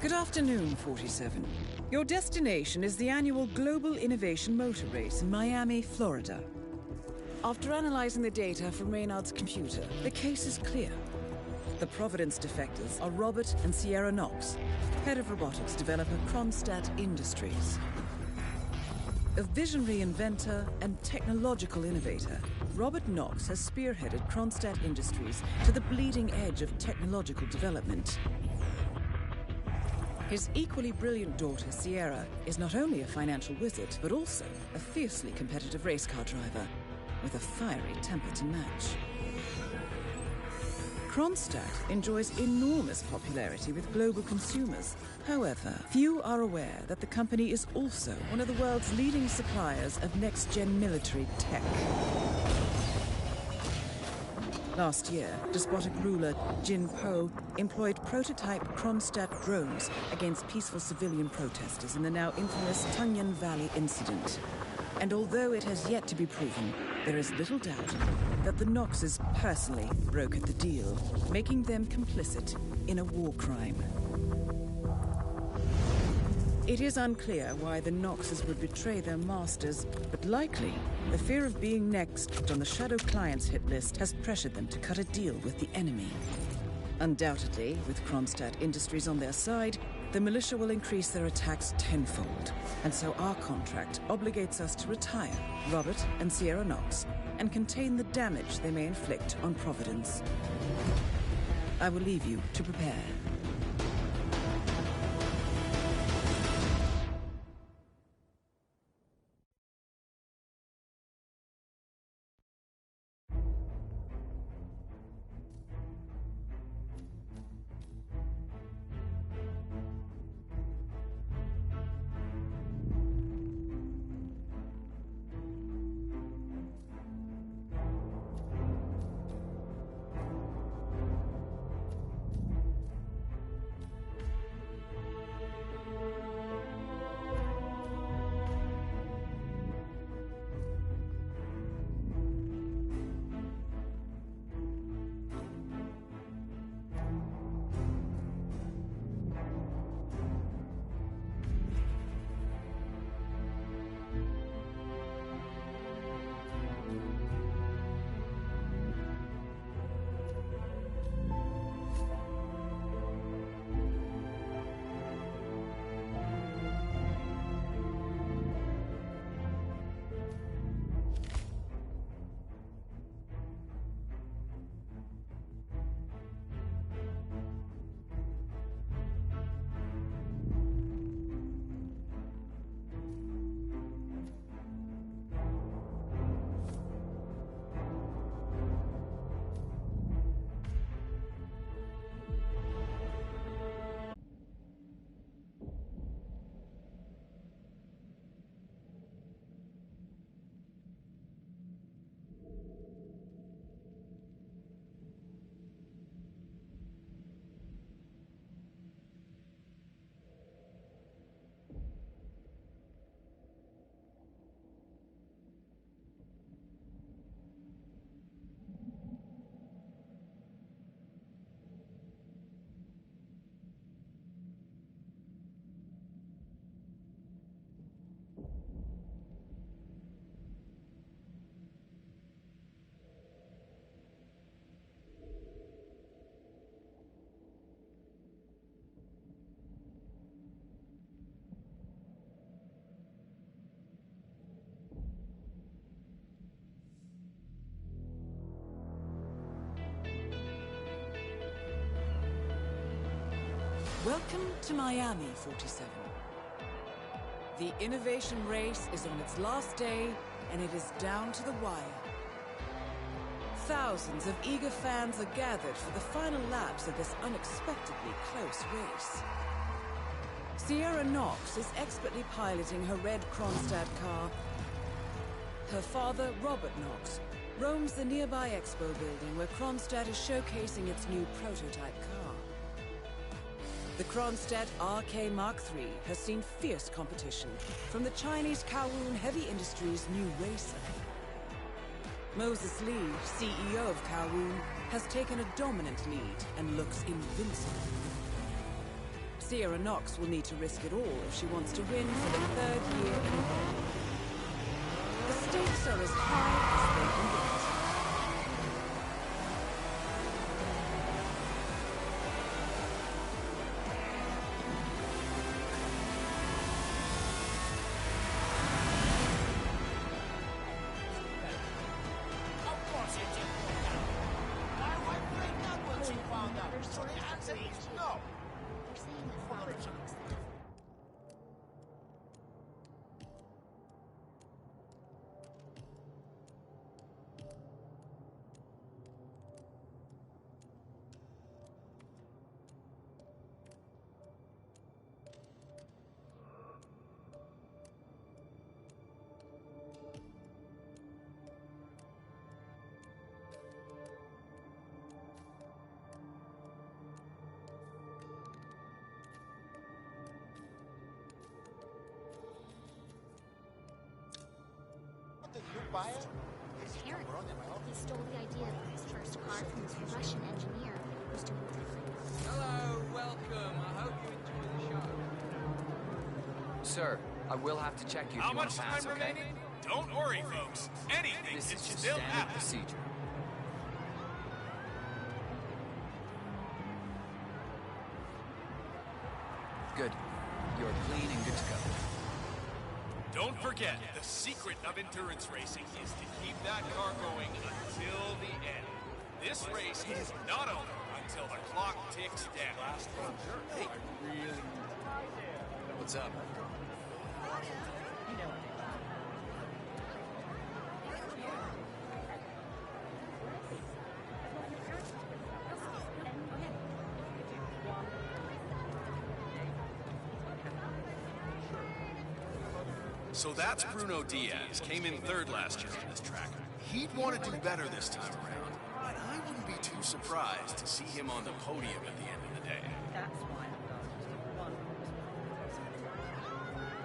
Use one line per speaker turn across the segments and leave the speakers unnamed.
Good afternoon, 47. Your destination is the annual Global Innovation Motor Race in Miami, Florida. After analyzing the data from Reynard's computer, the case is clear. The Providence defectors are Robert and Sierra Knox, head of robotics developer Kronstadt Industries. A visionary inventor and technological innovator, Robert Knox has spearheaded Kronstadt Industries to the bleeding edge of technological development. His equally brilliant daughter, Sierra, is not only a financial wizard, but also a fiercely competitive race car driver, with a fiery temper to match. Kronstadt enjoys enormous popularity with global consumers. However, few are aware that the company is also one of the world's leading suppliers of next-gen military tech. Last year, despotic ruler Jin Po employed prototype Kronstadt drones against peaceful civilian protesters in the now infamous Tungan Valley incident. And although it has yet to be proven, there is little doubt that the Knoxes personally brokered the deal, making them complicit in a war crime. It is unclear why the Knoxes would betray their masters, but likely the fear of being next on the Shadow Clients hit list has pressured them to cut a deal with the enemy. Undoubtedly, with Kronstadt Industries on their side, the militia will increase their attacks tenfold, and so our contract obligates us to retire Robert and Sierra Knox and contain the damage they may inflict on Providence. I will leave you to prepare. Welcome to Miami, 47. The innovation race is on its last day, and it is down to the wire. Thousands of eager fans are gathered for the final laps of this unexpectedly close race. Sierra Knox is expertly piloting her red Kronstadt car. Her father, Robert Knox, roams the nearby expo building where Kronstadt is showcasing its new prototype car. The Kronstadt RK Mark III has seen fierce competition from the Chinese Kowloon Heavy Industries' new racer. Moses Lee, CEO of Kowloon, has taken a dominant lead and looks invincible. Sierra Knox will need to risk it all if she wants to win for the third year in a row. The stakes are as high as they can get.
Apparently, he stole the idea for his first car from this Russian engineer who's doing different.
Hello, welcome. I hope you enjoy the show. Sir, I will have to check you if you want to pass,
How much time
okay?
remaining? Don't worry, folks. Anything
This
can
is just
still
standard
happen.
procedure. Good. You're clean and good to go.
Don't forget, the secret of endurance racing is to keep that car going until the end. This race is not over until the clock ticks down.
Hey, what's up?
So that's Bruno Diaz, came in third last year on this track. He'd want to do better this time around, and I wouldn't be too surprised to see him on the podium at the end of the day.
That's why I'm going to one.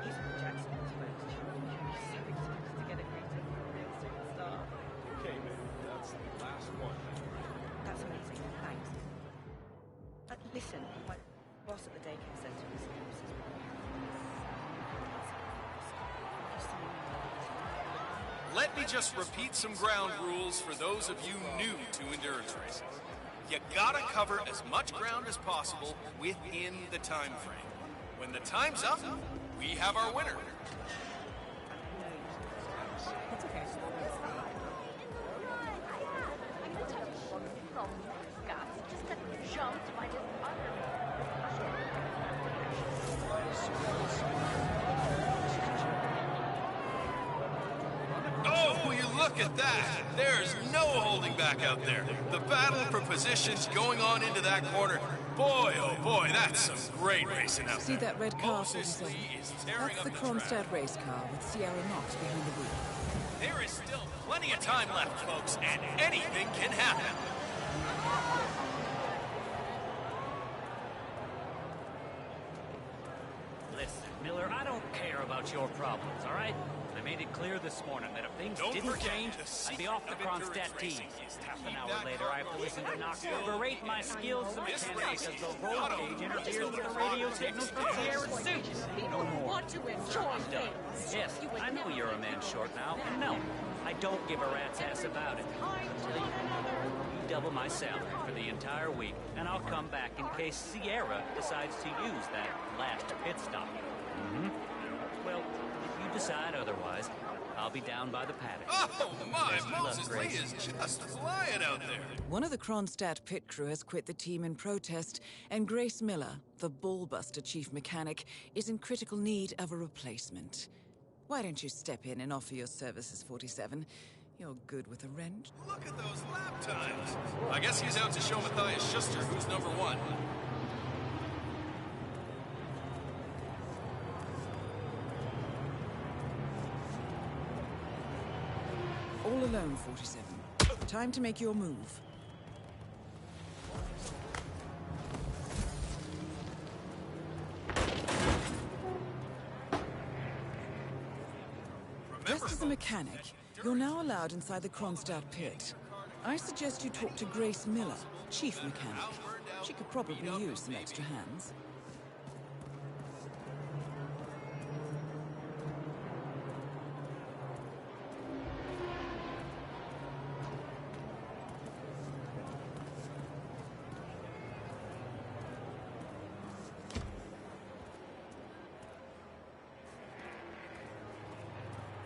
Ethan Jackson was supposed to use 6 weeks to get it rated for a real superstar.
Okay, man, that's the last one.
That's amazing. Thanks. Listen, my boss at the daycare centre is
Let me just repeat some ground rules for those of you new to endurance racing. You gotta cover as much ground as possible within the time frame. When the time's up, we have our winner.
It's okay.
Oh, will you look at that? There's no holding back out there. The battle for positions going on into that corner. Boy, oh boy, that's some great racing out
See
there.
that red car,
Moses
47?
Lee is tearing
That's
up
the
the track.
Kronstadt race car with Sierra Knox behind the wheel.
There is still plenty of time left, folks, and anything can happen.
Listen, Miller, I don't care about your problems, all right? I made it clear this morning that if things
Don't
didn't
forget,
change,
the
I'd be
secret
off the
of endurance
Kronstadt team.
racing is to
Half an
keep
hour
that
later,
car
I have to listen to
going
Knox
until
berate my
the end.
skills as a
This
mechanic
race
because the
is
roll
not
cage
over
interferes
until
with
the
the radio
clock
signals
ticks
from
down.
Sierra Suits. No more.
Want to enjoy
I'm done.
things.
Yes, I know you're a man short now, and no, I don't give a rat's ass about it. Until you double my salary for the entire week, and I'll come back in case Sierra decides to use that last pit stop. Well, if you decide otherwise, I'll be down by the paddock.
Oh my,
Best of luck,
Moses Lee
Grace.
is just flying out there.
One of the Kronstadt pit crew has quit the team in protest, and Grace Miller, the ballbuster chief mechanic, is in critical need of a replacement. Why don't you step in and offer your services, 47? You're good with a wrench.
Look at those lap times. I guess he's out to show Matthias Schuster who's number one.
All alone, 47. Time to make your move. Just as a mechanic, you're now allowed inside the Kronstadt pit. I suggest you talk to Grace Miller, chief mechanic. She could probably use some extra hands.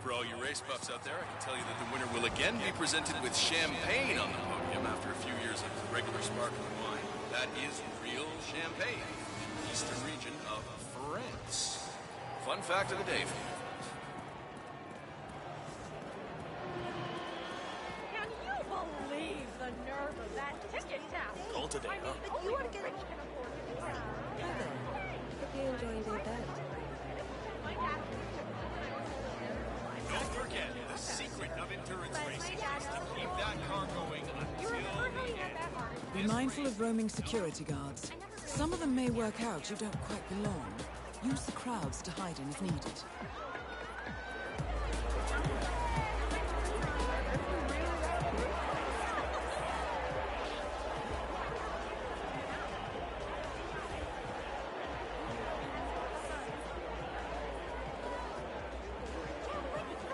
For all you race buffs out there, I can tell you that the winner will again be presented with champagne on the podium after a few years of regular sparkling wine. That is real champagne, the eastern region of France. Fun fact of the day for you.
Can you believe the nerve of that ticket tap?
All today, huh?
You want to get rich can afford to do that.
Hi there. Hope you're enjoying the event.
Don't forget, the secret of endurance racing is to keep that car going until the end.
Be mindful of roaming security guards. Some of them may work out you don't quite belong. Use the crowds to hide in if needed.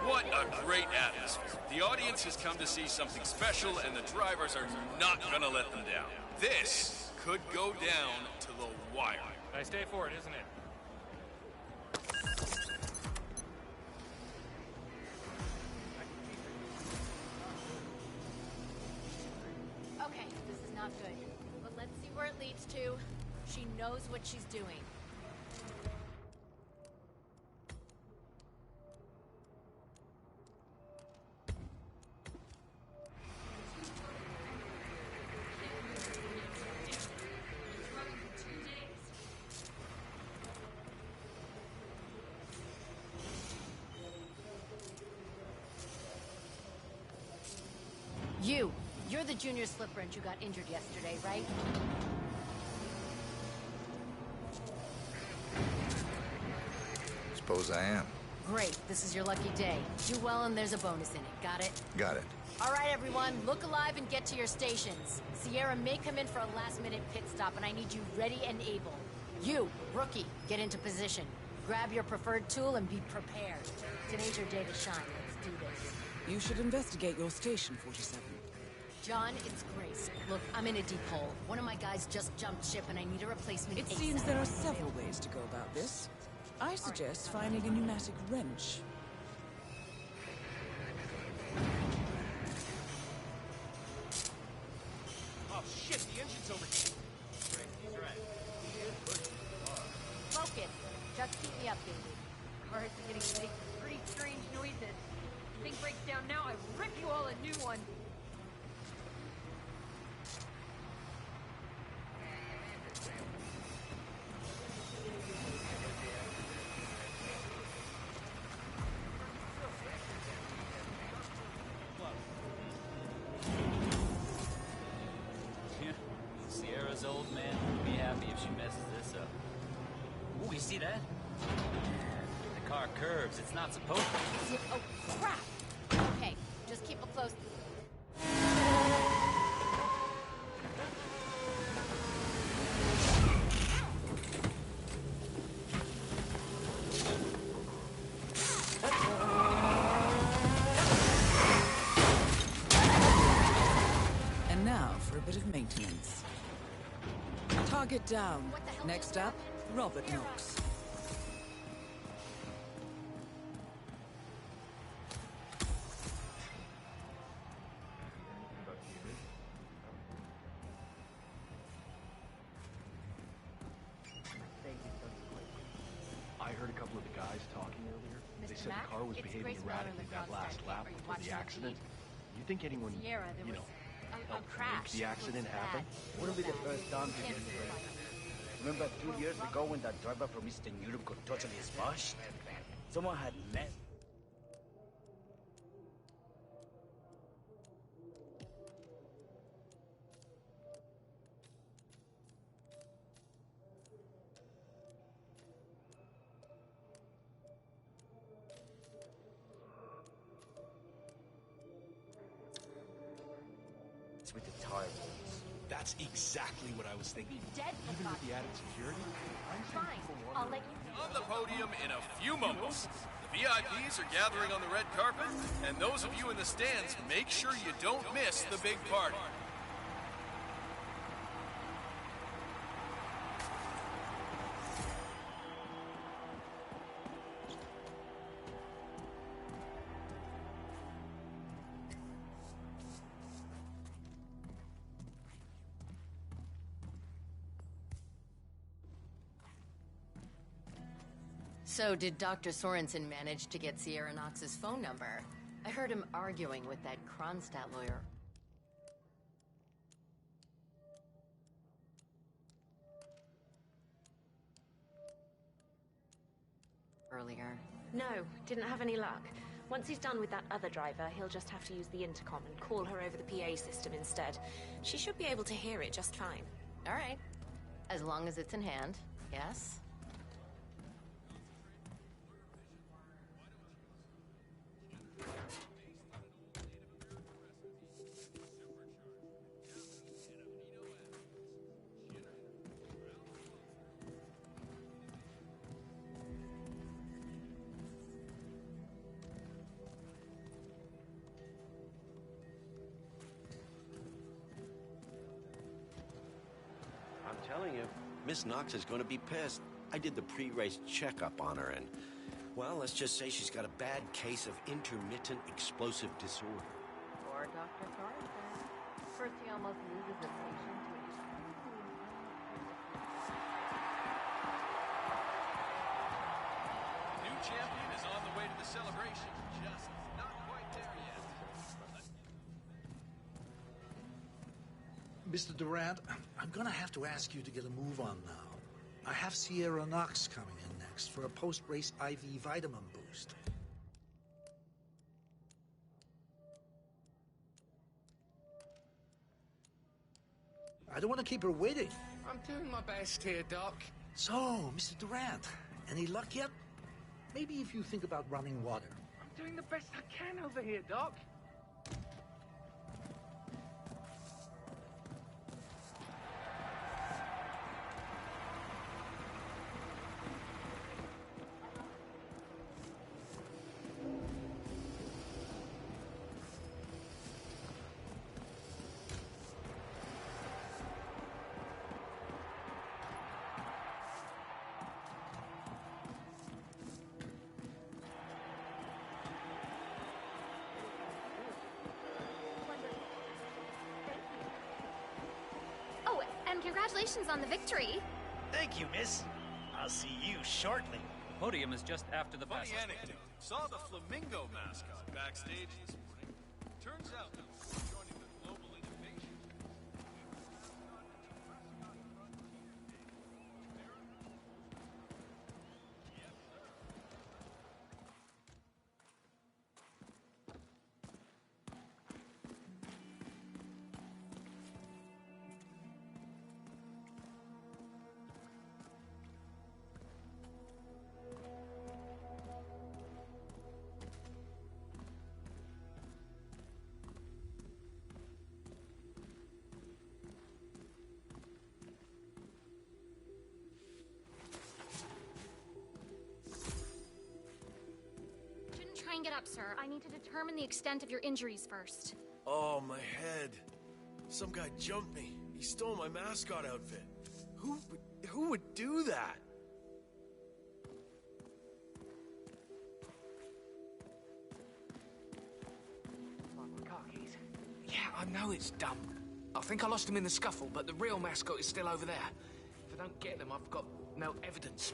What a great atmosphere. The audience has come to see something special, and the drivers are not going to let them down. This could go down to the wire.
Nice day for it, isn't it?
Okay, this is not good. But let's see where it leads to. She knows what she's doing. You're the junior slip wrench who got injured yesterday, right?
Suppose I am.
Great, this is your lucky day. Do well and there's a bonus in it, got it?
Got it.
All right, everyone, look alive and get to your stations. Sierra may come in for a last-minute pit stop, and I need you ready and able. You, rookie, get into position. Grab your preferred tool and be prepared. Today's your day to shine. Let's do this.
You should investigate your station, 47.
John, it's Grace. Look, I'm in a deep hole. One of my guys just jumped ship and I need a replacement
It
ASAP.
seems there are several ways to go about this. I suggest finding a pneumatic wrench.
Oh shit, the engine's over here. He's right.
Focus. Just keep me updated.
Cars are getting making pretty strange noises. If the thing breaks down now, I rip you all a new one.
Sierra's old man would be happy if she messes this up. Ooh, you see that? The car curves. It's not supposed to.
Oh, crap! Okay, just keep it close.
And now for a bit of maintenance. Target down. Next up, Robert Knox.
I heard a couple of the guys talking earlier. They
Mr.
said
Mack,
the car was
it's
behaving
Grace Miller in
erratically
the
that last
Kronstadt
lap
tape. Are you
before the
watching the
accident.
feed?
You think anyone,
Sierra, there
you
was
know,
a
helped
crash.
make the accident
It was
happen?
bad.
Wouldn't be the
Bad.
first time to
Can't
get
see
hurt.
it.
Remember 2 years ago when that driver from Eastern Europe got totally smashed? Someone had met. It's with the tire balls.
That's exactly what I was thinking.
Be dead for
Even with
fuck's
the added security, I'm seeing
Fine,
people
I'll
wandering.
let you.
On the podium in a few moments. The VIPs are gathering on the red carpet, and those of you in the stands, make sure you don't miss the big party.
So, did Dr. Sorensen manage to get Sierra Knox's phone number? I heard him arguing with that Kronstadt lawyer. Earlier.
No, didn't have any luck. Once he's done with that other driver, he'll just have to use the intercom and call her over the PA system instead. She should be able to hear it just fine.
All right. As long as it's in hand, yes?
I'm telling you, Miss Knox is going to be pissed. I did the pre-race checkup on her, and, well, let's just say she's got a bad case of intermittent explosive disorder.
Or Dr. Sorensen. First, he almost loses the patient to a
New champion is on the way to the celebration. Just not quite there yet.
Mr. Durant, I'm gonna have to ask you to get a move on now. I have Sierra Knox coming in next for a post-race IV vitamin boost. I don't want to keep her waiting.
I'm doing my best here, Doc.
So, Mr. Durant, any luck yet? Maybe if you think about running water.
I'm doing the best I can over here, Doc.
Oh, and congratulations on the victory.
Thank you, miss. I'll see you shortly.
Podium is just after the
Funny
pass.
anecdote. Saw the flamingo mascot backstage this morning. Turns out that we're joining the global innovation.
Shouldn't try and get up, sir. I need to determine the extent of your injuries first.
Oh, my head. Some guy jumped me. He stole my mascot outfit. Who would do that?
Car keys. Yeah, I know it's dumb. I think I lost them in the scuffle, but the real mascot is still over there. If I don't get them, I've got no evidence.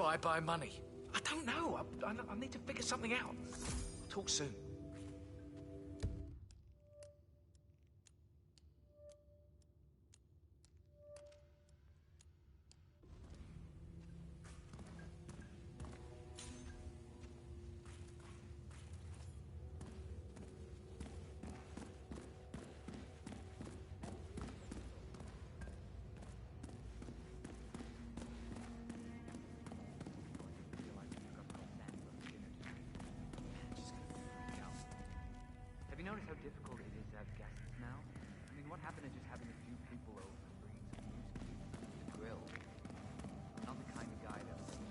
bye-bye money? I don't know. I need to figure something out. Talk soon.
Have you noticed how difficult it is to have guests now? I mean, what happened to just having a few people over and bringing some music to the grill? I'm not the kind of guy that would...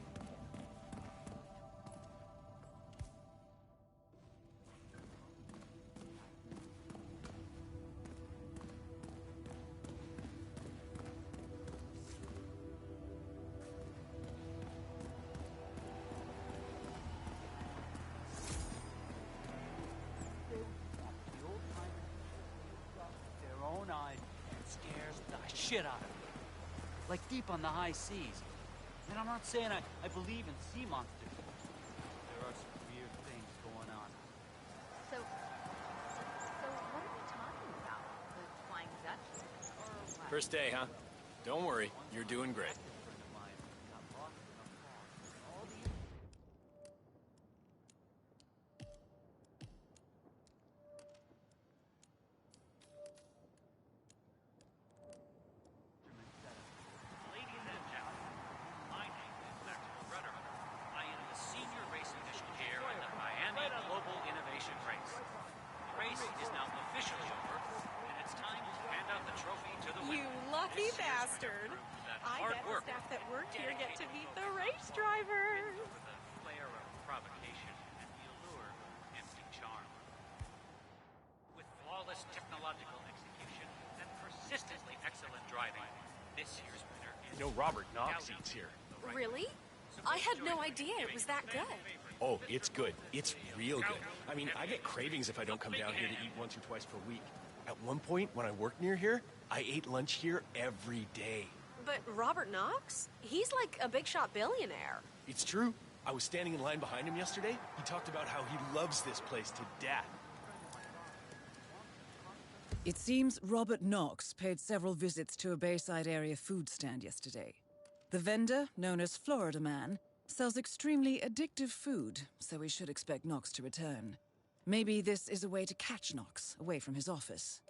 Their own eyes, and scares the shit out of me. Like deep on the high seas. And I'm not saying I believe in sea monsters. There are some weird things going on.
So what are we talking about? The Flying Dutchman? Or what?
First day, huh? Don't worry, you're doing great.
Ladies and gentlemen, my name is Maxwell Rudderman. I am the senior race official here at the Miami Global Innovation Race. The race is now officially over, and it's time to hand out the trophy to the winner.
You lucky bastard. I bet the staff that work here get to meet the race driver.
With a flair of provocation and the allure of empty charm. With flawless technological execution and persistently excellent driving, this year's winner is...
You know Robert Knox eats here.
Really? I had no idea it was that good.
Oh, it's good. It's real good. I mean, I get cravings if I don't come down here to eat once or twice per week. At one point, when I worked near here, I ate lunch here every day.
But Robert Knox? He's like a big shot billionaire.
It's true. I was standing in line behind him yesterday. He talked about how he loves this place to death.
It seems Robert Knox paid several visits to a Bayside area food stand yesterday. The vendor, known as Florida Man, sells extremely addictive food, so we should expect Knox to return. Maybe this is a way to catch Knox away from his office.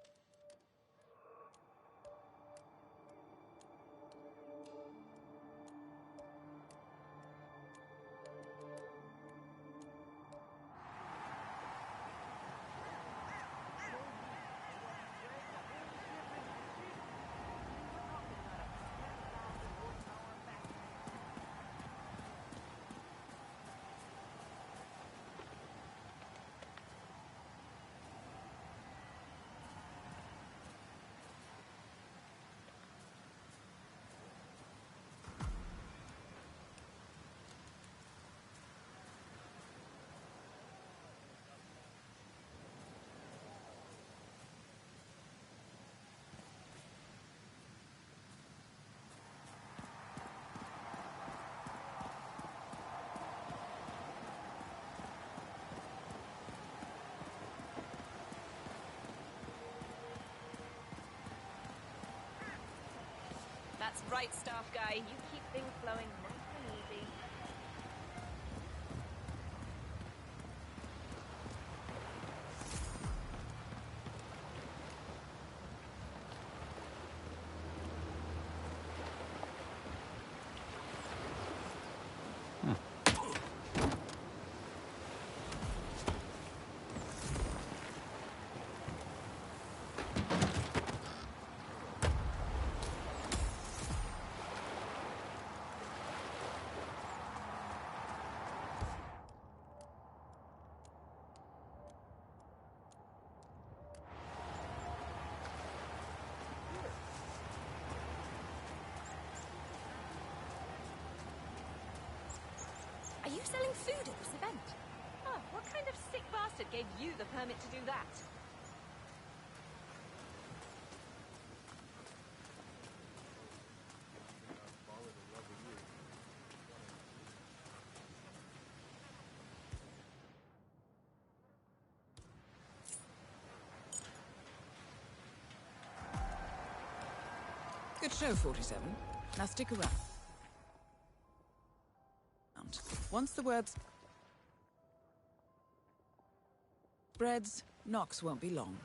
That's right, staff guy. You keep things flowing nice and easy. Are you selling food at this event? Oh, what kind of sick bastard gave you the permit to do that?
Great show, 47. Now stick around. Once the word spreads, Knox won't be long.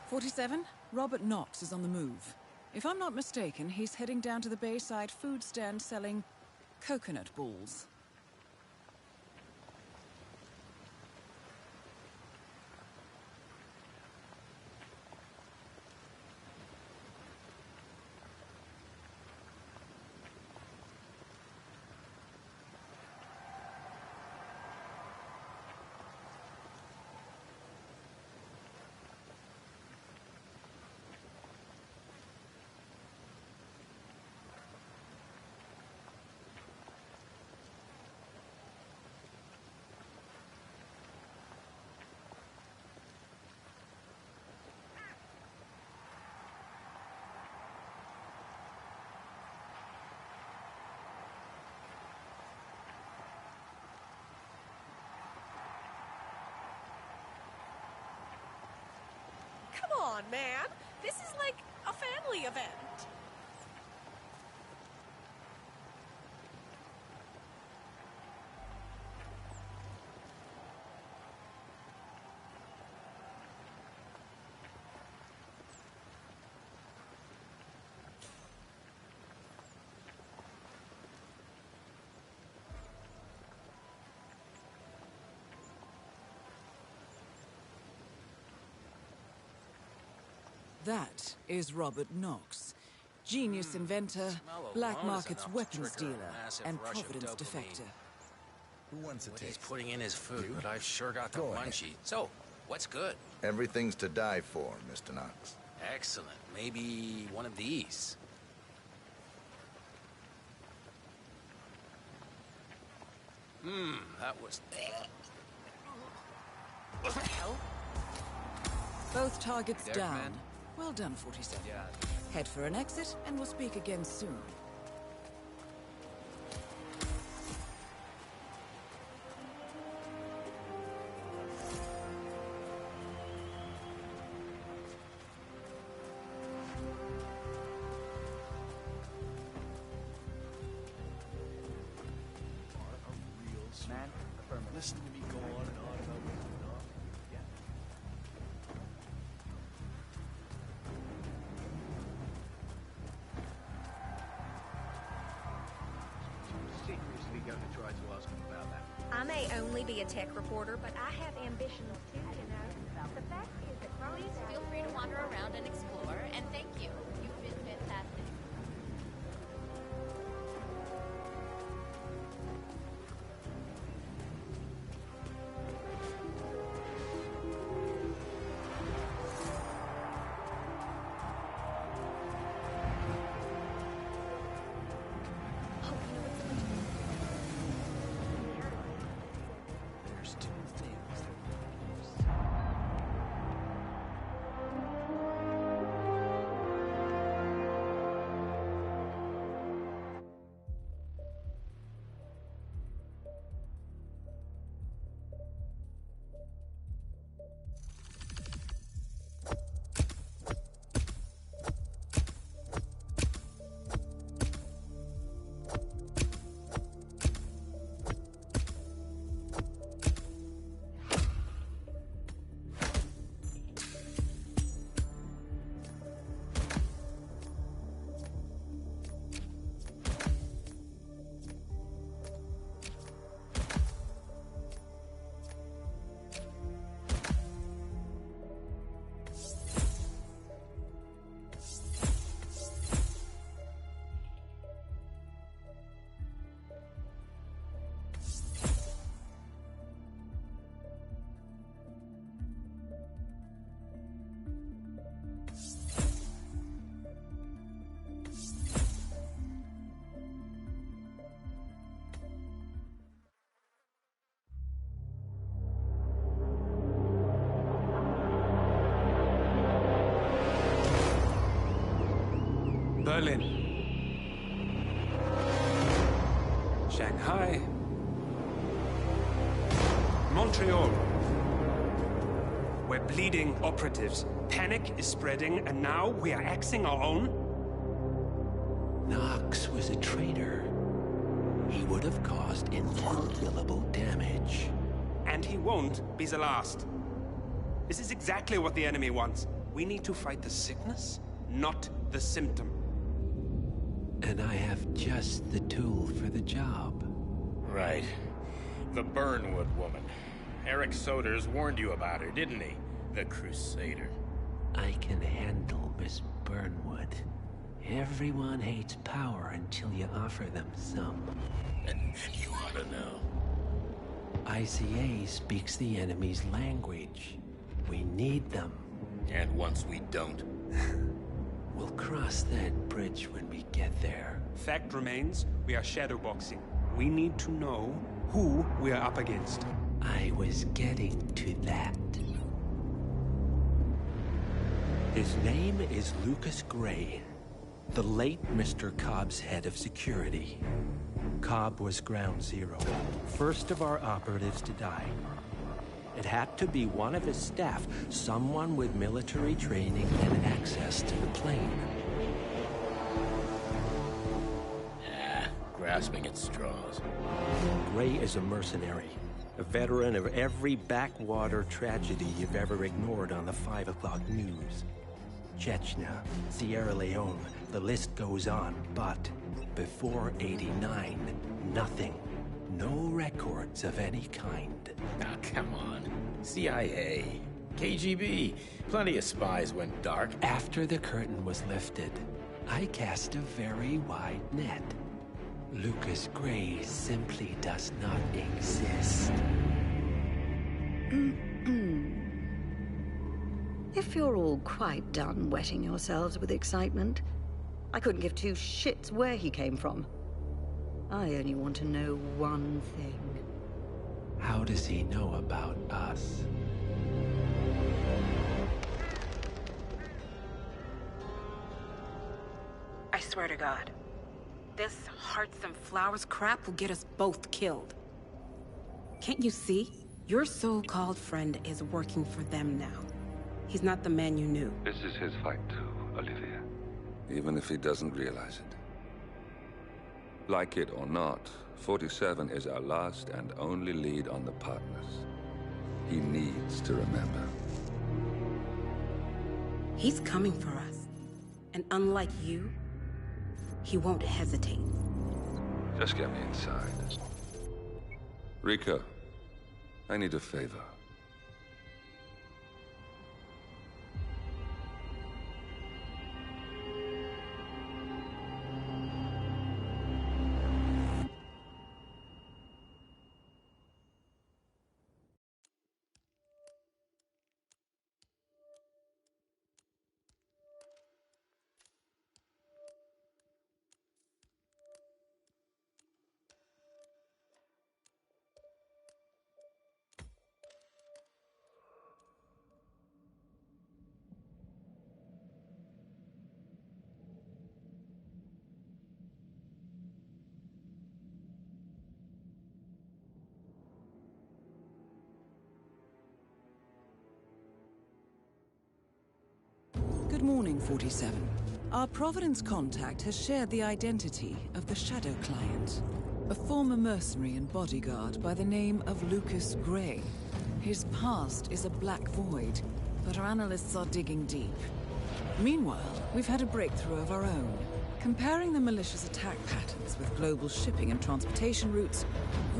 "47, Robert Knox is on the move. If I'm not mistaken, he's heading down to the Bayside food stand selling coconut balls."
Come on, man. This is like a family event.
That is Robert Knox, genius inventor, black markets weapons dealer, and Providence defector.
Who wants a
What
taste?
he's putting in is food,
You?
but I've sure got the
Go ahead.
munchies. So, what's good?
Everything's to die for, Mr. Knox.
Excellent. Maybe one of these. That was...
What the hell?
Both targets
There,
down.
man.
Well done, 47.
Yeah.
Head for an exit, and we'll speak again soon.
Man, affirmative.
Listen to me go on and on about what's going on.
Seriously going to try to ask him about that.
I may only be a tech reporter, but I have ambitions too, you know. The fact is that
Please feel free to wander around and explore, and thank you. You've been fantastic.
There's two things that
Berlin. Shanghai. Montreal. We're bleeding operatives. Panic is spreading, and now we are axing our own?
Knox was a traitor. He would have caused incalculable damage.
And he won't be the last. This is exactly what the enemy wants. We need to fight the sickness, not the symptom.
And I have just the tool for the job.
Right. The Burnwood woman. Eric Soders warned you about her, didn't he? The Crusader.
I can handle Miss Burnwood. Everyone hates power until you offer them some.
And you ought to know.
ICA speaks the enemy's language. We need them.
And once we don't?
We'll cross that bridge when we get there.
Fact remains, we are shadowboxing. We need to know who we are up against.
I was getting to that. His name is Lucas Gray, the late Mr. Cobb's head of security. Cobb was ground zero, first of our operatives to die. It had to be one of his staff, someone with military training and access to the plane.
Grasping at straws.
Gray is a mercenary, a veteran of every backwater tragedy you've ever ignored on the 5 o'clock news. Chechnya, Sierra Leone, the list goes on, but before '89, nothing. No records of any kind.
Ah, come on. CIA, KGB, plenty of spies went dark.
After the curtain was lifted, I cast a very wide net. Lucas Gray simply does not exist.
If you're all quite done wetting yourselves with excitement, I couldn't give two shits where he came from. I only want to know one thing.
How does he know about us?
I swear to God, this hearts and flowers crap will get us both killed. Can't you see? Your so-called friend is working for them now. He's not the man you knew.
This is his fight too, Olivia. Even if he doesn't realize it. Like it or not, 47 is our last and only lead on the partners. He needs to remember.
He's coming for us. And unlike you, he won't hesitate.
Just get me inside. Rico, I need a favor.
Good morning, 47. Our Providence contact has shared the identity of the Shadow Client, a former mercenary and bodyguard by the name of Lucas Gray. His past is a black void, but our analysts are digging deep. Meanwhile, we've had a breakthrough of our own. Comparing the malicious attack patterns with global shipping and transportation routes,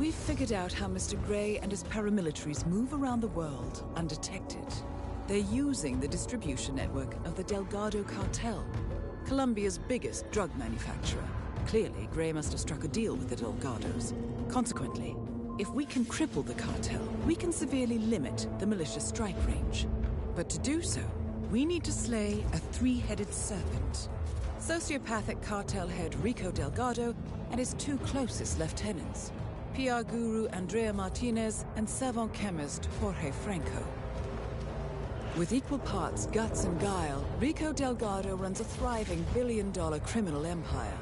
we've figured out how Mr. Gray and his paramilitaries move around the world undetected. They're using the distribution network of the Delgado cartel, Colombia's biggest drug manufacturer. Clearly, Gray must have struck a deal with the Delgados. Consequently, if we can cripple the cartel, we can severely limit the malicious strike range. But to do so, we need to slay a three-headed serpent. Sociopathic cartel head Rico Delgado and his two closest lieutenants, PR guru Andrea Martinez and savant chemist Jorge Franco. With equal parts guts and guile, Rico Delgado runs a thriving billion-dollar criminal empire.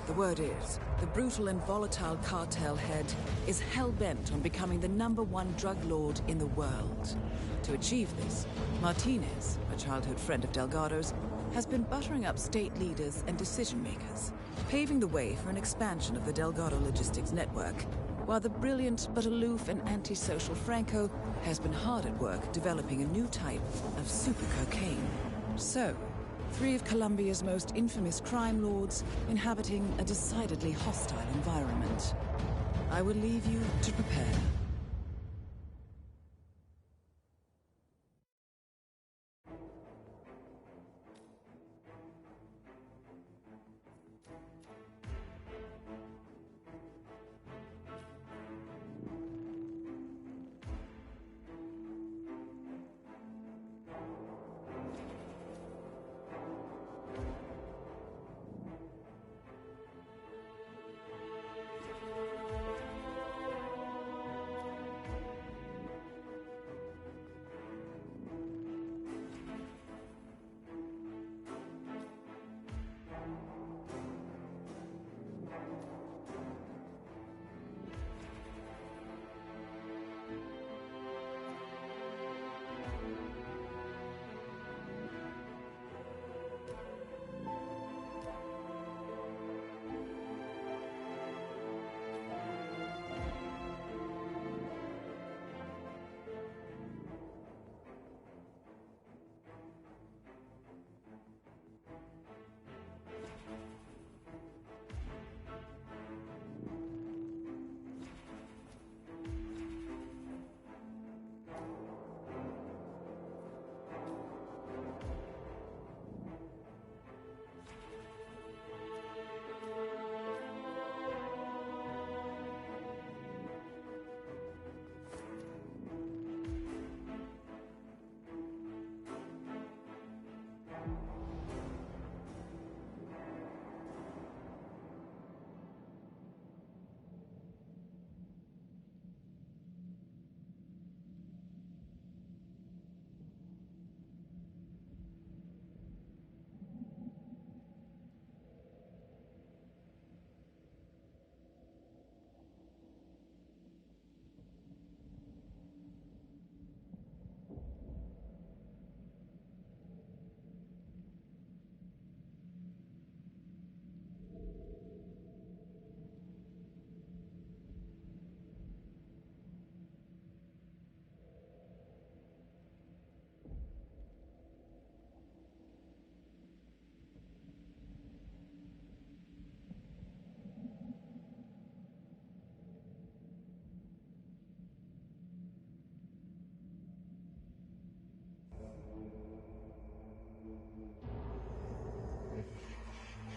The word is, the brutal and volatile cartel head is hell-bent on becoming the #1 drug lord in the world. To achieve this, Martinez, a childhood friend of Delgado's, has been buttering up state leaders and decision-makers, paving the way for an expansion of the Delgado logistics network, while the brilliant but aloof and antisocial Franco has been hard at work developing a new type of super cocaine. So, 3 of Colombia's most infamous crime lords inhabiting a decidedly hostile environment. I will leave you to prepare.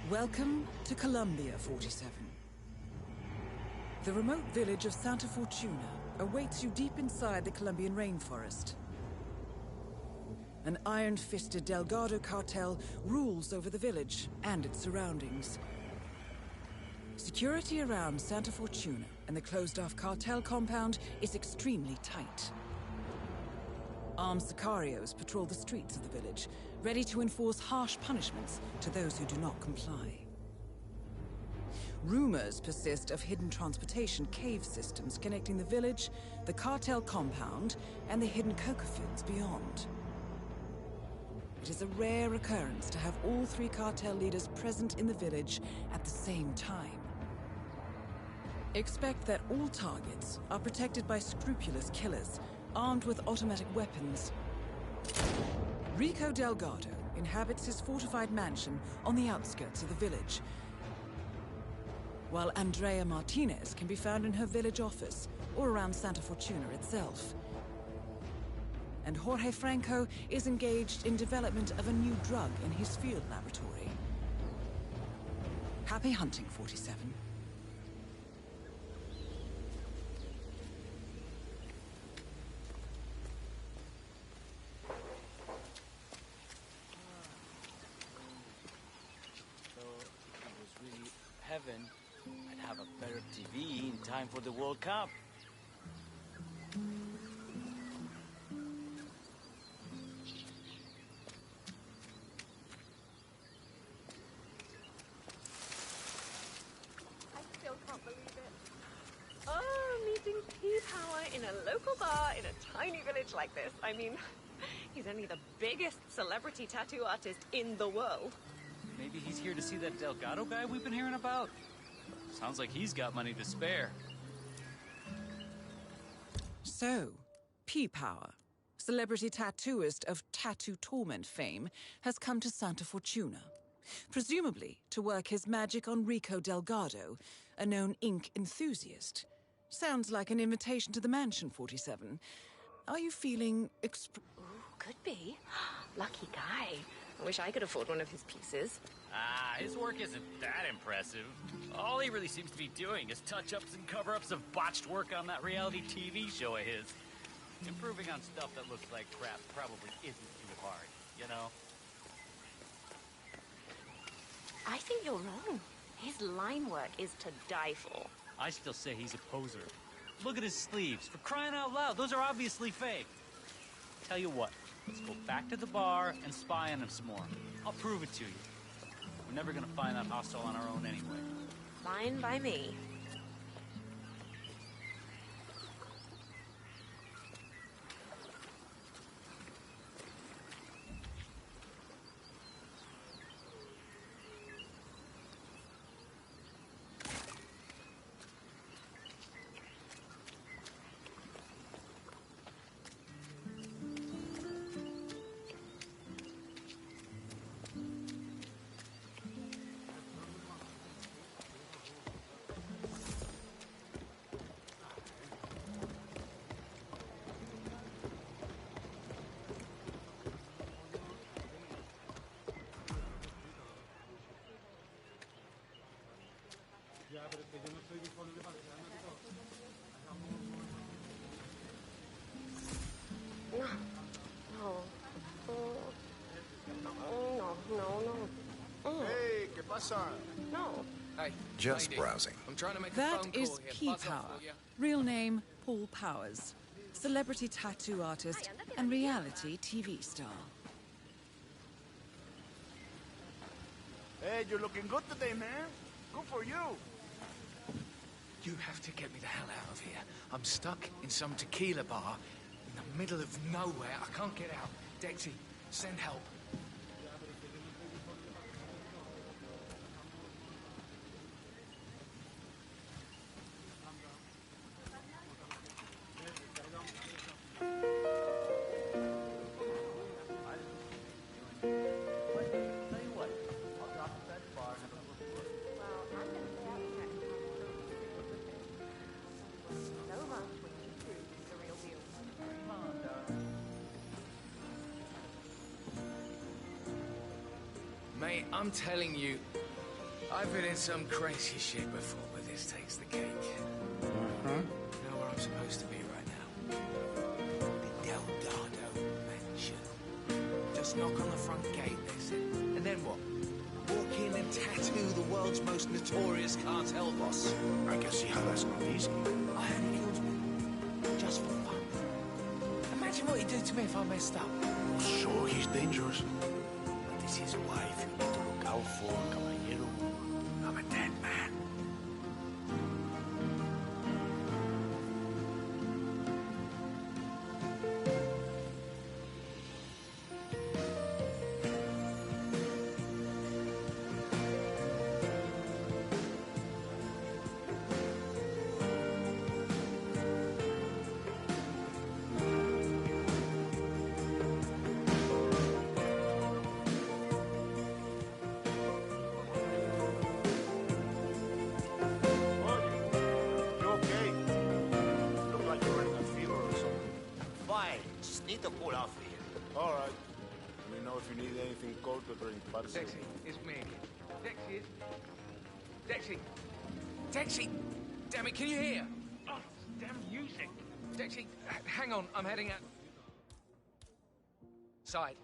Welcome to Colombia, 47. The remote village of Santa Fortuna awaits you deep inside the Colombian rainforest. An iron-fisted Delgado cartel rules over the village and its surroundings. Security around Santa Fortuna and the closed-off cartel compound is extremely tight. Armed sicarios patrol the streets of the village, ready to enforce harsh punishments to those who do not comply. Rumors persist of hidden transportation cave systems connecting the village, the cartel compound, and the hidden coca fields beyond. It is a rare occurrence to have all 3 cartel leaders present in the village at the same time. Expect that all targets are protected by scrupulous killers, armed with automatic weapons. Rico Delgado inhabits his fortified mansion on the outskirts of the village, while Andrea Martinez can be found in her village office or around Santa Fortuna itself. And Jorge Franco is engaged in development of a new drug in his field laboratory. Happy hunting, 47.
Heaven, I'd have a better TV in time for the World Cup.
footage like this. I mean, he's only the biggest celebrity tattoo artist in the world.
Maybe he's here to see that Delgado guy we've been hearing about? Sounds like he's got money to spare.
So, P-Power, celebrity tattooist of Tattoo Torment fame, has come to Santa Fortuna. Presumably to work his magic on Rico Delgado, a known ink enthusiast. Sounds like an invitation to the mansion, 47. Are you feeling
Ooh, could be. Lucky guy. I wish I could afford one of his pieces.
Ah, his work isn't that impressive. All he really seems to be doing is touch-ups and cover-ups of botched work on that reality TV show of his. Improving on stuff that looks like crap probably isn't too hard, you know?
I think you're wrong. His line work is to die for.
I still say he's a poser. Look at his sleeves. For crying out loud, those are obviously fake. Tell you what, let's go back to the bar and spy on him some more. I'll prove it to you. We're never gonna find that hostel on our own anyway.
Fine by me.
Hey, ¿qué pasa?
No.
Hey,
Just
lady,
browsing.
I'm trying to make a
That
phone
is
call here.
P-Power, real name Paul Powers, celebrity tattoo artist and reality TV star.
Hey, you're looking good today, man. Good for you. You have to get me the hell out of here. I'm stuck in some tequila bar in the middle of nowhere. I can't get out. Dexy, send help. Mate, I'm telling you, I've been in some crazy shit before, but this takes the cake. You know where I'm supposed to be right now? The Delgado Mansion. Just knock on the front gate, they said. And then what? Walk in and tattoo the world's most notorious cartel boss. I can see how that's not easy. I heard he kills me. Just for fun. Imagine what he'd do to me if I messed up.
Sure, he's dangerous.
But this is a wife you need to look out for, caballero. I'm a dead man.
You okay? Look like you're running a fever or something.
Fine. Just need to cool off here.
All right. Let me know if you need anything cold to drink.
Dexy, it's me again. Dexy, Dexy! Dexy! Damn it, can you hear? Oh, damn music. Dexy, hang on, I'm heading out. Side.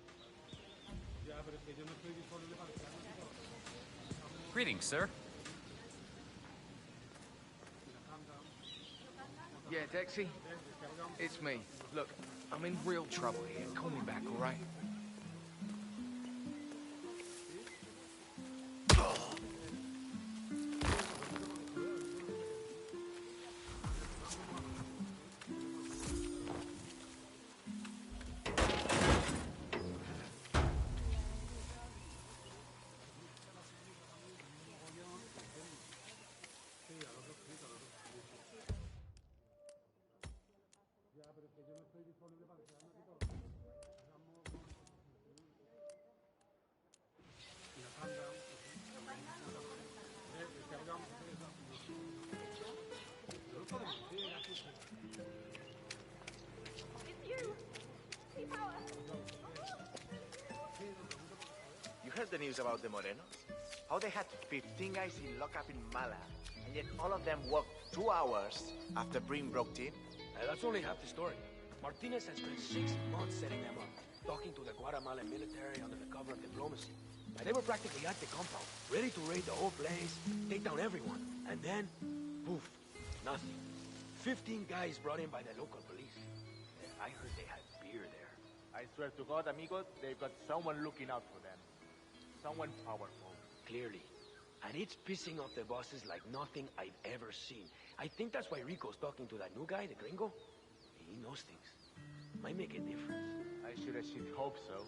Greetings, sir.
Yeah, Dexy? It's me. Look, I'm in real trouble here. Call me back, all right?
heard the news about the Morenos? How they had 15 guys in lockup in Mala, and yet all of them worked 2 hours after Brim broke in?
That's only half the story. Martinez has spent 6 months setting them up, talking to the Guatemalan military under the cover of diplomacy. And they were practically at the compound, ready to raid the whole place, take down everyone. And then, poof, nothing. 15 guys brought in by the local police. I heard they had beer there.
I swear to God, amigo, they've got someone looking out for them. Someone powerful.
Clearly. And it's pissing off the bosses like nothing I've ever seen. I think that's why Rico's talking to that new guy, the gringo. He knows things. Might make a difference.
I should hope so.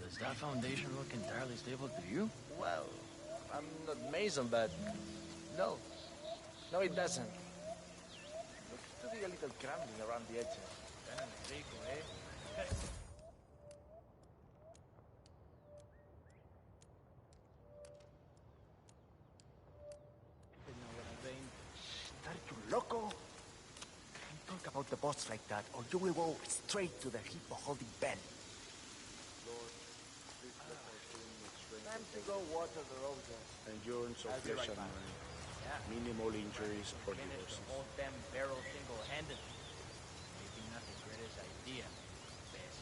Does that foundation look entirely stable to you?
Well, I'm not Mason, but no. No, it doesn't. Looks to be a little crumbling around the edges. Rico, eh? Start you loco? Don't talk about the boss like that, or you will go straight to the hippo holding Ben. Time to go water the roses.
Endurance of flesh and mind. Minimal injuries or divorces.
Hold them barrel single-handedly. Maybe not the greatest idea. Best.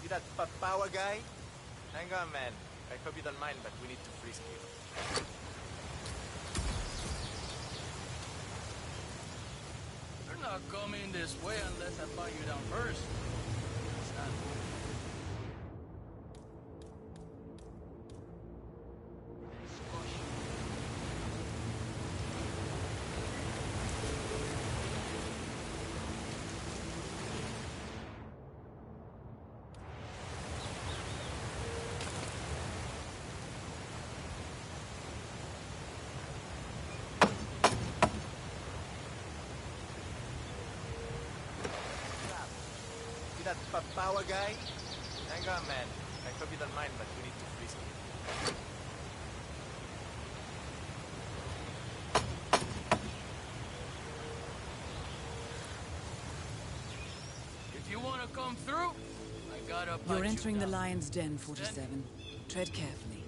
You that power guy? Hang on, man. I hope you don't mind, but we need to frisk you.
You're not coming this way unless I buy you down first. Understand?
You that power guy? Hang on, man. I hope you don't mind, but we need to frisk you.
If you want to come through, I gotta
You're
punch
entering
you
the
down.
Lion's Den, 47. Tread carefully.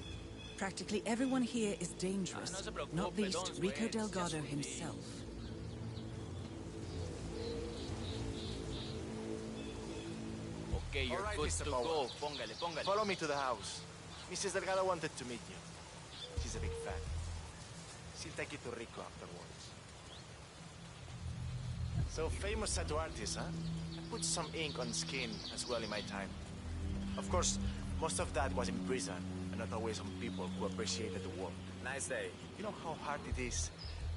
Practically everyone here is dangerous, not least Rico Delgado himself.
Okay, you're
All right,
good
Mr.
to
Power.
go. Póngale, póngale.
Follow me to the house. Mrs. Delgado wanted to meet you. She's a big fan. She'll take you to Rico afterwards. So famous tattoo artist, huh? I put some ink on skin as well in my time. Of course, most of that was in prison, and not always on people who appreciated the work. Nice day. You know how hard it is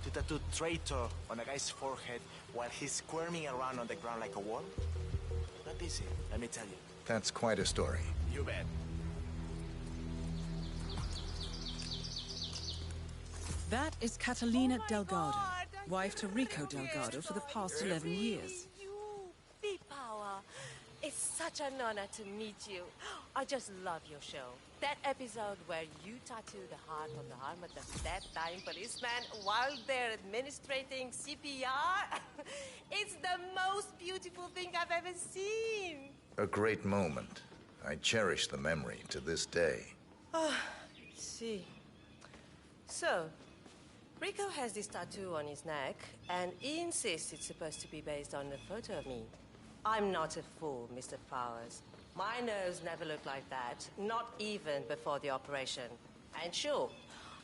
to tattoo traitor on a guy's forehead while he's squirming around on the ground like a wall? Not easy, let me tell you.
That's quite a story.
You bet.
That is Catalina Delgado, wife to Rico Delgado for the past 11 years.
Power. It's such an honor to meet you. I just love your show. That episode where you tattoo the heart on the arm of the dead-dying policeman while they're administrating CPR. It's the most beautiful thing I've ever seen.
A great moment. I cherish the memory to this day.
See. So, Rico has this tattoo on his neck, and he insists it's supposed to be based on a photo of me. I'm not a fool, Mr. Powers. My nose never looked like that, not even before the operation. And sure,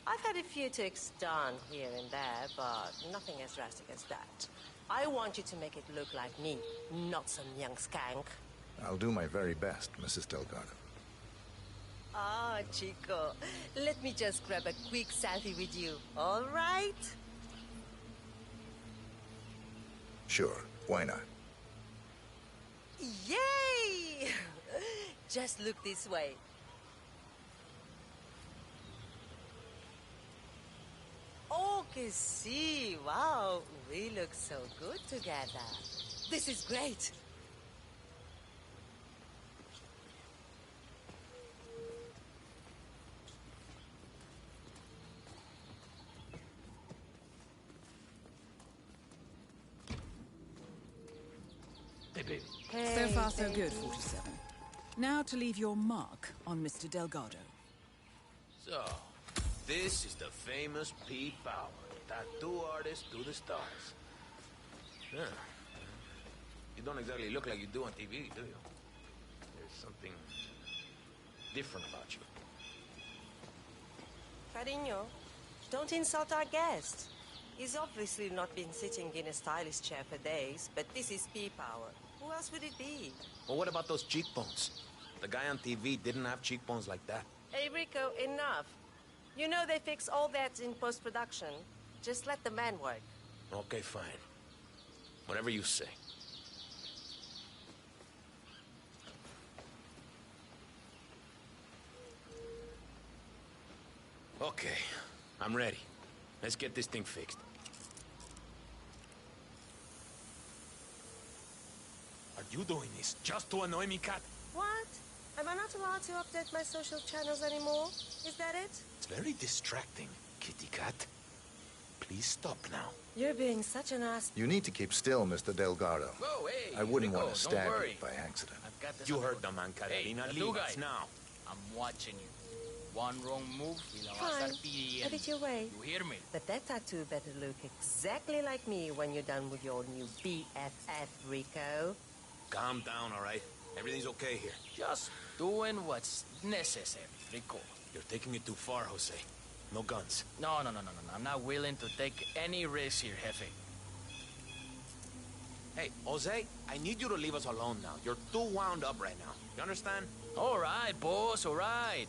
I've had a few ticks done here and there, but nothing as drastic as that. I want you to make it look like me, not some young skank.
I'll do my very best, Mrs. Delgado.
Ah, Chico, let me just grab a quick selfie with you, all right?
Sure, why not?
Yay! Just look this way. Oh, que sí, wow, we look so good together. This is great.
So far, so good, 47. Now to leave your mark on Mr. Delgado.
So, this is the famous Pete Power, tattoo artist to the stars. Huh. You don't exactly look like you do on TV, do you? There's something different about you.
Cariño, don't insult our guest. He's obviously not been sitting in a stylish chair for days, but this is P-Power. Who else would it be?
Well, what about those cheekbones? The guy on TV didn't have cheekbones like that.
Hey, Rico, enough. You know they fix all that in post-production. Just let the man work.
Okay, fine. Whatever you say. Okay, I'm ready. Let's get this thing fixed. Are you doing this just to annoy me, Cat?
What? Am I not allowed to update my social channels anymore? Is that it?
It's very distracting, kitty cat. Please stop now.
You're being such an ass.
You need to keep still, Mr. Delgado.
Whoa, hey,
I wouldn't
Rico,
want to
don't
stab
worry.
you by accident.
You heard the man, Catalina.
Hey,
Leave
tattoo
us
guy.
now.
I'm watching you. One wrong move y la va a
Fine.
estar pidiendo.
Have it your way.
You hear me?
But that tattoo better look exactly like me when you're done with your new BFF, Rico.
Calm down, all right? Everything's okay here.
Just doing what's necessary, Rico.
You're taking it too far, Jose. No guns.
No. I'm not willing to take any risk here, Jefe.
Hey, Jose, I need you to leave us alone now. You're too wound up right now. You understand?
All right, boss, all right.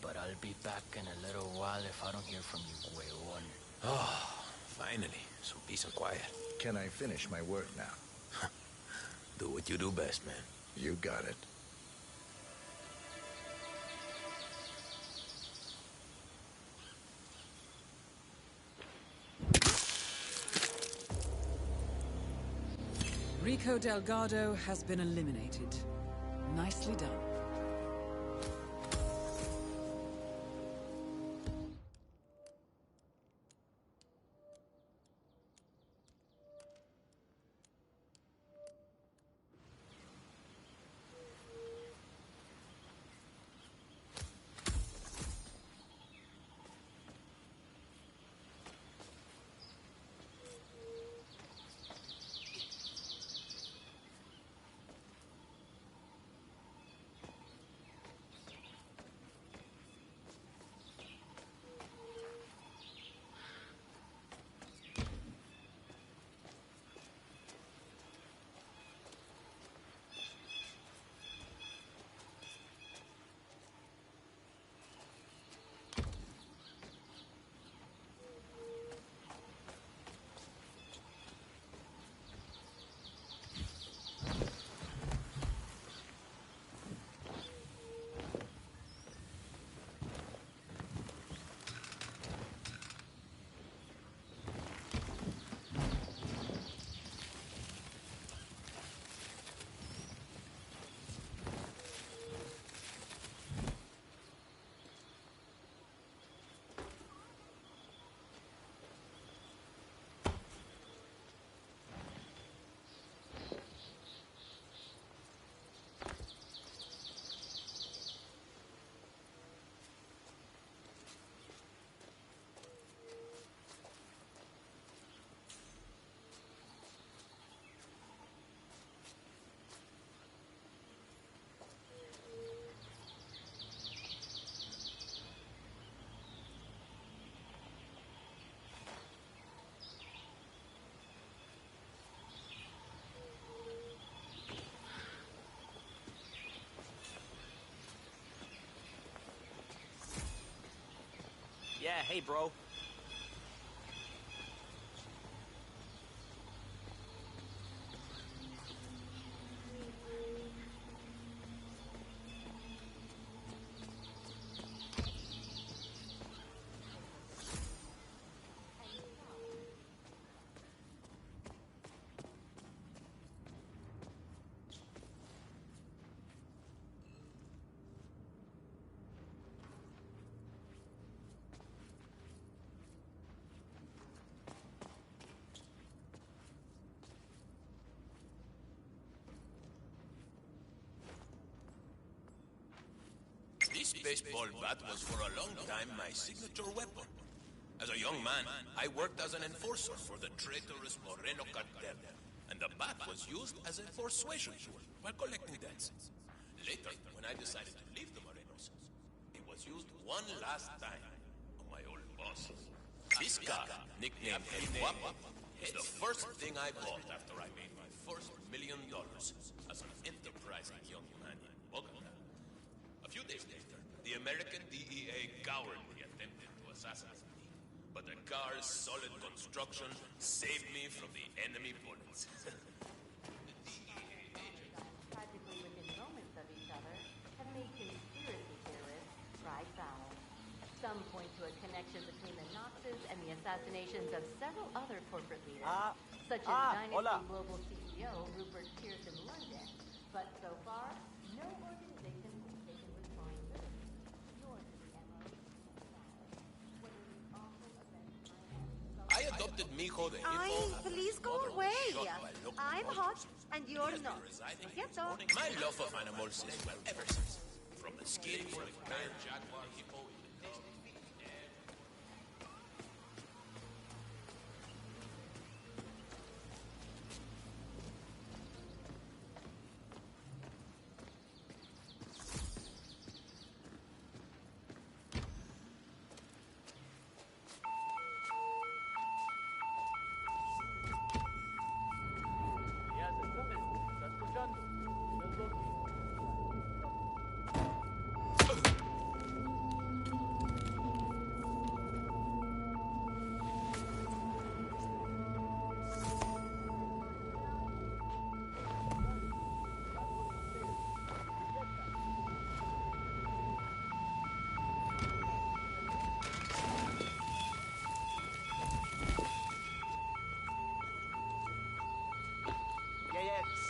But I'll be back in a little while if I don't hear from you, huevón.
Oh, finally. Some peace and quiet.
Can I finish my work now?
Do what you do best, man.
You got it.
Rico Delgado has been eliminated. Nicely done.
Yeah, hey, bro.
This baseball bat was for a long time my signature weapon. As a young man, I worked as an enforcer for the traitorous Moreno cartel, and the bat was used as a persuasion tool while collecting debts. Later, when I decided to leave the Morenos, it was used one last time on my old boss. This guy, nicknamed El Guapo, is the first thing I bought after I made my first $1 million as an enterprising young man in Bogota. A few days later, the American DEA cowardly attempted to assassinate me, but the car's solid construction saved me from the enemy bullets.
Practically within moments of each other, have made conspiracy theorists cry foul. Some point to a connection between the Knoxes and the assassinations of several other corporate leaders, such as Dynasty Global CEO Rupert Pierce in London. But so far, no organization has taken responsibility, nor to the MO.
I adopted Mijo de
Please go away. I'm hot and you're not. Get off.
My love of animals is well ever since. From the skin to the bear, jaguar, hippo,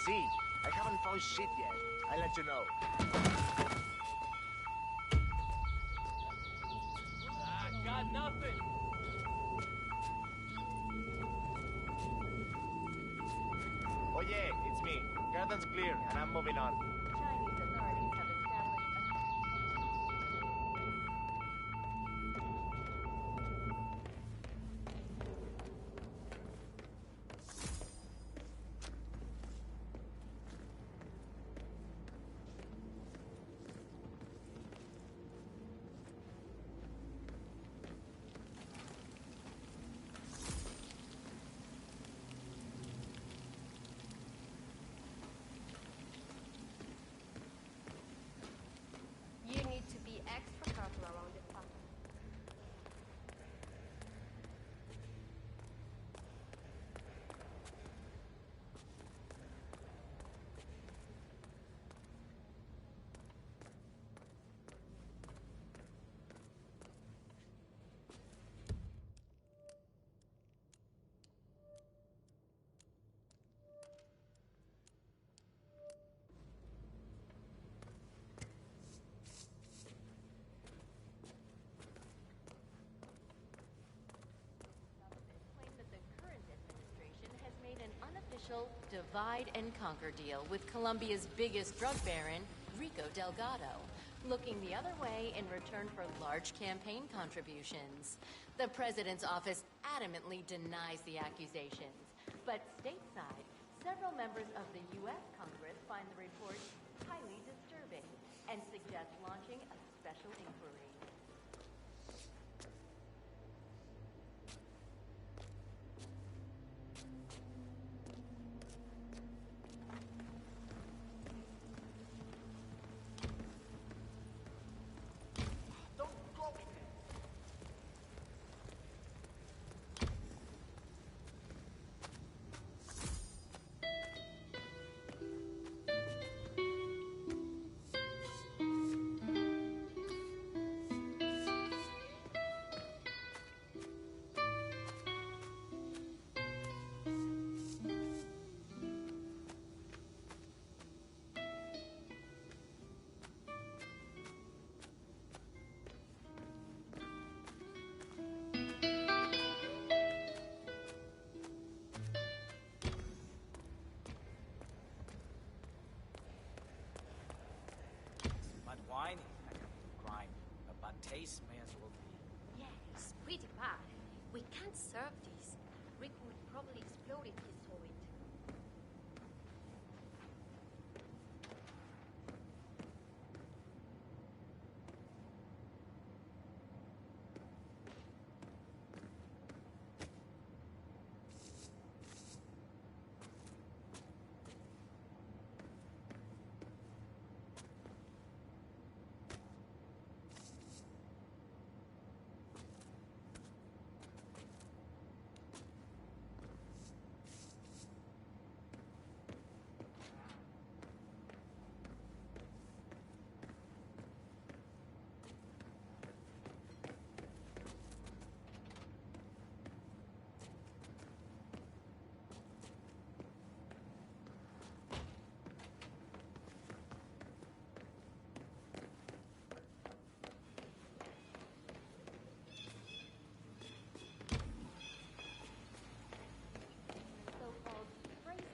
See, I haven't found shit yet. I'll let you know.
Got nothing.
Oh yeah, it's me. Garden's clear, and I'm moving on.
Chinese authorities have established
You need to be extra careful around the park.
unofficial divide and conquer deal with Colombia's biggest drug baron, Rico Delgado, looking the other way in return for large campaign contributions. The president's office adamantly denies the accusations, but stateside, several members of the U.S. Congress find the report highly disturbing and suggest launching a special inquiry.
mining is kind of a crime. A bad taste may as well be.
Yeah, it's pretty bad. We can't serve this. Rick would probably explode if he saw it.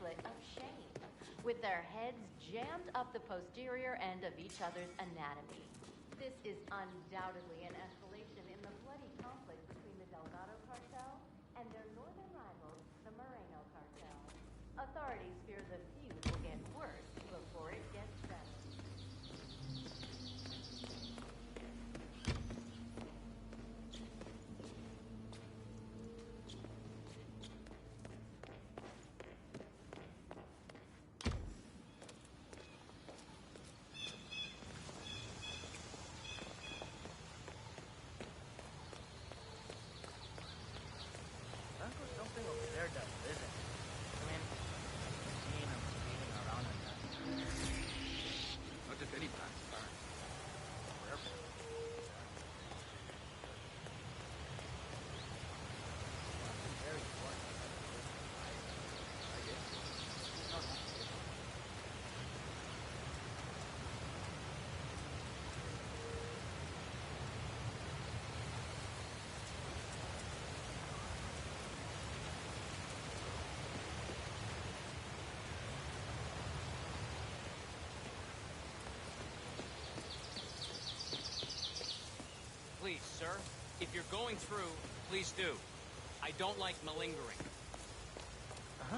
Of shame, with their heads jammed up the posterior end of each other's anatomy. This is undoubtedly an escalation in the bloody conflict between the Delgado cartel and their northern rivals, the Moreno cartel. Authorities fear the feud will get worse before it gets better.
There's something over there that isn't. I mean, seeing him skating around in that.
Not just any path, sorry.
Wherever. Very important. I guess. No, not really.
Please, sir, if you're going through, please do. I don't like malingering.
Uh-huh.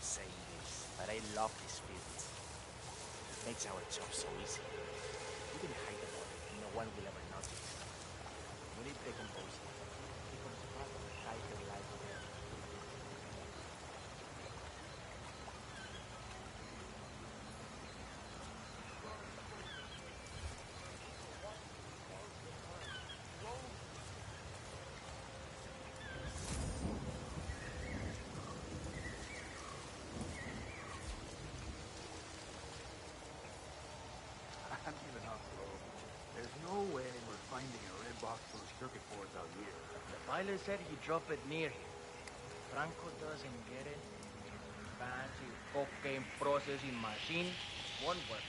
Saying this, but I love these fields. It makes our job so easy. We can hide about it, and no one will ever notice. When it decomposes, it becomes part of the tiger life of Earth. pilot said he'd drop it near here. If Franco doesn't get it, his fancy cocaine processing machine won't work.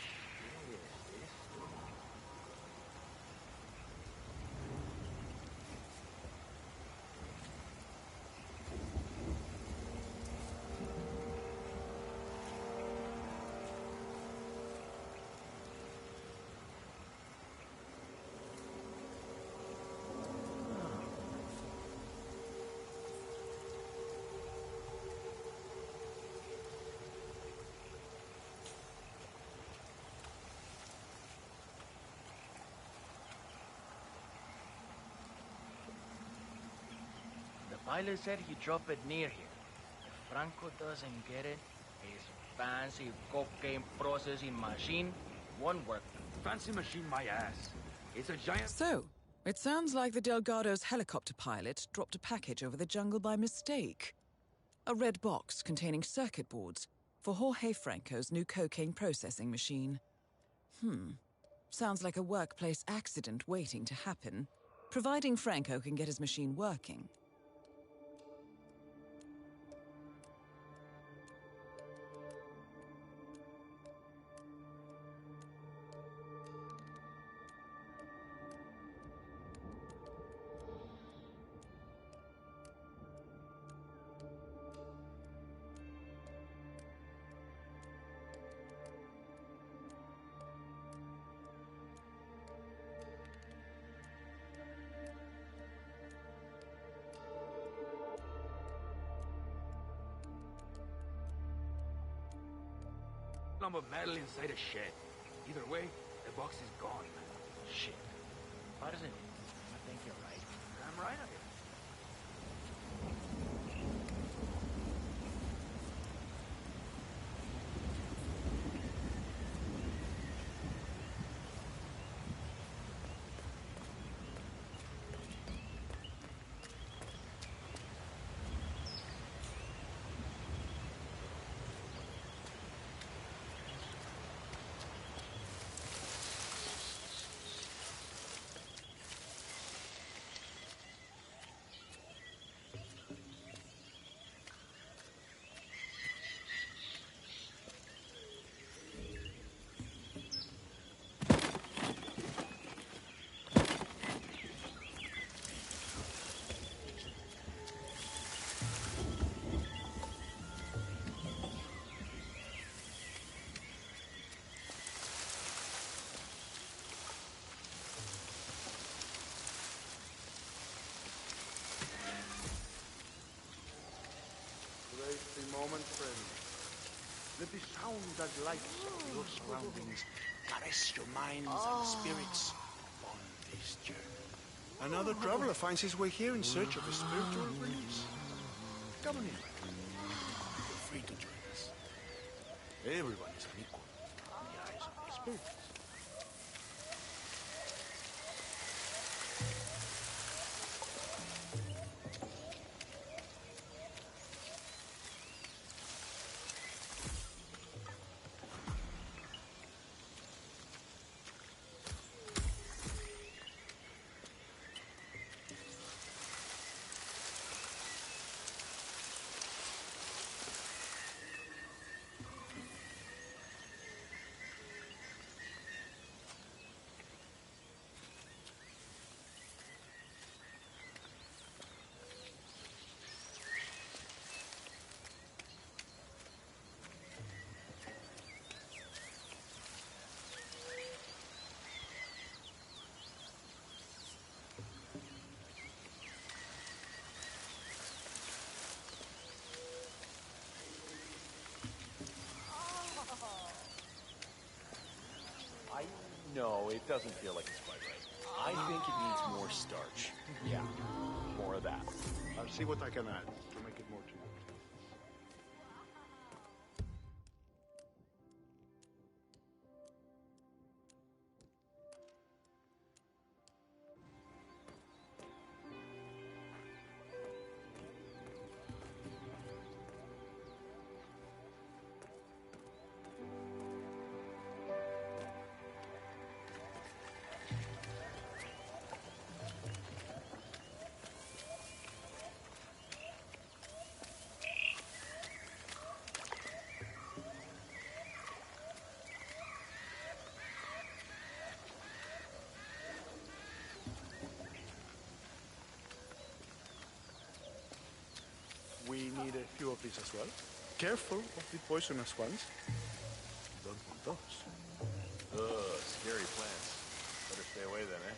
Pilot said he'd drop it near here. If Franco doesn't get it, his fancy cocaine processing machine won't work.
Fancy machine my ass. It's a giant...
So, it sounds like the Delgado's helicopter pilot dropped a package over the jungle by mistake. A red box containing circuit boards for Jorge Franco's new cocaine processing machine. Sounds like a workplace accident waiting to happen, providing Franco can get his machine working.
lump of metal inside a shed. Either way, the box is gone.
Shit. What is it? I think you're right.
I'm right of it.
The moment, friend. Let the sound that lights up your surroundings caress your minds and spirits on this journey. Another traveler finds his way here in search of a spiritual release. Come on in. Feel free to join us. Everyone is an equal in the eyes of the spirits.
No, it doesn't feel like it's quite right. I think it needs more starch. Yeah, more of that.
I'll see what I can add to make it more to you. need a few of these as well. Careful of the poisonous ones. You don't want those.
Ugh, scary plants. Better stay away then, eh?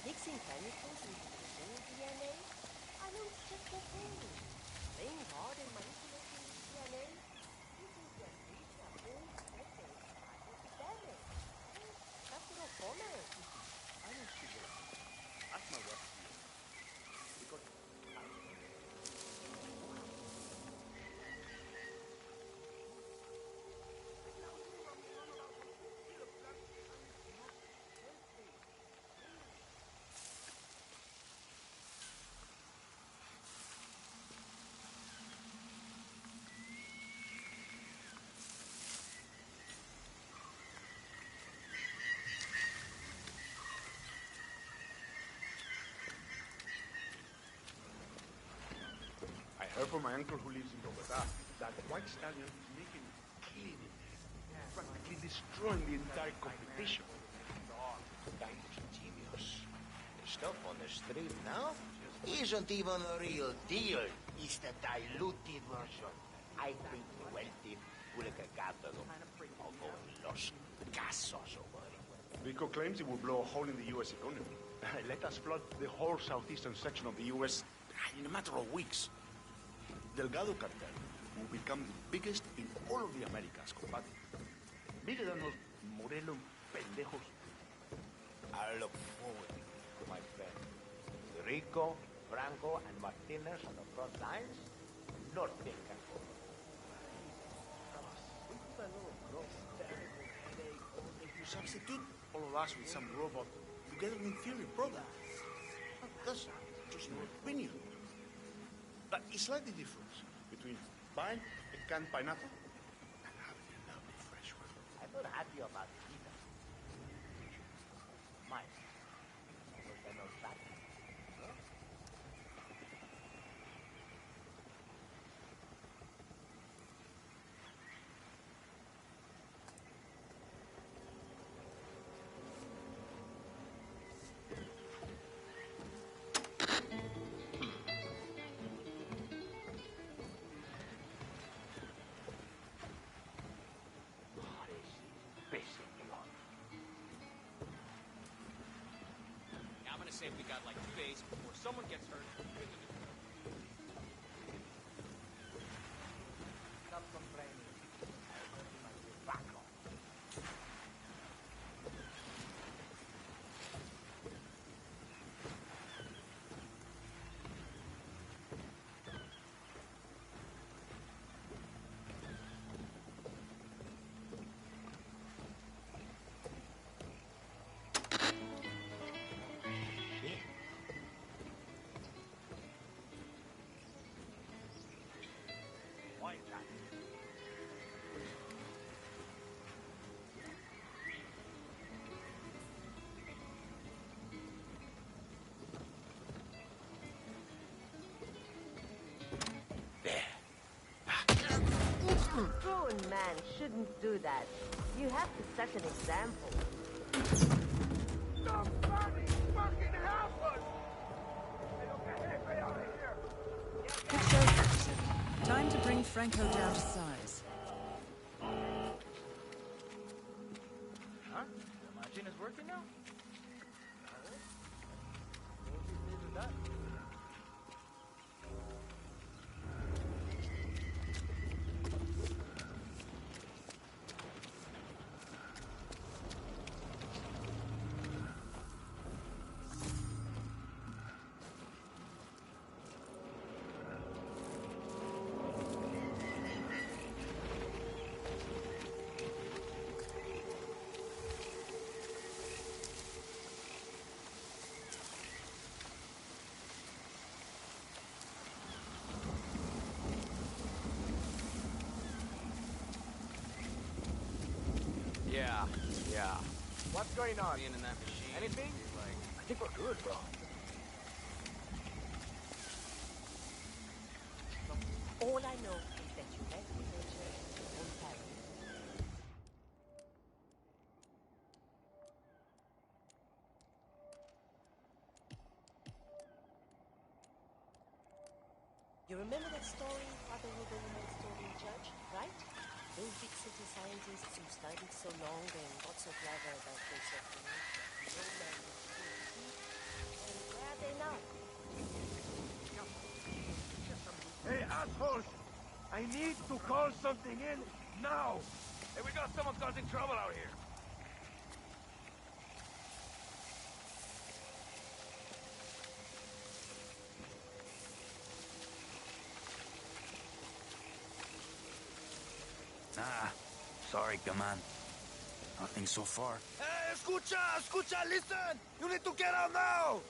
Mixing chemicals into the whole DNA? I know it's just a thing. Playing hard and manipulating the DNA? This is your future old methods started to damage. That's your format.
I don't see this as my weapon. Because I work for my uncle who lives in Bogota. That white stallion is making a killing in there. Practically destroying the entire competition.
That was genius. The stuff on the street now isn't even a real deal. It's the diluted version. I think the wealthy will get gathered or go los casos over it.
Rico claims it will blow a hole in the U.S. economy. Let us flood the whole southeastern section of the U.S. in a matter of weeks. Delgado cartel will become the biggest in all of the Americas, compadre. Bigger than those Morelos pendejos.
I look forward to my friends. Rico, Franco, and Martinez on the front lines. Nothing can go wrong.
If you substitute all of us with some robot to get an inferior product, that's just my opinion. But it's like the difference between buying a canned pineapple and having a lovely fresh one.
I'm not happy about it either. Mine. Was there no back? No?
I'm gonna say we got like 2 days before someone gets hurt.
Stop complaining. I'm working on your backlog. Why is that?
Grown man shouldn't do that. You have to set an example.
Somebody fucking help us!
Time to bring Franco down to size.
Huh? The machine is working now? Yeah.
What's going on?
Being in that machine.
Anything?
I think we're good, bro.
All I know is that you left the nature to your own parents. You remember that story Father Ruben told in church, right? Those big city scientists who studied so long and got so clever that they said to me, no man is true. And where are they now?
Hey, assholes! I need to call something in now! Hey, we got someone causing trouble out here.
Ah, sorry, Gaman. Nothing so far.
Hey, escucha, listen! You need to get out now!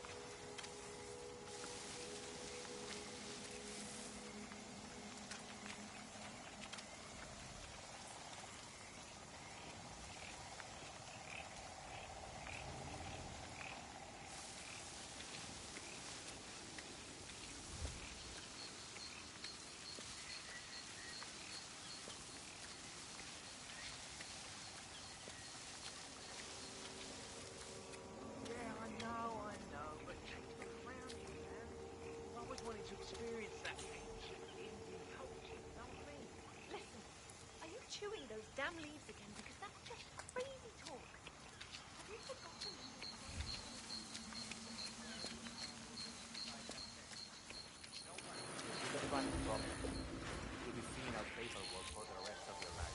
Sam leaves again because that's just crazy talk. Have you forgotten?
You don't want to problem. You'll be filling out paperwork for the rest of your life.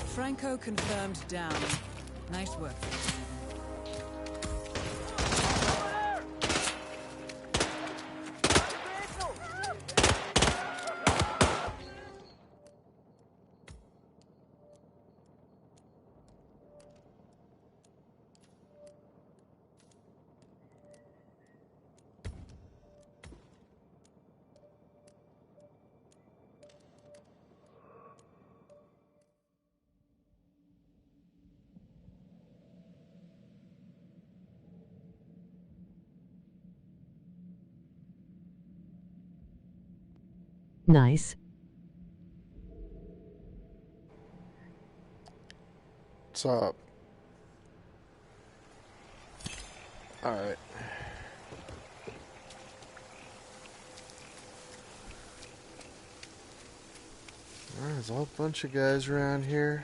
Franco confirmed down. Nice work.
Nice.
What's up? Alright. There's a whole bunch of guys around here.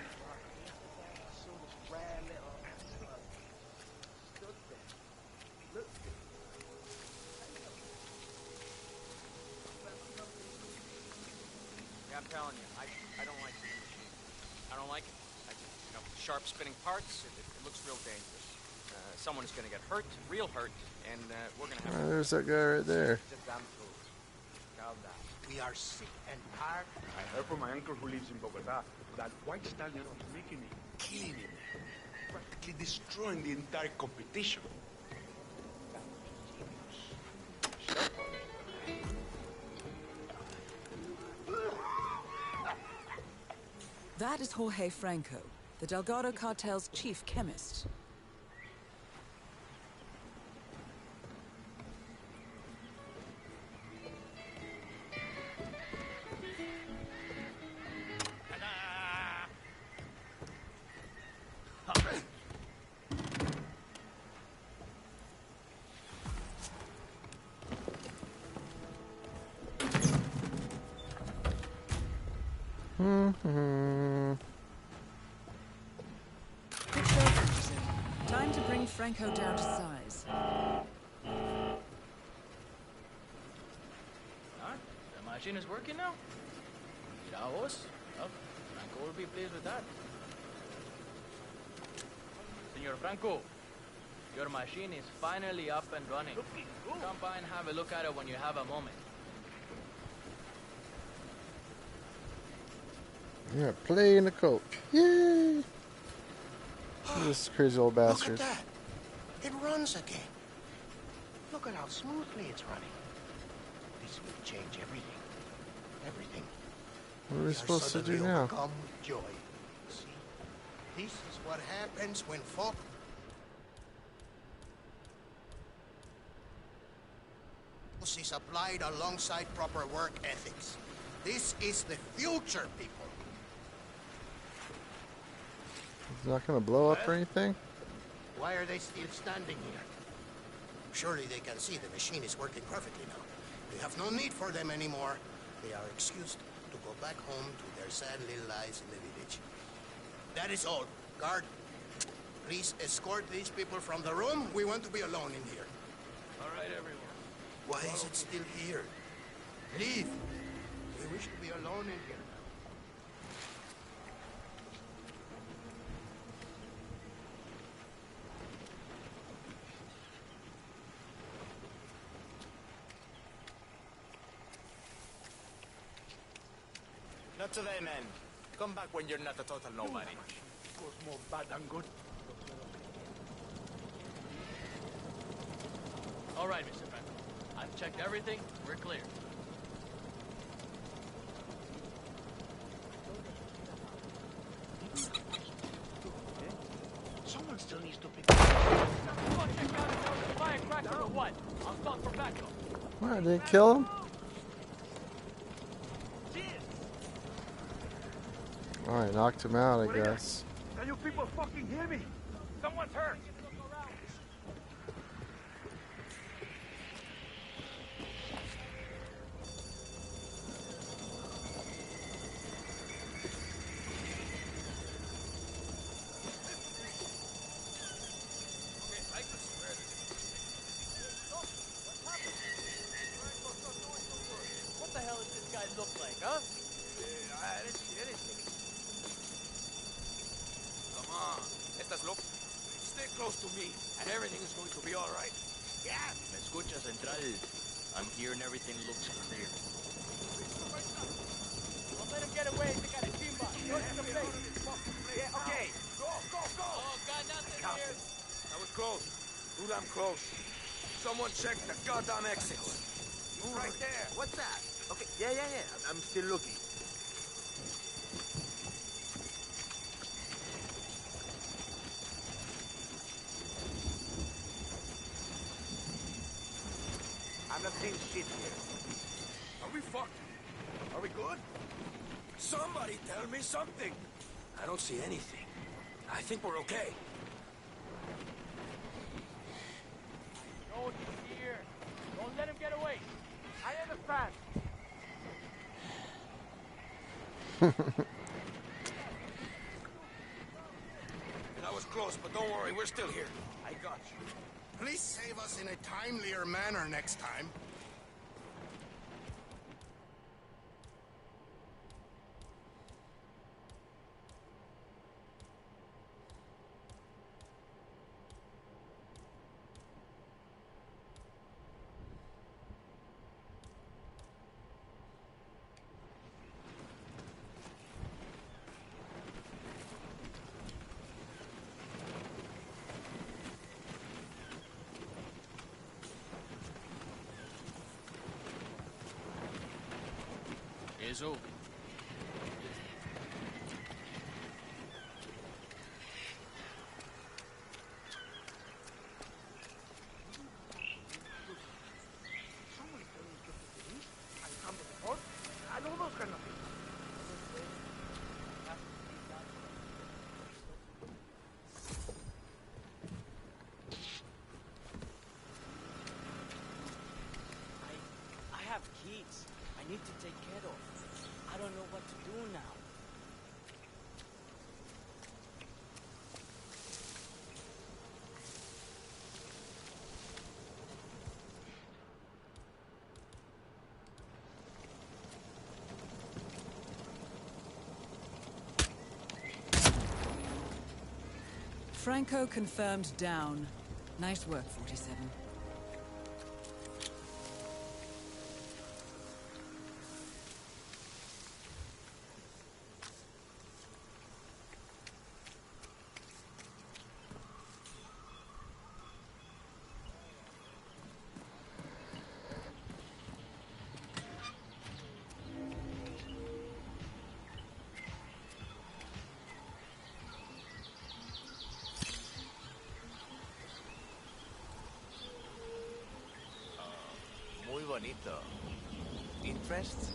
I'm telling you, I don't like this machine. I don't like it. Sharp spinning parts, it looks real dangerous. Someone is going to get hurt, real hurt, and we're going to have...
There's that guy right there.
Calm down.
We are sick and tired. I heard from my uncle who lives in Bogota that white stallion is making a killing in there, practically destroying the entire competition.
That is Jorge Franco, the Delgado cartel's chief chemist. Time to bring Franco down to size.
Huh? The machine is working now? Mira vos. Oh, Franco will be pleased with that. Senor Franco, your machine is finally up and running. Come by and have a look at it when you have a moment.
Yeah, play in the coat. Yay! This crazy old bastard.
Look at that. It runs again. Look at how smoothly it's running. This will change everything. Everything.
What are we supposed to do now?
Overcome with joy. See? This is what happens when folk is applied alongside proper work ethics. This is the future, people.
It's not gonna blow up or anything?
Why are they still standing here? Surely they can see the machine is working perfectly now. We have no need for them anymore. They are excused to go back home to their sad little lives in the village. That is all. Guard, please escort these people from the room. We want to be alone in here.
All right, everyone.
Why is it still here? Leave. We wish to be alone in here.
Not today, man. Come back when you're not a total nobody.
Goes more bad than good.
All right, Mr. Franco. I've checked everything. We're clear. What? I'll stop for backup.
What? I didn't kill him? Alright, knocked him out, I guess.
Can you people fucking hear me? Someone's hurt.
What the hell does this guy look like, huh?
I didn't see anything. Come on. Estás loco. Stay close to me, and everything is going to be all right. Yeah.
Me escucha, Central. I'm here and everything looks clear. Don't let him get away. They got a team box. Go to the place.
Yeah, okay. Go.
Oh, got nothing here.
That was close. Too damn close. Someone check the goddamn exits. You right there.
What's that? Okay, yeah. I'm still looking. I'm not seeing shit here.
Are we fucked? Are we good? Somebody tell me something. I don't see anything. I think we're okay.
No, he's here. Don't let him get away. I understand.
That was close, but don't worry, we're still here. I got you.
Please save us in a timelier manner next time.
Eso.
I have kids. I need to take care of. I don't know what to do now.
Franco confirmed down. Nice work, 47.
Muy bonito. Interests?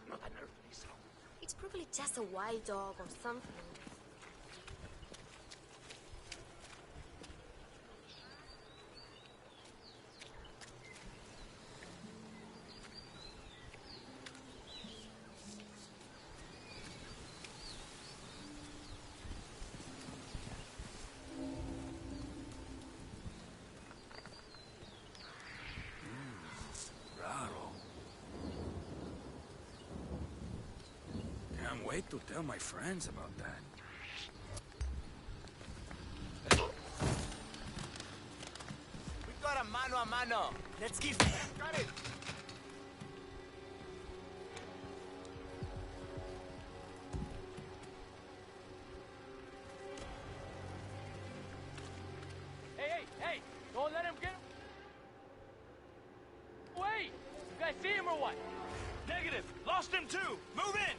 not an earthly sound.
It's probably just a wild dog or something.
Raro. Can't wait to tell my friends about that.
We got a mano a mano. Let's give. Got it.
Hey! Don't let him get him! Wait! You guys see him or what?
Negative! Lost him too! Move in!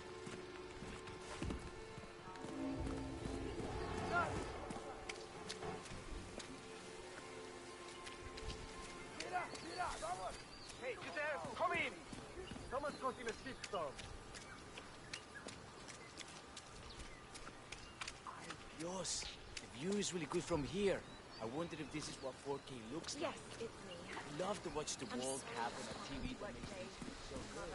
Hey, you there? Come in! Someone's caught in a shitstorm.
Ay, Dios. The view is really good from here. I wonder if this is what 4K looks like.
Yes, it's me.
I love to watch the world happen on TV that makes things so good.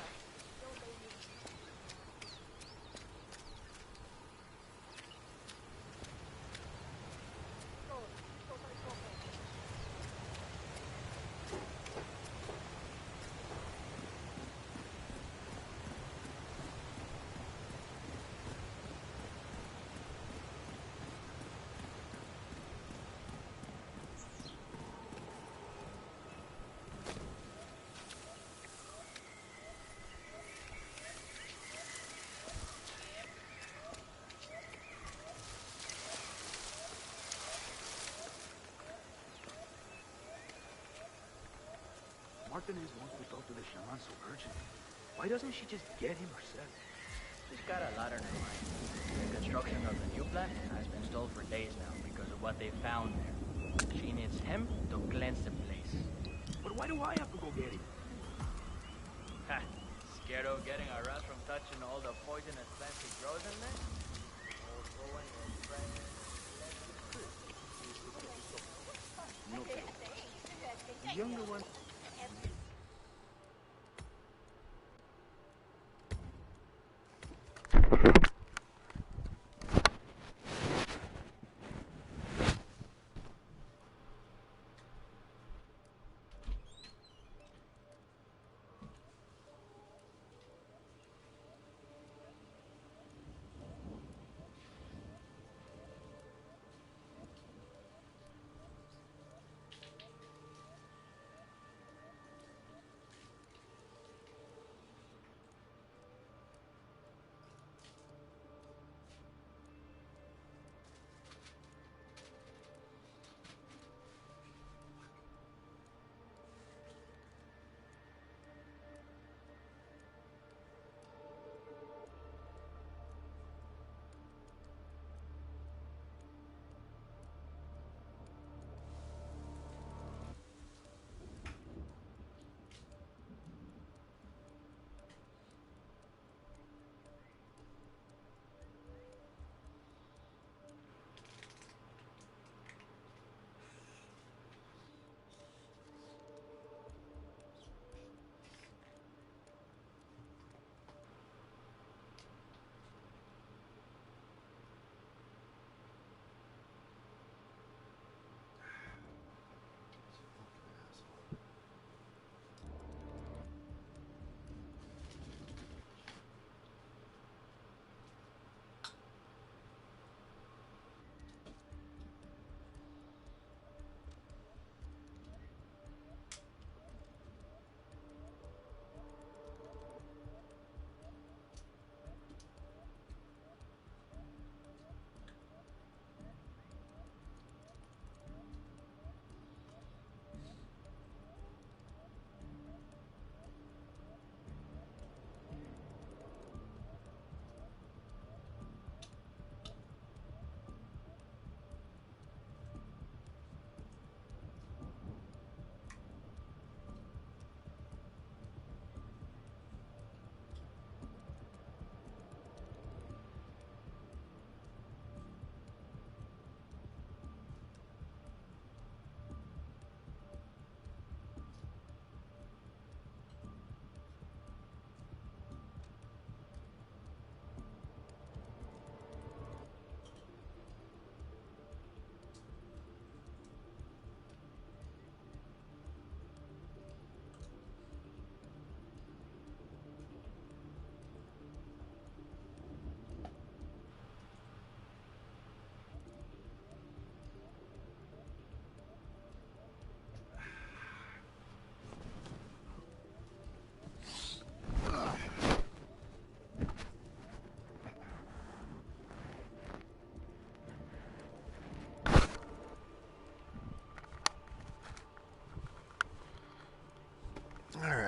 Martinez wants to talk to the shaman so urgently. Why doesn't she just get him herself?
She's got a lot on her mind. The construction of the new plant has been stalled for days now because of what they found there. She needs him to cleanse the place.
But why do I have to go get him?
Ha! Scared of getting arrested from touching all the poisonous plants he grows in there? Oh, go and your friend.
No clue. The younger one.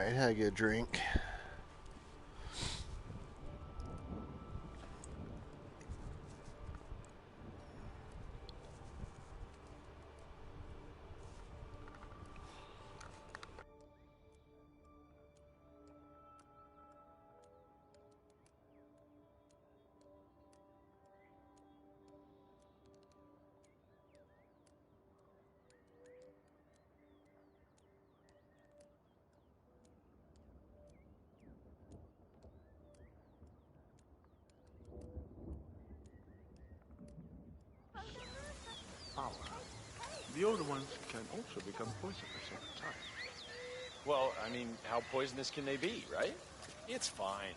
Alright, had a good drink.
Power. The older ones can also become poisonous over time.
Well, I mean, how poisonous can they be, right? It's fine.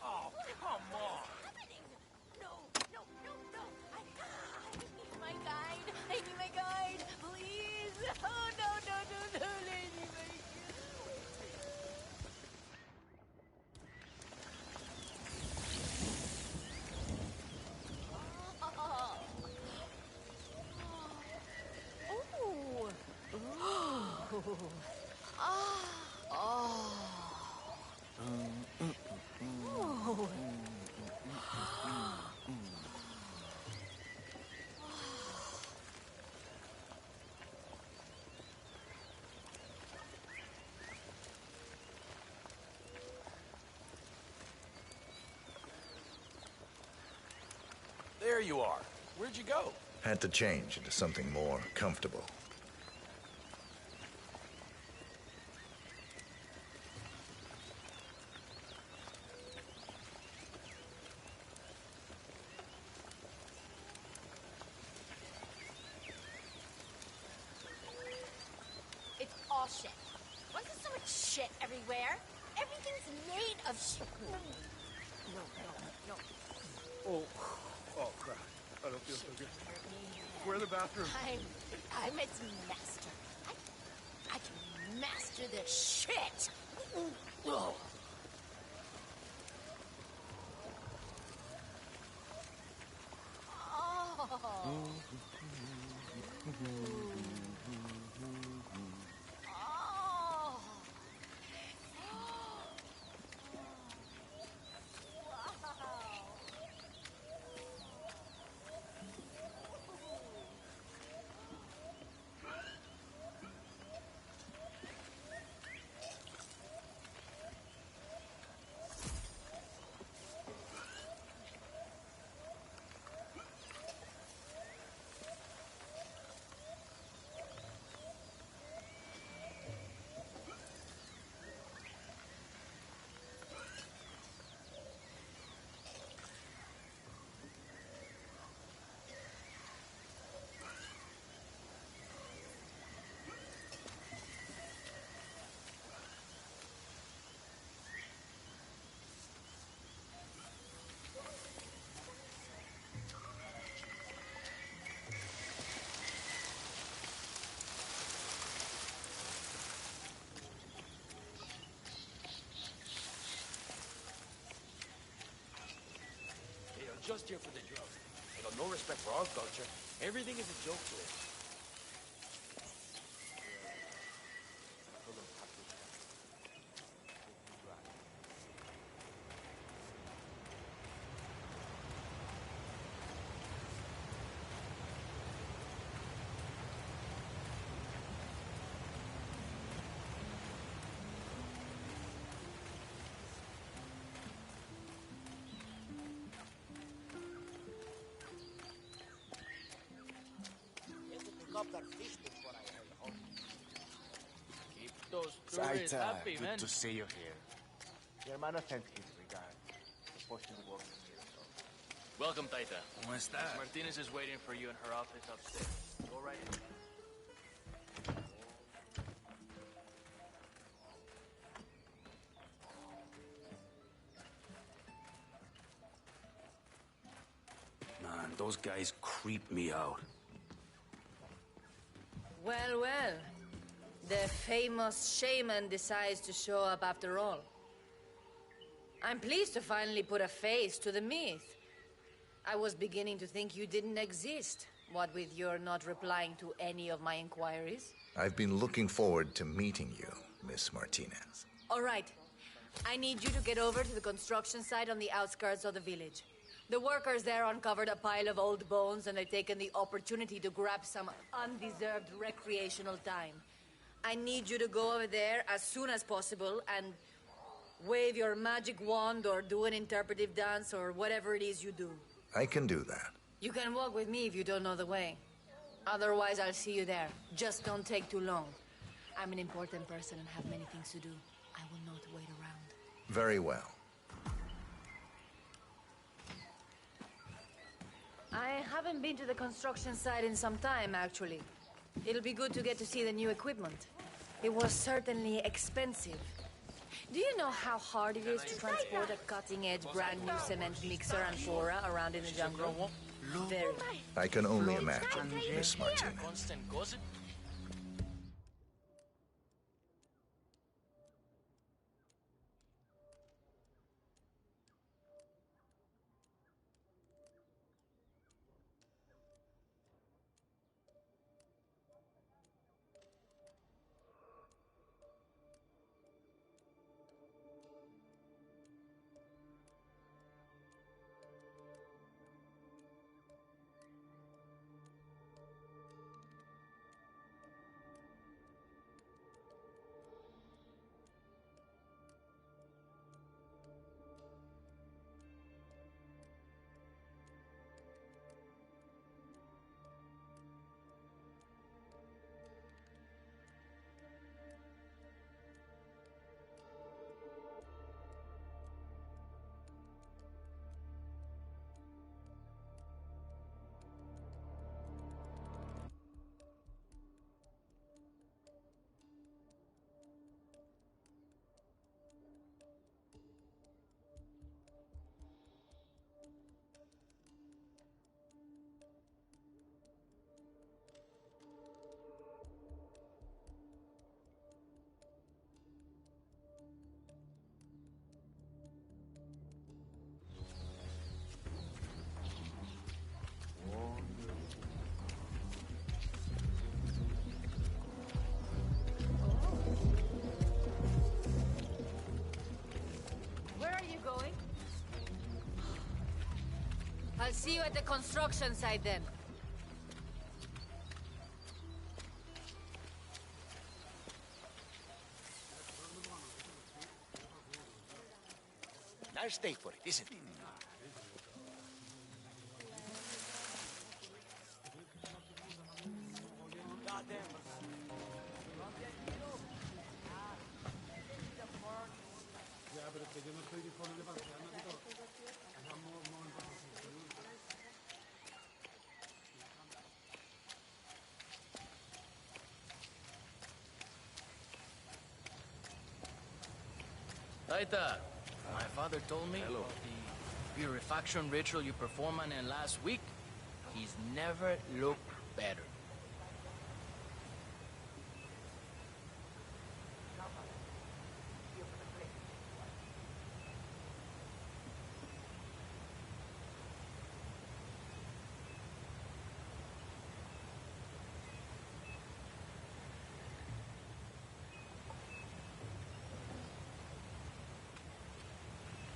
Oh, come on! No, no, no, no! I need my guide! I need my guide! Please! Oh, no, no, no, no! I need my
There you are. Where'd you go?
Had to change into something more comfortable.
It's all shit. Why is there so much shit everywhere? Everything's made of shit. No, no, no.
Oh, crap. I don't feel so good. Where are the bathrooms?
I'm its master. I can master this shit. Oh.
Just here for the drugs. They got no respect for our culture. Everything is a joke to it.
is happy, man.
Good to see you here. Your man sent his regard. Supposed to be working here, so.
Welcome, Taita.
¿Cómo estás?
Martinez is waiting for you in her office upstairs. Go right in.
Man, those guys creep me out.
Well, well. The famous shaman decides to show up after all. I'm pleased to finally put a face to the myth. I was beginning to think you didn't exist, what with your not replying to any of my inquiries.
I've been looking forward to meeting you, Miss Martinez.
All right. I need you to get over to the construction site on the outskirts of the village. The workers there uncovered a pile of old bones and they've taken the opportunity to grab some undeserved recreational time. I need you to go over there as soon as possible and wave your magic wand or do an interpretive dance or whatever it is you do.
I can do that.
You can walk with me if you don't know the way. Otherwise, I'll see you there. Just don't take too long. I'm an important person and have many things to do. I will not wait around.
Very well.
I haven't been to the construction site in some time, actually. It'll be good to get to see the new equipment. It was certainly expensive. Do you know how hard it is to transport a cutting-edge brand new cement mixer and fora around in the jungle? Very.
I can only imagine, Miss Martinez.
Constant gossip?
I'll see you at the construction site then.
Nice day for it, isn't it?
Taita, my father told me about the purification ritual you performed on him last week. He's never looked better.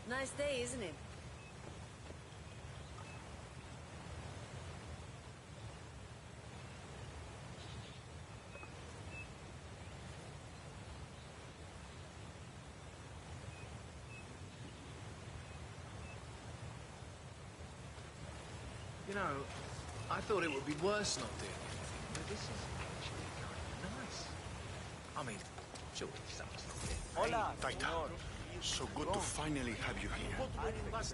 Nice day, isn't it?
You know, I thought it would be worse not doing anything, but this is actually kind of nice. I mean,
Hola, Taita. So good to finally have you here.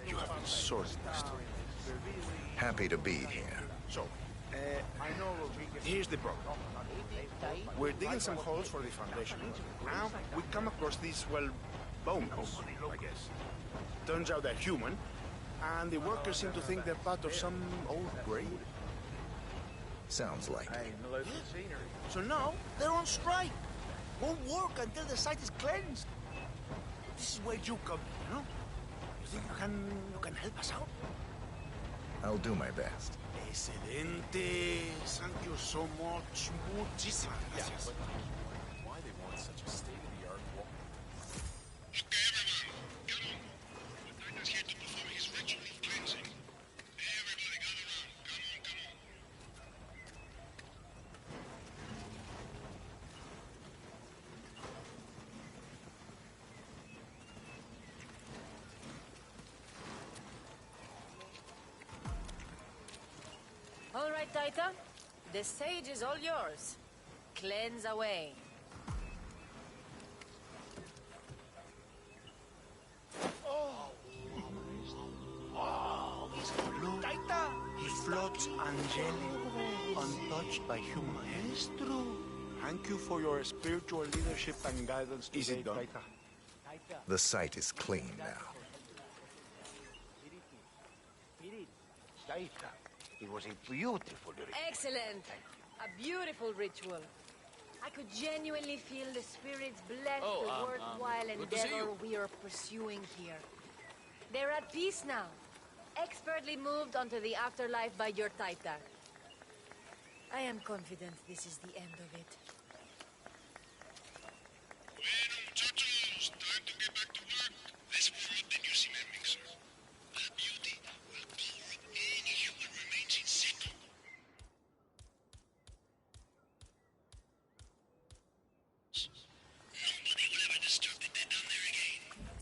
You have been sorely missed.
Happy to be here.
So, here's the problem. We're digging some holes for the foundation. Now, we come across these, well, bones, I guess. Turns out they're human, and the workers seem to think they're part of some old grave.
Sounds like it.
So now, they're on strike. Won't work until the site is cleansed. This is where you come in, no? You think you can help us out?
I'll do my best.
Excelente. Thank you so much. Muchísimas gracias.
Why they want such a state-of-the-art wall?
All right, Taita. The stage is all yours. Cleanse away.
He floats angelic, untouched by human hands. It's true. Thank you for your spiritual leadership and guidance today,
Is it done?
Taita.
The site is clean now.
Taita, it was a beautiful ritual.
Excellent. A beautiful ritual. I could genuinely feel the spirits bless the worthwhile
good to see
endeavor
you.
we are pursuing here. They're at peace now. Expertly moved onto the afterlife by your Taita. I am confident this is the end of it.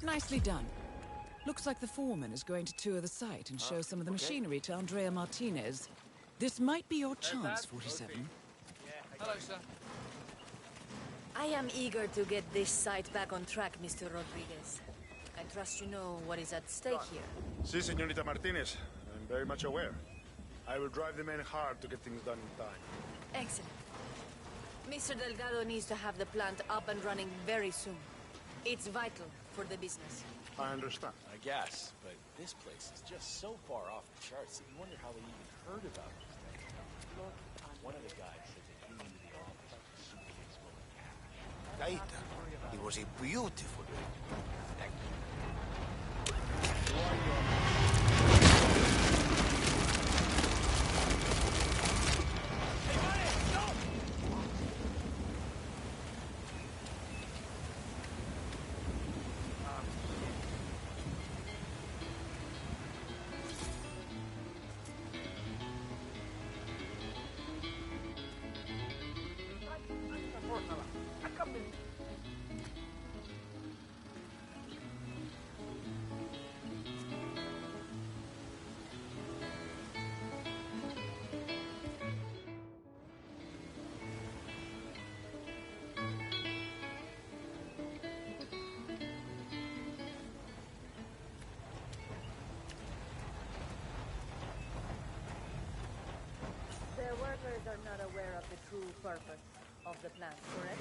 Nicely done. Looks like the foreman is going to tour the site and show some of the machinery to Andrea Martinez. This might be your chance, 47.
Hello, sir.
I am eager to get this site back on track, Mr. Rodriguez. I trust you know what is at stake here.
Si, Señorita Martinez. I'm very much aware. I will drive the men hard to get things done in time.
Excellent. Mr. Delgado needs to have the plant up and running very soon. It's vital for the business.
I understand.
I guess, but this place is just so far off the charts that you wonder how they even heard about these things. Look, one of the guys said they came into the office with a suitcase full of cash.
Taita, it was a beautiful ritual. Thank you.
The workers are not aware of the true purpose of the plant, correct?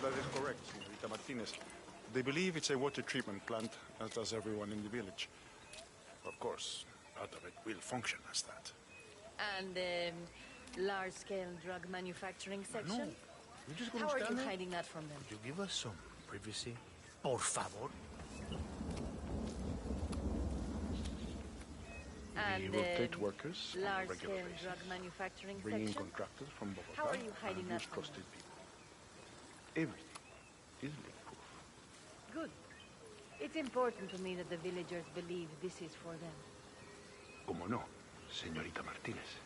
That is correct, Señorita Martinez. They believe it's a water treatment plant, as does everyone in the village. Of course, part of it will function as that.
And the large-scale drug manufacturing section?
No. You're just gonna
How are
stand
you
there?
hiding that from them?
Could you give us some privacy? Por favor.
And
We rotate workers on a regular
large-scale
basis,
drug manufacturing
bringing
section?
contractors from Bogota.
How are you hiding
and
that
use
from
trusted
them?
people. Everything is leak-proof.
Good. It's important to me that the villagers believe this is for them.
Como no, Señorita Martinez.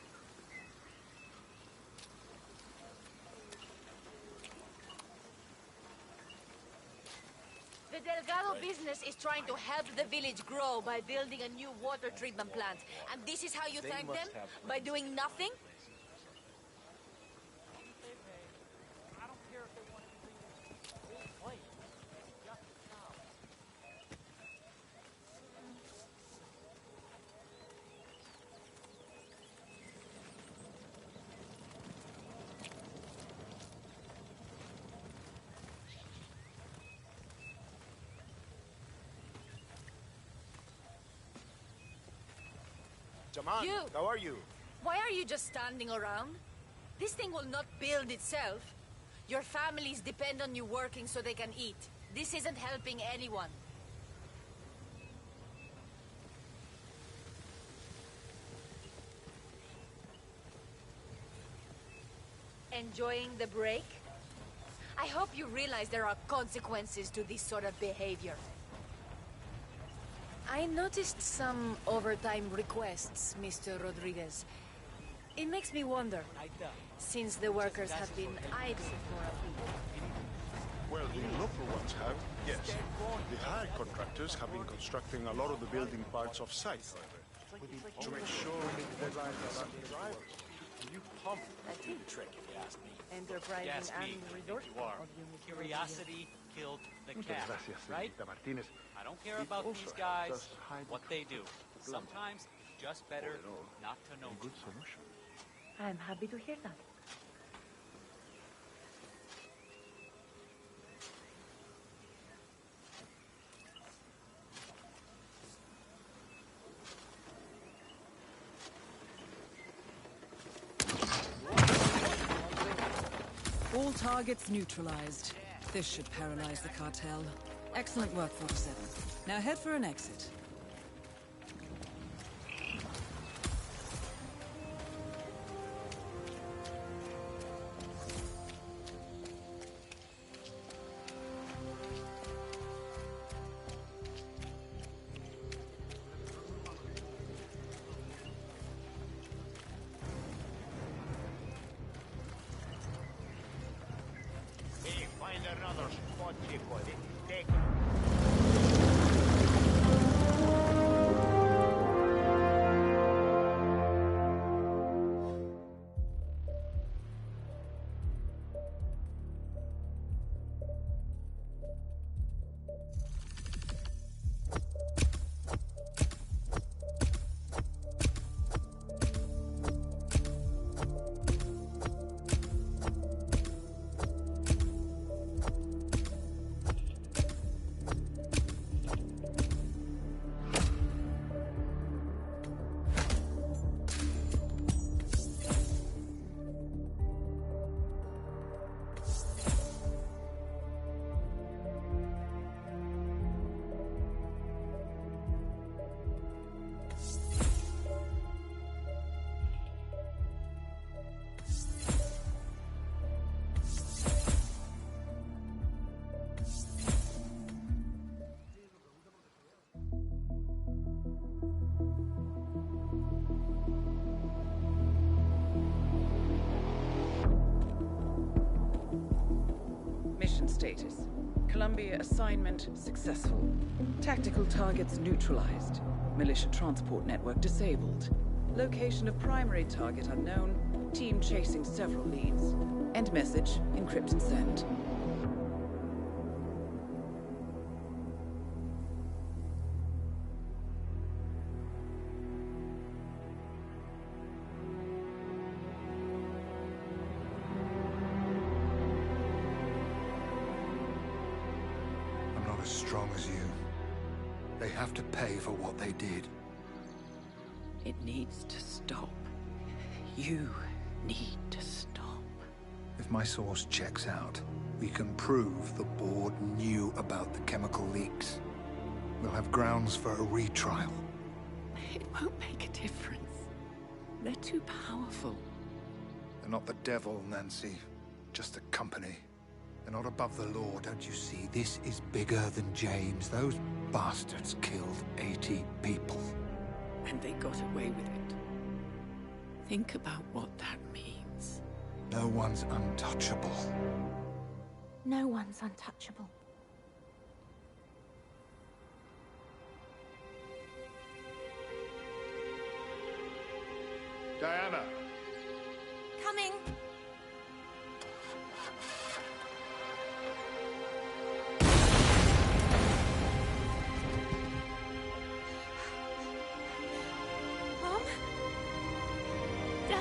The Delgado business is trying to help the village grow by building a new water treatment plant. And this is how you thank them? By doing nothing?
Jaman,
You!
how are you?
Why are you just standing around? This thing will not build itself. Your families depend on you working so they can eat. This isn't helping anyone. Enjoying the break? I hope you realize there are consequences to this sort of behavior. I noticed some overtime requests, Mr. Rodriguez. It makes me wonder, since the workers have been idle for a week.
Well, the local ones have, yes. The hired contractors have been constructing a lot of the building parts off-site, to make sure deadlines are not drivers.
You pump that trick, if you ask me.
Enterprising
Yes, me.
and resort.
You are. Curiosity killed the cat, right? I don't care about these guys, what they do. Sometimes it's just better not to know.
I'm happy to hear that.
All targets neutralized. This should paralyze the cartel. Excellent work, 47. Now head for an exit.
Hey, find another spot, Chico. Take
Mission status. Columbia assignment successful. Tactical targets neutralized. Militia transport network disabled. Location of primary target unknown. Team chasing several leads. End message, encrypt and send.
I'm not as strong as you. They have to pay for what they did.
It needs to stop. You need to stop.
If my source checks out, we can prove the board knew about the chemical leaks. We'll have grounds for a retrial.
It won't make a difference. They're too powerful.
They're not the devil, Nancy. Just a company. They're not above the law, don't you see? This is bigger than James. Those bastards killed 80 people.
And they got away with it. Think about what that means.
No one's untouchable.
No one's untouchable.
Diana!
Coming! Mom? Dad?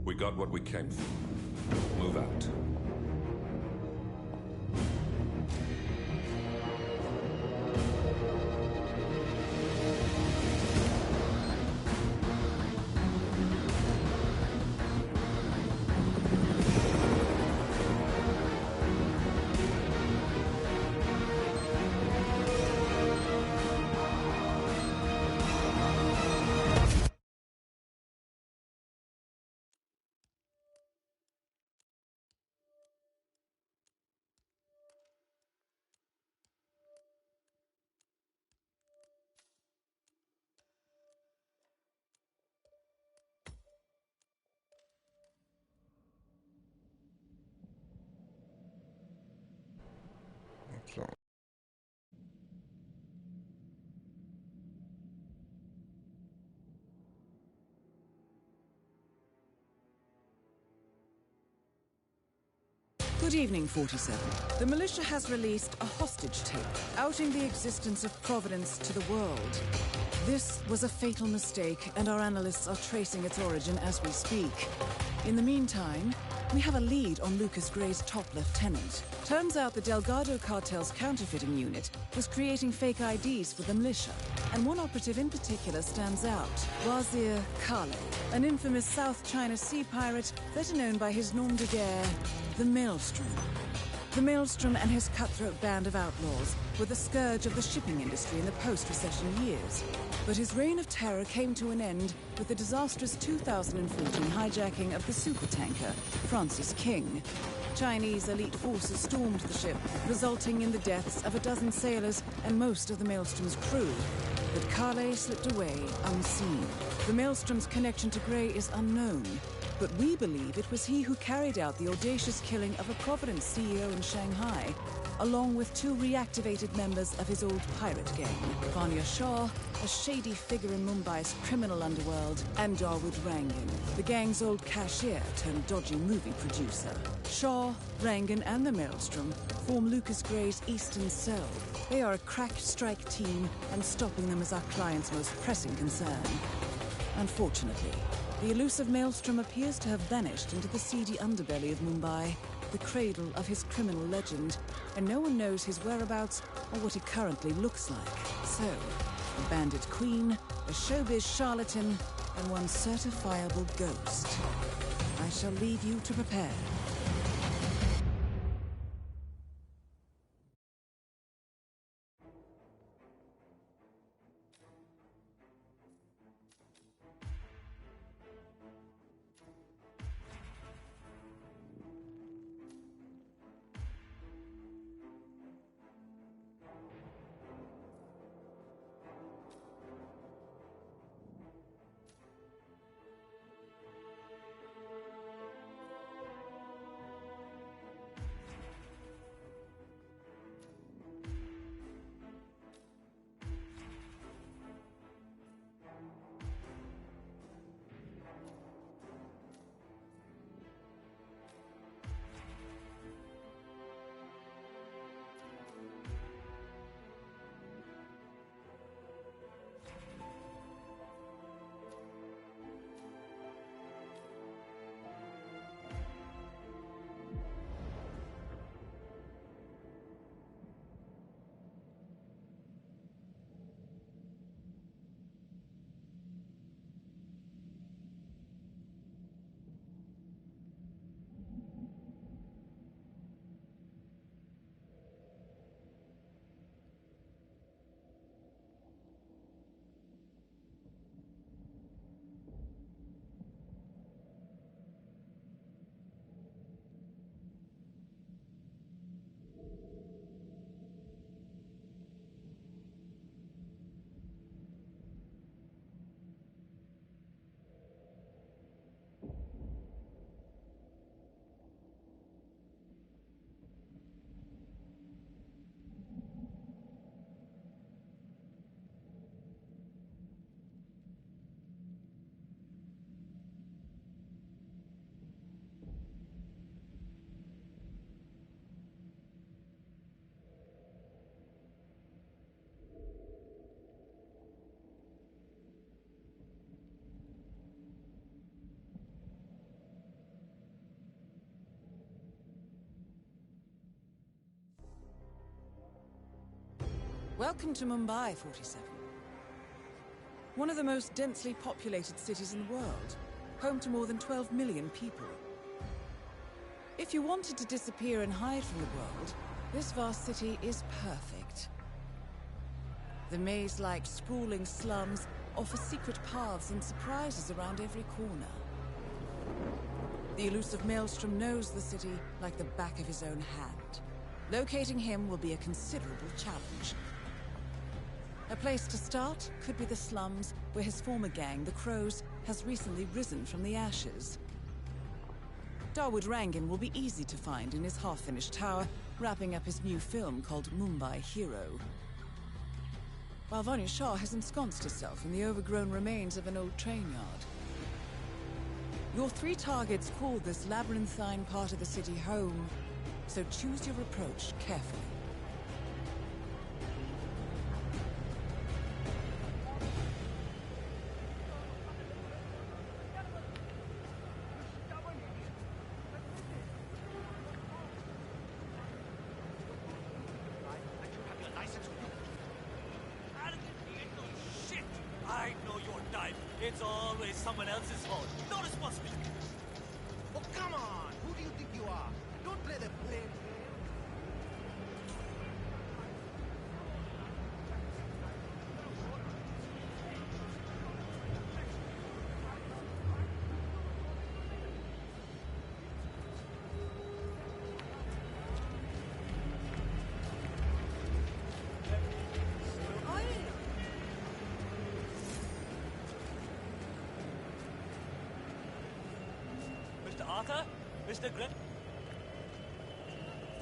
We got what we came for. Move out.
So.
Good evening, 47. The militia has released a hostage tape, outing the existence of Providence to the world. This was a fatal mistake, and our analysts are tracing its origin as we speak. In the meantime, we have a lead on Lucas Gray's top lieutenant. Turns out the Delgado cartel's counterfeiting unit was creating fake IDs for the militia, and one operative in particular stands out, Wazir Kale, an infamous South China Sea pirate better known by his nom de guerre, the Maelstrom. The Maelstrom and his cutthroat band of outlaws were the scourge of the shipping industry in the post-recession years. But his reign of terror came to an end with the disastrous 2014 hijacking of the supertanker, Francis King. Chinese elite forces stormed the ship, resulting in the deaths of a dozen sailors and most of the Maelstrom's crew. But Kale slipped away unseen. The Maelstrom's connection to Gray is unknown, but we believe it was he who carried out the audacious killing of a Providence CEO in Shanghai, along with two reactivated members of his old pirate gang, Vanya Shah, a shady figure in Mumbai's criminal underworld, and Dawood Rangan, the gang's old cashier turned dodgy movie producer. Shah, Rangan, and the Maelstrom form Lucas Gray's Eastern Cell. They are a crack strike team, and stopping them is our client's most pressing concern. Unfortunately, the elusive Maelstrom appears to have vanished into the seedy underbelly of Mumbai, the cradle of his criminal legend, and no one knows his whereabouts or what he currently looks like. So, a bandit queen, a showbiz charlatan, and one certifiable ghost. I shall leave you to prepare. Welcome to Mumbai, 47. One of the most densely populated cities in the world, home to more than 12 million people. If you wanted to disappear and hide from the world, this vast city is perfect. The maze-like sprawling slums offer secret paths and surprises around every corner. The elusive Maelstrom knows the city like the back of his own hand. Locating him will be a considerable challenge. A place to start could be the slums where his former gang, the Crows, has recently risen from the ashes. Dawood Rangan will be easy to find in his half-finished tower, wrapping up his new film called Mumbai Hero. While Vanya Shah has ensconced herself in the overgrown remains of an old train yard. Your 3 targets call this labyrinthine part of the city home, so choose your approach carefully.
I know your type. It's always someone else's fault. No responsibility.
Oh, come on! Who do you think you are? Don't play the blame game.
Arthur? Mr. Greg?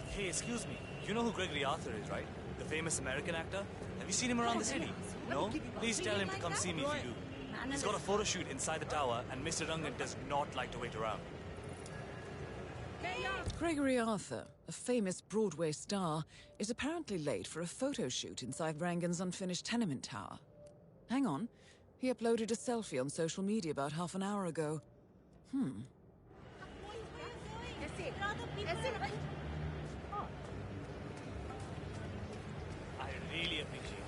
Hey, excuse me. You know who Gregory Arthur is, right? The famous American actor? Have you seen him around the city? No? Please tell him to come see me if you do. He's got a photo shoot inside the tower, and Mr. Rangan does not like to wait around.
Gregory Arthur, a famous Broadway star, is apparently late for a photo shoot inside Rangan's unfinished tenement tower. Hang on. He uploaded a selfie on social media about half an hour ago.
I really appreciate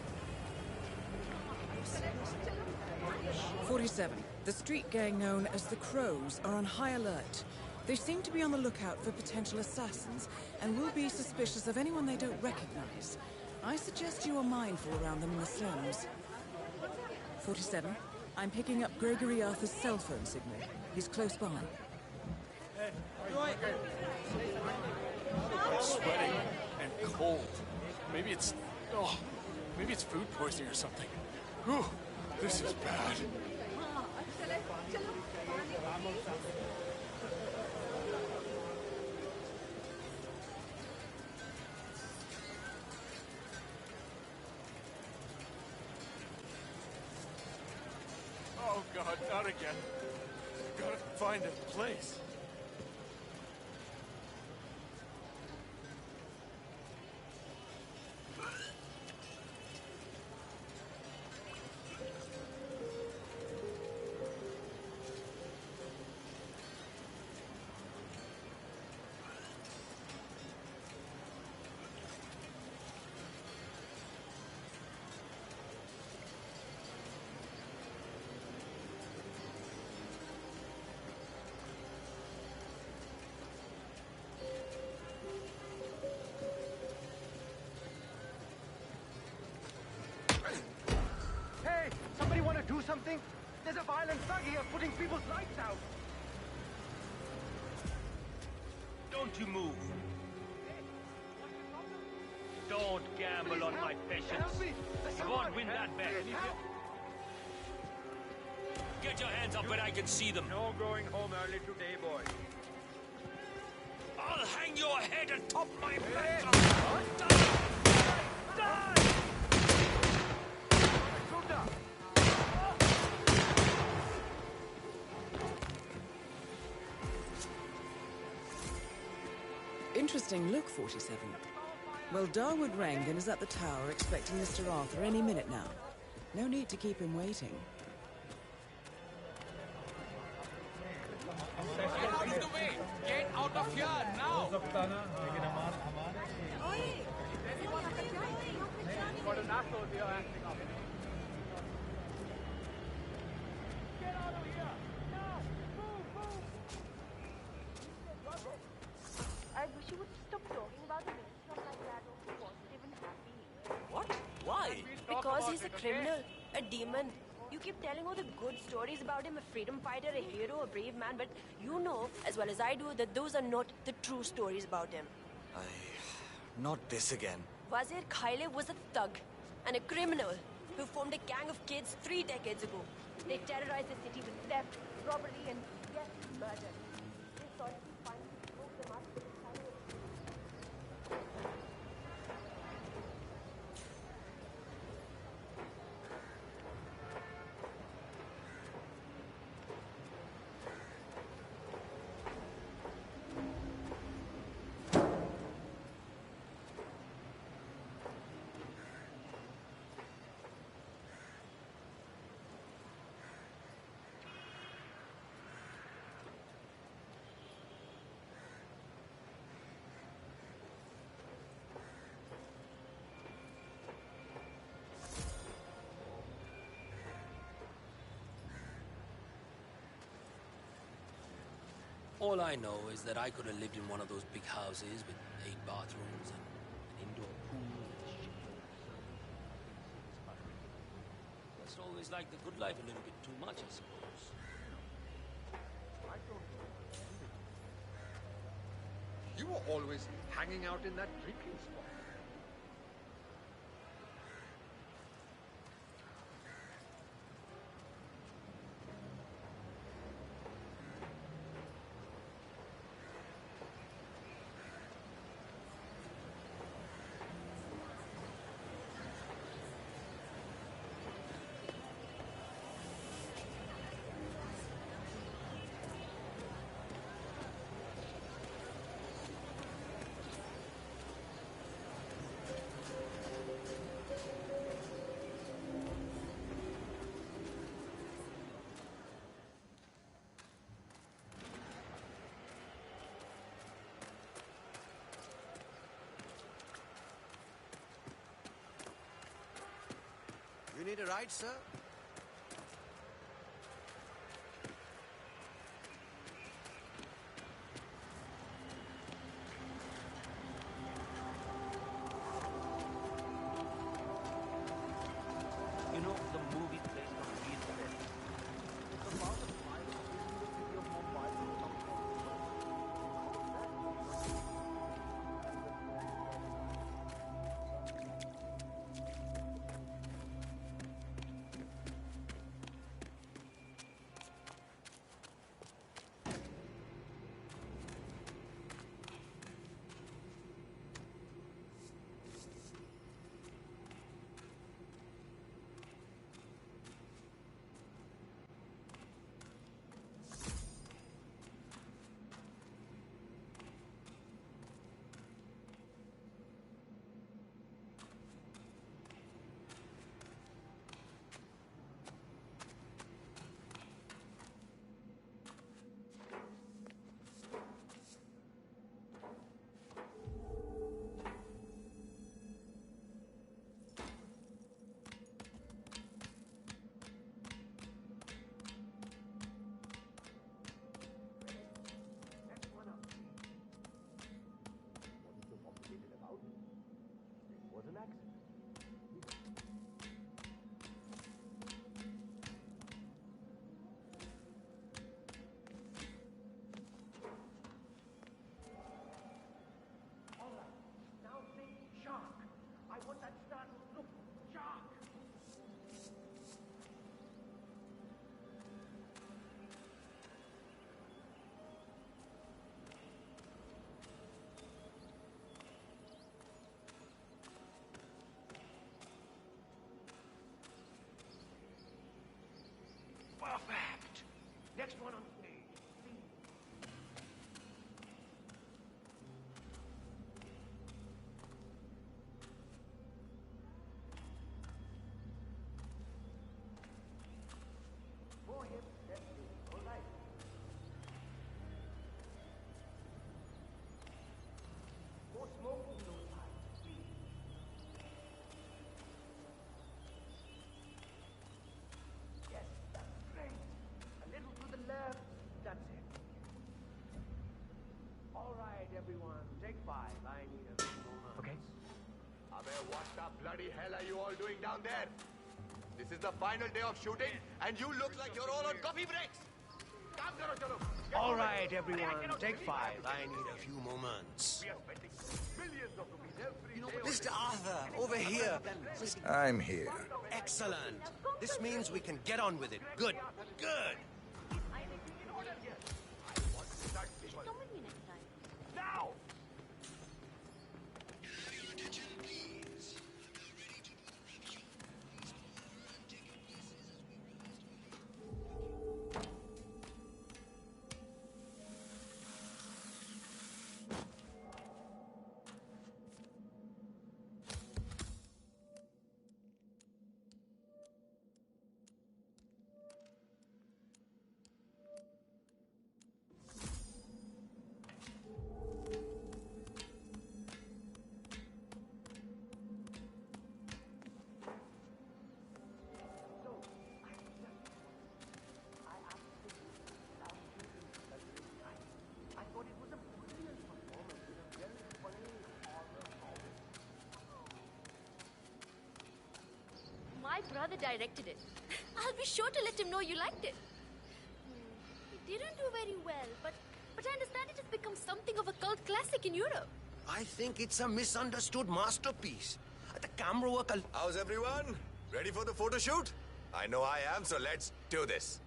it.
47. The street gang known as the Crows are on high alert. They seem to be on the lookout for potential assassins and will be suspicious of anyone they don't recognize. I suggest you are mindful around them in the slums. 47. I'm picking up Gregory Arthur's cell phone signal. He's close by.
I'm sweating and cold. Maybe it's food poisoning or something. Whew, this is bad. Oh God, not again. Gotta find a place.
Somebody want to do something? There's a violent thug here putting people's lights out.
Don't you move. Don't gamble on my patience. You won't win that bet. Get your hands up where I can see them.
No going home early today, boy.
I'll hang your head atop my back.
Interesting look, 47. Well, Dawood Rangan is at the tower expecting Mr. Arthur any minute now. No need to keep him waiting.
Get out of the way! Get out of here now!
assholes you're acting up. Get out of here! Now! Move!
I wish you would stop talking about the minister like that or positive and happy.
What? Why?
Because he's a criminal, a demon. You keep telling all the good stories about him, a freedom fighter, a hero, a brave man, but you know, as well as I do, that those are not the true stories about him.
Not this again.
Wazir Khaile was a thug and a criminal who formed a gang of kids 3 decades ago. They terrorized the city with theft, robbery, and, yes, murder. They thought he finally broke them up with his
All I know is that I could have lived in one of those big houses with 8 bathrooms and an indoor pool and just always liked the good life a little bit too much, I suppose.
You were always hanging out in that drinking spot.
You need a ride, sir?
You know, the movie based on real events. It's about a pilot in the city of Mumbai or something. everyone. Take 5. I need a few moments. Okay.
What the bloody hell are you all doing down there? This is the final day of shooting, and you look like you're all on coffee breaks.
All right, everyone. Take 5. I need a few moments.
Mr. Arthur, over here.
I'm here.
Excellent. This means we can get on with it. Good. Good.
Now!
My brother directed it. I'll be sure to let him know you liked it. It didn't do very well, but I understand it has become something of a cult classic in Europe.
I think it's a misunderstood masterpiece. The camera work...
How's everyone? Ready for the photo shoot? I know I am, so let's do this.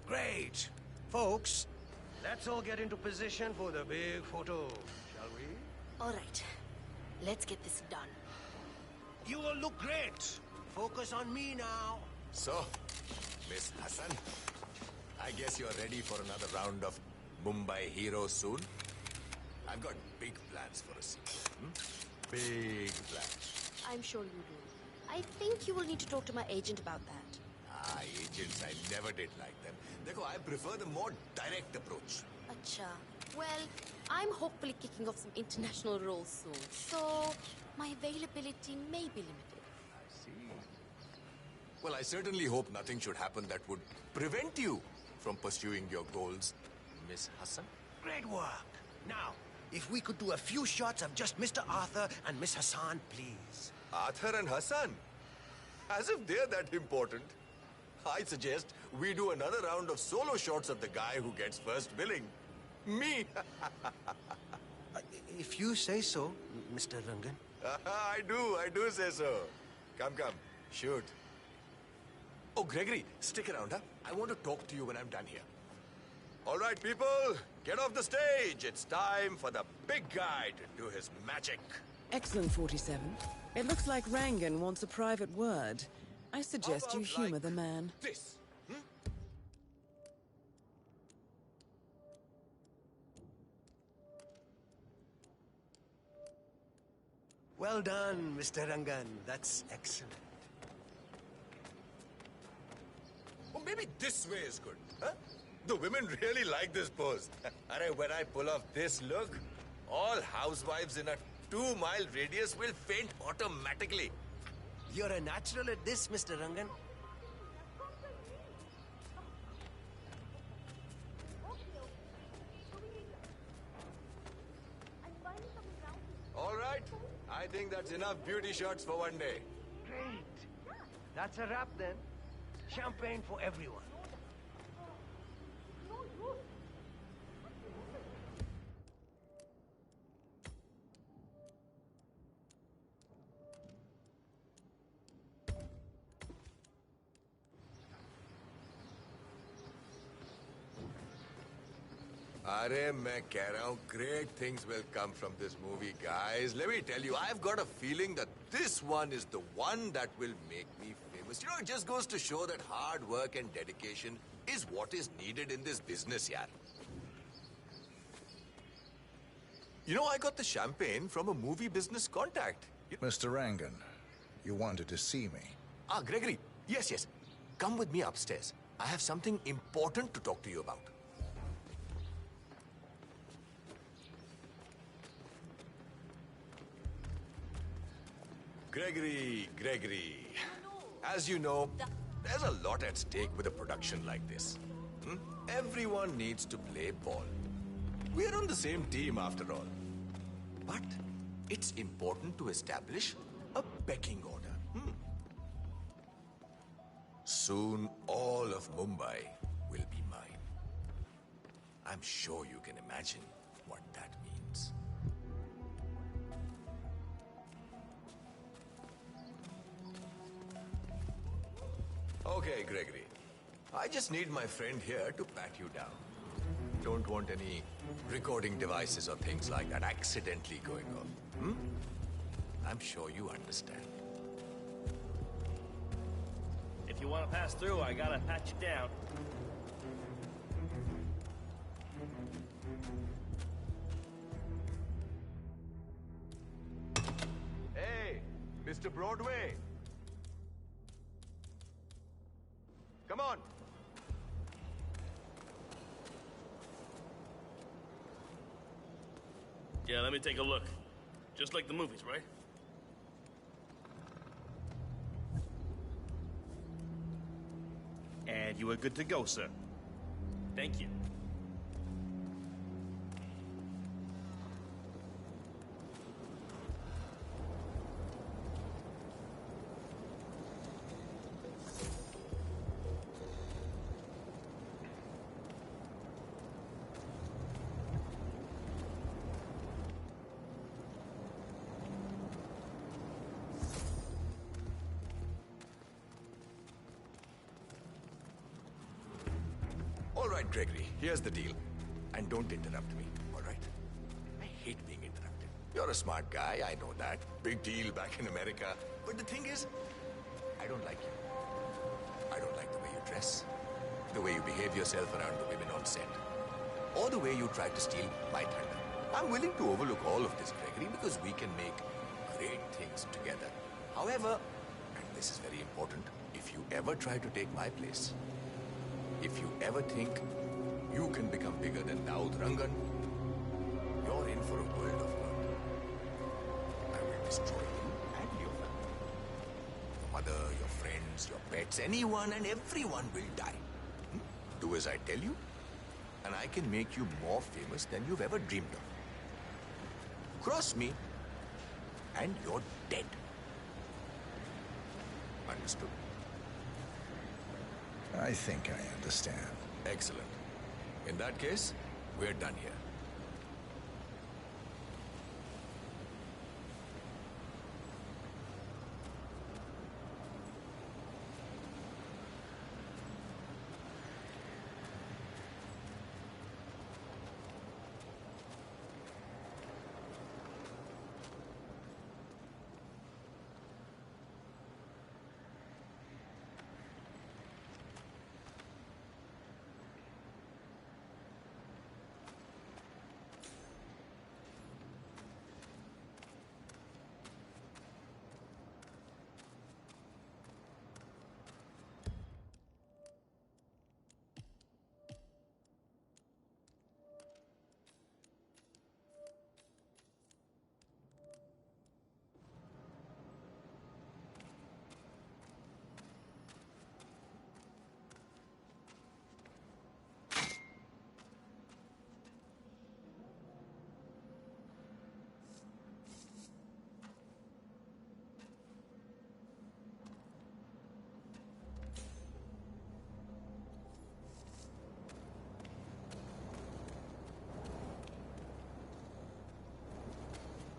Great. Folks, let's all get into position for the big photo, shall we?
All right. Let's get this done.
You all look great. Focus on me now.
So, Miss Hassan, I guess you're ready for another round of Mumbai Heroes soon? I've got big plans for a sequel. Big plans.
I'm sure you do. I think you will need to talk to my agent about that.
Agents, I never did like them. Dekho, I prefer the more direct approach.
Acha. Well, I'm hopefully kicking off some international roles soon, so my availability may be limited.
I see. Well, I certainly hope nothing should happen that would prevent you from pursuing your goals, Miss Hassan.
Great work. Now, if we could do a few shots of just Mr. Arthur and Miss Hassan, please.
Arthur and Hassan? As if they're that important. I suggest we do another round of solo shots of the guy who gets first billing. Me!
If you say so, Mr. Rangan.
I do say so. Come, shoot. Oh, Gregory, stick around, huh? I want to talk to you when I'm done here. All right, people, get off the stage. It's time for the big guy to do his magic.
Excellent, 47. It looks like Rangan wants a private word. I suggest you humor the man.
This.
Well done, Mr. Rangan. That's excellent.
Or maybe this way is good, huh? The women really like this pose. When I pull off this look, all housewives in a 2-mile radius will faint automatically.
You're a natural at this, Mr. Rangan.
All right. I think that's enough beauty shots for one day.
Great. That's a wrap then. Champagne for everyone.
Arey, मैं कह रहा हूँ, great things will come from this movie, guys. Let me tell you, I've got a feeling that this one is the one that will make me famous. You know, it just goes to show that hard work and dedication is what is needed in this business, yaar. You know, I got the champagne from a movie business contact.
Mr. Rangan, you wanted to see me.
Gregory. Yes. Come with me upstairs. I have something important to talk to you about. Gregory. As you know, there's a lot at stake with a production like this. Everyone needs to play ball. We're on the same team after all. But it's important to establish a pecking order. Soon, all of Mumbai will be mine. I'm sure you can imagine what that means. Okay, Gregory. I just need my friend here to pat you down. Don't want any recording devices or things like that accidentally going off. I'm sure you understand.
If you want to pass through, I gotta pat you down.
Hey, Mr. Broadway. Come on.
Yeah, let me take a look. Just like the movies, right? And you are good to go, sir. Thank you.
All right, Gregory, here's the deal. And don't interrupt me, all right? I hate being interrupted. You're a smart guy, I know that. Big deal back in America. But the thing is, I don't like you. I don't like the way you dress, the way you behave yourself around the women on set, or the way you try to steal my thunder. I'm willing to overlook all of this, Gregory, because we can make great things together. However, and this is very important, if you ever try to take my place, if you ever think you can become bigger than Daud Rangan, you're in for a world of hurt. I will destroy you and your family. Your mother, your friends, your pets, anyone and everyone will die. Do as I tell you, and I can make you more famous than you've ever dreamed of. Cross me, and you're dead. Understood?
I think I understand.
Excellent. In that case, we're done here.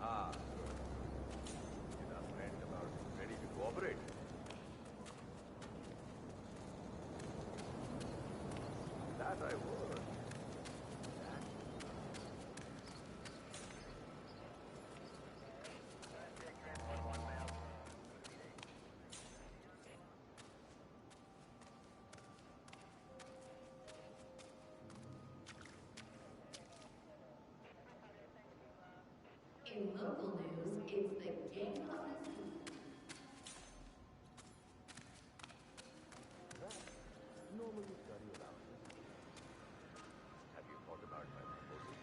Ah, good. Is our friend about ready to cooperate? That I would.
In local news, it's the game of the season.
Normally study allowance. Have you thought about my proposal?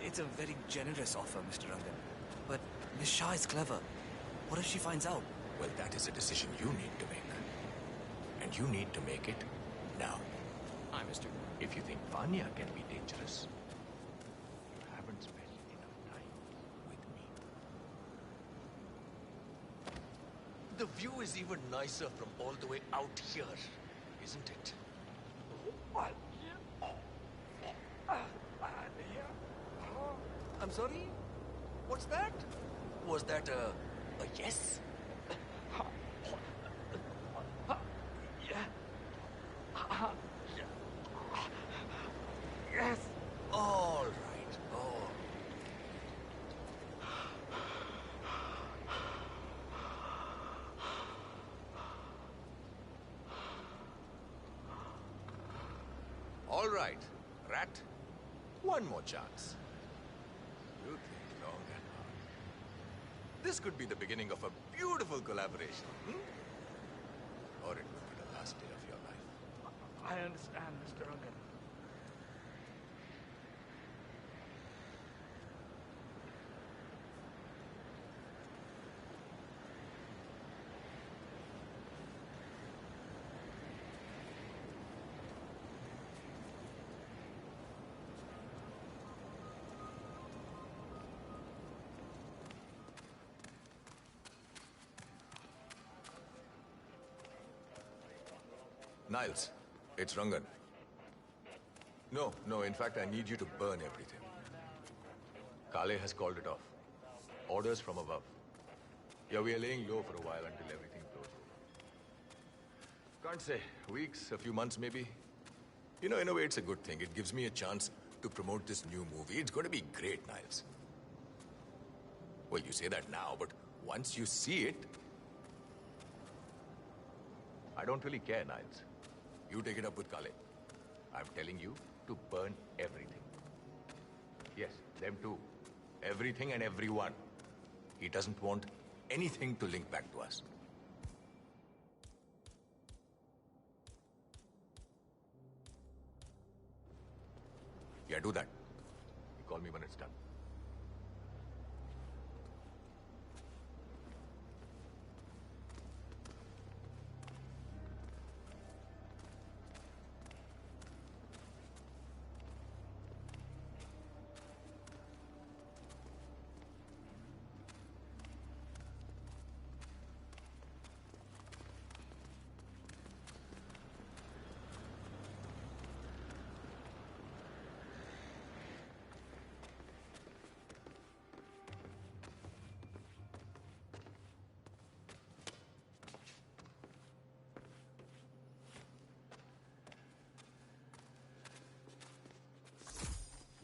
It's a very generous offer, Mr. Rangan. But Miss Shah is clever. What if she finds out?
Well, that is a decision you need to make. And you need to make it now.
Hi, mister.
If you think Vanya can be dangerous, you haven't spent enough time with me. The view is even nicer from all the way out here, isn't it? I'm sorry? What's that? Was that a yes?
Yes.
All right. Oh. All right, Rat. One more chance. You think long and hard. This could be the beginning of a beautiful collaboration, or it could be the last day of your life.
I understand, Mr. Rungan.
Niles, it's Rangan. No, in fact, I need you to burn everything. Kale has called it off. Orders from above. Yeah, we are laying low for a while until everything blows over. Can't say. Weeks, a few months maybe. You know, in a way, it's a good thing. It gives me a chance to promote this new movie. It's going to be great, Niles. Well, you say that now, but once you see it... I don't really care, Niles. You take it up with Kale. I'm telling you to burn everything. Yes, them too. Everything and everyone. He doesn't want anything to link back to us. Yeah, do that. You call me when it's done.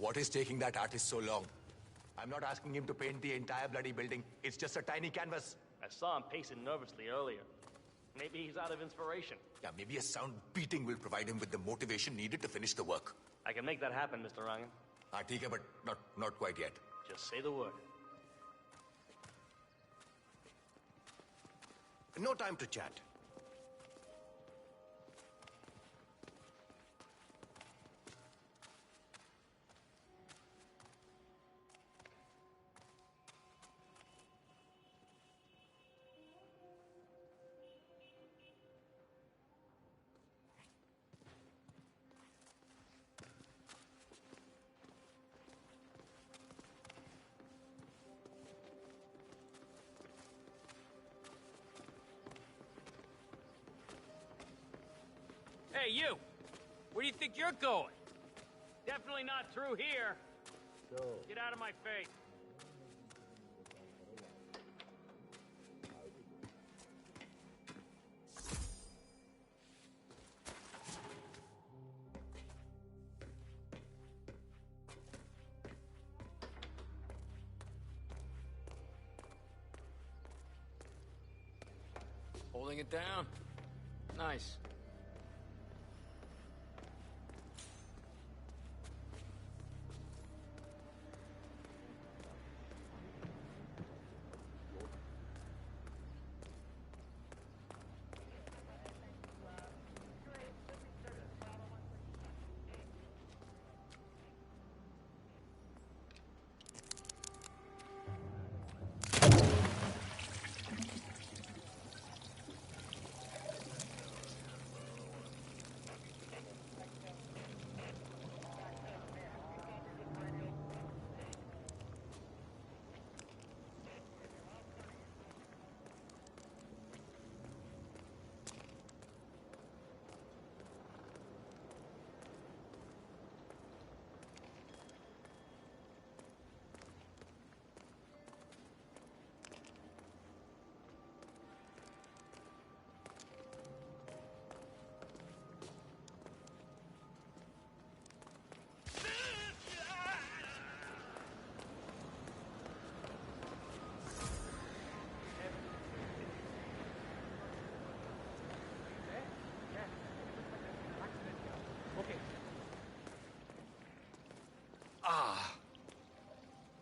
What is taking that artist so long? I'm not asking him to paint the entire bloody building. It's just a tiny canvas.
I saw him pacing nervously earlier. Maybe he's out of inspiration.
Yeah, maybe a sound beating will provide him with the motivation needed to finish the work.
I can make that happen, Mr. Rangan.
ठीक है, but not quite yet.
Just say the word.
No time to chat.
Hey, you! Where do you think you're going? Definitely not through here. Get out of my face.
Holding it down. Nice.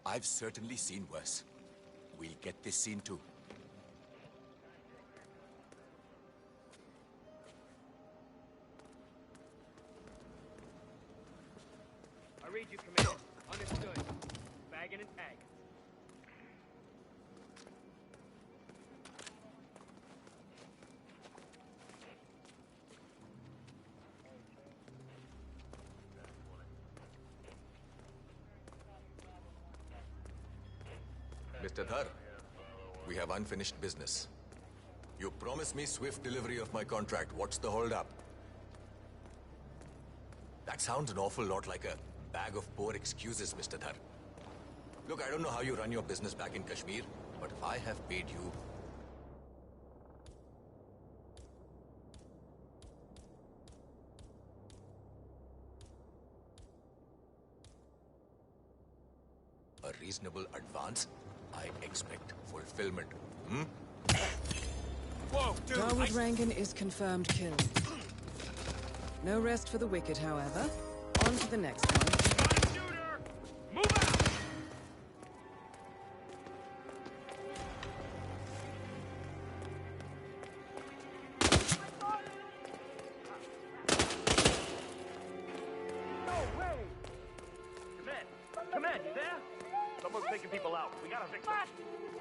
I've certainly seen worse. We'll get this scene too.
I read you, Commander. Understood. Bagging and tagging.
Mr. Dhar, we have unfinished business. You promised me swift delivery of my contract. What's the holdup? That sounds an awful lot like a bag of poor excuses, Mr. Dhar. Look, I don't know how you run your business back in Kashmir, but if I have paid you... a reasonable advance, I expect fulfillment. Hmm?
Whoa, dude! Dawood Rangan is confirmed killed. No rest for the wicked, however. On to the next one.
Move out! No way! Command, you there? Someone's taking people out. We gotta fix them.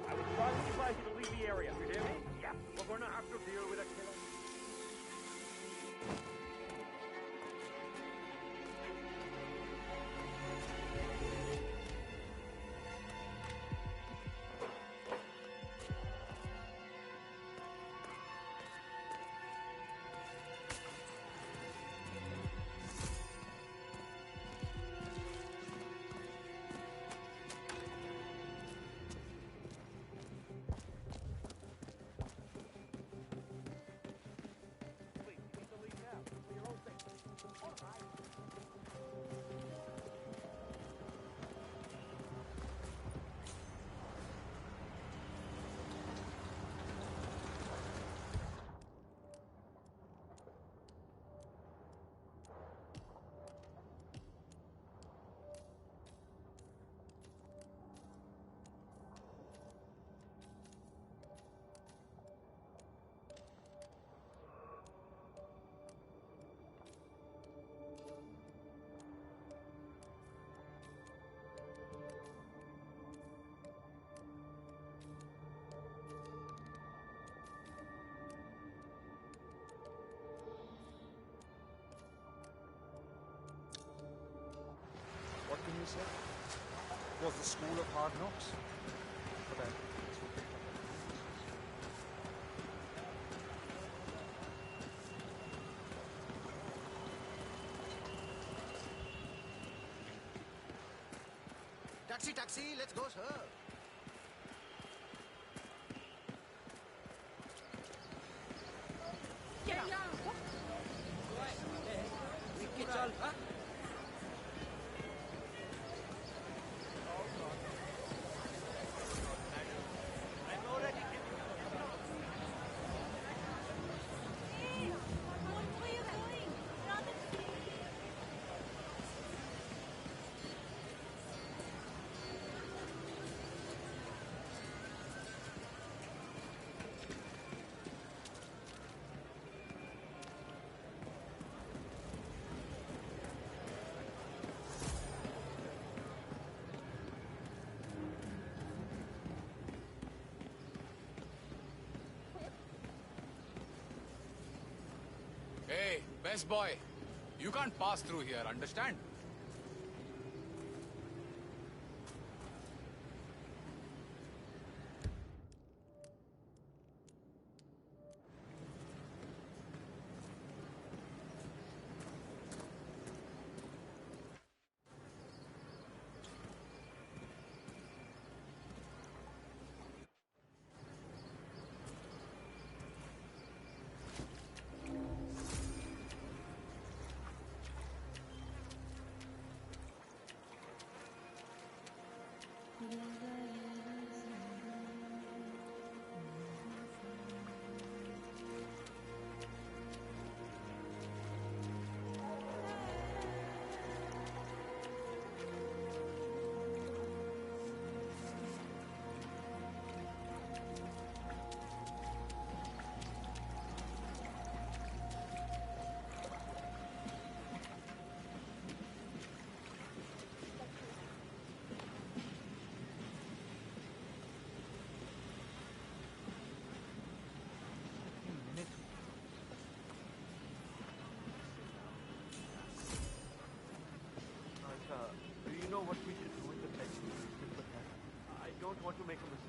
I would strongly advise you to leave the area. You hear me? Yeah. We're gonna have to deal with a killer.
What can you say? Was the school of hard knocks? But then,
Taxi, taxi, let's go, sir.
Hey, best boy. You can't pass through here, understand?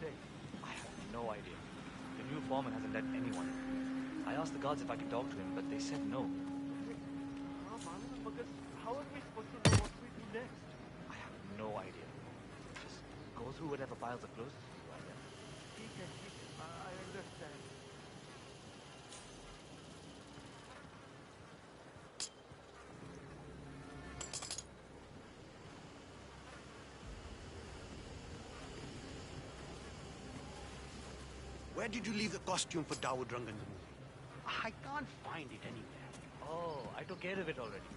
day? I have no idea. The new foreman hasn't let anyone. I asked the guards if I could talk to him, but they said no.
How are we supposed to know what we do next?
I have no idea. Just go through whatever piles are closest to you, I guess.
I understand.
Where did you leave the costume for Dawood Rangan the movie?
I can't find it anywhere.
Oh, I took care of it already.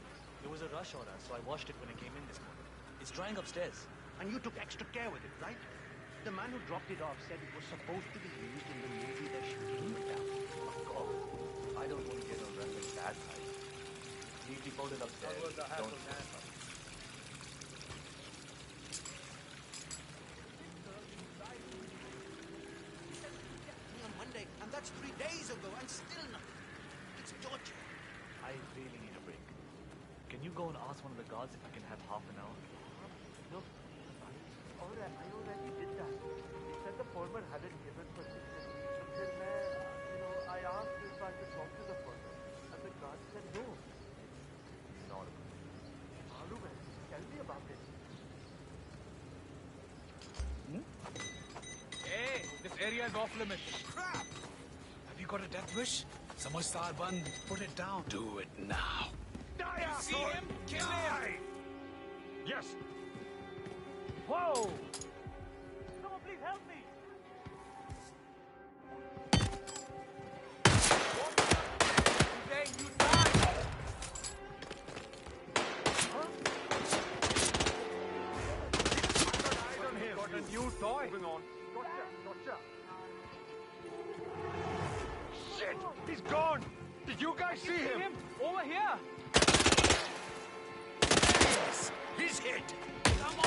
It was a rush order, so I washed it when I came in this morning. It's drying upstairs.
And you took extra care with it, right?
The man who dropped it off said it was supposed to be used in the movie they're shooting in the town.
Of course. I don't want to get on Rangan's bad side. Neatly folded upstairs. Don't mess up.
On Monday, and that's 3 days ago, and still nothing. It's torture.
I really need a break. Can you go and ask one of the guards if I can have half an hour?
No, I already did that. He said the foreman hadn't given permission. Then I asked if I could talk to the foreman, and the guard said no.
Not a good.
Malum hai, tell me about it.
Hey, this area is off limits. Crap! Have you got a death wish? Samajhdar Band, put it down. Do it now. Die, you see him? Kill him!
Yes. Whoa! Someone please help me!
Today you die!
Eyes on him.
Got a new toy.
Moving on. Gotcha. Shit! He's gone! Did you guys see him?
Over here!
Yes, he's hit.
Come on!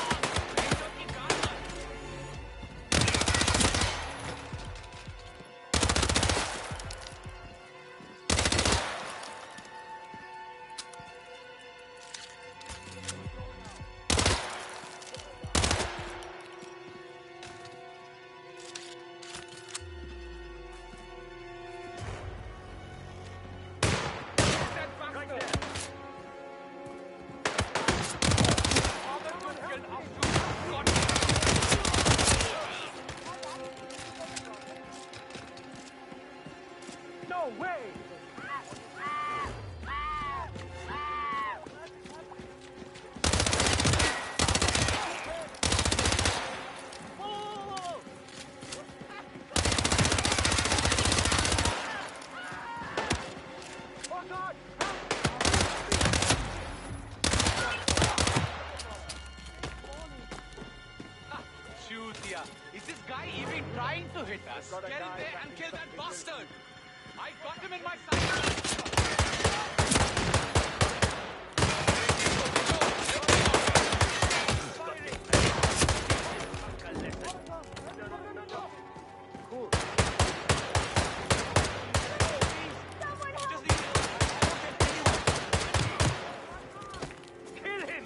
No way! Oh God!
Shoot, yeah. Is this guy even trying to hit us? Get in there and kill that bastard! I got him in my sight!
Cool. Kill him!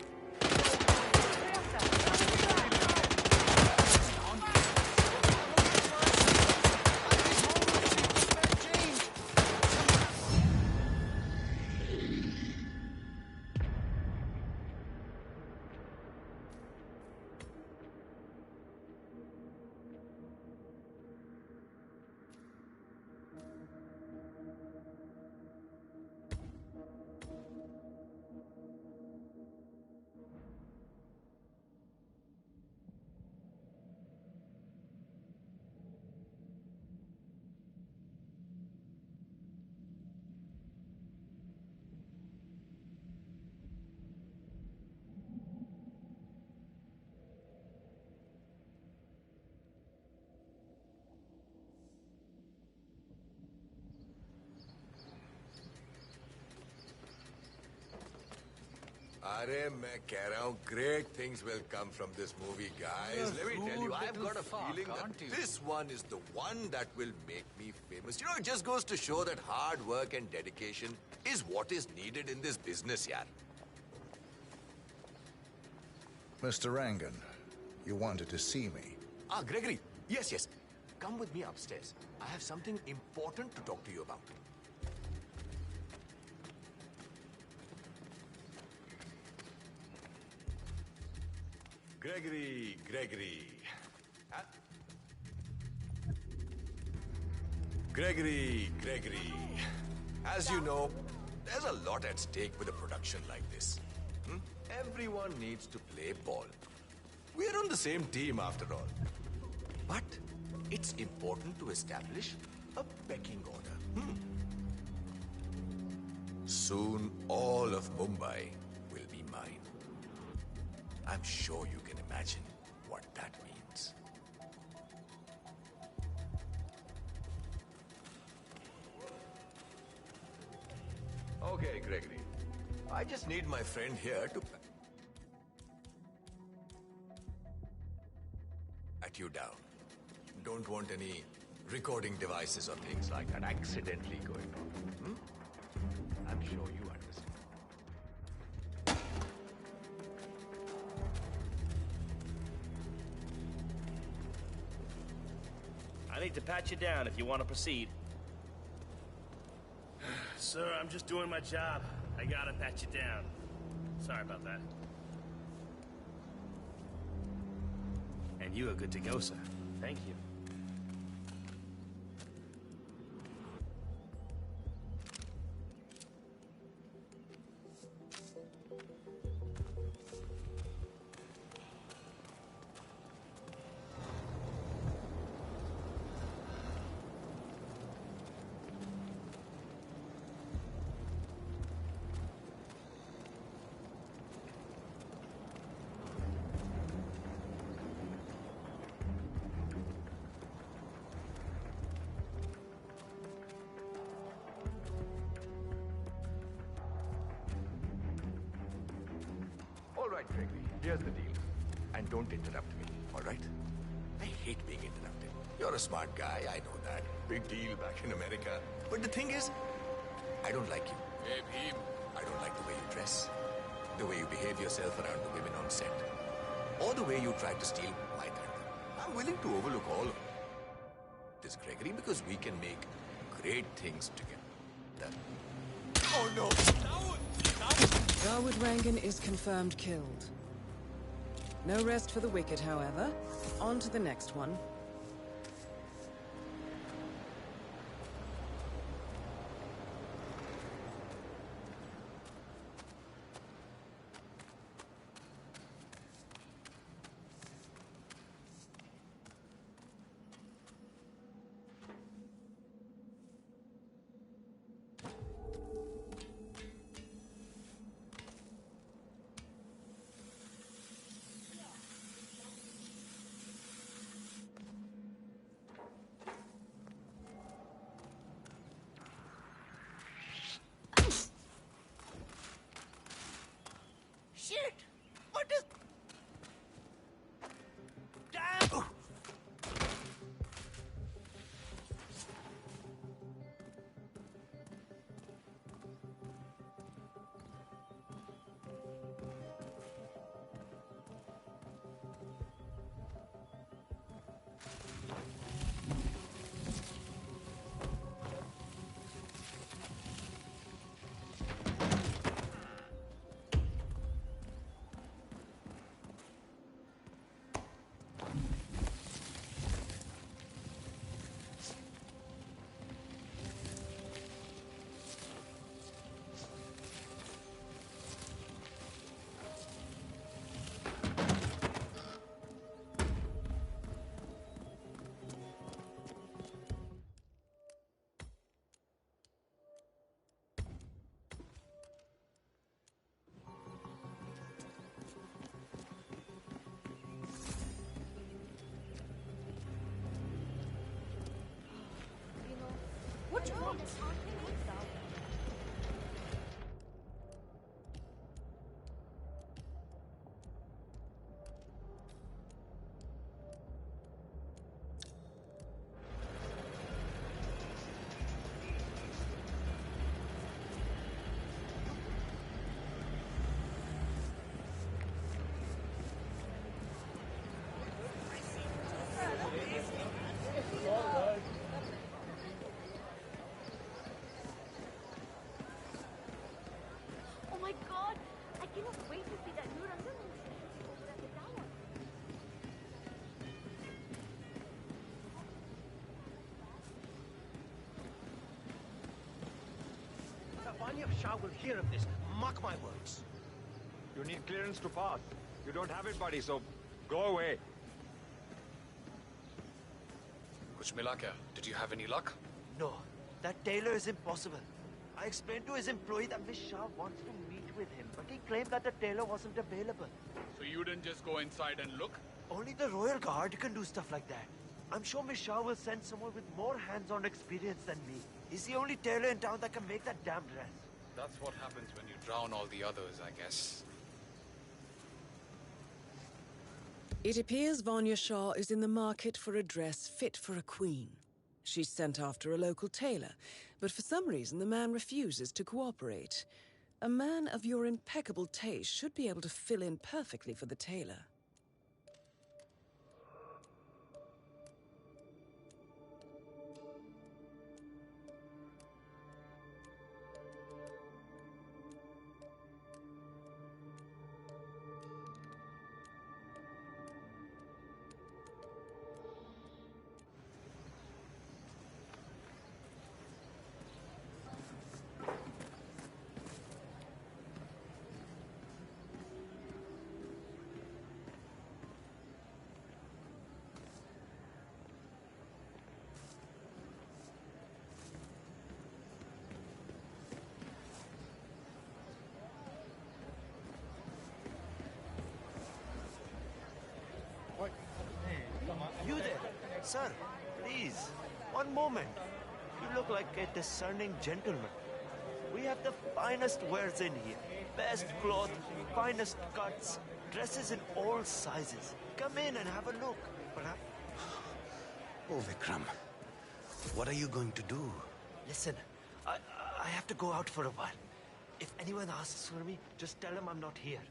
अरे मैं कह रहा हूँ great things will come from this movie, guys. Let me tell you, I've got a feeling that this one is the one that will make me famous. You know, it just goes to show that hard work and dedication is what is needed in this business, yaar.
Mr. Rangan, you wanted to see me.
Gregory, Yes, yes. Come with me upstairs. I have something important to talk to you about. Gregory. Huh? Gregory. As you know, there's a lot at stake with a production like this. Everyone needs to play ball. We're on the same team after all. But it's important to establish a pecking order. Soon all of Mumbai will be mine. I'm sure you can imagine what that means. Okay, Gregory. I just need my friend here to pat you down. Don't want any recording devices or things like that accidentally going on. I'm sure you understand.
I need to pat you down if you want to proceed.
Sir, I'm just doing my job. I gotta pat you down. Sorry about that. And you are good to go, sir.
Thank you.
All right, Gregory, here's the deal. And don't interrupt me, all right? I hate being interrupted. You're a smart guy, I know that. Big deal back in America. But the thing is, I don't like you. Hey, Bheem. I don't like the way you dress, the way you behave yourself around the women on set, or the way you try to steal my thunder. I'm willing to overlook all of this, Gregory, because we can make great things together. Oh, no!
Garwood Rangan is confirmed killed. No rest for the wicked, however. On to the next one.
Shit! What is... Damn!
What's wrong? Oh my god! I cannot wait to see that new Rangan over at the tower.
Vanya Shah will hear of this. Mark my words.
You need clearance to pass. You don't have it, buddy, so go away.
Kuch mila kya? Did you have any luck?
No, that tailor is impossible. I explained to his employee that Miss Shah wants to meet with him, but he claimed that the tailor wasn't available.
So you didn't just go inside and look?
Only the Royal Guard can do stuff like that. I'm sure Miss Shah will send someone with more hands-on experience than me. He's the only tailor in town that can make that damn dress.
That's what happens when you drown all the others, I guess.
It appears Vanya Shah is in the market for a dress fit for a queen. She's sent after a local tailor, but for some reason the man refuses to cooperate. A man of your impeccable taste should be able to fill in perfectly for the tailor.
You there? Sir, please. One moment. You look like a discerning gentleman. We have the finest wares in here. Best cloth, finest cuts, dresses in all sizes. Come in and have a look. Perhaps...
Oh, Vikram. What are you going to do?
Listen, I have to go out for a while. If anyone asks for me, just tell them I'm not here.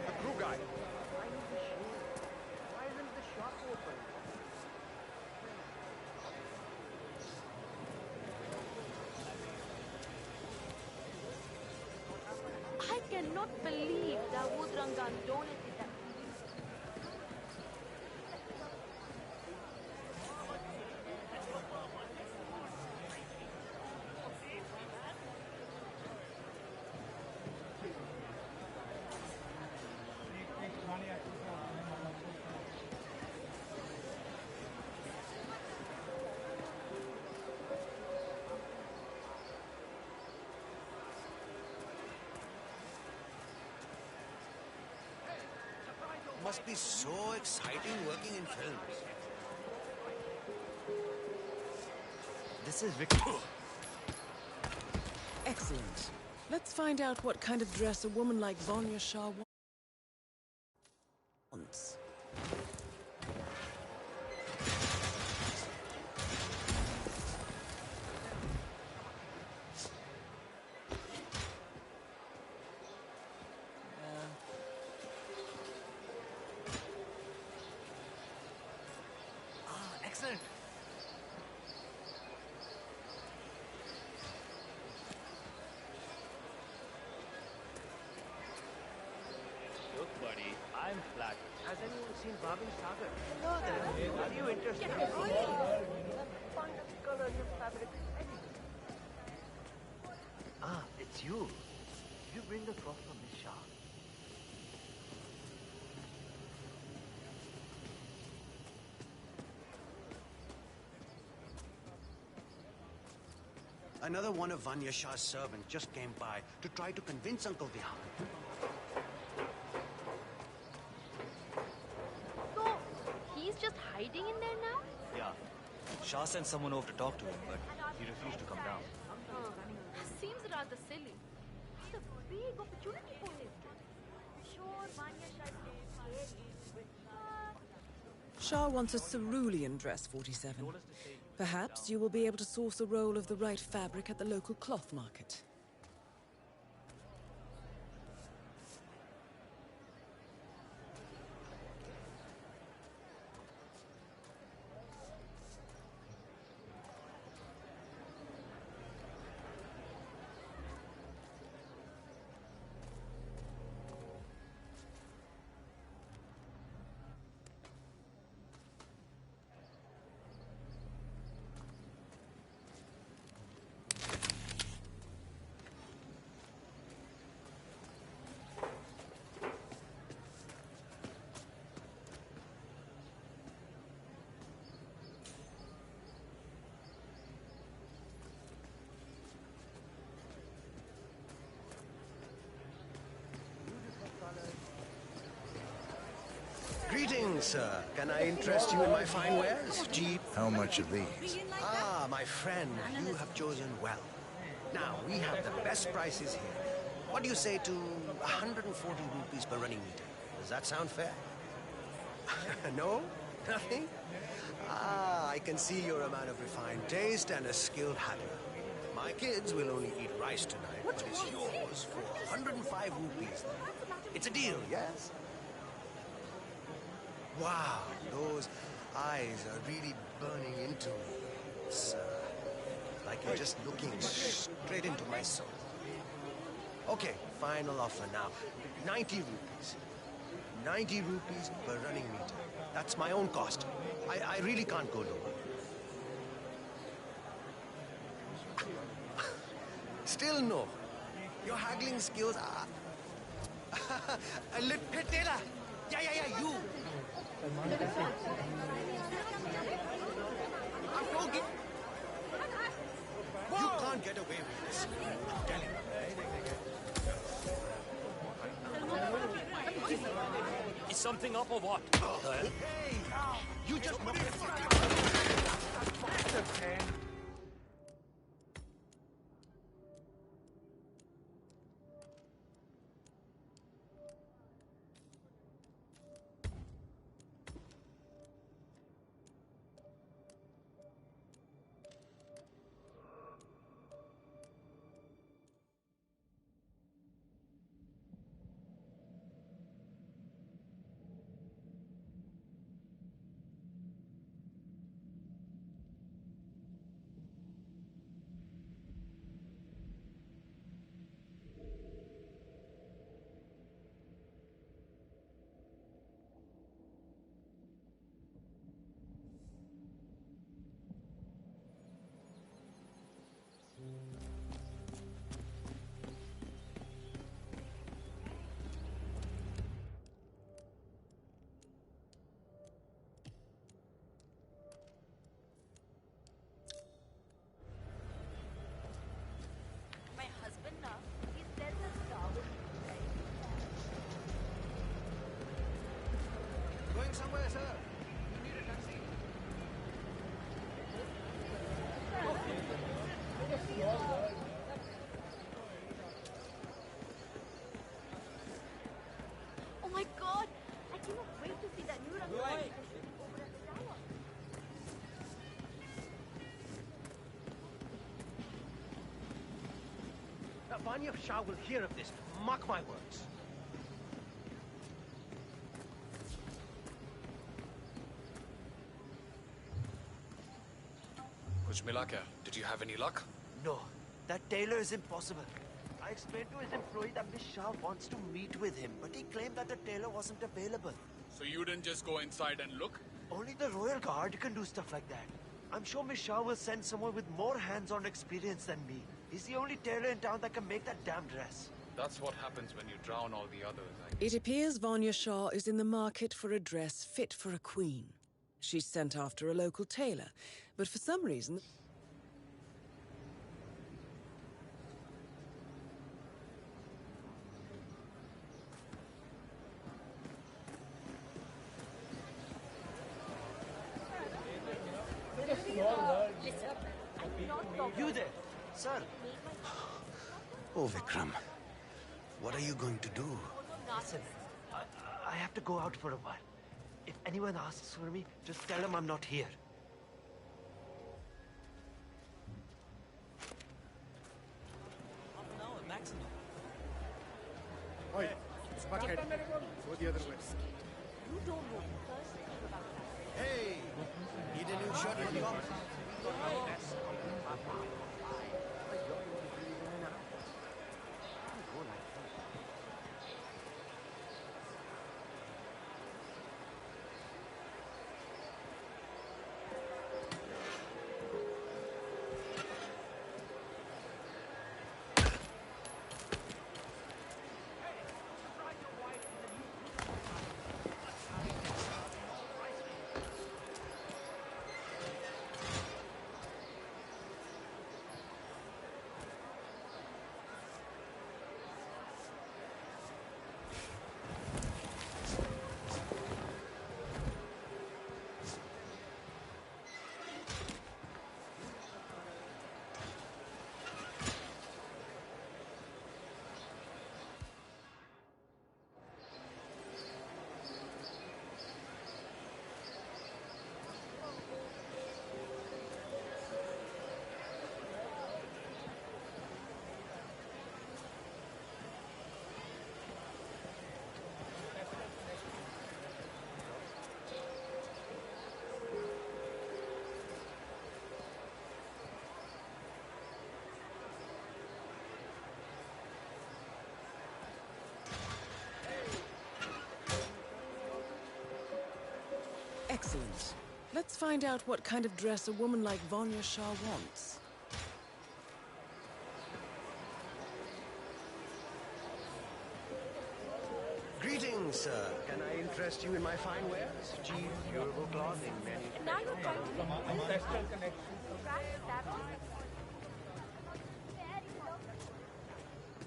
The crew guy.
Why isn't the shop open?
I cannot believe Dawood Rangan donated that.
Must be so exciting working in films.
This is Victor.
Excellent. Let's find out what kind of dress a woman like Vanya Shah wants.
Excellent.
Look, buddy, I'm flattered.
Has anyone seen Babin Sagar? No, then. Are you interested? Find a color in your fabric. Ah, it's you. Did you bring the cloth from Miss Shah?
Another one of Vanya Shah's servants just came by to try to convince Uncle Vihan.
So, he's just hiding in there now?
Yeah. Shah sent someone over to talk to him, but he refused to come down.
Seems rather silly. It's a big opportunity for him. Sure, Vanya Shah is
Shah wants a cerulean dress, 47. Perhaps you will be able to source a roll of the right fabric at the local cloth market.
Greetings, sir. Can I interest you in my fine wares? Jeep.
How much are these?
Ah, my friend, you have chosen well. Now, we have the best prices here. What do you say to 140 rupees per running meter? Does that sound fair? No? Nothing? Ah, I can see you're a man of refined taste and a skilled haggler. My kids will only eat rice tonight, but it's yours for 105 rupees. It's a deal, yes? Wow, those eyes are really burning into me. It's like you're just looking straight into my soul. Okay, final offer now. 90 rupees. 90 rupees per running meter. That's my own cost. I really can't go lower. Still no. Your haggling skills are... Hey, Taylor! Yeah, you! I'm talking. You can't get away with this. I'm telling you.
Is something up or what?
Hey! You just... Going somewhere, sir? You need a taxi?
Oh my god! I cannot wait to see that new run over at the tower.
Vanya Shah will hear of this. Mark my words.
Kuch mila kya? Did you have any luck?
No, that tailor is impossible. I explained to his employee that Miss Shah wants to meet with him, but he claimed that the tailor wasn't available.
So you didn't just go inside and look?
Only the Royal Guard can do stuff like that. I'm sure Miss Shah will send someone with more hands-on experience than me. He's the only tailor in town that can make that damn dress.
That's what happens when you drown all the others.
It appears Vanya Shah is in the market for a dress fit for a queen. She's sent after a local tailor, but for some reason...
You there, sir.
Oh, Vikram. What are you going to do?
Listen, I have to go out for a while. If anyone asks for me, just tell them I'm not here.
Half an hour maximum.
Oi, fuckhead. Go the other way.
You don't know the first thing about that.
Hey! Need a new shirt for the office?
Excellent. Let's find out what kind of dress a woman like Vanya Shah wants.
Greetings, sir. Can I interest you in my fine wares? Cheap, durable clothing, manufactured.
Now you're trying to make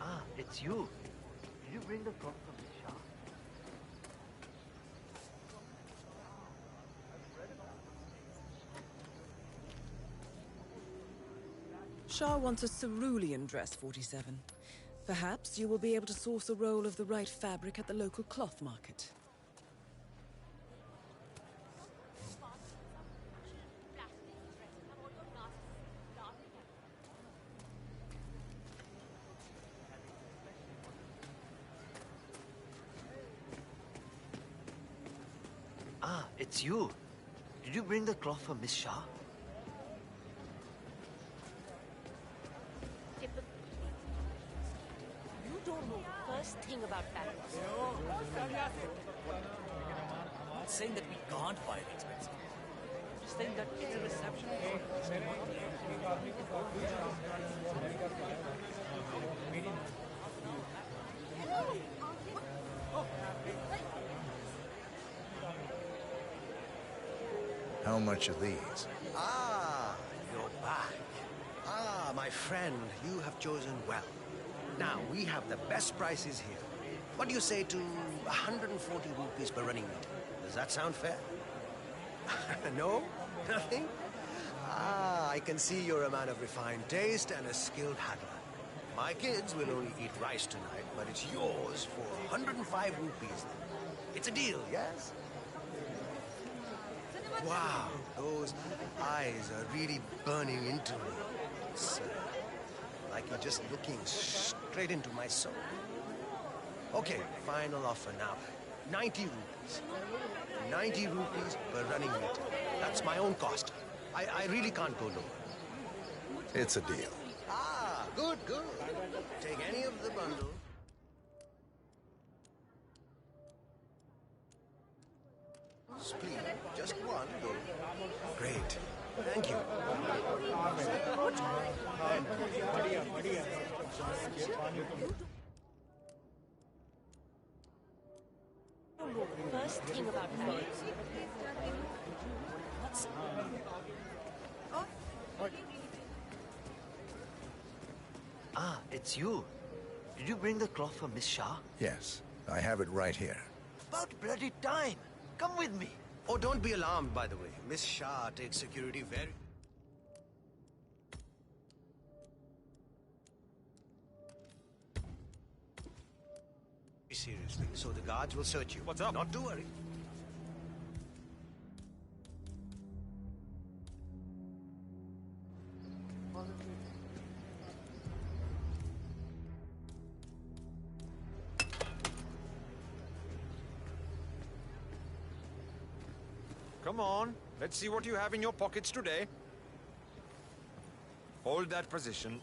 Ah, it's you. Did you bring the cloth from Miss Shah?
Shah wants a cerulean dress, 47. Perhaps you will be able to source a roll of the right fabric at the local cloth market.
Ah, it's you. Did you bring the cloth for Miss Shah?
You don't know the first thing about that.
I'm not saying that we can't buy it expensive. I'm just saying that it's a reception.
How much are these?
Ah, you're back. Ah, my friend, you have chosen well. Now, we have the best prices here. What do you say to 140 rupees per running meter? Does that sound fair? No? Nothing? Ah, I can see you're a man of refined taste and a skilled haggler. My kids will only eat rice tonight, but it's yours for 105 rupees. It's a deal, yes? Wow, those eyes are really burning into me. It's like you're just looking straight into my soul. Okay, final offer now. 90 rupees. 90 rupees per running meter. That's my own cost. I really can't go lower.
It's a deal.
Ah, good, good. Take any of the bundle. Please, just one, though. Great. Thank you.
First thing about that.
Ah, it's you. Did you bring the cloth for Miss Shah?
Yes, I have it right here.
About bloody time. Come with me.
Oh, don't be alarmed, by the way. Miss Shah takes security very... seriously, so the guards will search you.
What's up?
Not to worry.
Come on, let's see what you have in your pockets today. Hold that position.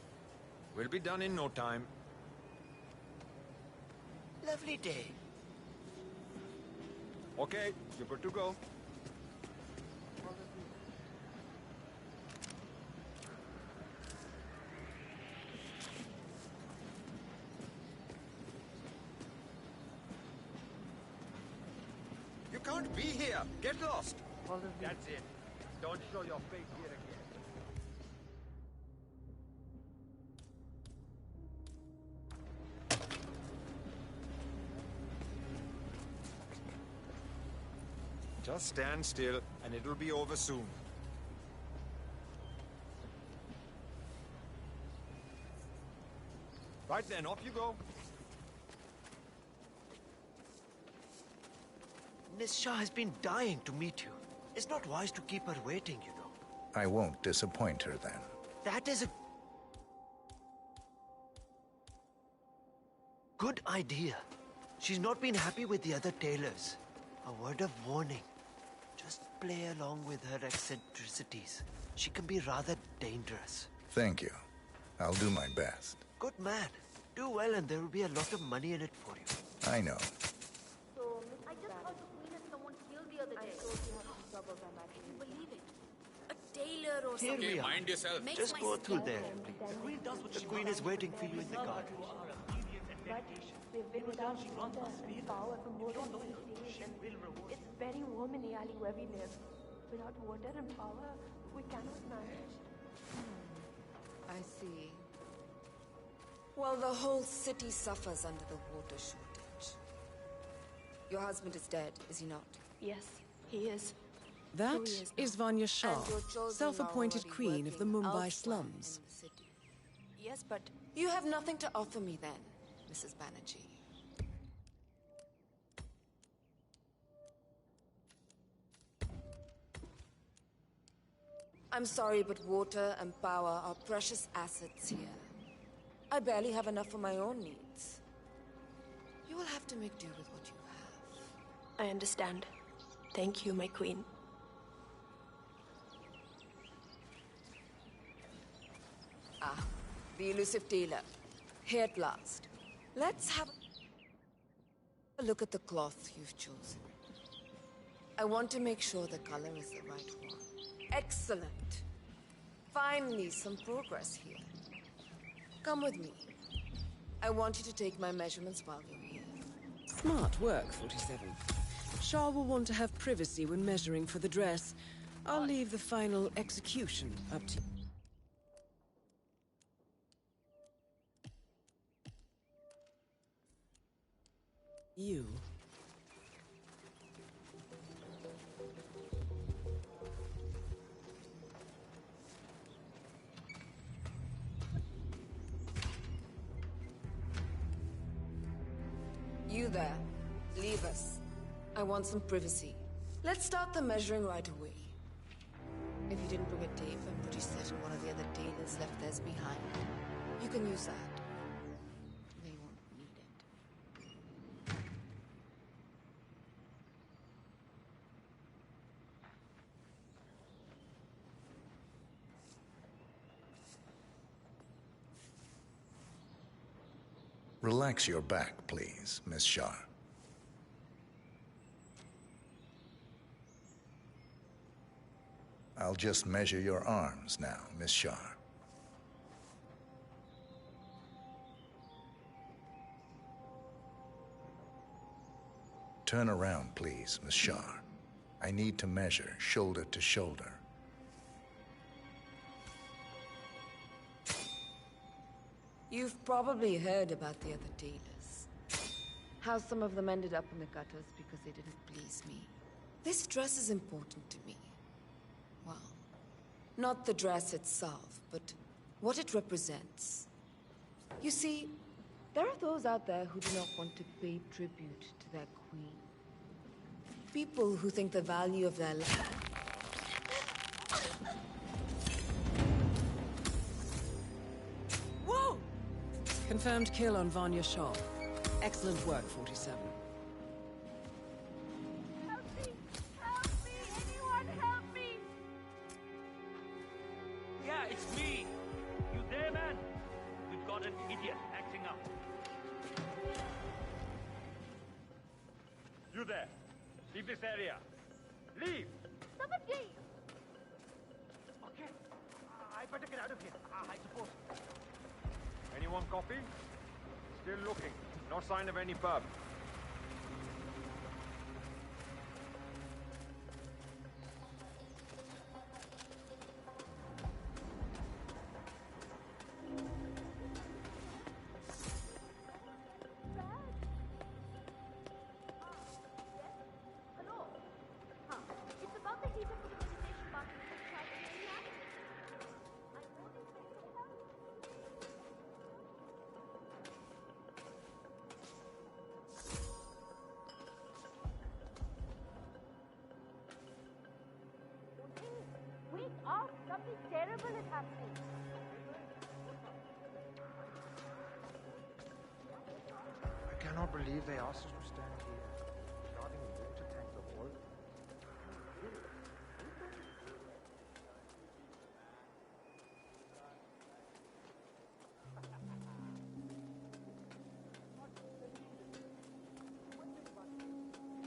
We'll be done in no time.
Lovely day.
Okay, you're good to go. You can't be here. Get lost. That's it. Don't show your face here again. Just stand still, and it'll be over soon. Right then, off you go.
Miss Shah has been dying to meet you. It's not wise to keep her waiting, you know.
I won't disappoint her then.
That is a good idea. She's not been happy with the other tailors. A word of warning. Just play along with her eccentricities. She can be rather dangerous.
Thank you. I'll do my best.
Good man. Do well and there will be a lot of money in it for you.
I know.
So, I just heard the queen and someone killed the other day. I told you how to trouble them. I can believe it. A tailor or
Here
something.
we are.
mind yourself.
Just go through there, please. The queen is waiting for you in the garden.
But they've been without water and power for more than 6 days. And it's very warm in Yali where we live. Without water and power, we cannot manage.
I see. Well, the whole city suffers under the water shortage. Your husband is dead, is he not?
Yes, he is.
That is Vanya Shah,
And your children
self-appointed
are already
queen of the
working
Mumbai
elsewhere
slums.
in the city.
Yes, but
You have nothing to offer me then, Mrs. Banerjee. I'm sorry, but water and power are precious assets here. I barely have enough for my own needs. You will have to make do with what you have.
I understand. Thank you, my queen.
Ah, the elusive dealer. Here at last. Let's have a look at the cloth you've chosen. I want to make sure the color is the right one. Excellent. Finally, some progress here. Come with me. I want you to take my measurements while you're here.
Smart work, 47. Shah will want to have privacy when measuring for the dress. I'll leave the final execution up to you.
You there. Leave us. I want some privacy. Let's start the measuring right away. If you didn't bring a tape, I'm pretty certain one of the other tailors left theirs behind. You can use that. They won't need it.
Relax your back, please, Miss Shah. I'll just measure your arms now, Miss Shah. Turn around, please, Miss Shah. I need to measure shoulder to shoulder.
You've probably heard about the other tailors. How some of them ended up in the gutters because they didn't please me. This dress is important to me. Well, not the dress itself, but what it represents. You see,
There are those out there who do not want to pay tribute to their queen.
People who think the value of their life.
Whoa! Confirmed kill on Vanya Shaw. Excellent work, 47.
Help me! Help me! Anyone help me!
Yeah, it's me. You there, man? We've got an idiot acting up. You there. Leave this area. Leave!
Somebody!
Okay. I better get out of here, I suppose.
Anyone copy? Still looking. No sign of any pub.
Hello? Huh. It's about the heat of the meditation button. I Wake up! Something terrible is happening.
I cannot believe they asked us to stand here. Guarding the water tanks of all.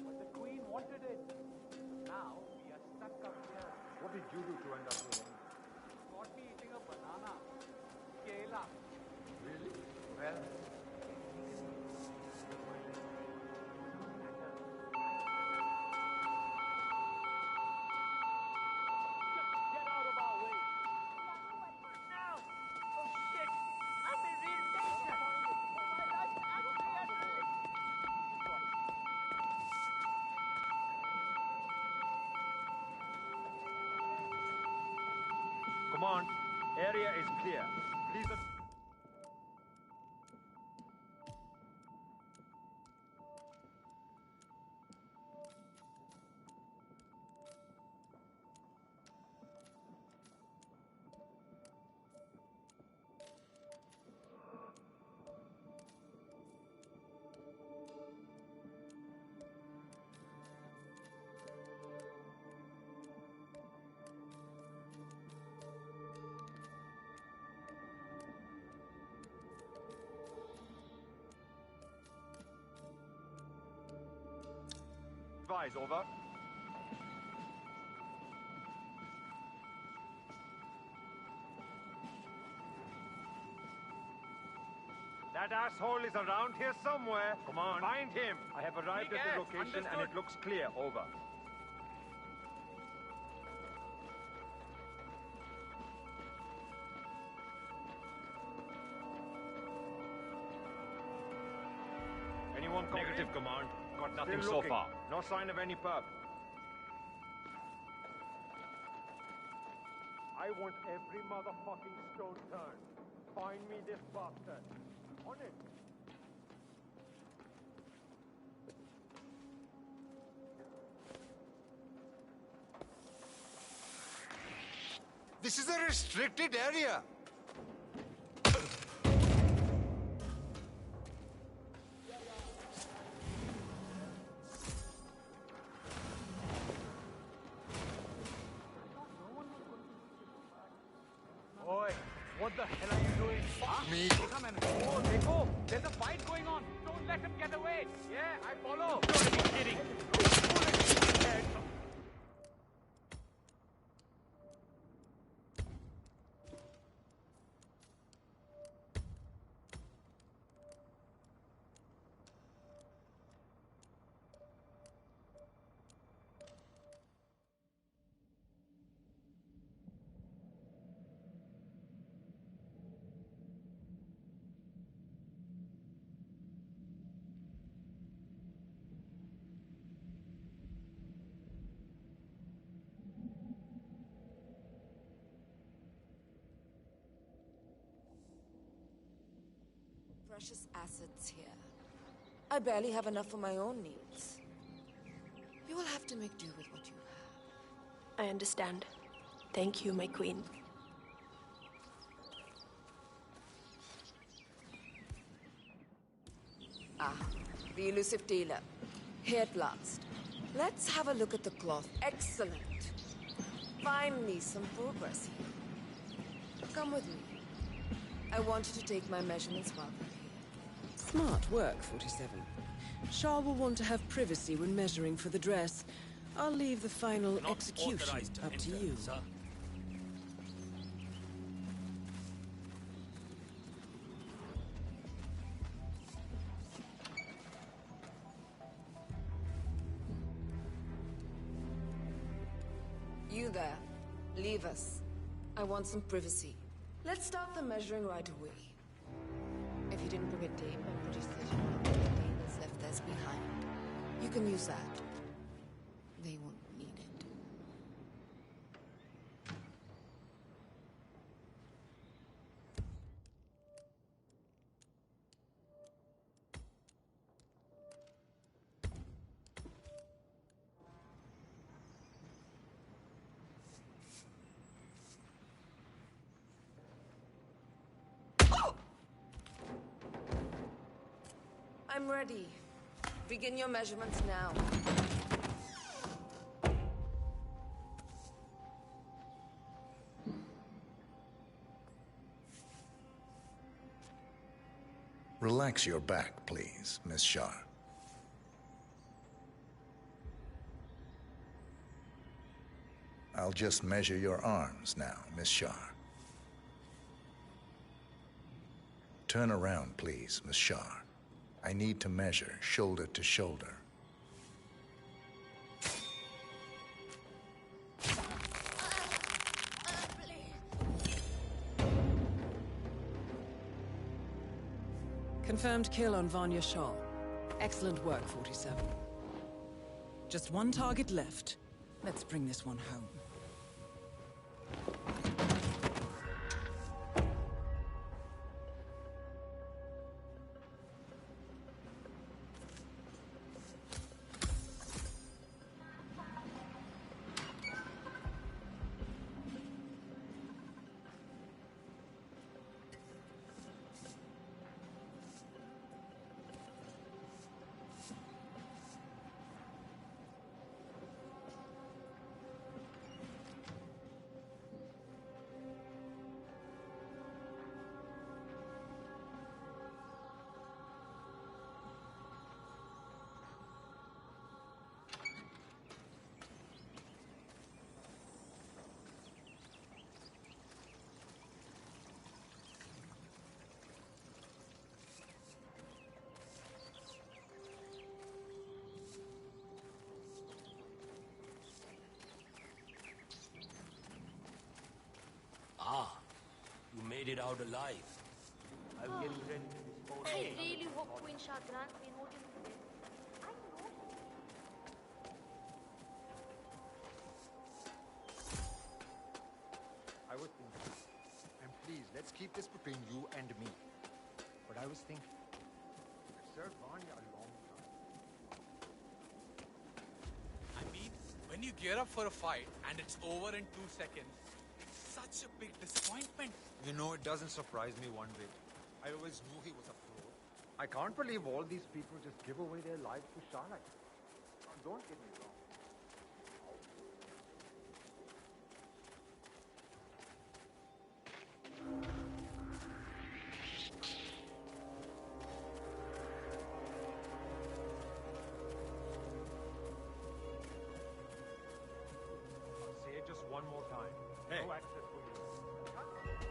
But the queen wanted it. Now we are stuck up here.
What did you do to end up here?
Caught me eating a banana. Kela.
Really? Well,
Get out of our way. Now! Oh shit! I'm in real danger. My life's actually at risk.
Command, area is clear. Please. Advise, over. That asshole is around here somewhere. Come on, find him. I have arrived at the location and it looks clear. Over. Anyone copy?
Negative, Command. Got nothing
Still
so
looking.
far.
No sign of any pub. I want every motherfucking stone turned. Find me this bastard. On it.
This is a restricted area.
Oi, what the hell are you doing?
Fuck me.
Dekha, man. Oh, Dekho, there's a fight going on. Don't let him get away. Yeah, I follow. You're kidding.
precious assets here. I barely have enough for my own needs. You will have to make do with what you have.
I understand. Thank you, my queen.
Ah, the elusive dealer. Here at last. Let's have a look at the cloth. Excellent. Finally, some progress here. Come with me. I want you to take my measurements while we're here.
Smart work, 47. Shah will want to have privacy when measuring for the dress. I'll leave the final execution up to you.
Sir.
You there. Leave us. I want some privacy. Let's start the measuring right away. If you didn't bring a tape, I'm pretty certain one of the tables left theirs behind. You can use that. They won't need it. I'm ready. Begin your measurements now.
Relax your back, please, Miss Shah. I'll just measure your arms now, Miss Shah. Turn around, please, Miss Shah. I need to measure shoulder to shoulder.
Confirmed kill on Vanya Shah. Excellent work, 47. Just one target left. Let's bring this one home.
Ah, you made it out alive.
I'll get ready to dispose
I really hope Queen Shah grants me notice today.
I was thinking, and please, let's keep this between you and me. But I was thinking, I've served Vanya a long time.
I mean, when you gear up for a fight and it's over in 2 seconds, it's such a big disappointment.
You know, it doesn't surprise me one bit. I always knew he was a pro. I can't believe all these people just give away their lives to Shah like that. Now, don't get me wrong. I'll say it just one more time.
Hey.
No access for you.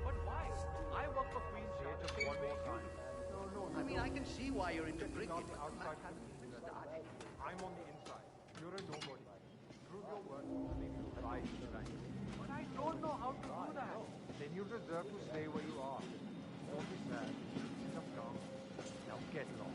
But why? I work for Queen
Say
Shah.
it just one more time.
I mean, I can see why you're into cricket.
On the outside, I'm on the inside. You're a nobody. Prove your worth, maybe you rise to the rank. But I don't know how to do that. Then you deserve to stay where you are. Don't be sad. Just calm. Now get lost.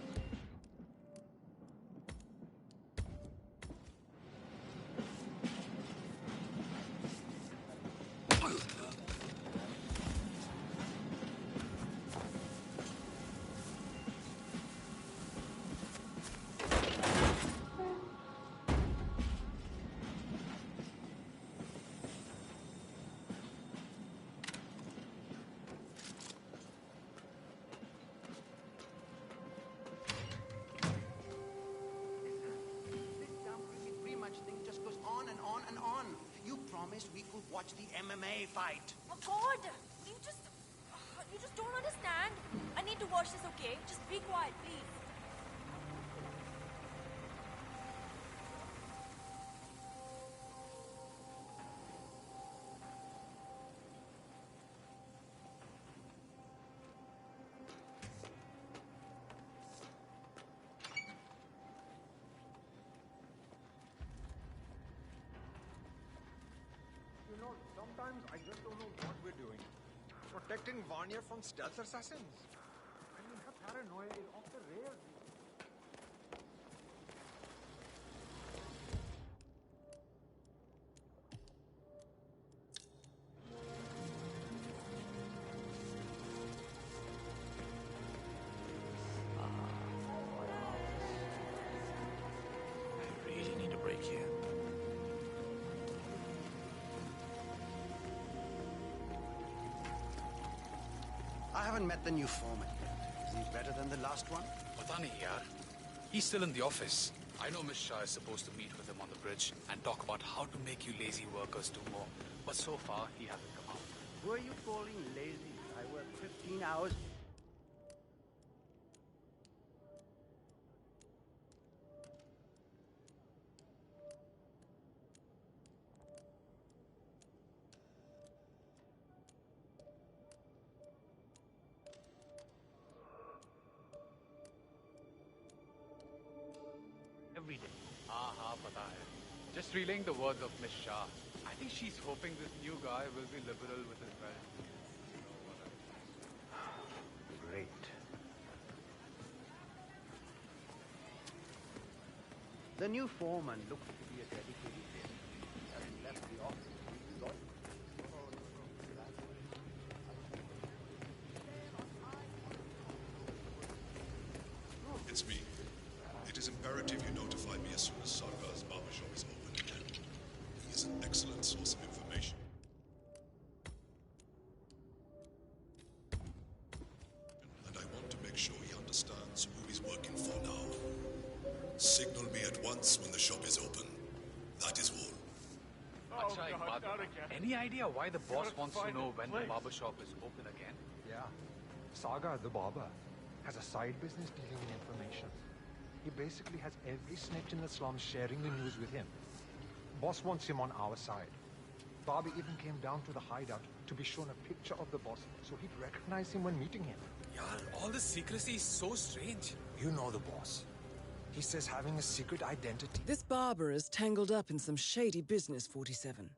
promised we could watch the MMA fight.
Oh God! You just don't understand. I need to watch this, okay? Just be quiet, please.
You know, sometimes I just don't know what we're doing. Protecting Varnier from stealth assassins? I mean, her paranoia is off the rails.
I really need a break here.
I haven't met the new foreman yet. Is he better than the last one?
Pata nahi, yaar. He's still in the office. I know Miss Shah is supposed to meet with him on the bridge and talk about how to make you lazy workers do more. But so far, he hasn't come out.
Who are you calling lazy? I work 15 hours.
Every day. हाँ, पता है. Just relaying the words of Miss Shah. I think she's hoping this new guy will be liberal with his belt.
Great. The new foreman looks to be a dedicated man. He hasn't left the office. He's loyal.
It's me. It is imperative you notify me as soon as Sargar's barbershop is open again. He is an excellent source of information. And I want to make sure he understands who he's working for now. Signal me at once when the shop is open. That is all.
Acha, ek baat bata. Any idea why the boss wants to know when the barber shop is open again?
Yeah. Saga, the barber, has a side business dealing in information. He basically has every snitch in the slums sharing the news with him. Boss wants him on our side. Bobby even came down to the hideout to be shown a picture of the boss so he'd recognize him when meeting him.
Yaar, all this secrecy is so strange.
You know the boss. He says having a secret identity.
This barber is tangled up in some shady business, 47.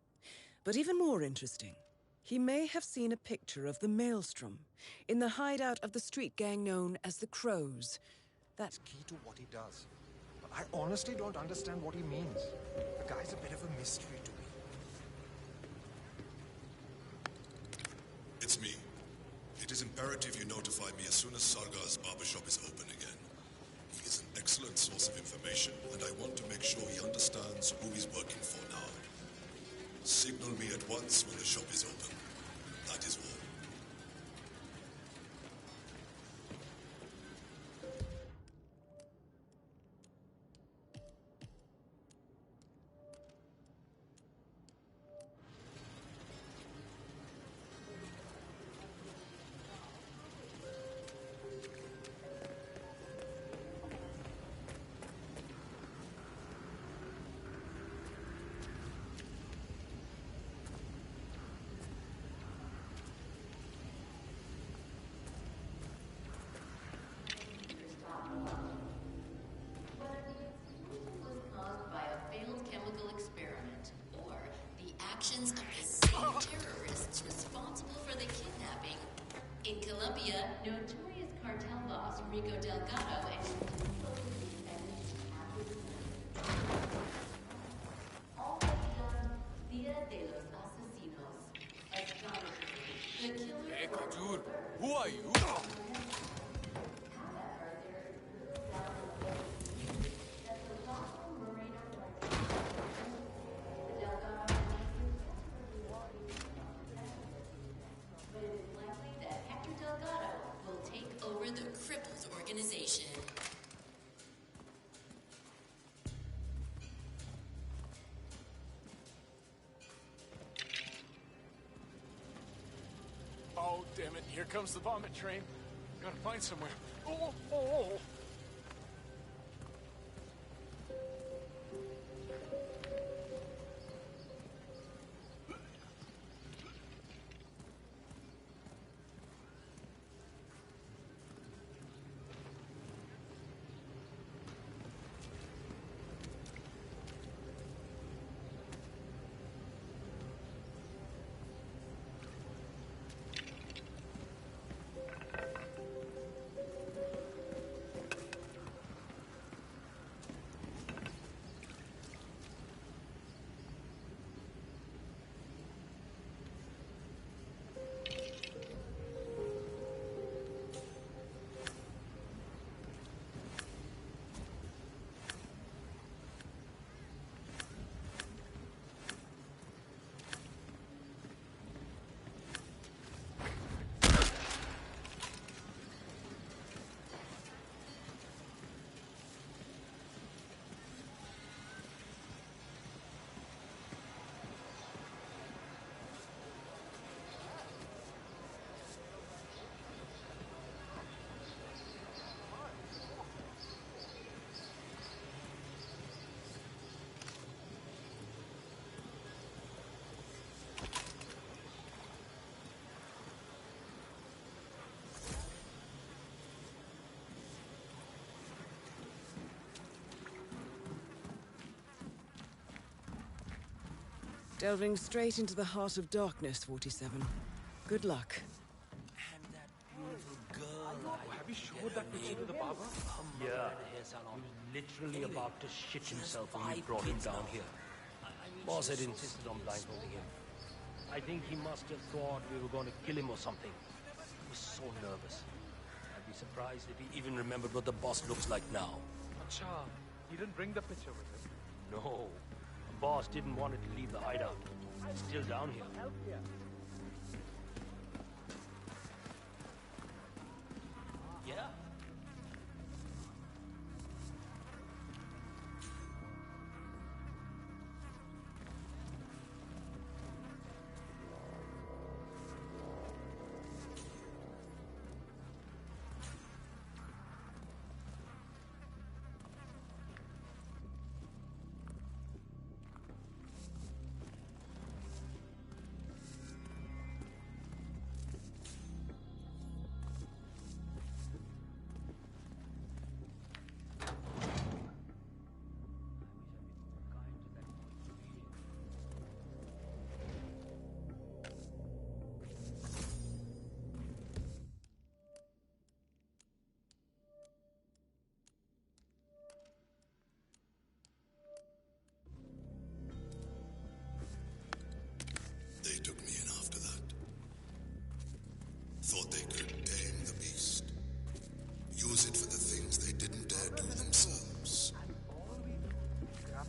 But even more interesting, he may have seen a picture of the Maelstrom in the hideout of the street gang known as the Crows. That's
key to what he does. But I honestly don't understand what he means. The guy's a bit of a mystery to me.
It's me. It is imperative you notify me as soon as Sargar's barbershop is open again. He is an excellent source of information, and I want to make sure he understands who he's working for now. Signal me at once when the shop is open. That is all.
Actions of the same terrorists responsible for the kidnapping. In Colombia, notorious cartel boss Rico Delgado and Dia de los Asesinos. Astonishingly, the killer...
Hey, Kajur, who are you?
Organization.
Oh, damn it. Here comes the vomit train. Gotta find somewhere. Oh.
Delving straight into the heart of darkness, 47. Good luck.
Have you showed that picture to the barber?
Yeah. He was literally about to shit himself when we brought him down here. Boss had insisted on blindfolding him. I think he must have thought we were going to kill him or something. He was so nervous. I'd be surprised if he even remembered what the boss looks like now.
Acha, he didn't bring the picture with him.
No. The boss didn't want it to leave the hideout. It's still down here. Yeah?
They took me in after that. Thought they could tame the beast. Use it for the things they didn't dare do themselves.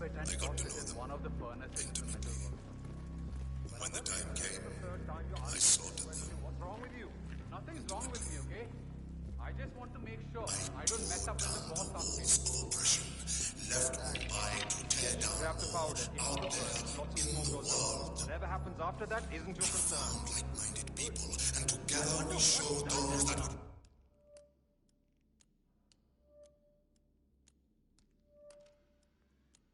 I got to know them intimately. When the time came, I sorted them.
What's wrong with you? Nothing's wrong with me, okay? I just want to make sure I don't mess up when the boss asks me.
Of oppression left Mumbai to tear down out there in the world.
Whatever happens after that isn't your concern.
Like-minded people, and together we show those that would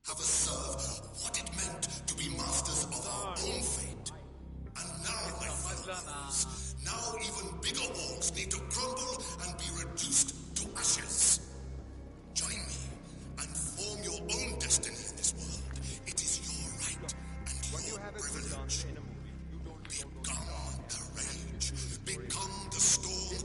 have us serve what it meant to be masters of our own fate. And now, my fellows, now even bigger orcs need to crumble and be reduced to ashes. Join me and form your own destiny in this world. It is your right and your privilege. Become the rage. Become the storm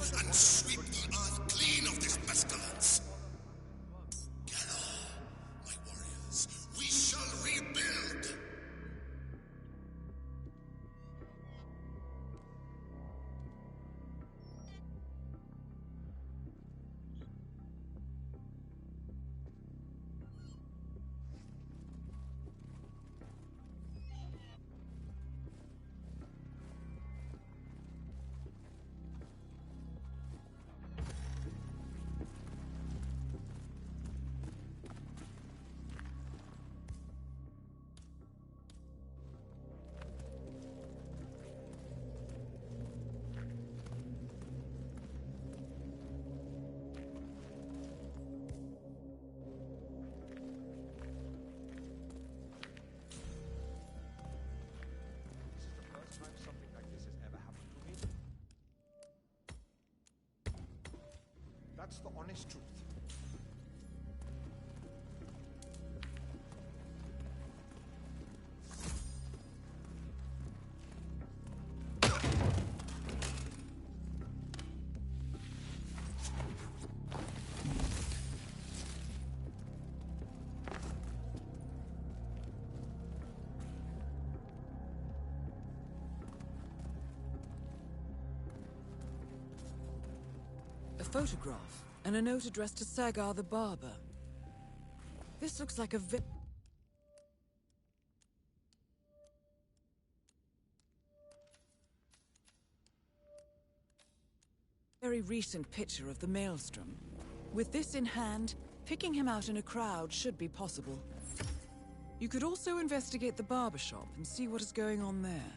That's the honest truth.
A photograph and a note addressed to Sagar the barber. This looks like a very recent picture of the Maelstrom. With this in hand, picking him out in a crowd should be possible. You could also investigate the barber shop and see what is going on there.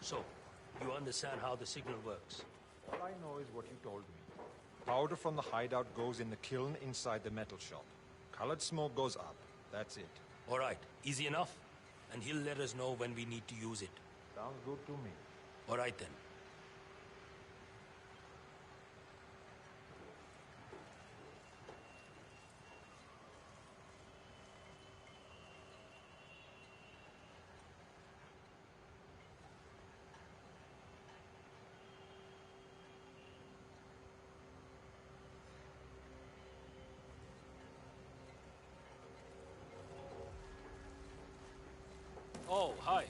So, you understand how the signal works?
All I know is what you told me. Powder from the hideout goes in the kiln inside the metal shop. Colored smoke goes up. That's it.
All right, easy enough. And he'll let us know when we need to use it.
Sounds good to me.
All right then. Oh, hi.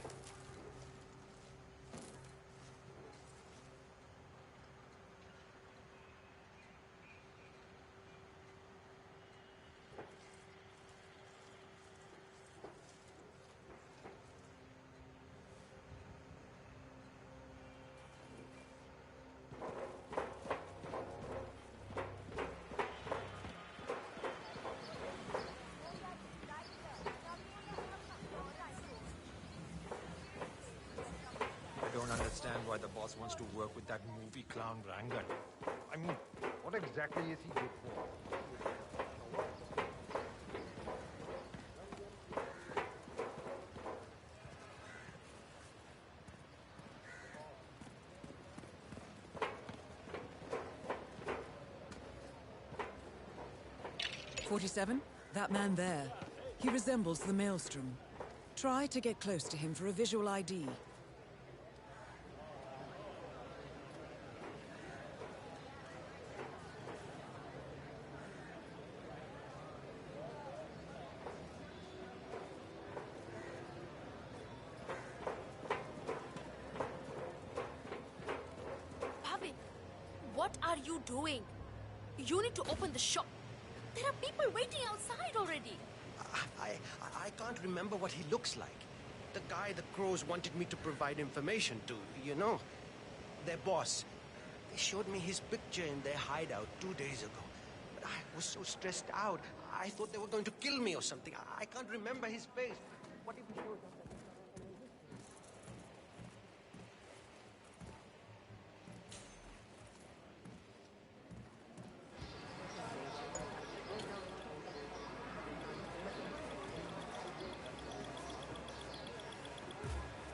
I don't understand why the boss wants to work with that movie clown Rangan. I mean, what exactly is he good for?
47? That man there. He resembles the Maelstrom. Try to get close to him for a visual ID.
Bhavin, what are you doing? You need to open the shop. There are people waiting outside already.
I can't remember what he looks like. The guy the Crows wanted me to provide information to, you know. Their boss. They showed me his picture in their hideout 2 days ago. But I was so stressed out. I thought they were going to kill me or something. I can't remember his face. What if he shows up?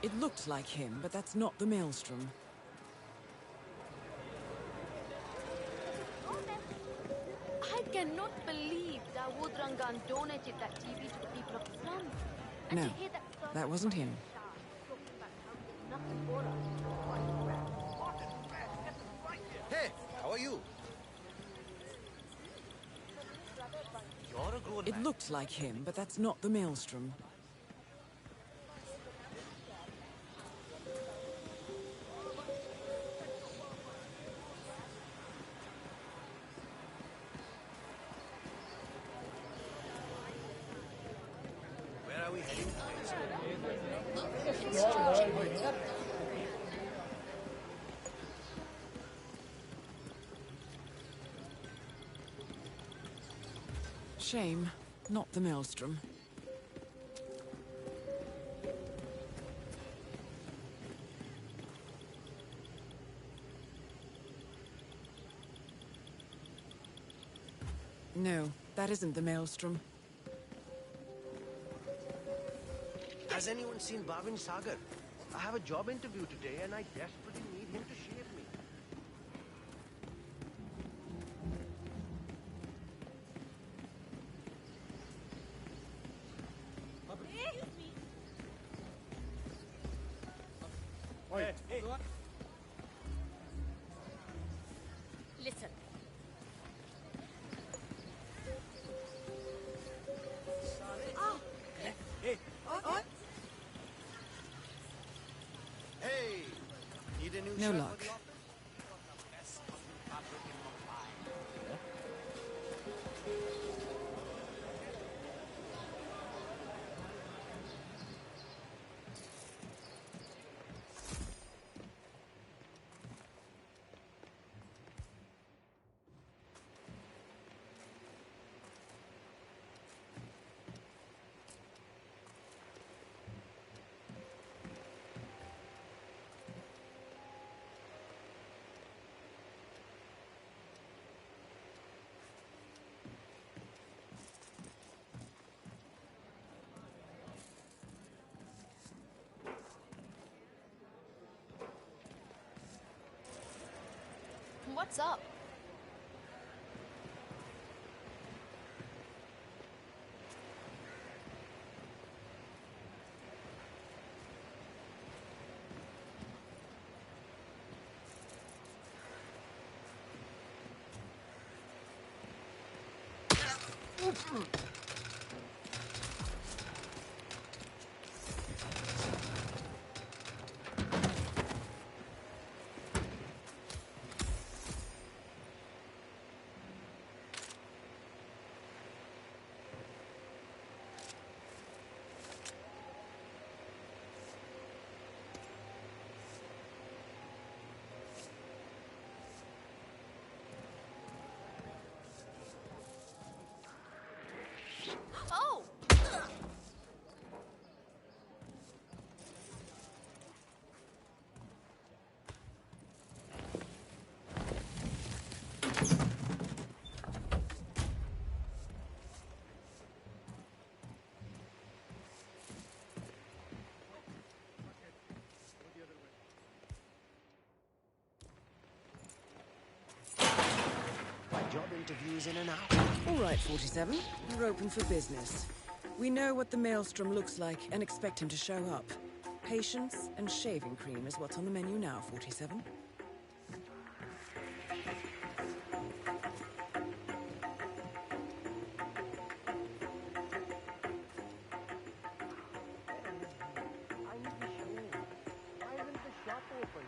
It looked like him, but that's not the Maelstrom.
I cannot believe Dawood Rangan donated that TV to the people of the slums. And
No,
to hear that
that wasn't him.
talking about how he has nothing for us.
Hey, how are you?
You're a grown
It
man.
looked like him, but that's not the Maelstrom.
Where are we heading?
Shame, not the Maelstrom. No, that isn't the Maelstrom.
Has anyone seen Bhavin Sagar? I have a job interview today and I desperately need him to shave me.
Listen.
Hey, need a new
No
shirt for
luck.
the office?
What's up? Oh!
My job interview is in an hour.
All right, 47. We're open for business. We know what the Maelstrom looks like and expect him to show up. Patience and shaving cream is what's on the menu now, 47.
I need the shoe. Why isn't the shop open?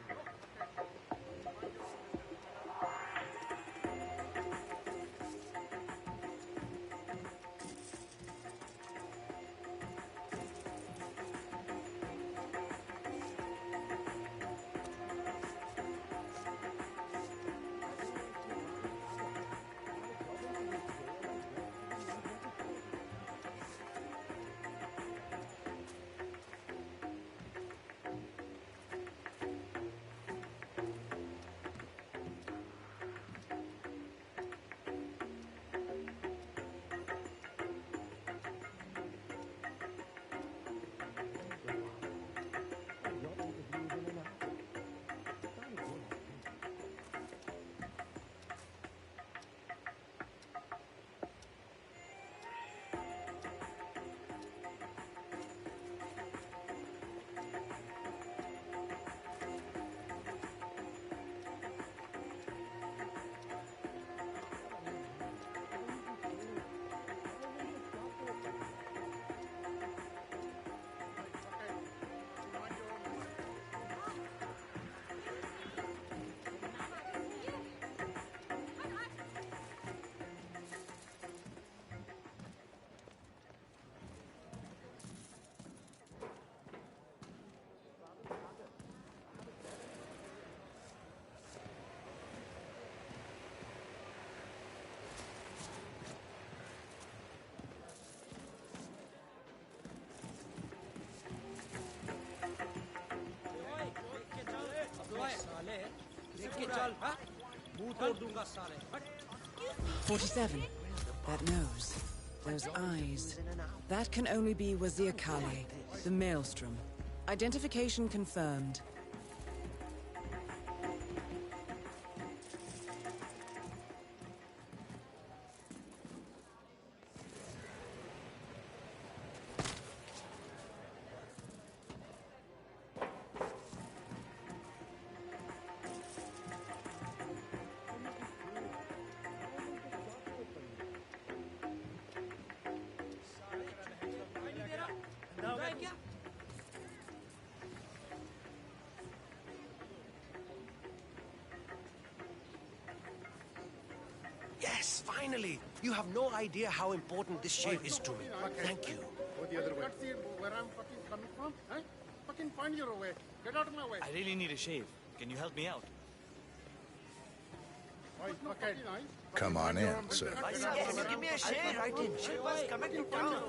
47. That nose. Those eyes. That can only be Wazir Kale, the Maelstrom. Identification confirmed.
Yes, finally! You have no idea how important this shave is to me. Thank you.
Go the other way. See where I'm fucking coming from? Huh? Fucking find your way. Get out of my way.
I really need a shave. Can you help me out?
Come on in, sir.
Yes, give me a shave. Right in. Shave was coming to town.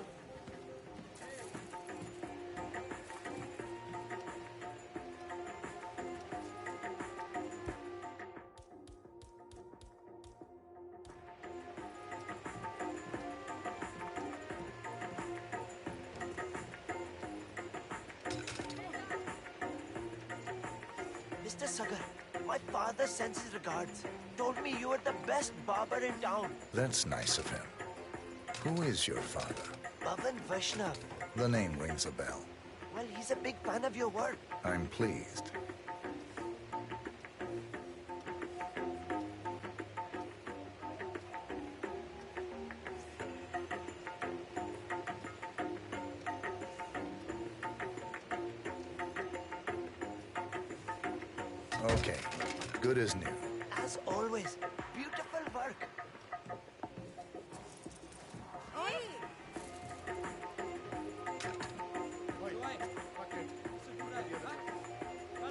Mr. Sagar, my father sends his regards. Told me you were the best barber in town.
That's nice of him. Who is your father?
Pavan Vaishnav.
The name rings a bell.
Well, he's a big fan of your work.
I'm pleased. Okay, good as new.
As always, beautiful work.
Hey!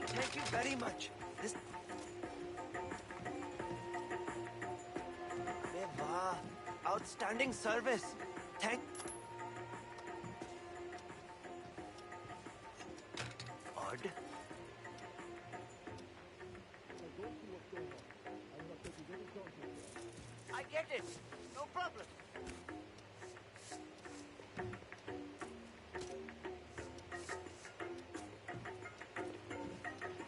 Thank you very much. This... Hey, wow. Outstanding service. Thank... Odd. I get it. No problem.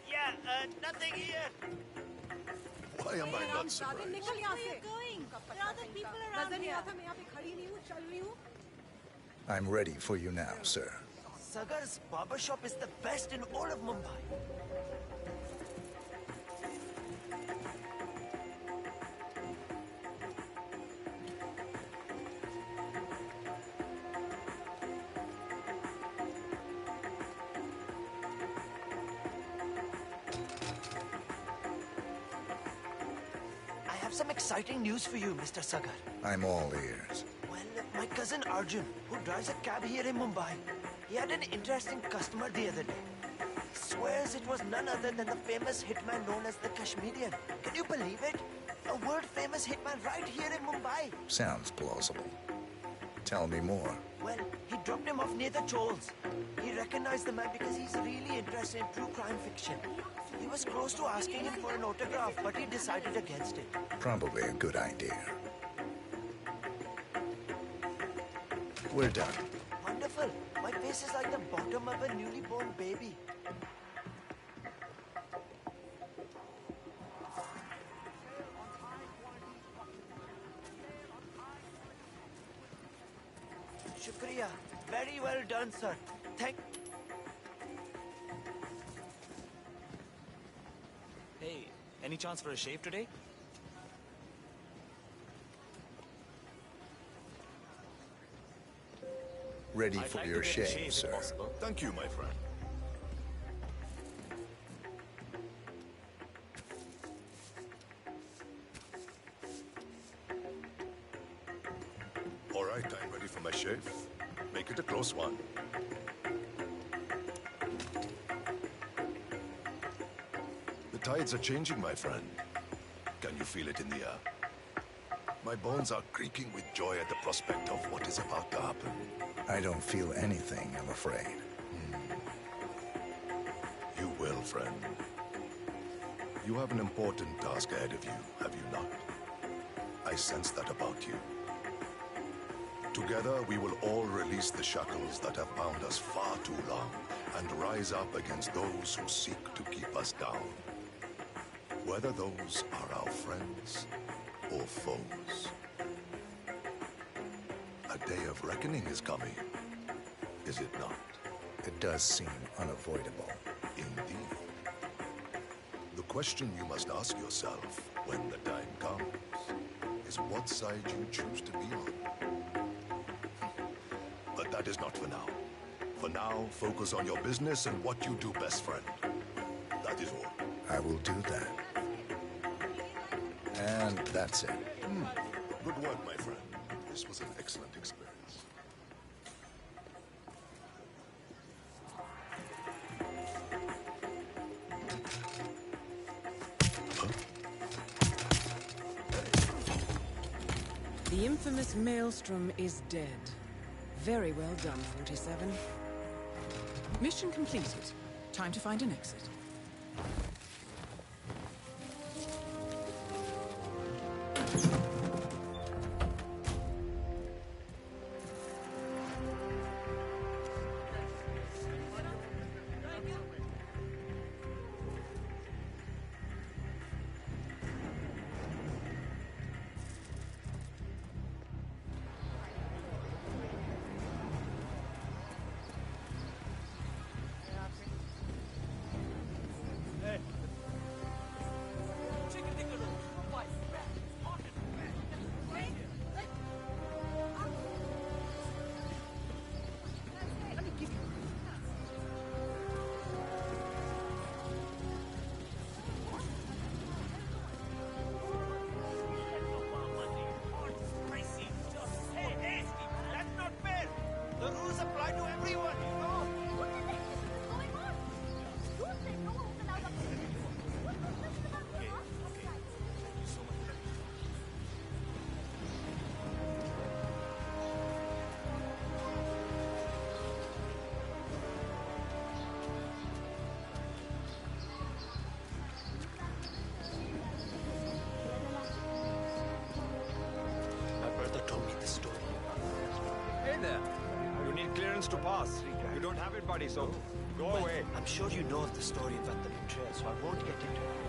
Yeah, nothing here.
Why am I not surprised?
Where are you going? There are other people around here.
I'm ready for you now, sir.
Sagar's barbershop is the best in all of Mumbai. I have some exciting news for you, Mr. Sagar.
I'm all ears.
Well, my cousin Arjun, who drives a cab here in Mumbai, he had an interesting customer the other day. He swears it was none other than the famous hitman known as the Kashmirian. Can you believe it? A world-famous hitman right here in Mumbai.
Sounds plausible. Tell me more.
Well, he dropped him off near the Chols. He recognized the man because he's really interested in true crime fiction. He was close to asking him for an autograph, but he decided against it.
Probably a good idea. We're done.
Wonderful. My face is like the bottom of a newly born baby. Shukriya. Very well done, sir. Thank...
Hey, any chance for a shave today?
Ready
I'd
for
like
your
to get a
shave,
if
sir.
possible.
Thank you, my friend. All right, I'm ready for my shave. Make it a close one. The tides are changing, my friend. Can you feel it in the air? My bones are creaking with joy at the prospect of what is about to happen.
I don't feel anything, I'm afraid.
You will, friend. You have an important task ahead of you, have you not? I sense that about you. Together, we will all release the shackles that have bound us far too long and rise up against those who seek to keep us down. Whether those are our friends or foes. A day of reckoning is coming, is it not?
It does seem unavoidable.
Indeed. The question you must ask yourself when the time comes is what side you choose to be on. But that is not for now. For now, focus on your business and what you do best, friend. That is all.
I will do that. And that's it.
Good work, my friend. This was an excellent experience.
The infamous Maelstrom is dead. Very well done, 47. Mission completed. Time to find an exit.
To pass. You don't have it, buddy, so go away.
I'm sure you know of the story about the betrayal, so I won't get into it.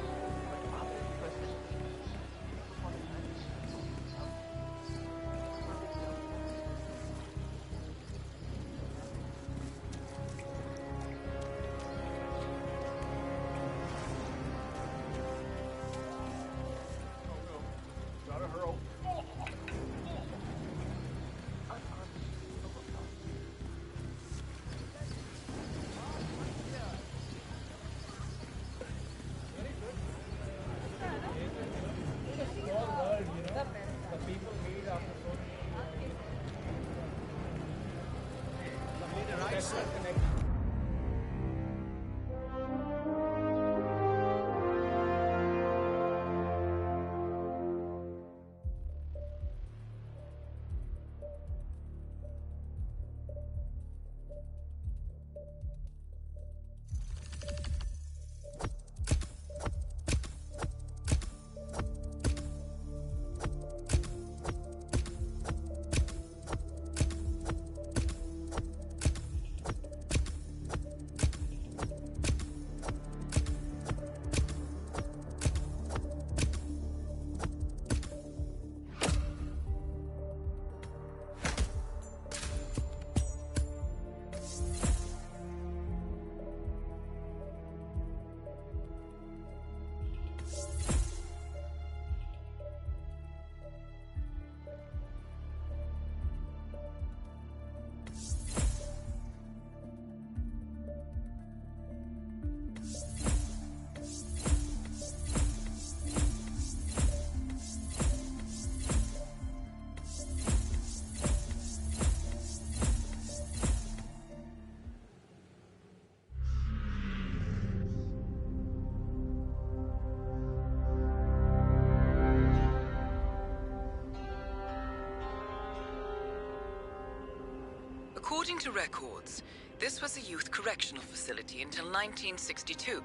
According to records, this was a youth correctional facility until 1962.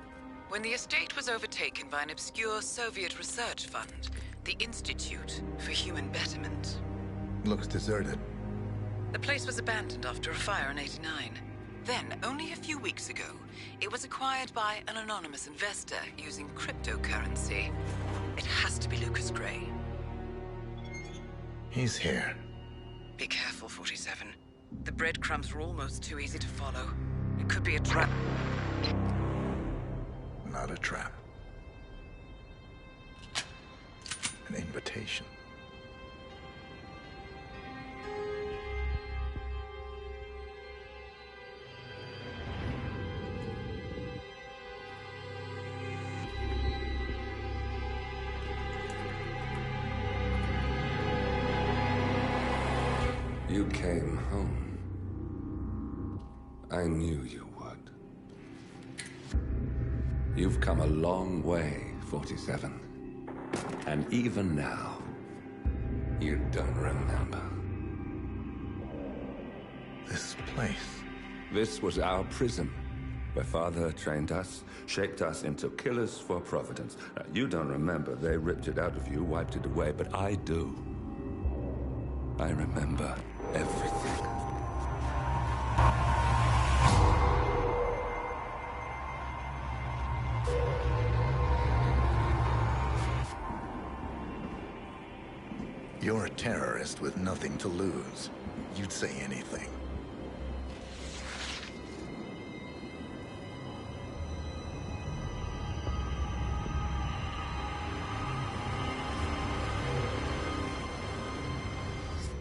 when the estate was overtaken by an obscure Soviet research fund, the Institute for Human Betterment.
Looks deserted.
The place was abandoned after a fire in '89. Then, only a few weeks ago, it was acquired by an anonymous investor using cryptocurrency. It has to be Lucas Gray.
He's here.
Be careful, 47. The breadcrumbs were almost too easy to follow. It could be a trap.
Not a trap. An invitation.
You came home. I knew you would. You've come a long way, 47. And even now, you don't remember.
This place.
This was our prison, where Father trained us, shaped us into killers for Providence. Now, you don't remember. They ripped it out of you, wiped it away, but I do. I remember everything.
You're a terrorist with nothing to lose. You'd say anything.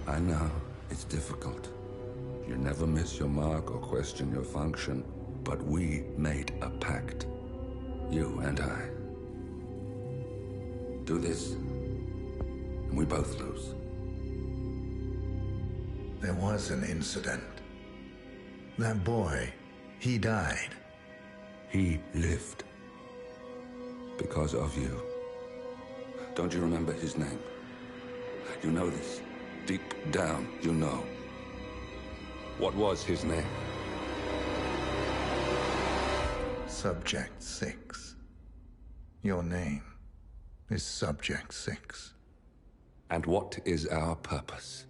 I know, it's difficult. You never miss your mark or question your function, but we made a pact. You and I. Do this, and we both lose.
There was an incident. That boy, he died.
He lived. Because of you. Don't you remember his name? You know this. Deep down, you know. What was his name?
Subject 6. Your name is Subject 6.
And what is our purpose?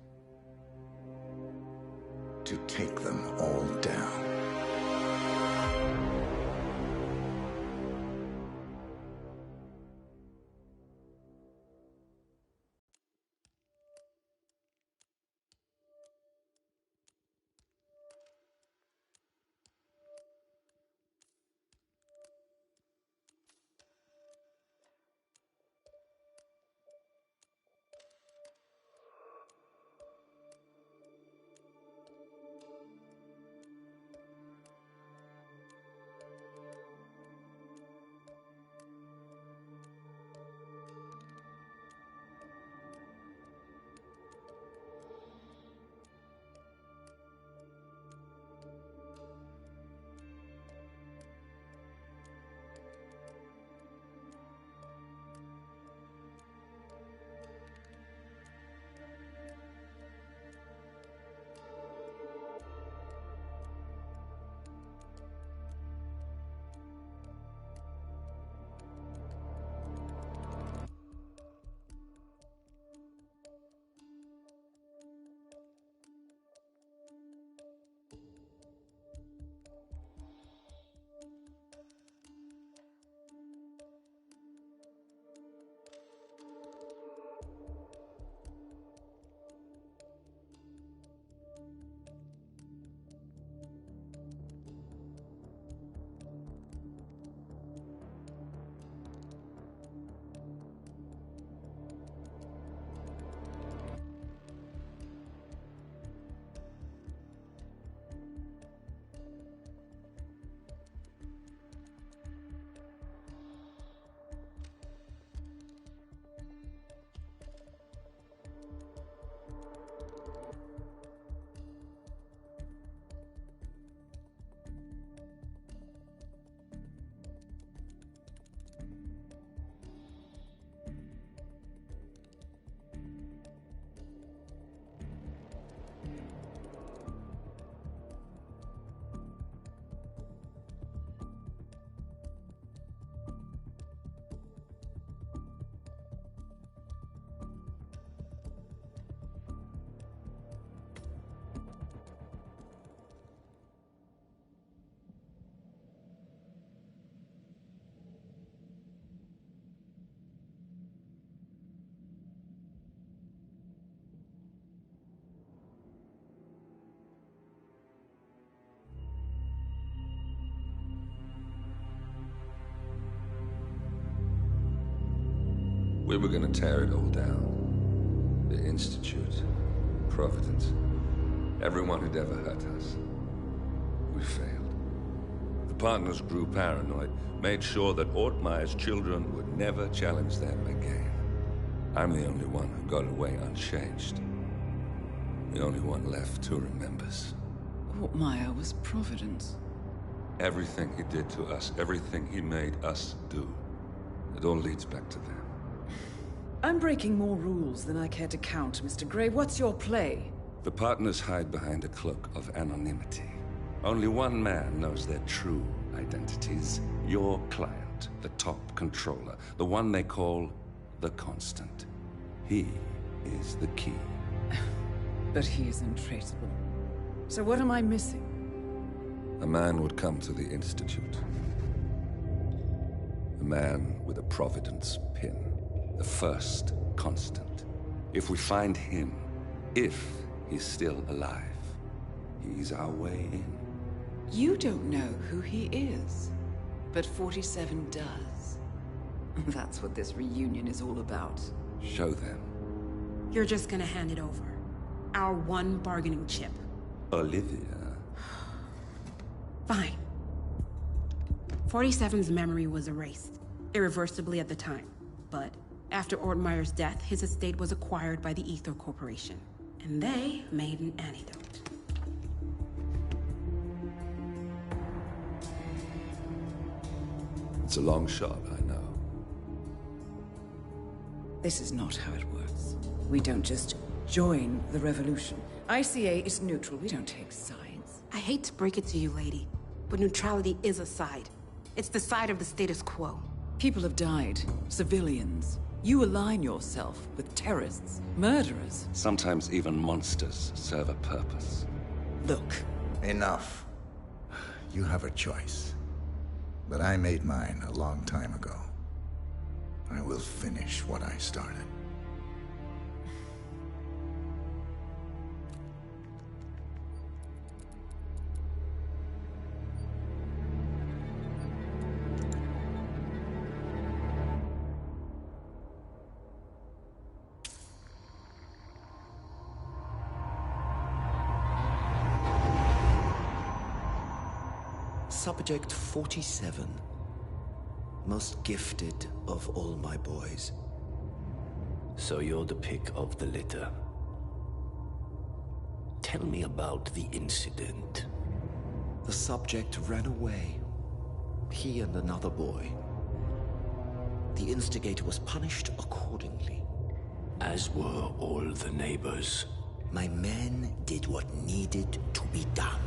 To take them all down.
We were gonna tear it all down. The Institute, Providence, everyone who'd ever hurt us. We failed. The partners grew paranoid, made sure that Ortmeyer's children would never challenge them again. I'm the only one who got away unchanged. The only one left who remembers.
Ortmeyer was Providence.
Everything he did to us, everything he made us do, it all leads back to them.
I'm breaking more rules than I care to count, Mr. Gray. What's your play?
The partners hide behind a cloak of anonymity. Only one man knows their true identities. Your client, the top controller, the one they call the Constant. He is the key.
But he is untraceable. So what am I missing?
A man would come to the Institute. A man with a Providence pin. The first Constant. If we find him, if he's still alive, he's our way in.
You don't know who he is, but 47 does. That's what this reunion is all about.
Show them.
You're just gonna hand it over. Our one bargaining chip.
Olivia.
Fine. 47's memory was erased, irreversibly at the time. But after Ortmeyer's death, his estate was acquired by the Ether Corporation. And they made an antidote.
It's a long shot, I know.
This is not how it works. We don't just join the revolution. ICA is neutral. We don't take sides.
I hate to break it to you, lady, but neutrality is a side. It's the side of the status quo.
People have died. Civilians. You align yourself with terrorists, murderers.
Sometimes even monsters serve a purpose.
Look.
Enough. You have a choice. But I made mine a long time ago. I will finish what I started.
Subject 47. Most gifted of all my boys. So you're the pick of the litter. Tell me about the incident. The subject ran away. He and another boy. The instigator was punished accordingly. As were all the neighbors. My men did what needed to be done.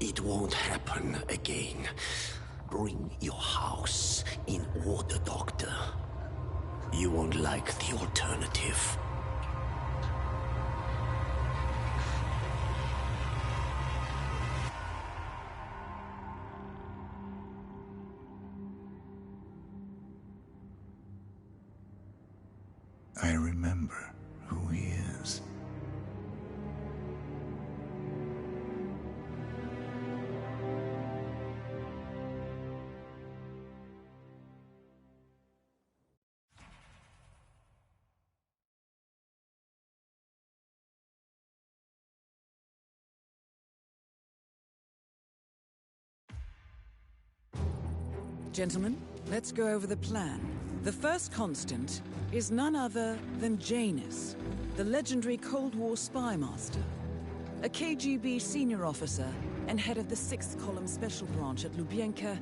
It won't happen again. Bring your house in order, Doctor. You won't like the alternative.
I remember who he is.
Gentlemen, let's go over the plan. The first Constant is none other than Janus, the legendary Cold War spy master. A KGB senior officer and head of the 6th Column Special Branch at Lubyanka,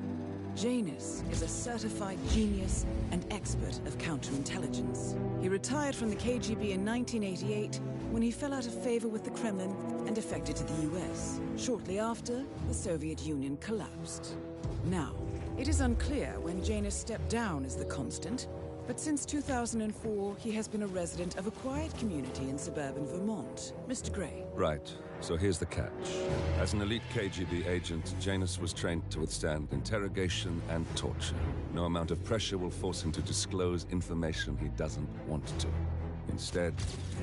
Janus is a certified genius and expert of counterintelligence. He retired from the KGB in 1988 when he fell out of favor with the Kremlin and defected to the US. Shortly after, the Soviet Union collapsed. Now, it is unclear when Janus stepped down as the Constant, but since 2004, he has been a resident of a quiet community in suburban Vermont. Mr. Gray.
Right. So here's the catch. As an elite KGB agent, Janus was trained to withstand interrogation and torture. No amount of pressure will force him to disclose information he doesn't want to. Instead,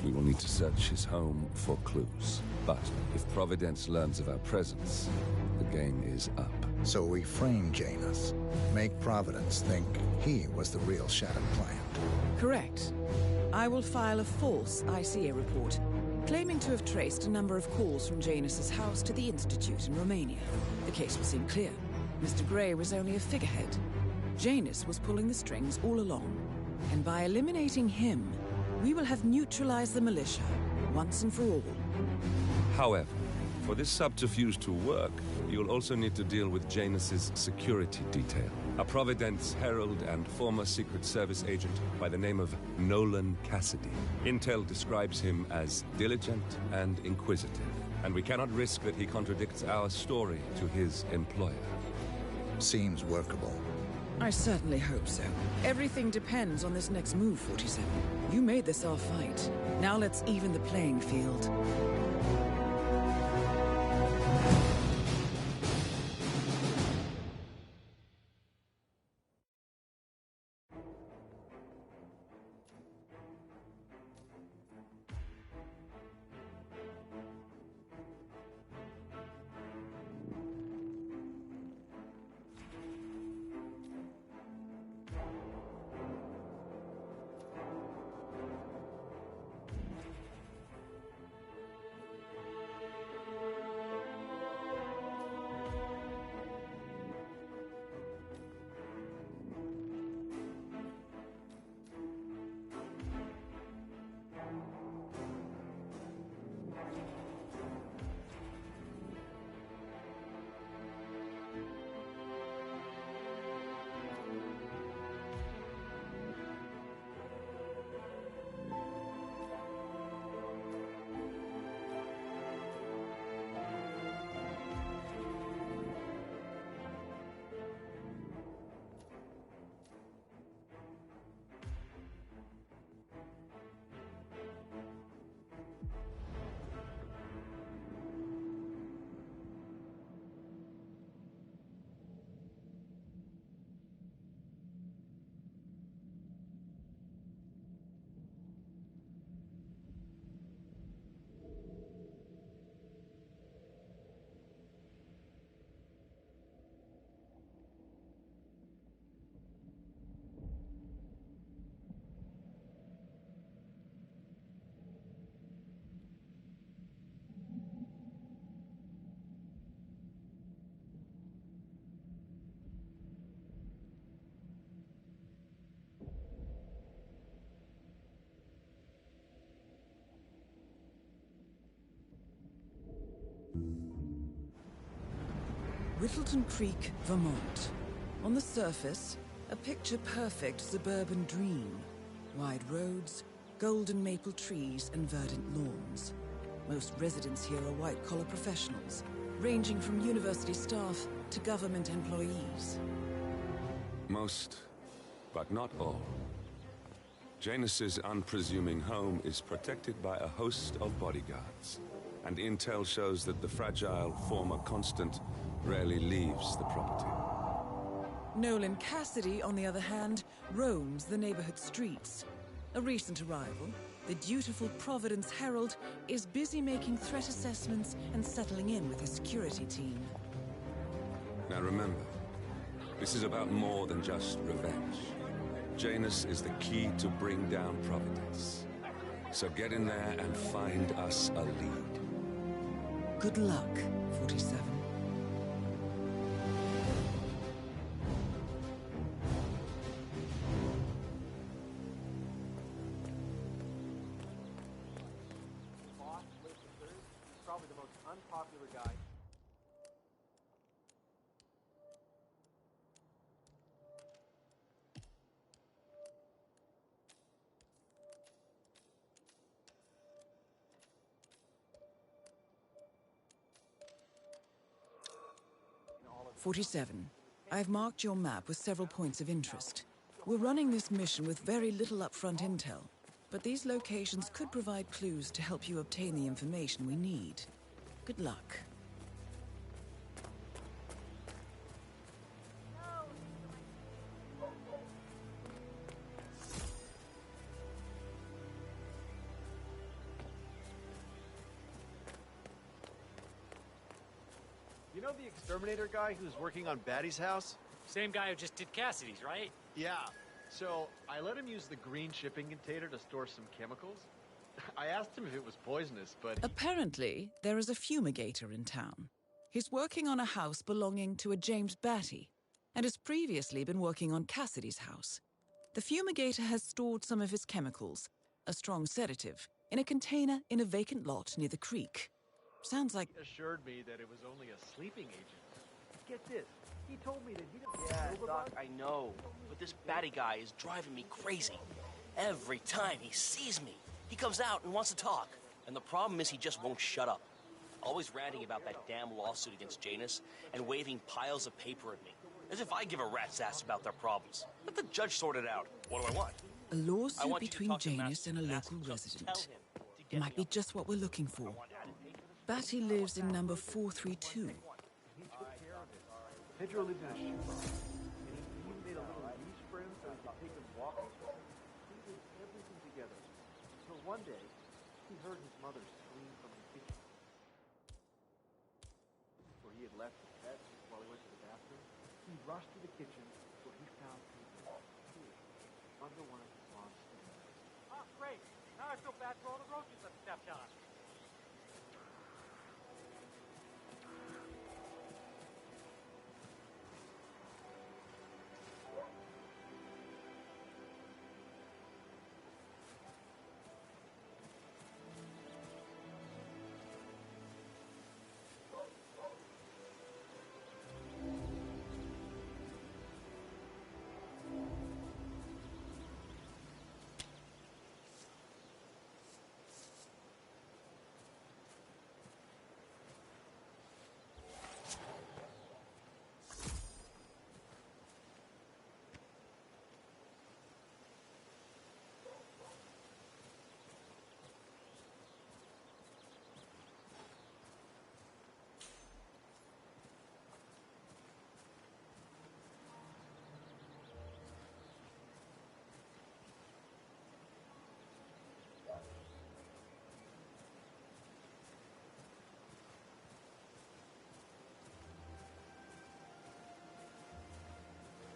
we will need to search his home for clues. But if Providence learns of our presence, the game is up.
So we frame Janus, make Providence think he was the real Shadow client.
Correct. I will file a false ICA report, claiming to have traced a number of calls from Janus's house to the Institute in Romania. The case will seem clear. Mr. Gray was only a figurehead. Janus was pulling the strings all along. And by eliminating him, we will have neutralized the militia, once and for all.
However, for this subterfuge to work, you'll also need to deal with Janus's security detail. A Providence herald and former Secret Service agent by the name of Nolan Cassidy. Intel describes him as diligent and inquisitive, and we cannot risk that he contradicts our story to his employer.
Seems workable.
I certainly hope so. Everything depends on this next move, 47. You made this our fight. Now let's even the playing field. Whittleton Creek, Vermont. On the surface, a picture-perfect suburban dream. Wide roads, golden maple trees, and verdant lawns. Most residents here are white-collar professionals, ranging from university staff to government employees.
Most, but not all. Janus's unpresuming home is protected by a host of bodyguards, and intel shows that the fragile former Constant rarely leaves the property.
Nolan Cassidy, on the other hand, roams the neighborhood streets. A recent arrival, the dutiful Providence Herald is busy making threat assessments and settling in with his security team.
Now remember, this is about more than just revenge. Janus is the key to bring down Providence. So get in there and find us a lead.
Good luck, 47.
Probably the most unpopular guy.
"47. I've marked your map with several points of interest. We're running this mission with very little upfront intel, but these locations could provide clues to help you obtain the information we need. Good luck."
You You know the exterminator guy who's working on Batty's house?
Same guy who just did Cassidy's, right?
Yeah. So I let him use the green shipping container to store some chemicals. I asked him if it was poisonous, but
Apparently, there is a fumigator in town. He's working on a house belonging to a James Batty, and has previously been working on Cassidy's house. The fumigator has stored some of his chemicals, a strong sedative, in a container in a vacant lot near the creek. Sounds like...
he assured me that it was only a sleeping agent. Get this. He told me that he didn't...
Yeah, Doc, I know. But this Batty guy is driving me crazy. Every time he sees me, he comes out and wants to talk. And the problem is he just won't shut up. Always ranting about that damn lawsuit against Janus and waving piles of paper at me. As if I give a rat's ass about their problems. Let the judge sort it out. What do I want?
A lawsuit between Janus and a local resident. It might be just what we're looking for. Batty lives in number 432.
Pedro lived in a shoe box, and he even made a little leash for him so he could take him walking. He did everything together. Until one day, he heard his mother scream from the kitchen. Where he had left the pet while he went to the bathroom, he rushed to the kitchen where he found Pedro under one of his mom's stairs.
Oh, great. Now I feel bad for all the roaches I've stepped on.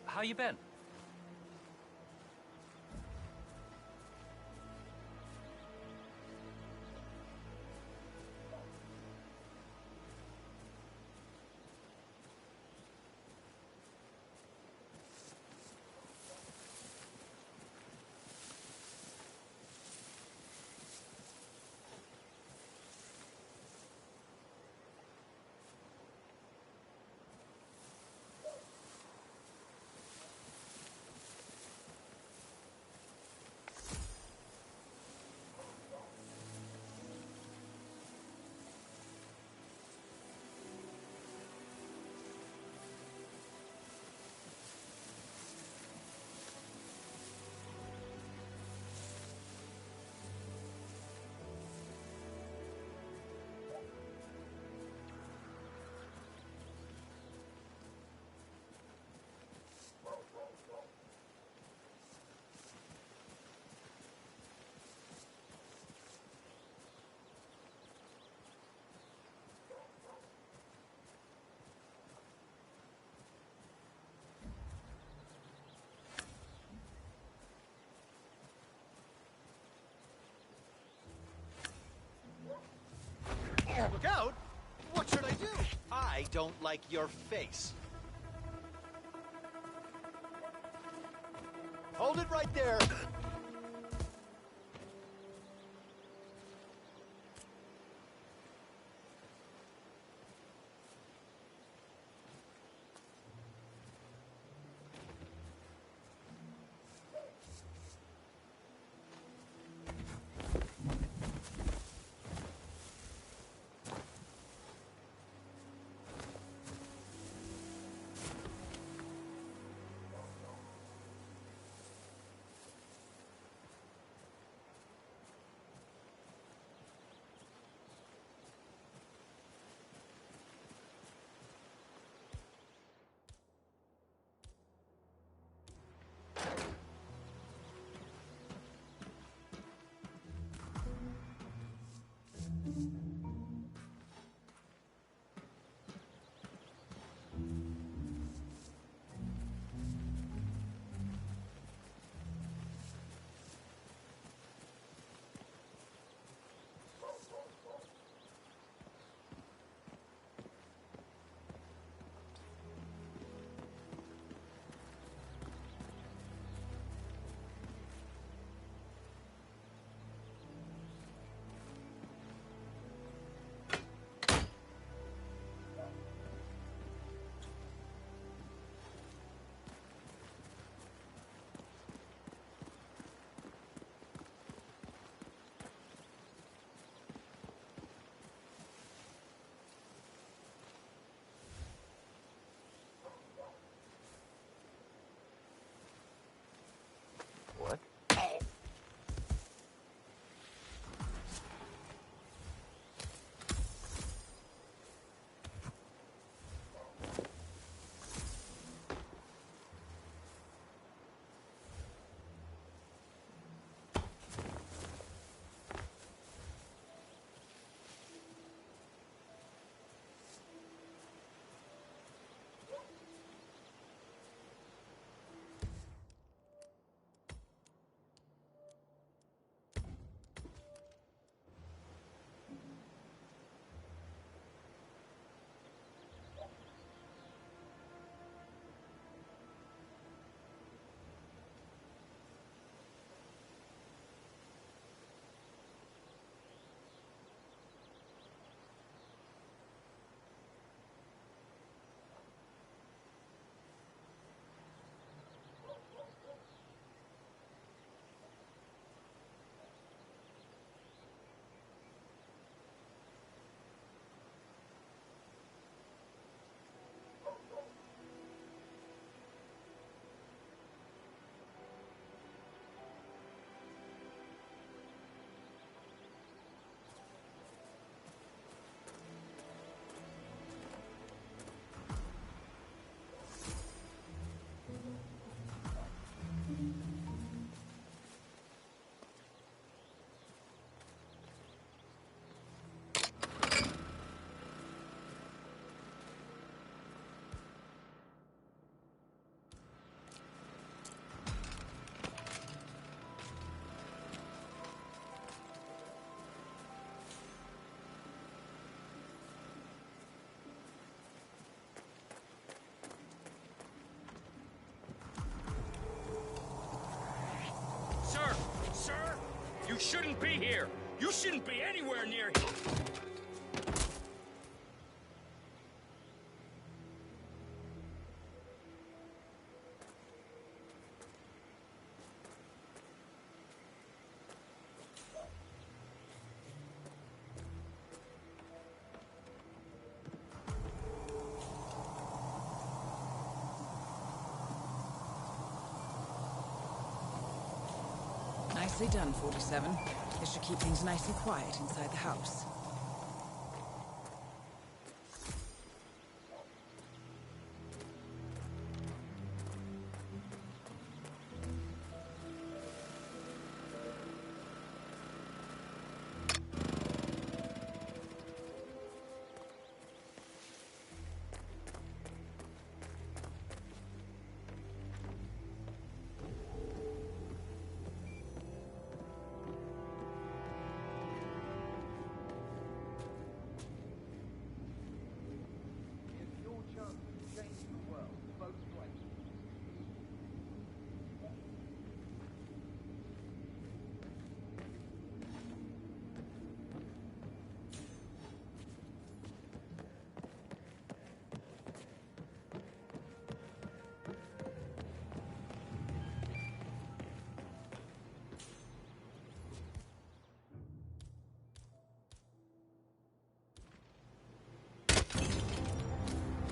How you been?
Look out! What should I do? I don't like your face. Hold it right there!
shouldn't be here. You shouldn't be anywhere near here.
Nicely done, 47. This should keep things nice and quiet inside the house.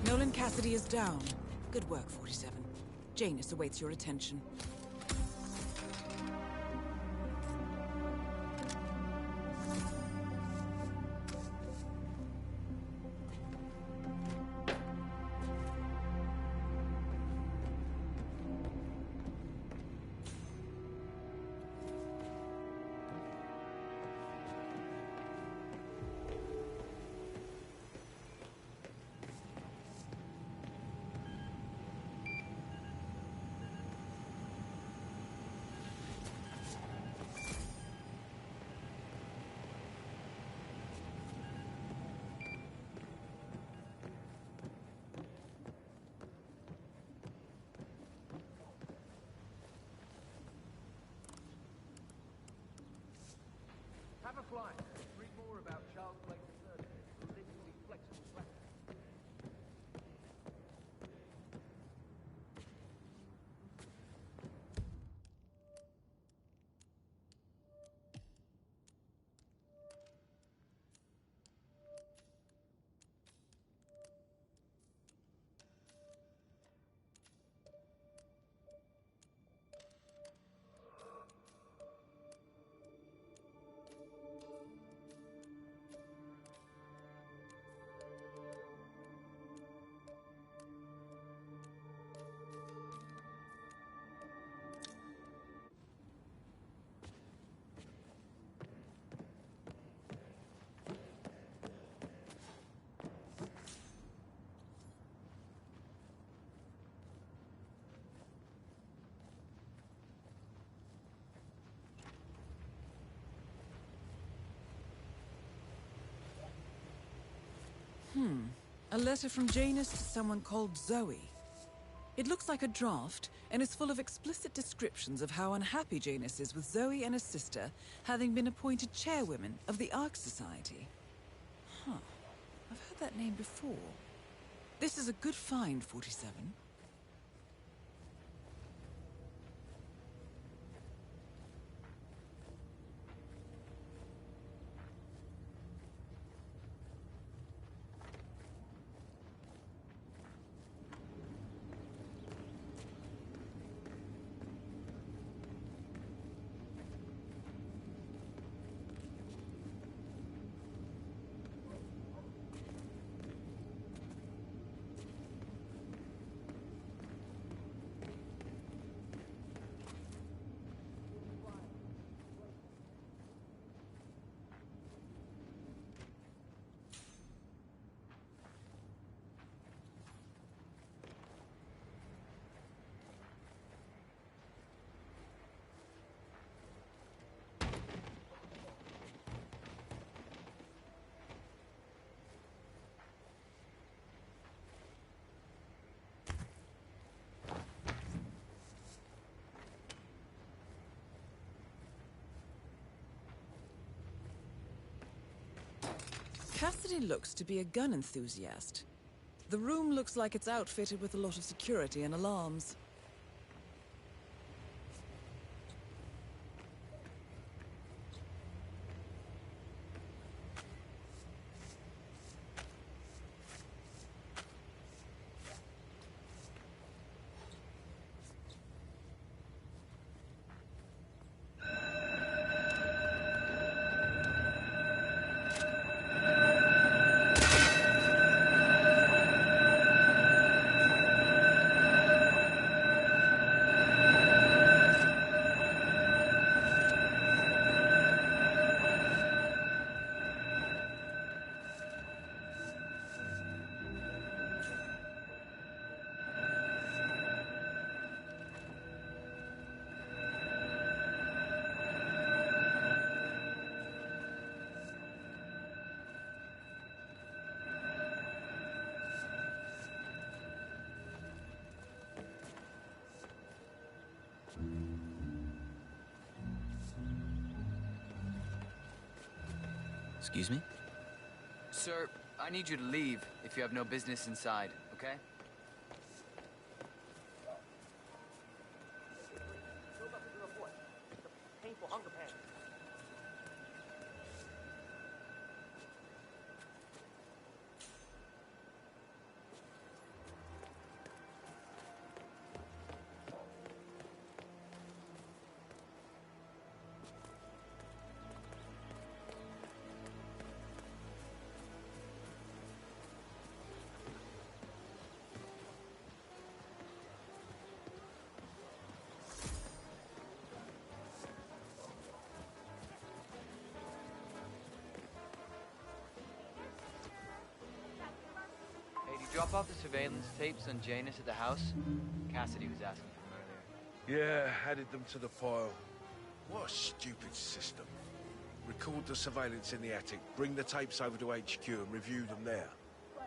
Nolan Cassidy is down. Good work, 47. Janus awaits your attention.
Have a fly. Read more about Charles Blake III. Politically flexible platform.
A letter from Janus to someone called Zoe. It looks like a draft, and is full of explicit descriptions of how unhappy Janus is with Zoe and her sister having been appointed chairwomen of the Ark Society. Huh. I've heard that name before. This is a good find, 47. Cassidy looks to be a gun enthusiast. The room looks like it's outfitted with a lot of security and alarms.
Excuse me? Sir, I need you to leave if you have no business inside, okay?
Painful hunger pangs.
Drop off the surveillance tapes on Janus at the house? Cassidy was asking for them earlier.
Yeah, added them to the pile. What a stupid system. Record the surveillance in the attic, bring the tapes over to HQ and review them there.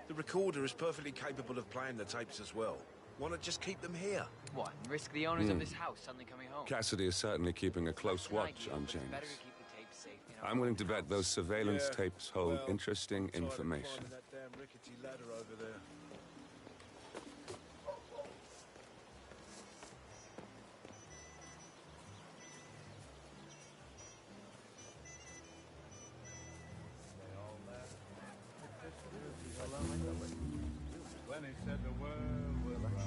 The recorder is perfectly capable of playing the tapes as well. Why not just keep them here?
What, and risk the owners of this house suddenly coming home?
Cassidy is certainly keeping a close watch on Janus.
Better to keep the tapes safe, you know?
I'm willing to bet those surveillance tapes hold interesting information.
That damn rickety ladder over there.
When he said the world will rise.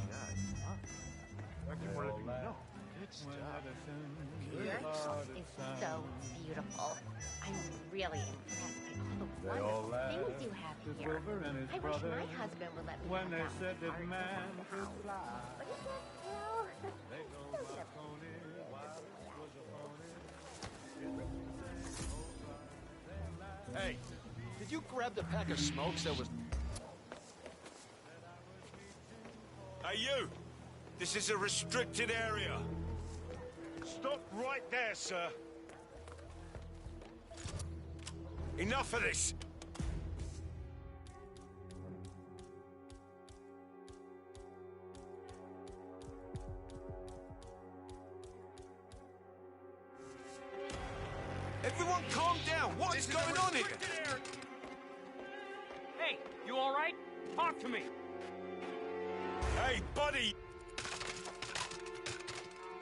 Good stuff.
Your house is so beautiful. I'm really impressed by all the wonderful things you have here. I wish my husband would let me
When
have
they
that
said that
art
man
in the
could
house.
fly.
Look at that hill.
Hey, did you grab the pack of smokes that was...
Hey, you! This is a restricted area.
Stop right there, sir.
Enough of this! Everyone calm down! What is going on here?
Hey, you all right? Talk to me.
Hey, buddy!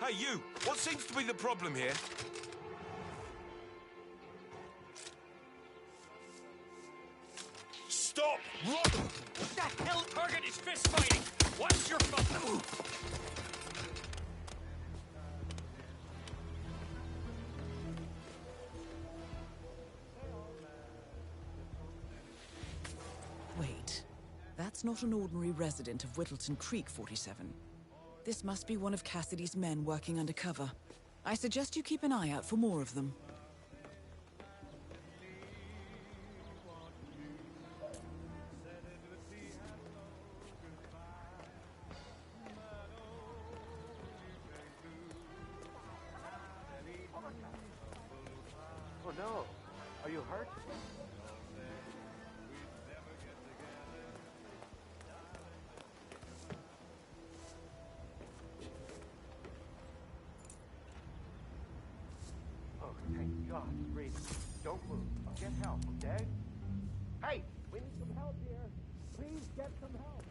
Hey, you! What seems to be the problem here? Stop! What
the hell? Target is fist fighting! What's your fucking...
Wait. That's not an ordinary resident of Whittleton Creek, 47. This must be one of Cassidy's men working undercover. I suggest you keep an eye out for more of them.
Oh no. Are you hurt? Oh, thank God, breathe. Don't move. I'll get help, okay? Hey, we need some help here. Please get some help.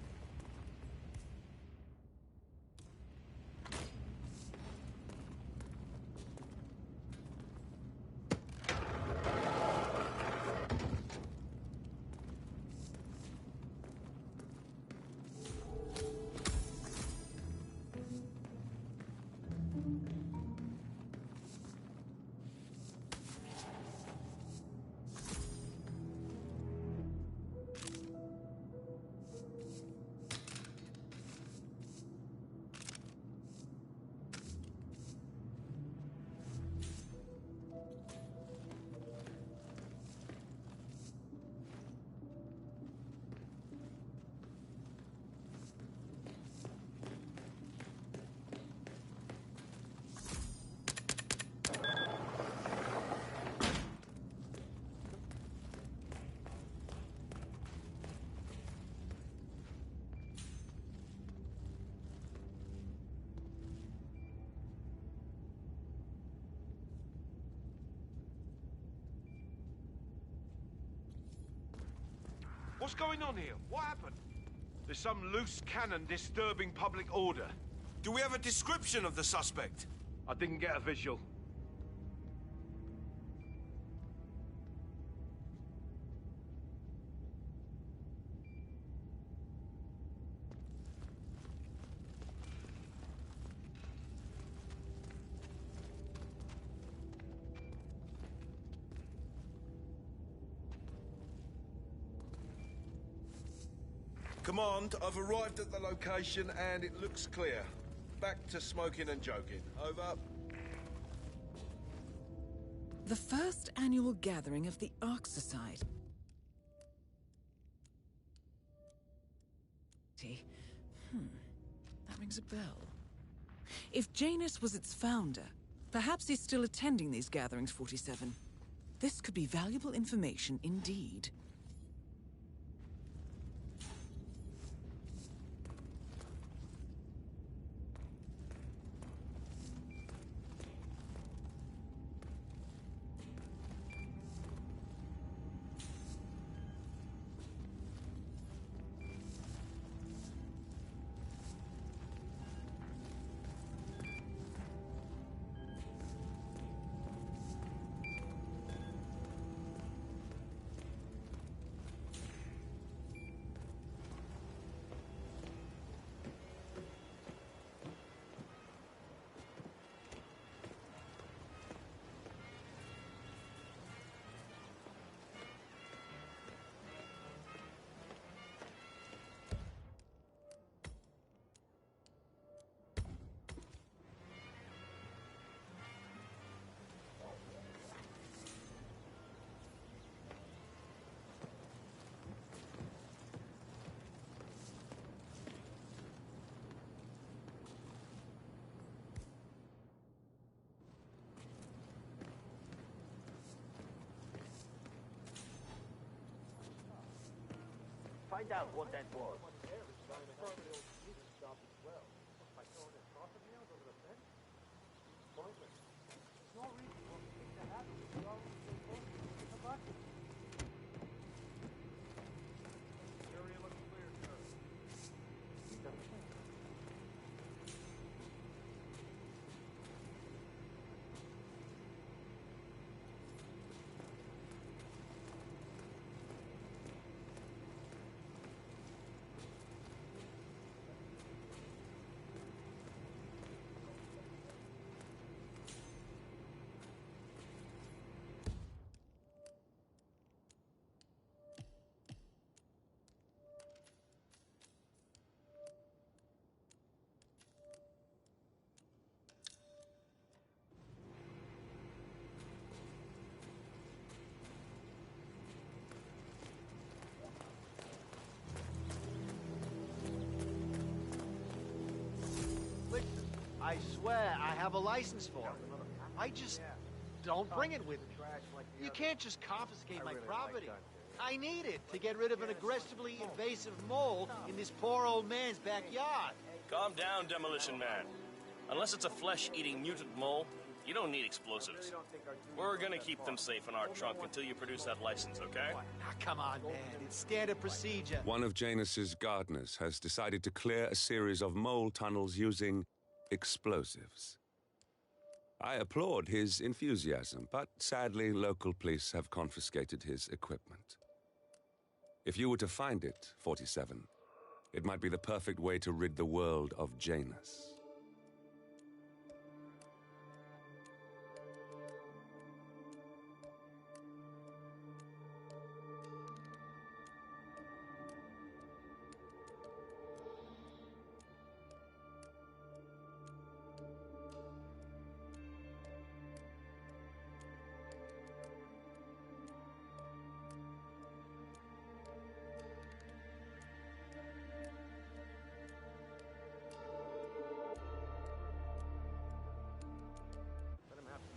What's going on here? What happened? There's some loose cannon disturbing public order.
Do we have a description of the suspect?
I didn't get a visual.
Command, I've arrived at the location and it looks clear. Back to smoking and joking. Over.
The first annual gathering of the Ark Society. That rings a bell. If Janus was its founder, perhaps he's still attending these gatherings, 47. This could be valuable information indeed.
Find out what that was.
I swear I have a license for it. I just don't bring it with me. You can't just confiscate my property. I need it to get rid of an aggressively invasive mole in this poor old man's backyard.
Calm down, Demolition Man. Unless it's a flesh-eating mutant mole, You don't need explosives. We're gonna keep them safe in our trunk until you produce that license, okay?
Ah, come on, man. It's standard procedure.
One of Janus's gardeners has decided to clear a series of mole tunnels using explosives. I applaud his enthusiasm, but sadly, local police have confiscated his equipment. If you were to find it, 47, it might be the perfect way to rid the world of Janus.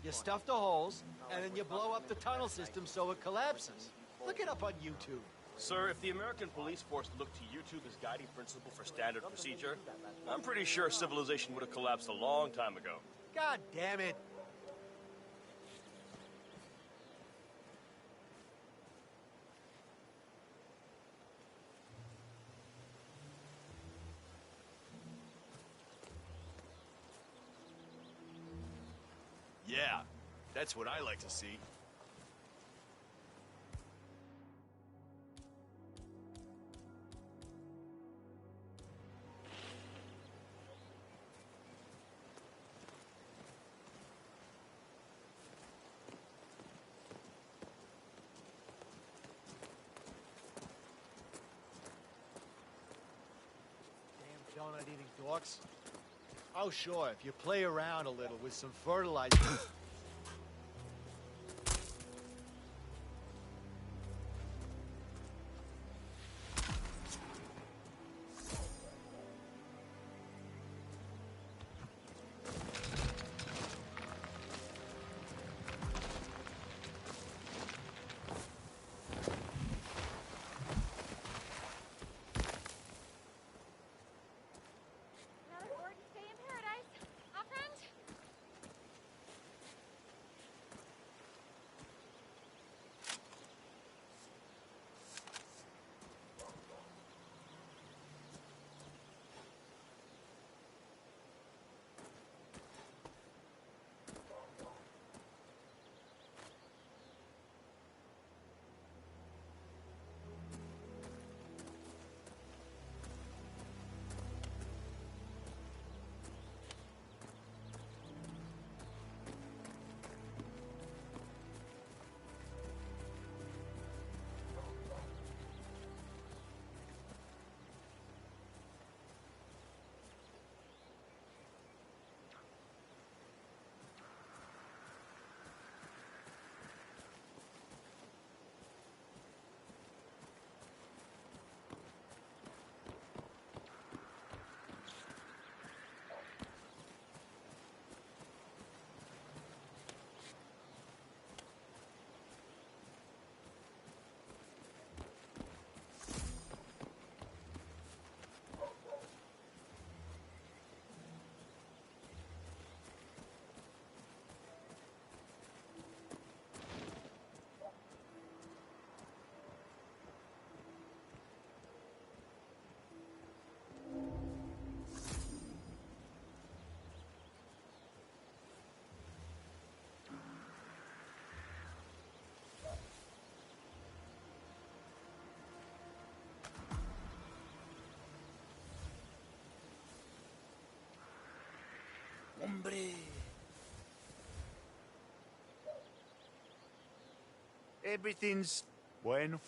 You stuff the holes, and then you blow up the tunnel system so it collapses. Look it up on YouTube.
Sir, if the American police force looked to YouTube as guiding principle for standard procedure, I'm pretty sure civilization would have collapsed a long time ago.
God damn it.
Yeah, that's what I like to see.
Damn donut-eating dorks. Oh, sure, if you play around a little with some fertilizer...
Another gorgeous day in paradise. Huh, friend?
Hombre. Everything's bueno.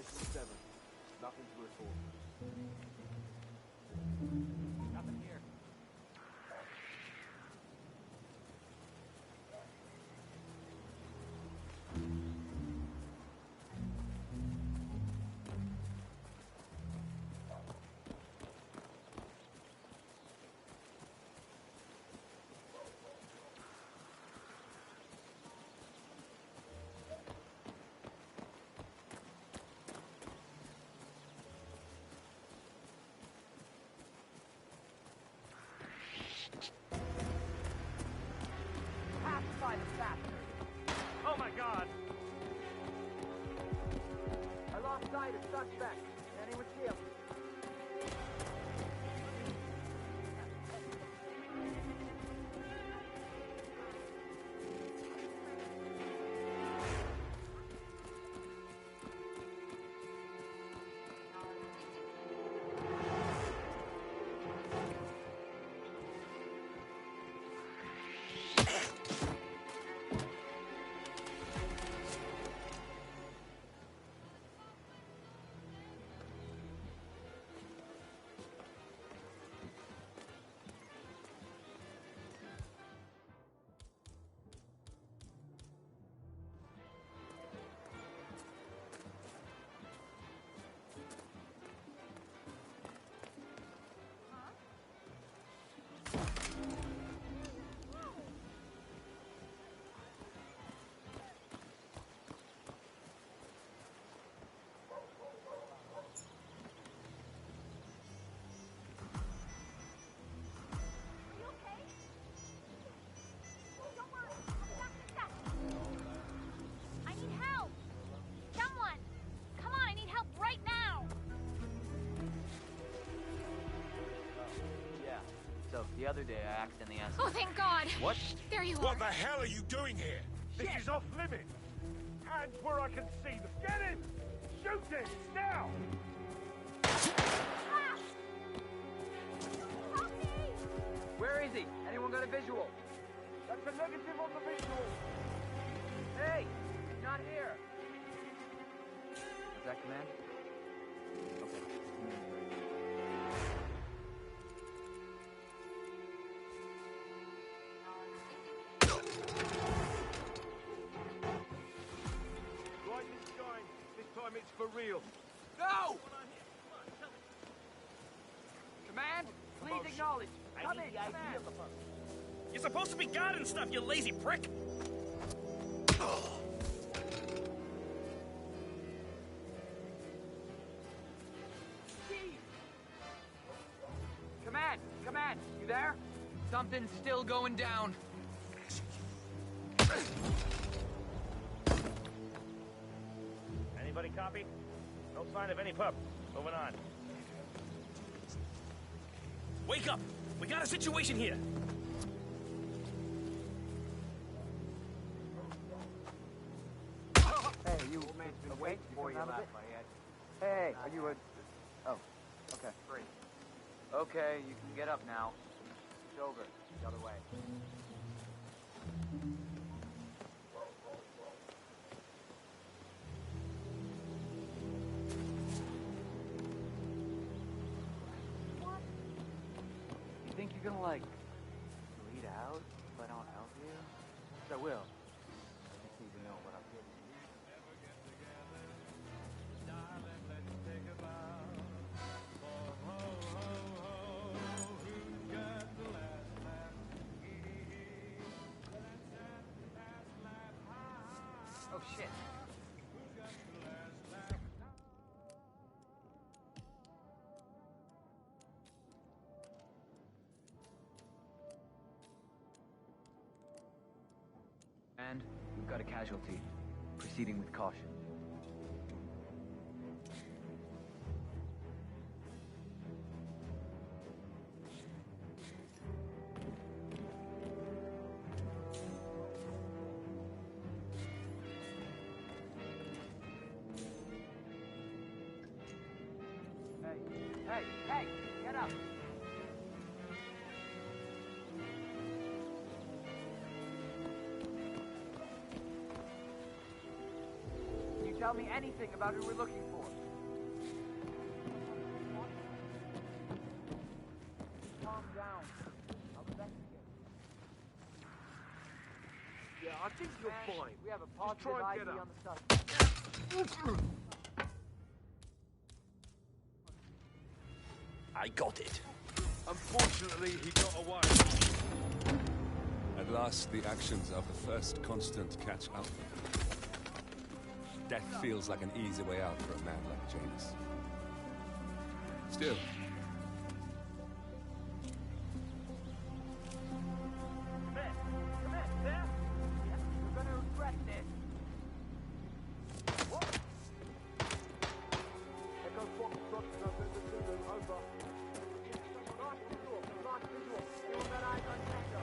Station 7. Nothing to report.
Nothing here. Pacify the bastard! Oh my god! I lost sight of suspect. Anyone see him?
I need help! Someone! Come on, I need help right now!
Yeah. So, the other day I accidentally asked...
Oh, thank God!
What?
There you are.
What the hell are you doing here? This is off limits. Hands where I can see them. Get him! Shoot him! Now!
Where is he? Anyone got a visual?
That's a negative on the visual.
Hey! He's not here! Is that command? Okay.
Right this time. This time it's for real.
Go! Command, please acknowledge. Come in, command.
You're supposed to be guarding stuff, you lazy prick!
Command, you there? Something's still going down.
Anybody copy? No sign of any pup. Moving on. Wake up! We got a situation here!
Hey, you wait before you laugh, Hey, are you a... Oh, okay. Great. Okay, you can get up now. It's over. The other way. You think you're gonna, like, bleed out if I don't help you? 'Cause I will. I just need to know what I'm getting. Oh, shit. And we've got a casualty. Proceeding with caution. Hey, get up! tell me anything about who we're looking for. Calm down. I'll investigate.
Yeah, I think you're fine.
We have a
Just
positive
try and
ID
get
on
up.
the suspect.
I got it.
Unfortunately, he got away.
At last, the actions of the first constant catch up. Death feels like an easy way out for a man like Janus. Still,
You're gonna regret this.
Echo Fox truck, nothing to do, over. Last visual, last visual.
Still got eyes on Tango.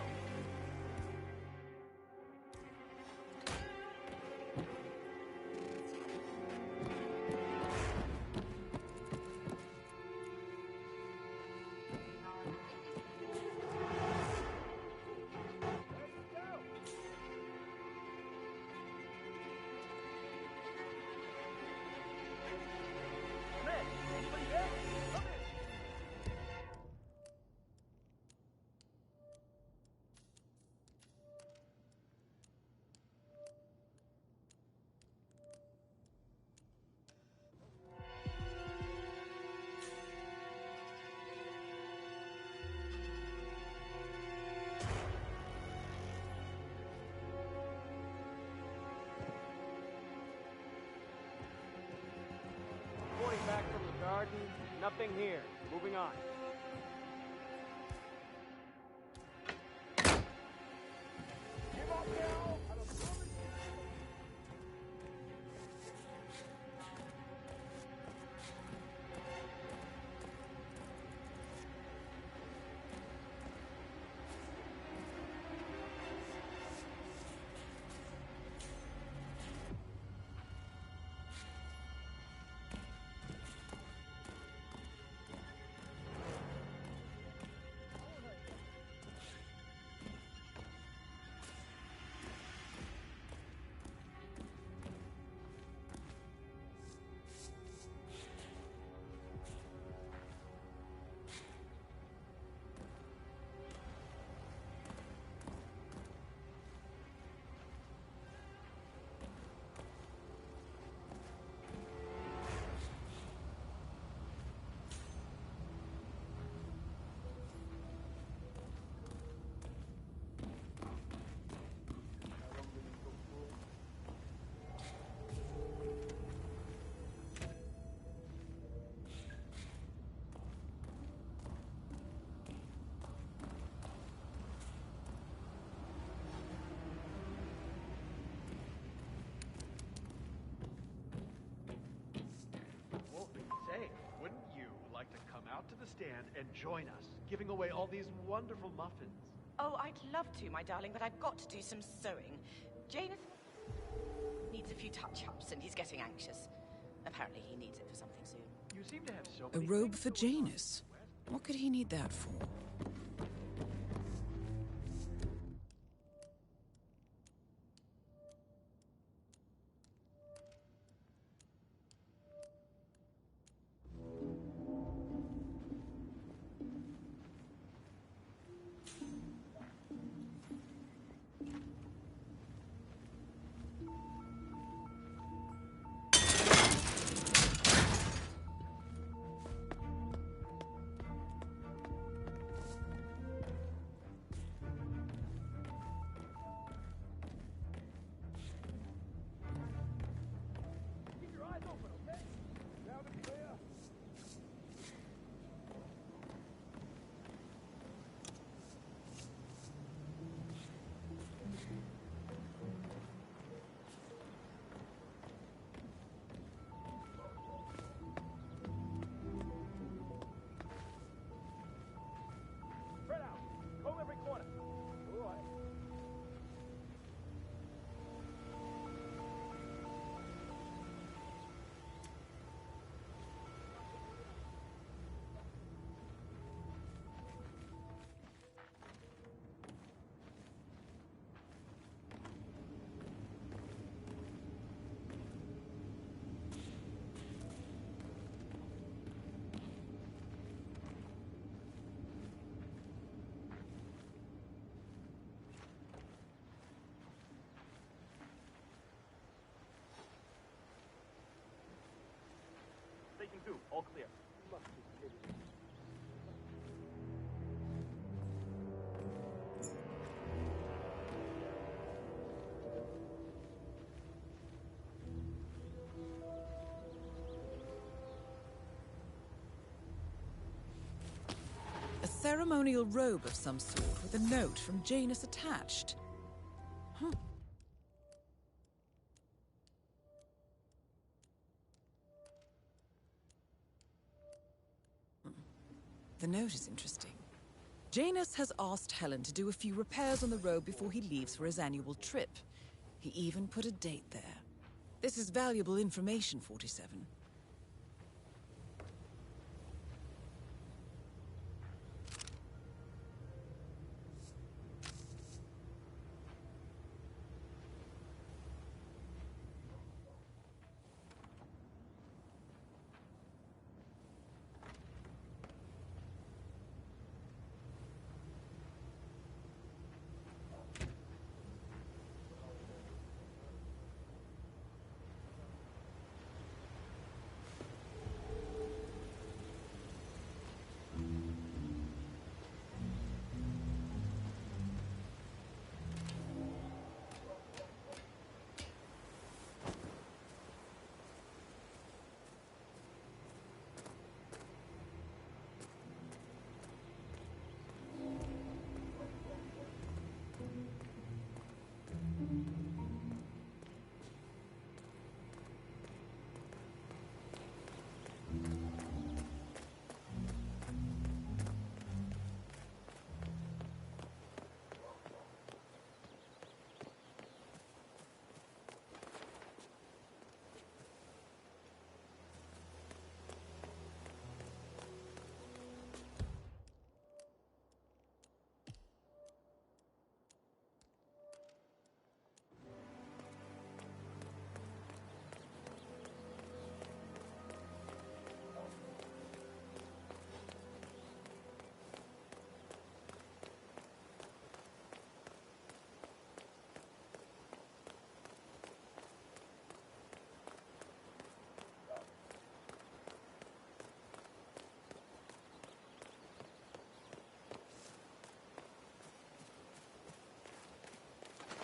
Reporting back from the garden. Nothing here. Moving on.
Give up now! And a promise.
Say, wouldn't you like to come out to the stand and join us, giving away all these wonderful muffins?
Oh, I'd love to, my darling, but I've got to do some sewing. Janus needs a few touch-ups, and he's getting anxious. Apparently he needs it for something soon.
You seem to have so
A
many
robe
things
for
going on.
Janus? What could he need that for?
All clear.
A ceremonial robe of some sort with a note from Janus attached. Huh. The note is interesting. Janus has asked Helen to do a few repairs on the robe before he leaves for his annual trip. He even put a date there. This is valuable information, 47.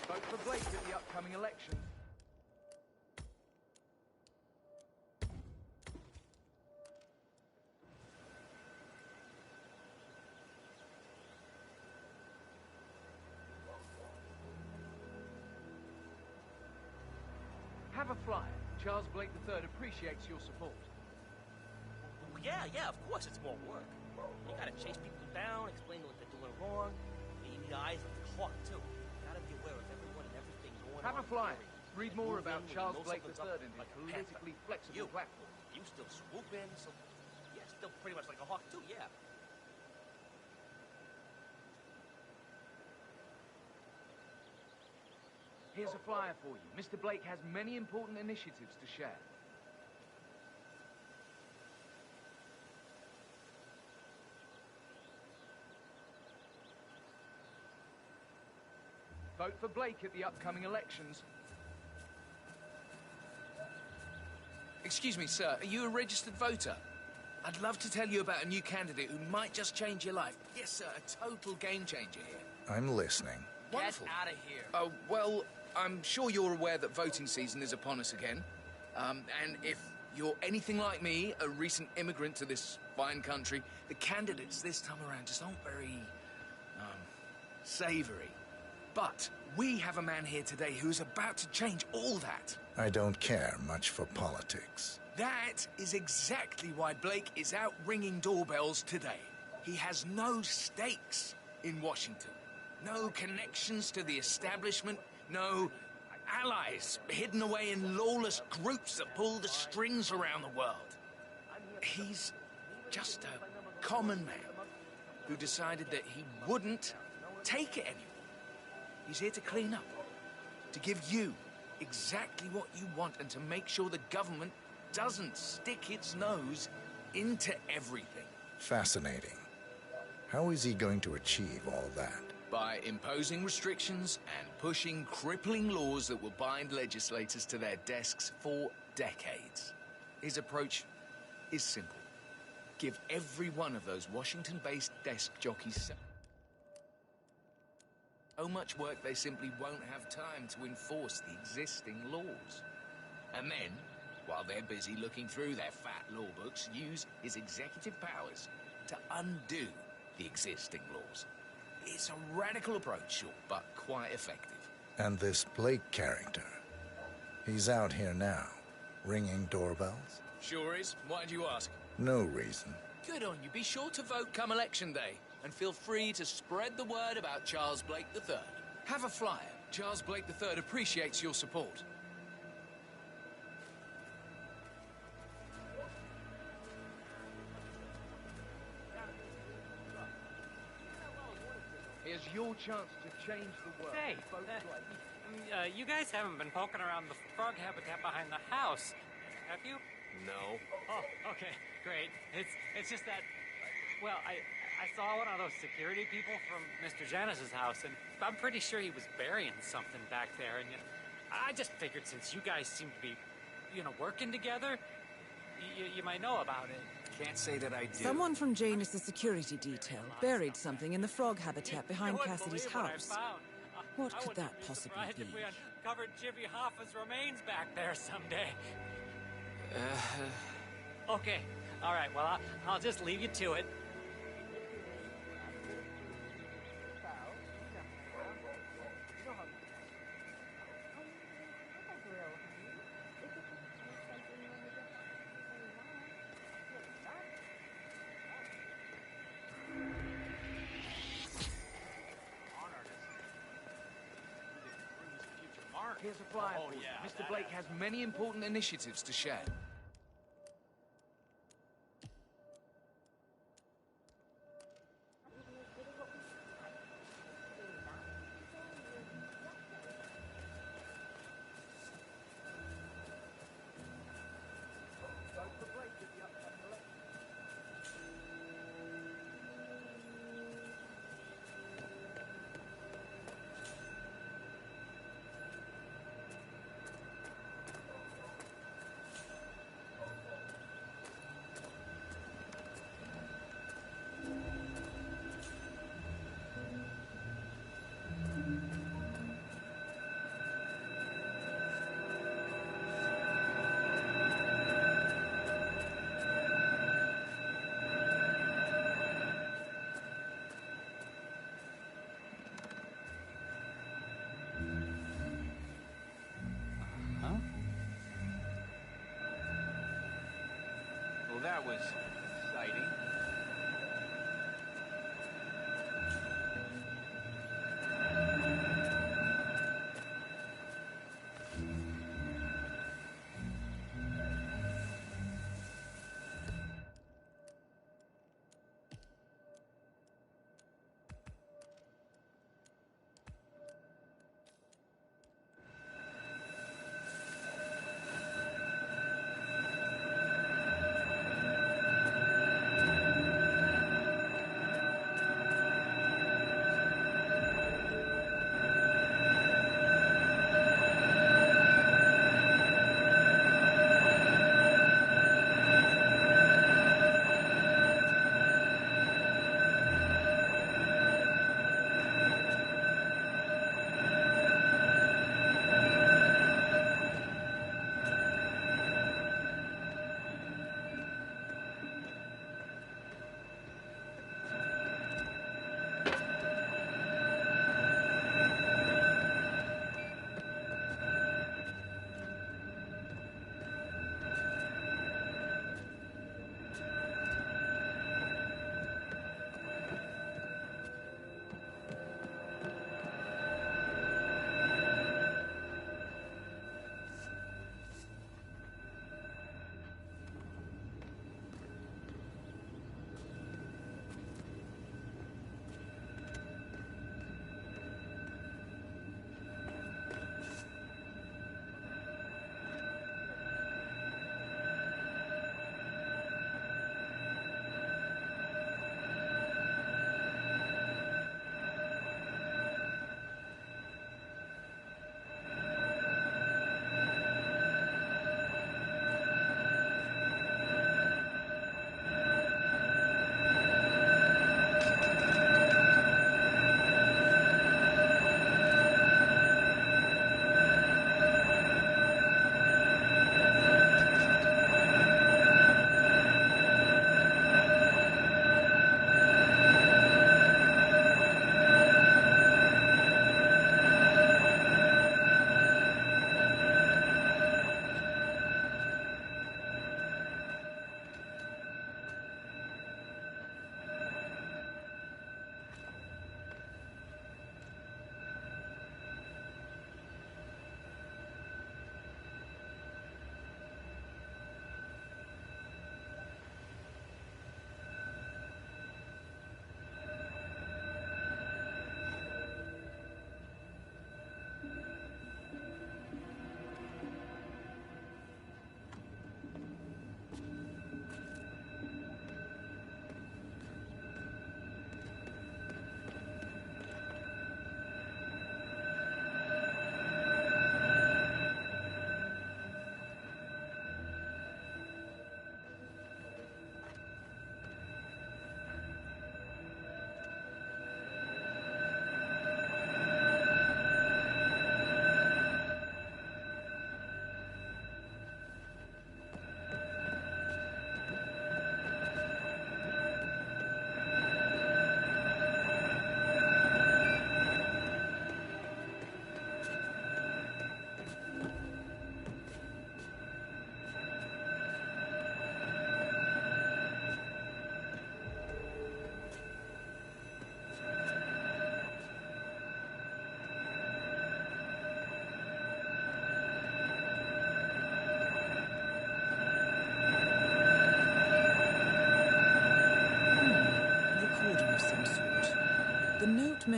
Vote for Blake at the upcoming election. Have a flyer. Charles Blake III appreciates your support.
Yeah, of course it's more work. You gotta chase people down, explain what they're doing wrong. You need eyes on the clock, too. You gotta be aware of everyone and everything going on.
Have a flyer. Read more about Charles Blake
something's
III
up
and his
like a
politically
panther.
flexible platform.
You still swooping, so... Yeah, still pretty much like a hawk, too, yeah.
Here's a flyer for you. Mr. Blake has many important initiatives to share. Vote for Blake at the upcoming elections.
Excuse me, sir. Are you a registered voter? I'd love to tell you about a new candidate who might just change your life. Yes, sir. A total game changer here.
I'm listening.
Wonderful.
Get out of here.
Oh, well, I'm sure you're aware that voting season is upon us again. And if you're anything like me, a recent immigrant to this fine country, the candidates this time around just aren't very, savory. But we have a man here today who's about to change all that.
I don't care much for politics.
That is exactly why Blake is out ringing doorbells today. He has no stakes in Washington. No connections to the establishment. No allies hidden away in lawless groups that pull the strings around the world. He's just a common man who decided that he wouldn't take it anymore. He's here to clean up, to give you exactly what you want, and to make sure the government doesn't stick its nose into everything.
Fascinating. How is he going to achieve all that?
By imposing restrictions and pushing crippling laws that will bind legislators to their desks for decades. His approach is simple. Give every one of those Washington-based desk jockeys so much work they simply won't have time to enforce the existing laws. And then, while they're busy looking through their fat law books, use his executive powers to undo the existing laws. It's a radical approach, sure, but quite effective.
And this Blake character, he's out here now, ringing doorbells?
Sure is. Why'd you ask?
No reason.
Good on you. Be sure to vote come election day. And feel free to spread the word about Charles Blake III. Have a flyer. Charles Blake III appreciates your support.
Here's your chance to change the world.
Hey, you guys haven't been poking around the frog habitat behind the house, have you?
No.
Oh, okay, great. It's just that, well, I saw one of those security people from Mr. Janice's house, and I'm pretty sure he was burying something back there, and I just figured since you guys seem to be, working together, you might know about it.
Can't say that I do.
Someone from Janus' security detail buried something in the frog habitat behind Cassidy's house. What could that possibly be?
If we uncovered Jimmy Hoffa's remains back there someday. Okay, all right, well, I'll just leave you to it.
Here's a flyer for you.
Mr. Blake has many important initiatives to share.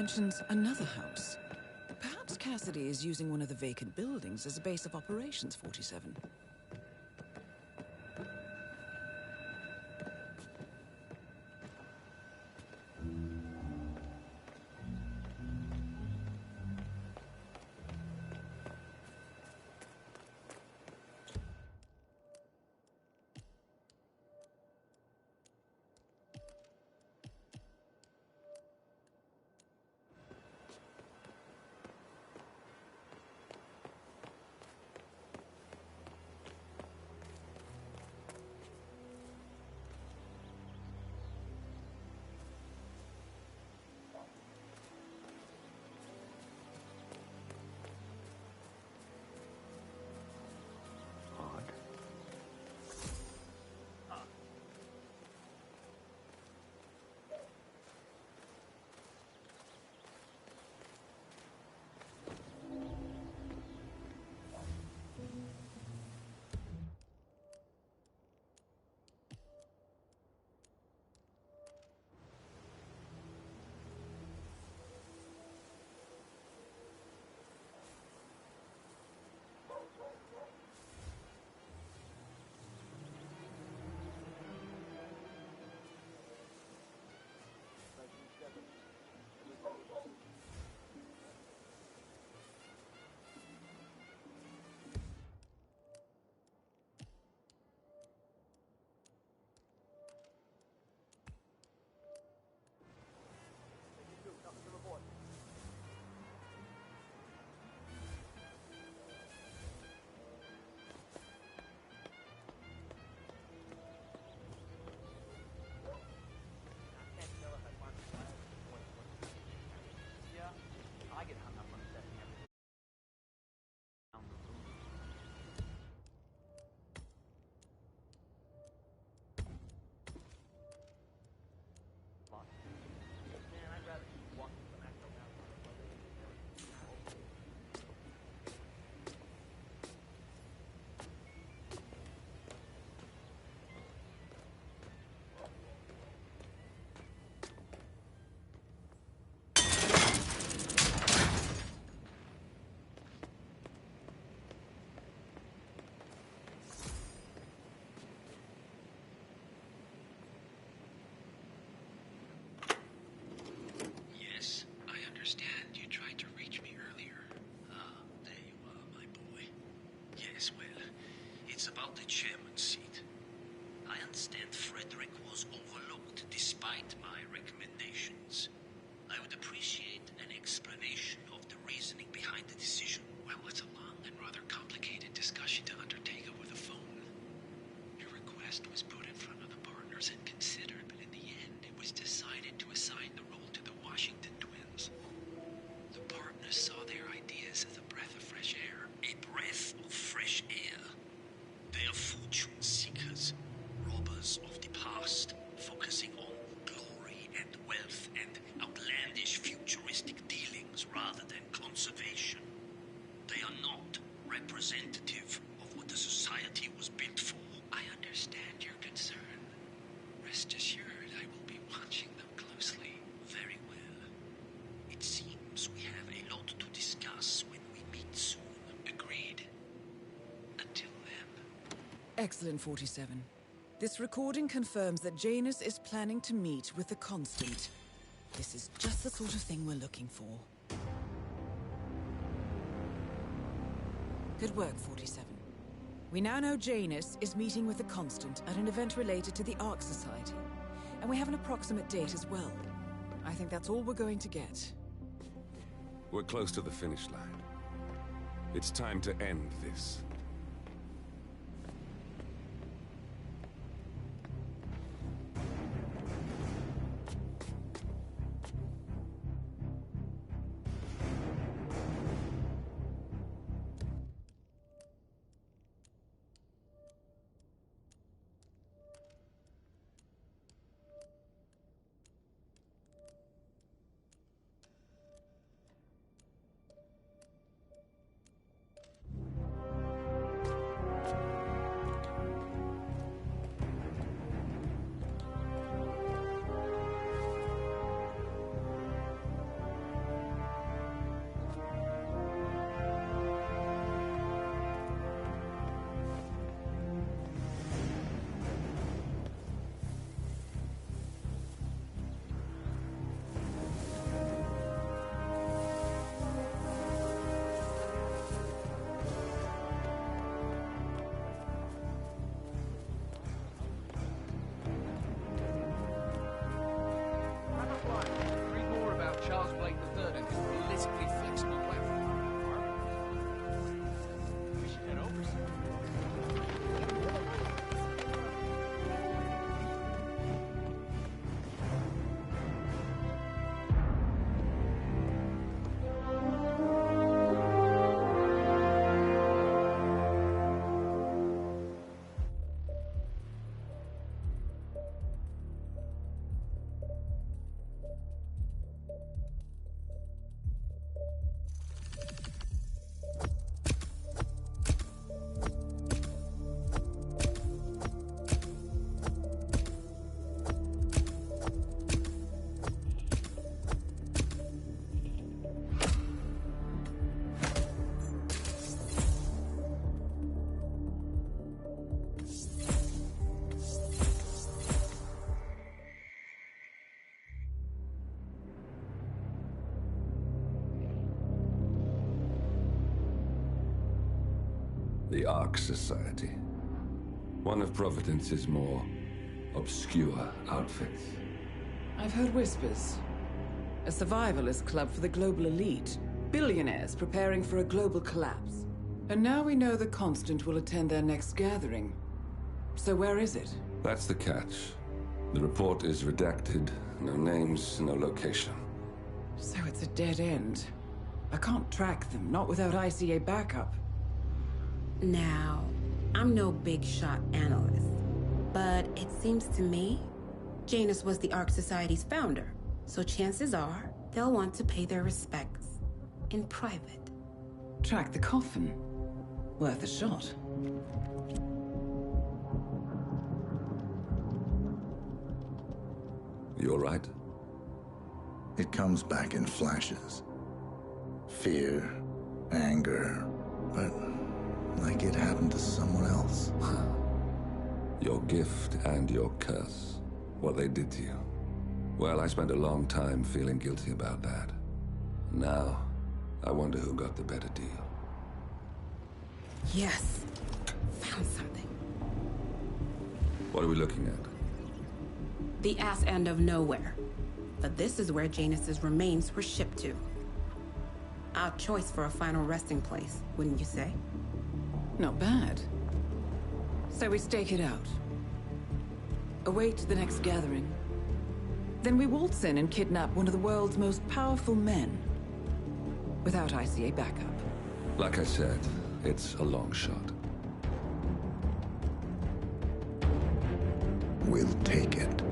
mentions another house. Perhaps Cassidy is using one of the vacant buildings as a base of operations, 47.
Representative of what the society was built for. I understand your concern. Rest assured, I will be watching them closely. Very well. It seems we have a lot to discuss when we meet soon. Agreed. Until then.
Excellent, 47. This recording confirms that Janus is planning to meet with the Constant. This is just the sort of thing we're looking for. Good work, 47. We now know Janus is meeting with the Constant at an event related to the Ark Society. And we have an approximate date as well. I think that's all we're going to get.
We're close to the finish line. It's time to end this.
The Ark Society. One of Providence's more obscure outfits.
I've heard whispers. A survivalist club for the global elite. Billionaires preparing for a global collapse. And now we know the Constant will attend their next gathering. So where is it?
That's the catch. The report is redacted. No names, no location.
So it's a dead end. I can't track them, not without ICA backup.
Now, I'm no big shot analyst, but it seems to me Janus was the Ark Society's founder, so chances are they'll want to pay their respects in private.
Track the coffin. Worth a shot.
You all right?
It comes back in flashes. Fear, anger, but like it happened to someone else.
Your gift and your curse. What they did to you. Well, I spent a long time feeling guilty about that. Now, I wonder who got the better deal.
Yes. Found something.
What are we looking at?
The ass end of nowhere. But this is where Janus's remains were shipped to. Our choice for a final resting place, wouldn't you say?
Not bad. So we stake it out. Await the next gathering. Then we waltz in and kidnap one of the world's most powerful men. Without ICA backup.
Like I said, it's a long shot.
We'll take it.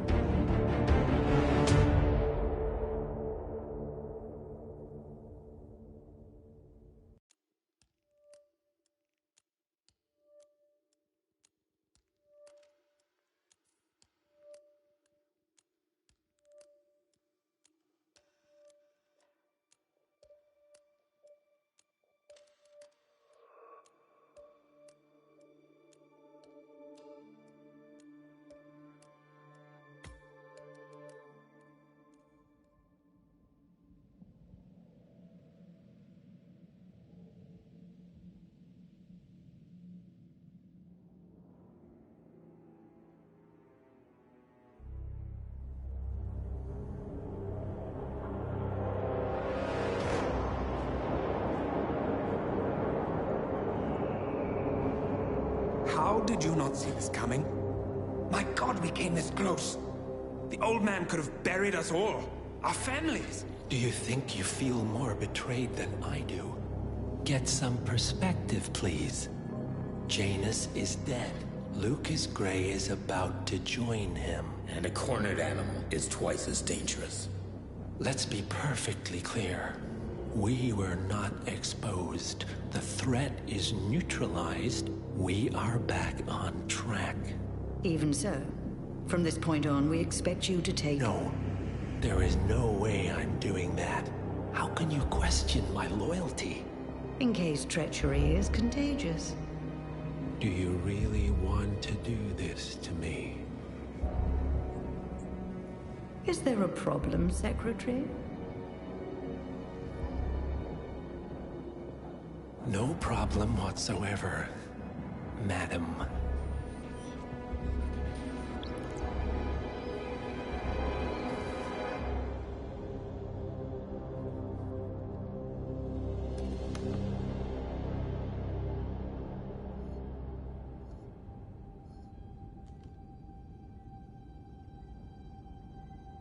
How did you not see this coming? My God, we came this close. The old man could have buried us all. Our families.
Do you think you feel more betrayed than I do? Get some perspective, please. Janus is dead. Lucas Gray is about to join him.
And a cornered animal is twice as dangerous.
Let's be perfectly clear. We were not exposed. The threat is neutralized. We are back on track.
Even so, from this point on, we expect you to take...
No. There is no way I'm doing that. How can you question my loyalty?
In case treachery is contagious.
Do you really want to do this to me?
Is there a problem, Secretary?
No problem whatsoever, Madam.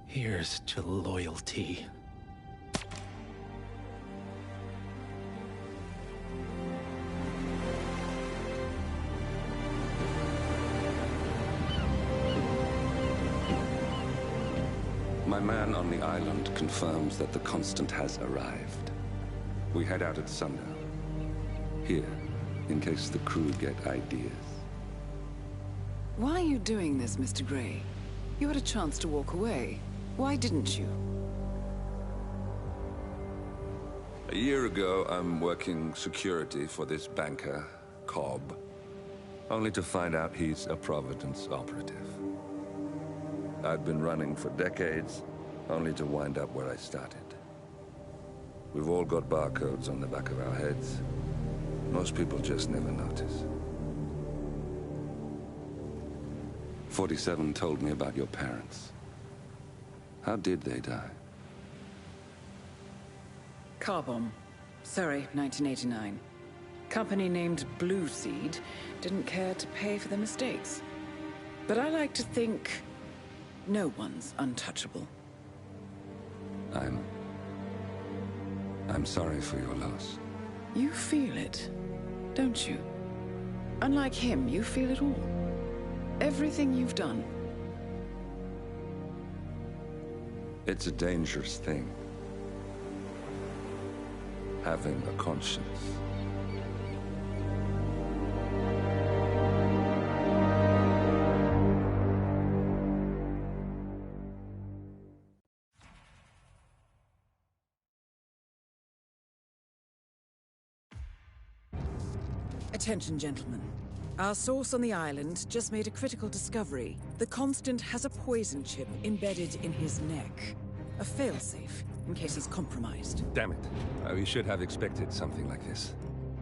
Here's to loyalty.
My man on the island confirms that the Constant has arrived. We head out at sundown. Here, in case the crew get ideas.
Why are you doing this, Mr. Gray? You had a chance to walk away. Why didn't you?
A year ago, I'm working security for this banker, Cobb, only to find out he's a Providence operative. I'd been running for decades, only to wind up where I started. We've all got barcodes on the back of our heads. Most people just never notice. 47 told me about your parents. How did they die?
Car bomb. Surrey, 1989. Company named Blue Seed didn't care to pay for their mistakes. But I like to think no one's untouchable.
I'm sorry for your loss.
You feel it, don't you? Unlike him, you feel it all. Everything you've done.
It's a dangerous thing. Having a conscience.
Attention, gentlemen. Our source on the island just made a critical discovery. The Constant has a poison chip embedded in his neck. A failsafe, in case he's compromised.
Damn it. We should have expected something like this.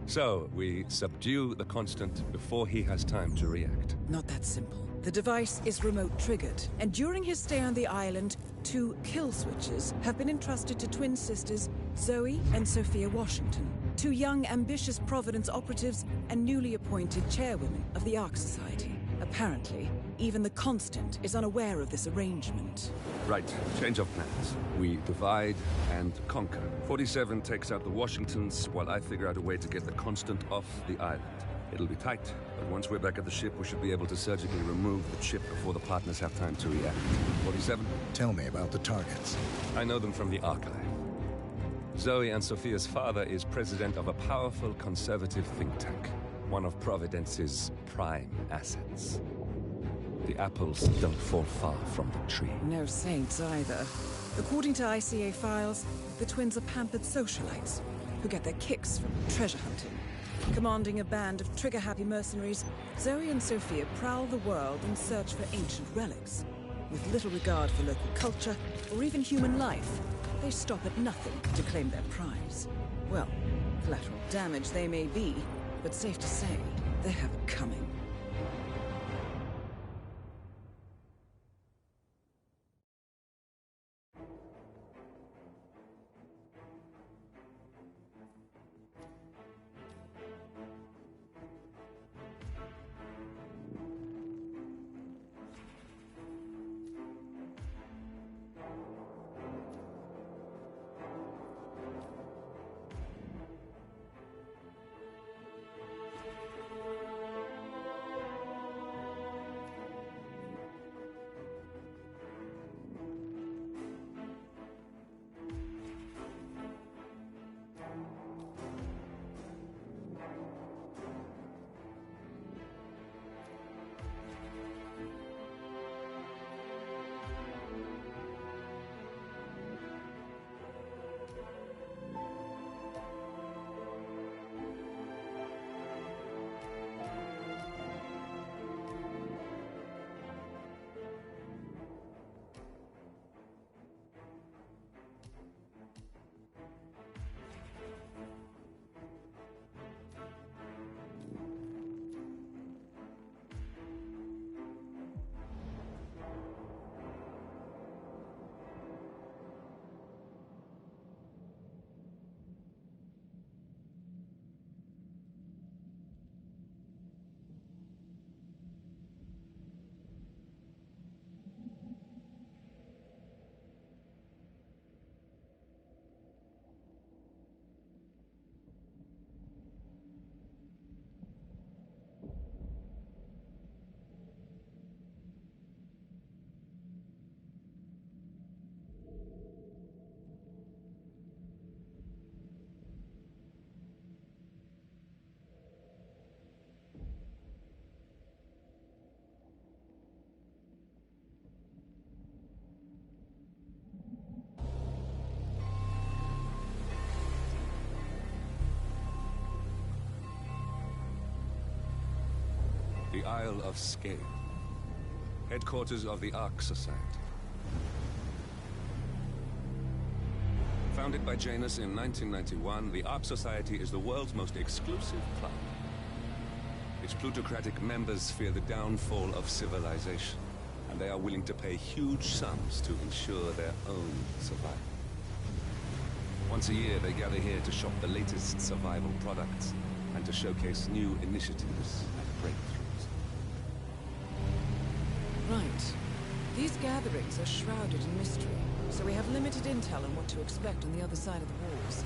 So, we subdue the Constant before he has time to react.
Not that simple. The device is remote triggered, and during his stay on the island, 2 kill switches have been entrusted to twin sisters Zoe and Sophia Washington, 2 young, ambitious Providence operatives and newly appointed chairwomen of the Ark Society. Apparently, even the Constant is unaware of this arrangement.
Right, change of plans. We divide and conquer. 47 takes out the Washingtons, while I figure out a way to get the Constant off the island. It'll be tight, but once we're back at the ship, we should be able to surgically remove the chip before the partners have time to react. 47?
Tell me about the targets.
I know them from the archive. Zoe and Sophia's father is president of a powerful conservative think tank, one of Providence's prime assets. The apples don't fall far from the tree.
No saints either. According to ICA files, the twins are pampered socialites who get their kicks from treasure hunting. Commanding a band of trigger-happy mercenaries, Zoe and Sophia prowl the world in search for ancient relics. With little regard for local culture or even human life, they stop at nothing to claim their prize. Well, collateral damage they may be, but safe to say, they have it coming.
The Isle of Scale, headquarters of the Ark Society. Founded by Janus in 1991, the Ark Society is the world's most exclusive club. Its plutocratic members fear the downfall of civilization, and they are willing to pay huge sums to ensure their own survival. Once a year, they gather here to shop the latest survival products and to showcase new initiatives and breakthroughs.
Right. These gatherings are shrouded in mystery, so we have limited intel on what to expect on the other side of the walls.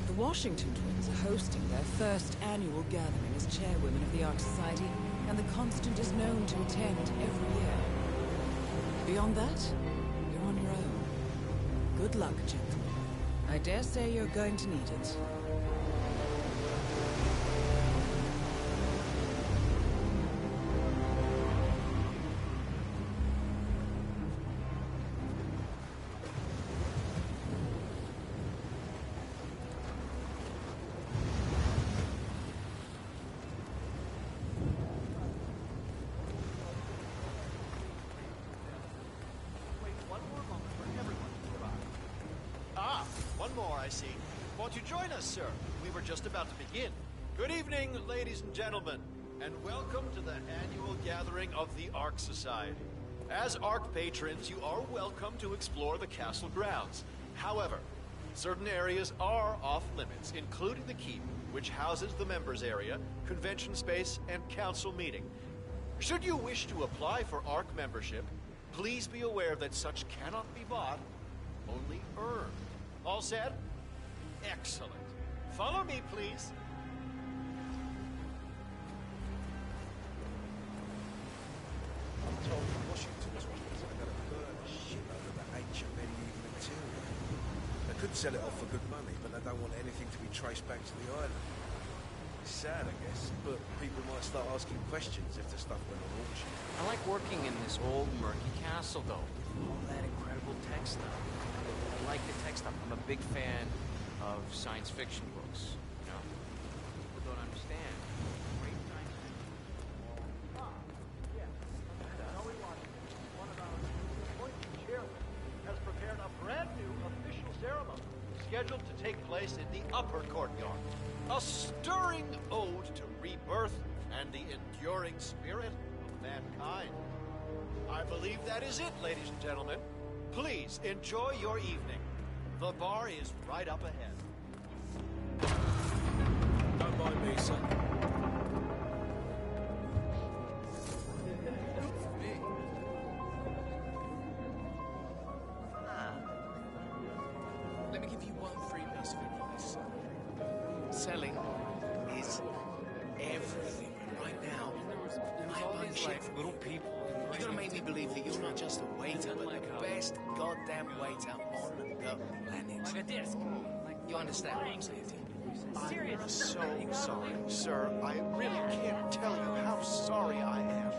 The Washington twins are hosting their first annual gathering as chairwomen of the Ark Society, and the Constant is known to attend every year. Beyond that, you're on your own. Good luck, gentlemen. I dare say you're going to need it.
One more, I see. Won't you join us, sir? We were just about to begin. Good evening, ladies and gentlemen, and welcome to the annual gathering of the Ark Society. As Ark patrons, you are welcome to explore the castle grounds. However, certain areas are off-limits, including the keep, which houses the members area, convention space, and council meeting. Should you wish to apply for Ark membership, please be aware that such cannot be bought, only earned. All set? Excellent. Follow me, please.
I'm told Washington's ones are going to burn a shitload of that ancient medieval material. They could sell it off for good money, but they don't want anything to be traced back to the island. It's sad, I guess, but people might start asking questions if the stuff went on auction.
I like working in this old, murky castle, though. All that incredible tech stuff. I like the tech stuff. I'm a big fan of science fiction books, you know? People don't understand. Great science fiction.
Zoe Washington, one of our appointed chairmen, has prepared a brand new official ceremony
scheduled to take place in the upper courtyard. A stirring ode to rebirth and the enduring spirit of mankind. I believe that is it, ladies and gentlemen. Please enjoy your evening. The bar is right up ahead.
Don't mind me, son.
Let me give you one free piece of advice. Selling is everything right now. My bunch of little people. You gotta make me believe that you're not just a waiter, but the best goddamn waiter on the planet.
Like a disc.
You understand what I'm saying?
I'm so sorry, sir. I really can't tell you how sorry I am.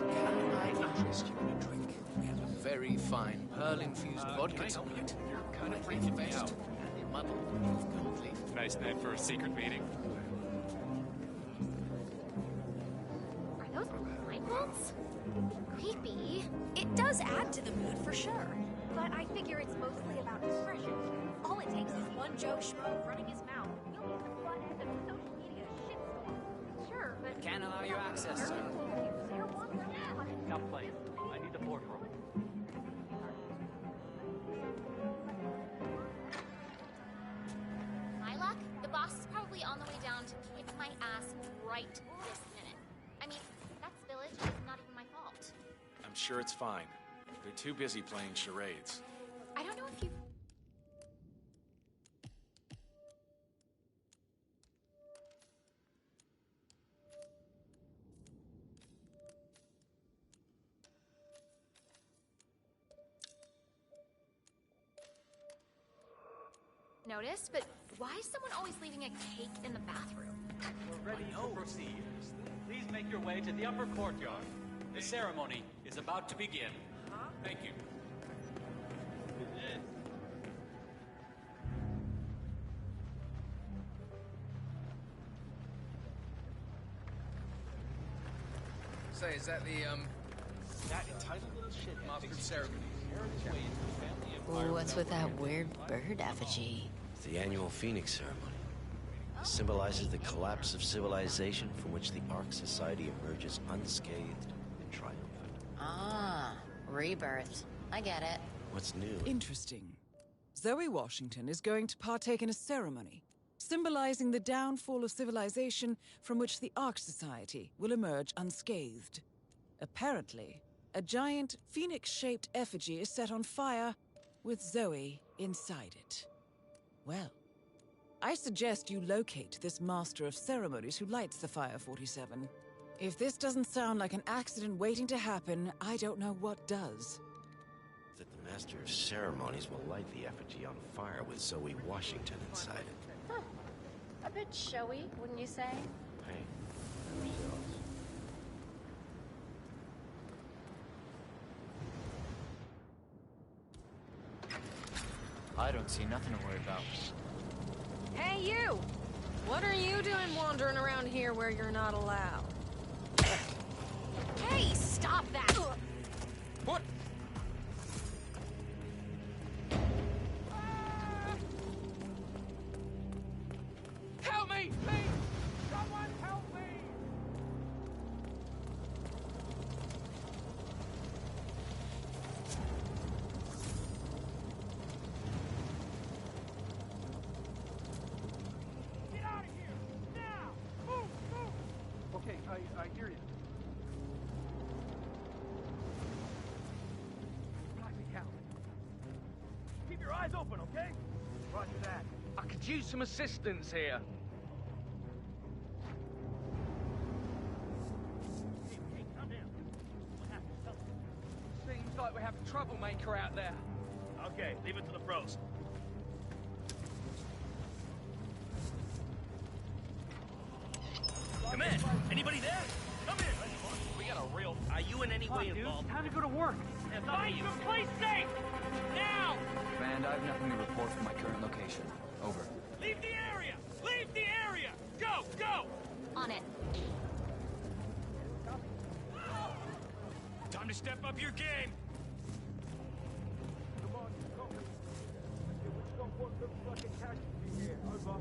Can I interest you in a drink? We have a very fine pearl-infused vodka tonight. Kind of best and muddled with gold leaf.
Nice night for a secret meeting.
Are those light bulbs? Creepy. It does add to the mood for sure. But I figure it's mostly about expression. All it takes is one Joe Schmo running his mouth. You'll be at the front end of a social media shitstorm. Sure, but...
Can't allow you access, sir. Got plenty. I need the boardroom.
My luck, the boss is probably on the way down to kick my ass right this minute. I mean, that spillage is not even my fault.
I'm sure it's fine. They're too busy playing charades.
I don't know if you've... noticed, but why is someone always leaving a cake in the bathroom?
We're ready to proceed. Please make your way to the upper courtyard. The ceremony is about to begin. Thank you.
Say, is that that entitled little shit mastered ceremonies?
What's with that weird bird effigy?
It's the annual Phoenix ceremony. It symbolizes the collapse of civilization from which the Ark Society emerges unscathed and triumphant.
Ah, rebirth. I get it.
What's new?
Interesting. Zoe Washington is going to partake in a ceremony, symbolizing the downfall of civilization from which the Ark Society will emerge unscathed. Apparently, a giant phoenix-shaped effigy is set on fire, with Zoe inside it. Well, I suggest you locate this master of ceremonies who lights the fire, 47. If this doesn't sound like an accident waiting to happen, I don't know what does.
That the master of ceremonies will light the effigy on fire with Zoe Washington inside it.
Huh. A bit showy, wouldn't you say?
Hey, never sells.
I don't see nothing to worry about.
Hey, you! What are you doing wandering around here where you're not allowed?
Hey, stop that!
What? Help me, please! Someone help me!
Get out of here! Now! Move! Move! Okay, I hear you. Blackie Cow. Keep your eyes open, okay? Roger that.
I could use some assistance here.
Hey, calm down. What happened? Tell me.
Seems like we have a troublemaker out there.
Okay, leave it to the pros. Come in. Anybody there? Come in. We got a real... Are you in any way involved?
Time to go to work.
Find some place safe! Now!
Command, I have nothing to report from my current location. Over.
Leave the area! Leave the area! Go! Go!
On it.
Time to step up your game!
Come on, copy. We've got what looks like a casualty here. Over.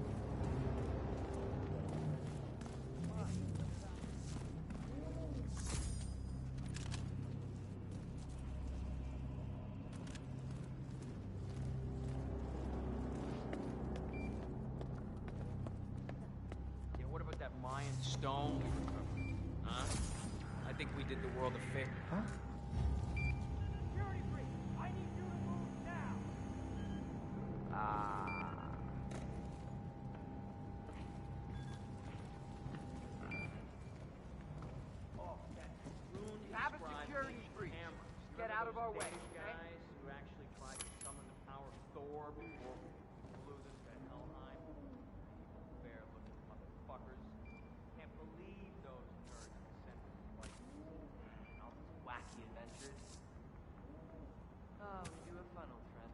Yeah, what about that Mayan stone we recovered? Huh? I think we did the world a favor. Huh?
Security breach. I need you to move now.
Have a security breach. Get out of our way, okay?
Guys who actually tried to summon the power of Thor before we blew them to Helheim. Fair-looking motherfuckers. Can't believe those nerds sent us like all these wacky adventures. Oh, we do have fun, old friend.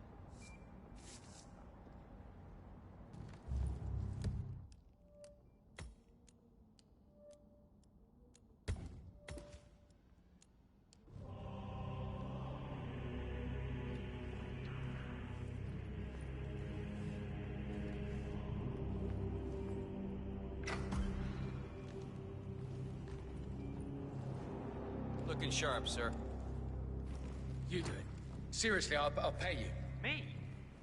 Looking sharp, sir. You do it. Seriously, I'll pay you.
Me?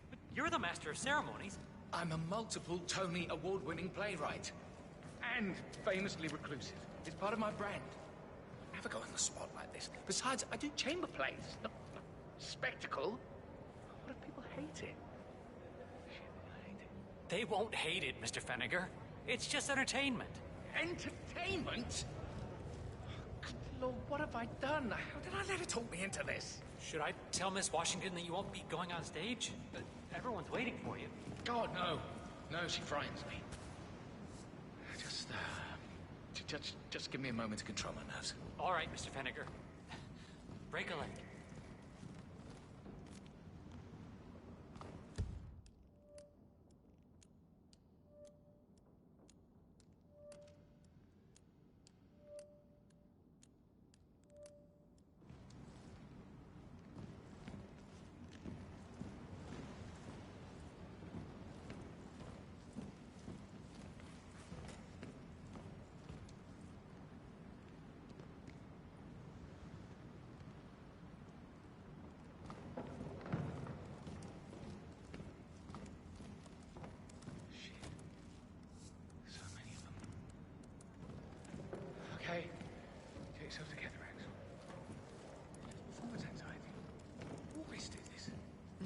But you're the master of ceremonies.
I'm a multiple Tony award-winning playwright. And famously reclusive. It's part of my brand. I never go on the spot like this. Besides, I do chamber plays, not spectacle. What if people hate it? Shit, they hate it.
They won't hate it, Mr. Feniger. It's just entertainment.
Entertainment? Good Lord, what have I done? How did I let her talk me into this?
Should I tell Miss Washington that you won't be going on stage? Everyone's waiting for you.
God, no. No, she frightens me. Just give me a moment to control my nerves.
All right, Mr. Feniger. Break a leg.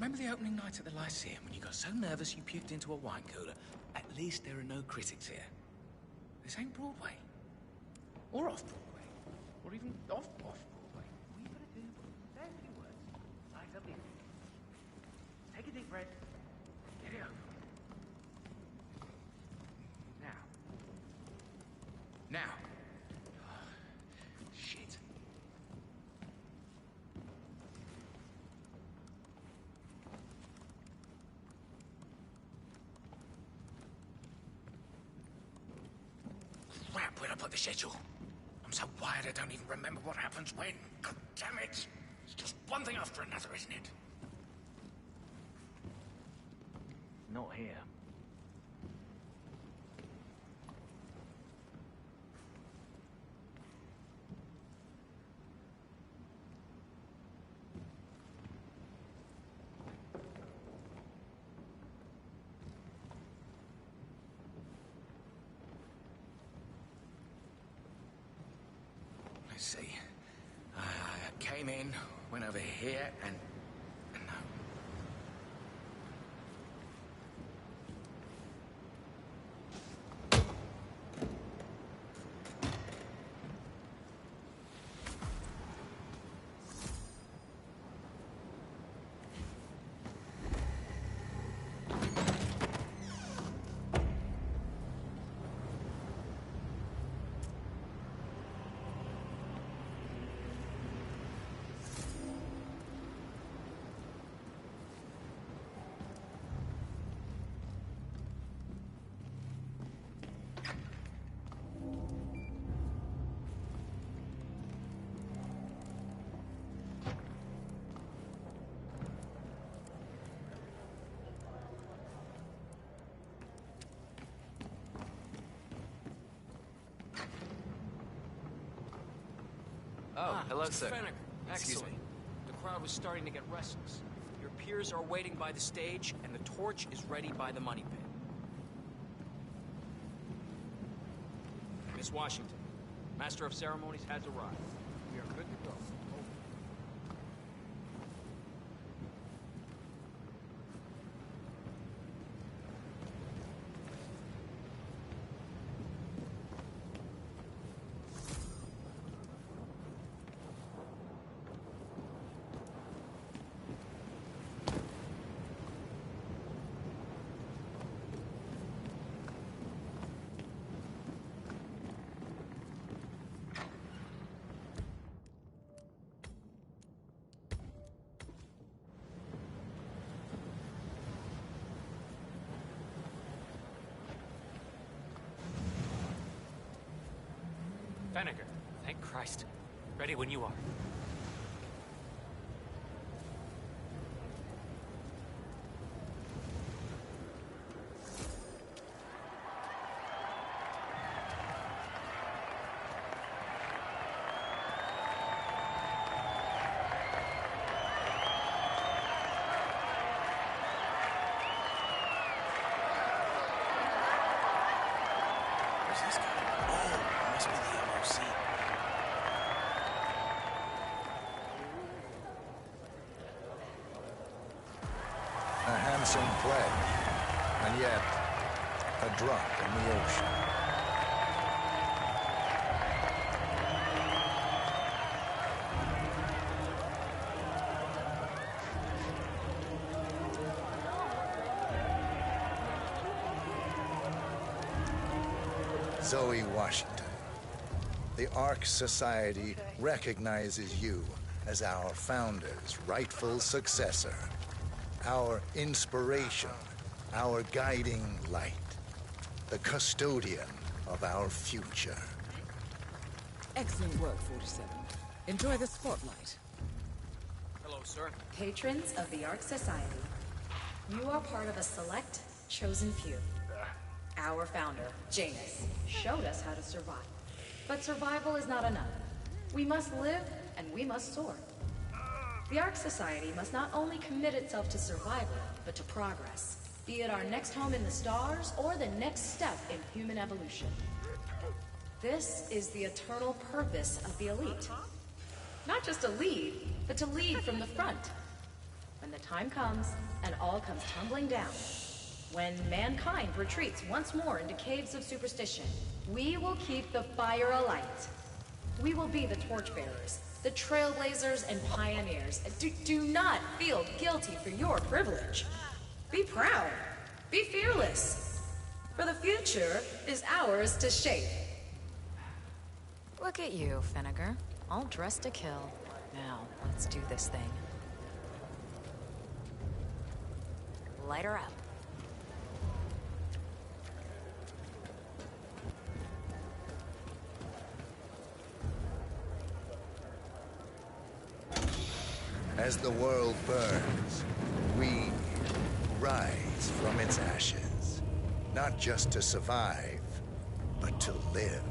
Remember the opening night at the Lyceum when you got so nervous you puked into a wine cooler? At least there are no critics here. This ain't Broadway. Or off-Broadway. Or even off-Broadway.
All you gotta do is say a few words, light up the evening. Take a deep breath. Get it over.
Now. Oh, shit. Crap, where'd I put the schedule? I'm so wired I don't even remember what happens when. God damn it! It's just one thing after another, isn't it?
Not here.
Let's see. I came in, went over here, and no.
Oh, hello, sir.
Fennick.
Excuse
Excellent.
me.
The crowd was starting to get restless. Your peers are waiting by the stage, and the torch is ready by the money pit. Miss Washington, Master of Ceremonies has arrived. We are good to go.
Fenniger, thank Christ. Ready when you are.
Where's this guy? Oh, it must be the MOC.
A handsome play, and yet a drop in the ocean. Zoe Washington, the Ark Society recognizes you as our founder's rightful successor. Our inspiration, our guiding light, the custodian of our future.
Excellent work, 47. Enjoy the spotlight.
Hello, sir.
Patrons of the Ark Society, you are part of a select, chosen few. Our founder, Janus, showed us how to survive. But survival is not enough. We must live and we must soar. The Ark Society must not only commit itself to survival, but to progress. Be it our next home in the stars or the next step in human evolution. This is the eternal purpose of the elite. Not just to lead, but to lead from the front. When the time comes, and all comes tumbling down, when mankind retreats once more into caves of superstition, we will keep the fire alight. We will be the torchbearers, the trailblazers and pioneers. Do not feel guilty for your privilege. Be proud. Be fearless. For the future is ours to shape.
Look at you, Finnegar. All dressed to kill. Now, let's do this thing. Light her up.
As the world burns, we rise from its ashes. Not just to survive, but to live.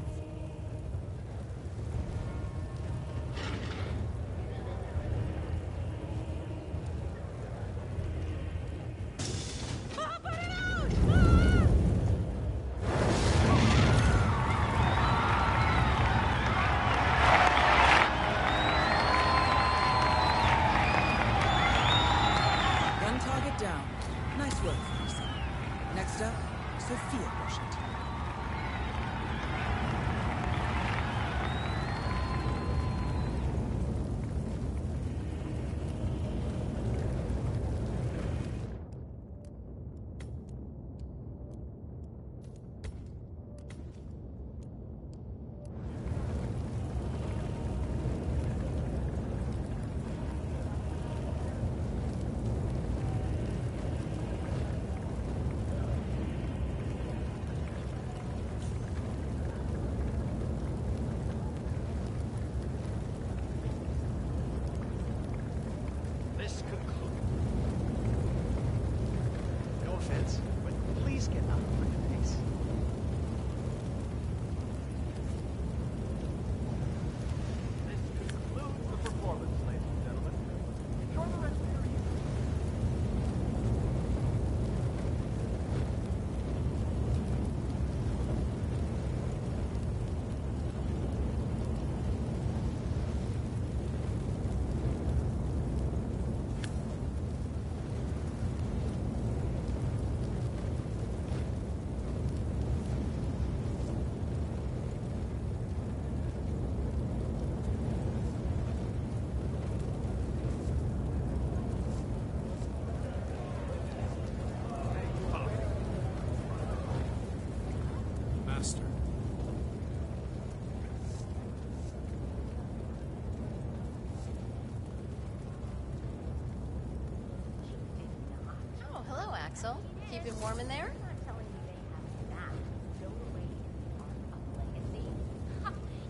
Axel, keeping warm in there?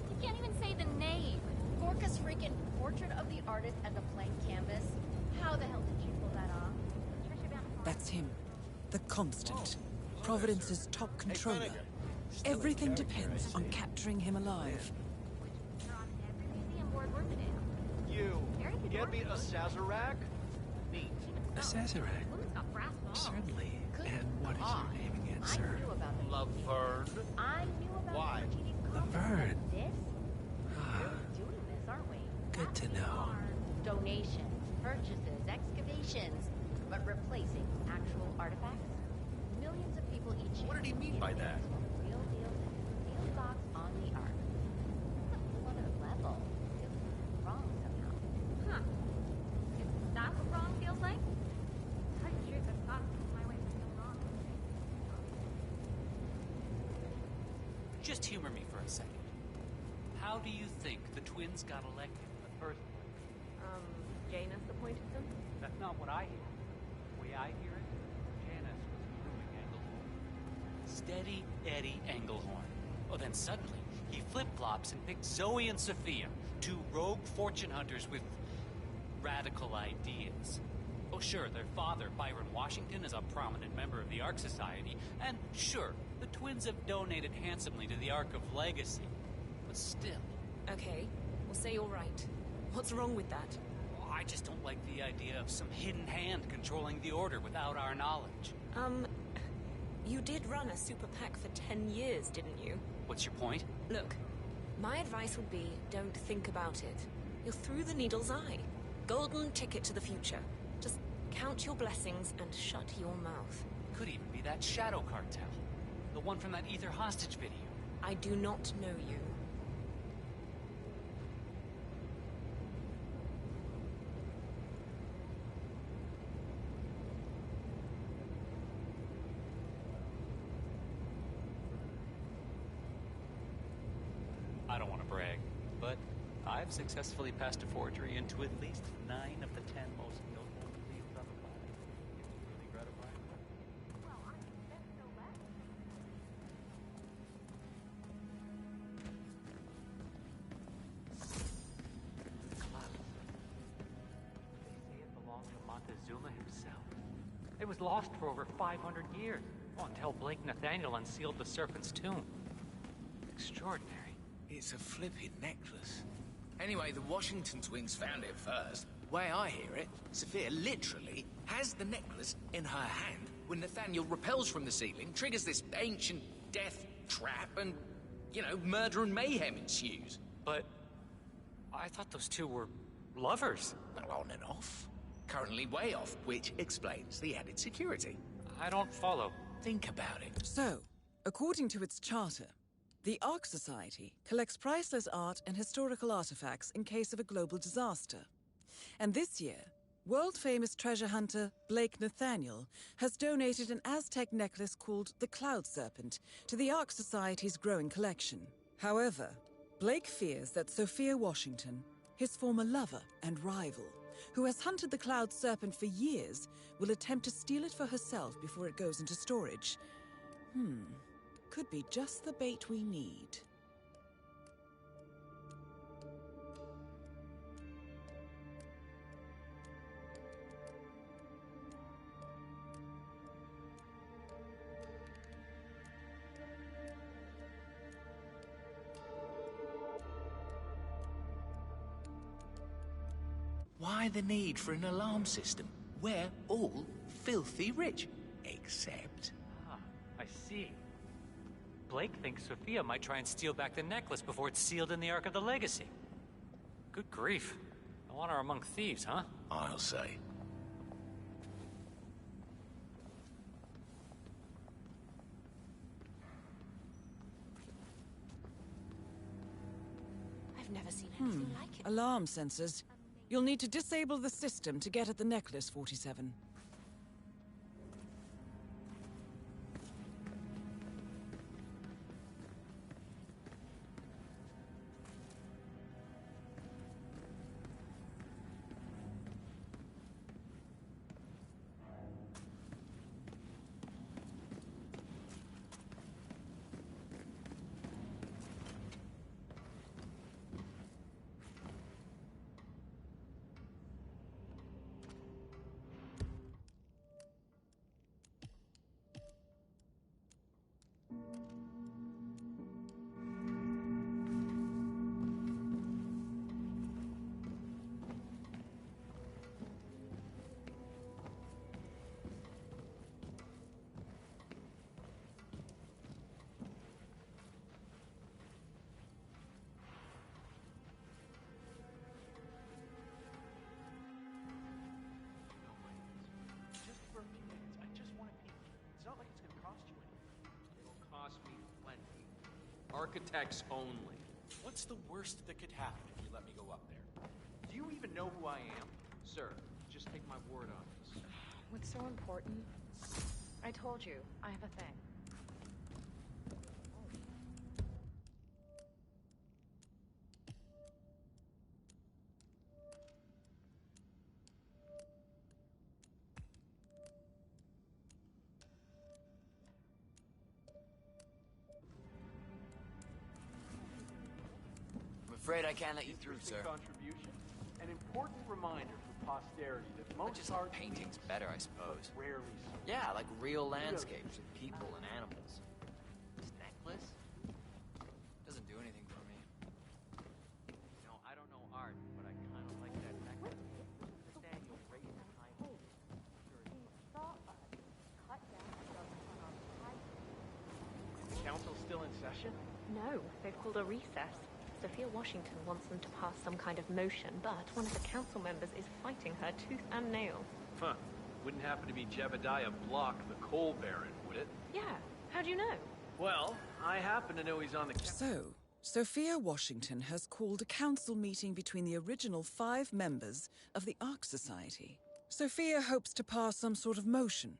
You can't even say the name. Gorka's freaking Portrait of the Artist as a blank canvas. How the hell did you pull that off?
That's him. The Constant. Providence's top controller. Everything depends on capturing him alive.
You get me a Sazerac? Neat.
A Sazerac? Certainly. And what is your name again, sir?
Laverne.
I knew about
Why?
Laverne.
Doing this, aren't we?
Good to know.
Donations, purchases, excavations, but replacing actual artifacts. Millions of people each year.
What did he mean by that?
Real deals and steel box on the ark. That's a whole other level. Feels wrong somehow. Huh. Is that what wrong feels like? Tell you the truth, I've got my way to feel wrong.
Just humor me for a second. How do you think the twins got elected in the first place?
Janus appointed them?
That's not what I hear. The way I hear it, Janus was grooming Englehorn. Steady Eddie Englehorn. Oh, then suddenly, he flip-flops and picks Zoe and Sophia, two rogue fortune hunters with radical ideas. Oh, sure, their father, Byron Washington, is a prominent member of the Ark Society, and sure, the twins have donated handsomely to the Ark of Legacy. But still...
Okay, we'll say you're right. What's wrong with that?
I just don't like the idea of some hidden hand controlling the Order without our knowledge.
You did run a super PAC for 10 years, didn't you?
What's your point?
Look, my advice would be don't think about it. You're through the needle's eye. Golden ticket to the future. Just Count your blessings and shut your mouth.
Could even be that shadow cartel. The one from that Ether hostage video.
I do not know you.
I don't want to brag, but I've successfully passed a forgery into at least 9 of the 10 most notable leads on the planet. It's really gratifying. They say it belonged to Montezuma himself. It was lost for over 500 years, until Blake Nathaniel unsealed the Serpent's tomb. Extraordinary.
It's a flipping necklace. Anyway, the Washington twins found it first. Way I hear it, Sophia literally has the necklace in her hand when Nathaniel repels from the ceiling, triggers this ancient death trap, and, you know, murder and mayhem ensues.
But I thought those two were lovers.
Well, on and off. Currently way off, which explains the added security.
I don't follow.
Think about it.
So, according to its charter, the Ark Society collects priceless art and historical artifacts in case of a global disaster. And this year, world-famous treasure hunter Blake Nathaniel has donated an Aztec necklace called the Cloud Serpent to the Ark Society's growing collection. However, Blake fears that Sophia Washington, his former lover and rival, who has hunted the Cloud Serpent for years, will attempt to steal it for herself before it goes into storage. Could be just the bait we need.
Why the need for an alarm system? We're all filthy rich. Except...
Ah, I see. Blake thinks Sophia might try and steal back the necklace before it's sealed in the Ark of the Legacy. Good grief. I want her among thieves, huh?
I'll say.
I've never seen anything like it.
Alarm sensors. You'll need to disable the system to get at the necklace, 47.
Architects only. What's the worst that could happen if you let me go up there? Do you even know who I am? Sir, just take my word on this.
What's so important? I told you, I have a thing.
Afraid I can't let you through, sir.
Contribution. An important reminder for posterity that most
just like paintings better, I suppose.
Rarely so.
Yeah, like real landscapes with people and animals. This necklace doesn't do anything for me.
You know, I don't know art, but I kind of like that necklace. Nathaniel raised the high hole. Is the council still in session?
No, they've called a recess. Sophia Washington wants them to pass some kind of motion, but one of the council members is fighting her tooth and nail.
Huh. wouldn't happen to be Jebediah Block, the coal baron, would it?
Yeah, how'd you know?
Well, I happen to know he's on the...
So, Sophia Washington has called a council meeting between the original 5 members of the Ark Society. Sophia hopes to pass some sort of motion,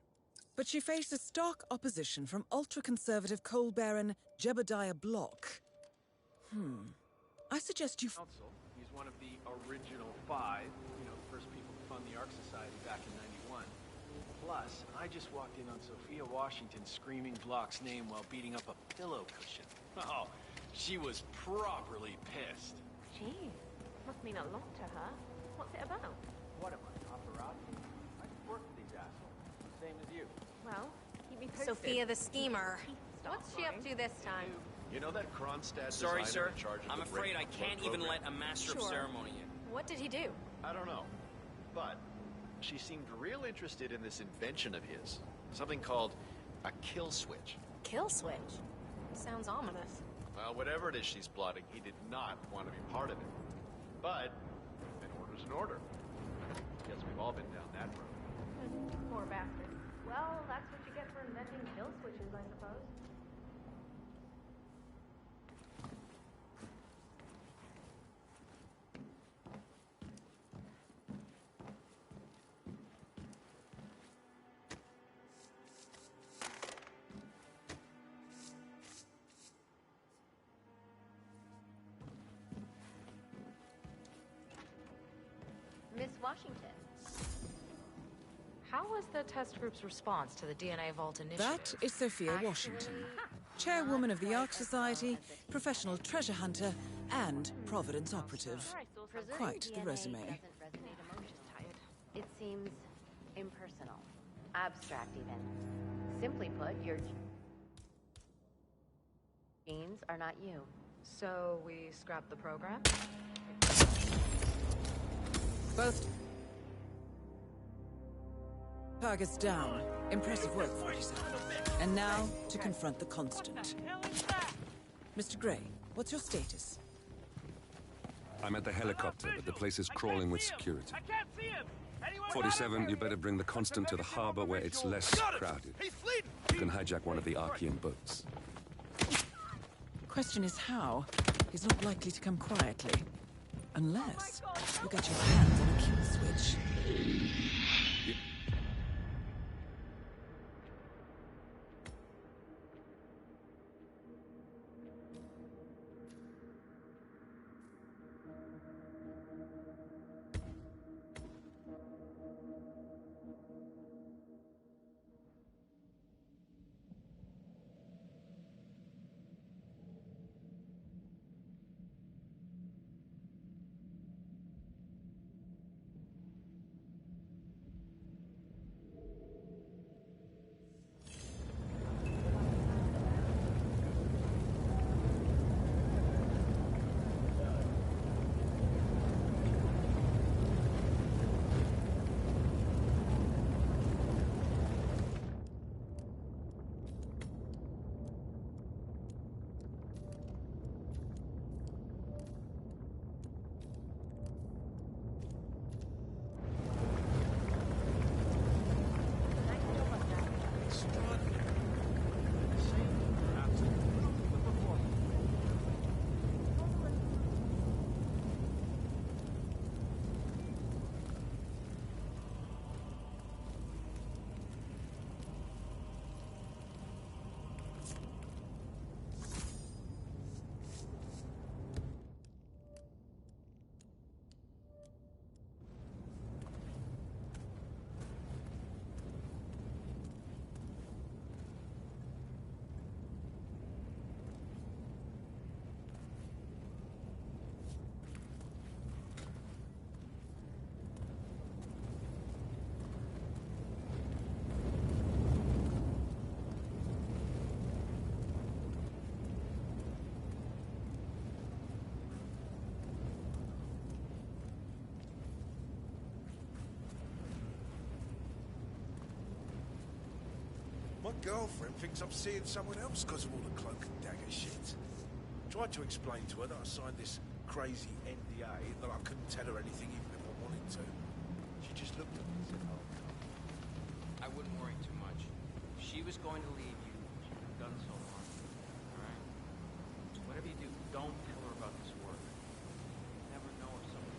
but she faces stark opposition from ultra-conservative coal baron Jebediah Block. I suggest you...
Council. He's one of the original 5, first people to fund the Ark Society back in '91. Plus, I just walked in on Sophia Washington screaming Block's name while beating up a pillow cushion. Oh, she was properly pissed.
Gee, must mean a lot to her. What's it about?
What am I, paparazzi? I work for these assholes, same as you.
Well, keep me posted.
Sophia the schemer. What's she up to this time?
You know that Kronstadt
Sorry,
designer
sir.
in charge of
I'm
the
afraid I
Brick
can't
Club
even
program?
let a master of
Sure.
ceremony in.
What did he do?
I don't know. But she seemed real interested in this invention of his. Something called a kill switch.
Kill switch. Sounds ominous.
Well, whatever it is she's plotting, he did not want to be part of it. But an order's an order. Guess we've all been down that road.
Poor bastard. Well, that's what you get for inventing kill switches, I suppose.
Miss Washington.
How was the test group's response to the DNA Vault initiative?
That is Sophia Washington, chairwoman of the Ark Society, professional treasure hunter, and Providence operative. Quite the resume.
It seems impersonal, abstract even. Simply put, your genes are not you.
So we scrap the program?
Both targets down. Impressive work, 47. And now to confront the constant. Mr. Gray, what's your status?
I'm at the helicopter, but the place is crawling with security. 47, you better bring the Constant to the harbor where it's less crowded. You can hijack one of the Archean boats.
Question is how? He's not likely to come quietly. Unless you get your hands on a kill switch.
My girlfriend thinks I'm seeing someone else because of all the cloak and dagger shit. Tried to explain to her that I signed this crazy NDA and that I couldn't tell her anything even if I wanted to. She just looked at me and said, oh,
wouldn't worry too much. If she was going to leave you, she would have done so long. Alright? So whatever you do, don't tell her about this work. You never know if something...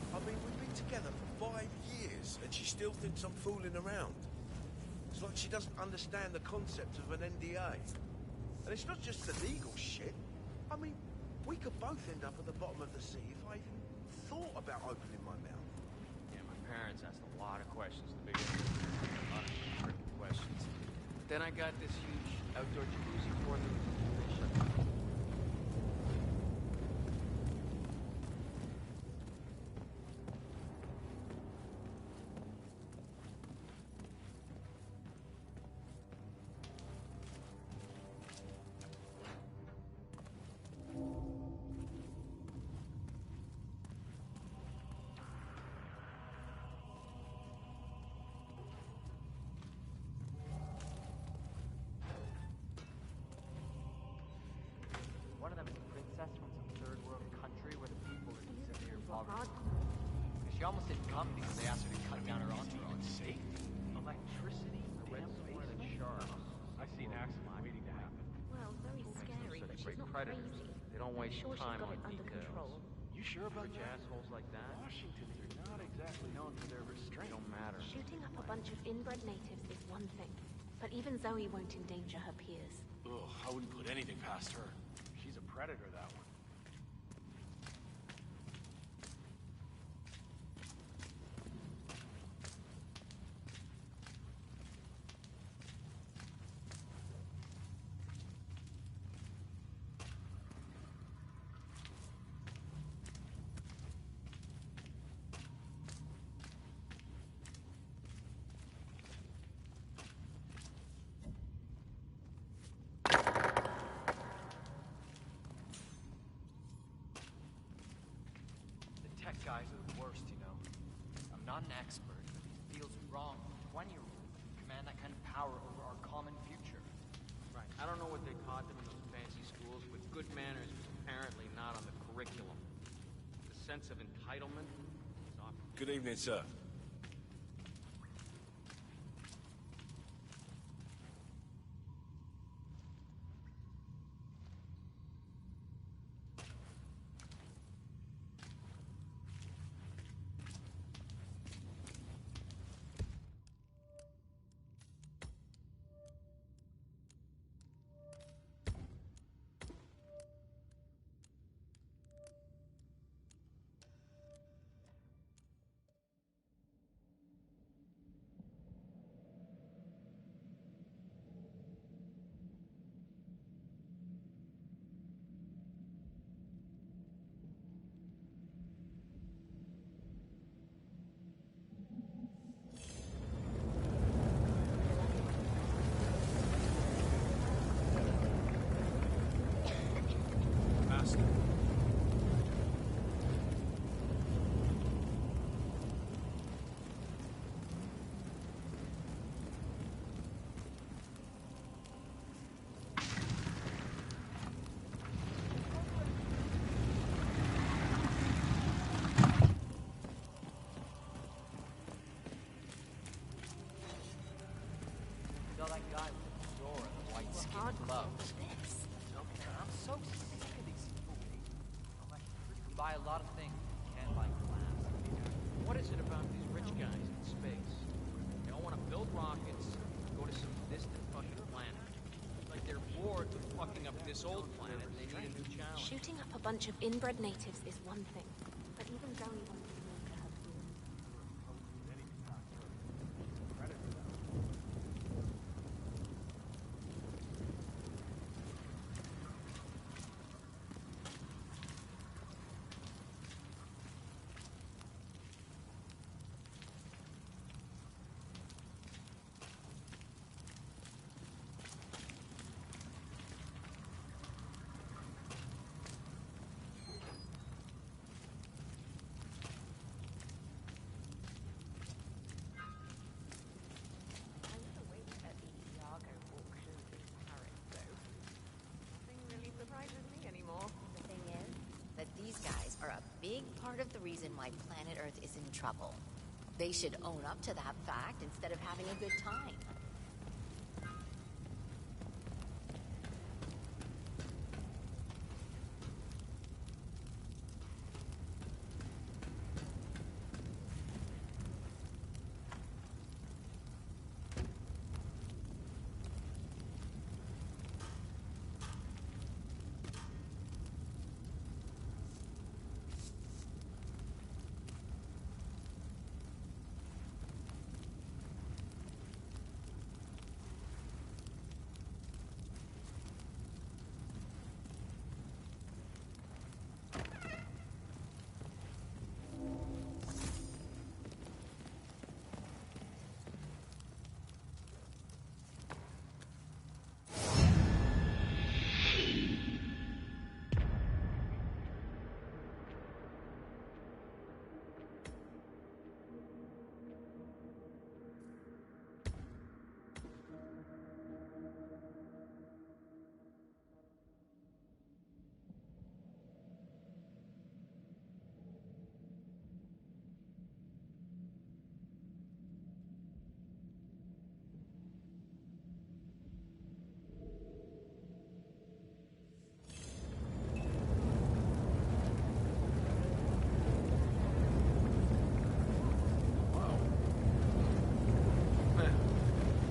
I mean, we've been together for 5 years, and she still thinks I'm fooling around. It's like she doesn't understand the concept of an NDA. And it's not just the legal shit. I mean, we could both end up at the bottom of the sea if I even thought about opening my mouth.
Yeah, my parents asked a lot of questions to begin with. A lot of tricky questions. But then I got this huge outdoor jacuzzi for them. And they shut me.
One of them is a princess from some third world country where the people are in severe poverty. She almost didn't come because they asked her to cut down her entourage.
Safety? Electricity? The red space? Sharks. I've seen accidents waiting to happen.
Well, very scary, but she's not
predators.
crazy.
They don't waste
I'm sure
time
she's got
on
it under
details.
control.
You sure about rich assholes like that? Washingtons are not exactly known for their restraint. They don't matter.
Shooting up a bunch of inbred natives is one thing, but even Zoe won't endanger her peers.
Ugh, I wouldn't put anything past her.
She's a predator, that one.
Tech guys are the worst, you know. I'm not an expert, but it feels wrong for 20-year-olds to command that kind of power over our common future.
Right. I don't know what they taught them in those fancy schools, but good manners was apparently not on the curriculum. The sense of entitlement is often...
Good evening, sir.
Saw that guy with the fedora and the white skin gloves. I'm so sick of these fools. You can buy a lot of things, but you can't buy class.
What is it about these rich guys in space? They don't want to build rockets, go to some distant fucking planet. It's like they're bored with fucking up this old planet and they need a new challenge.
Shooting up a bunch of inbred natives is one thing, but even Zoe won't endanger her peers.
guys are a big part of the reason why planet Earth is in trouble. They should own up to that fact instead of having a good time.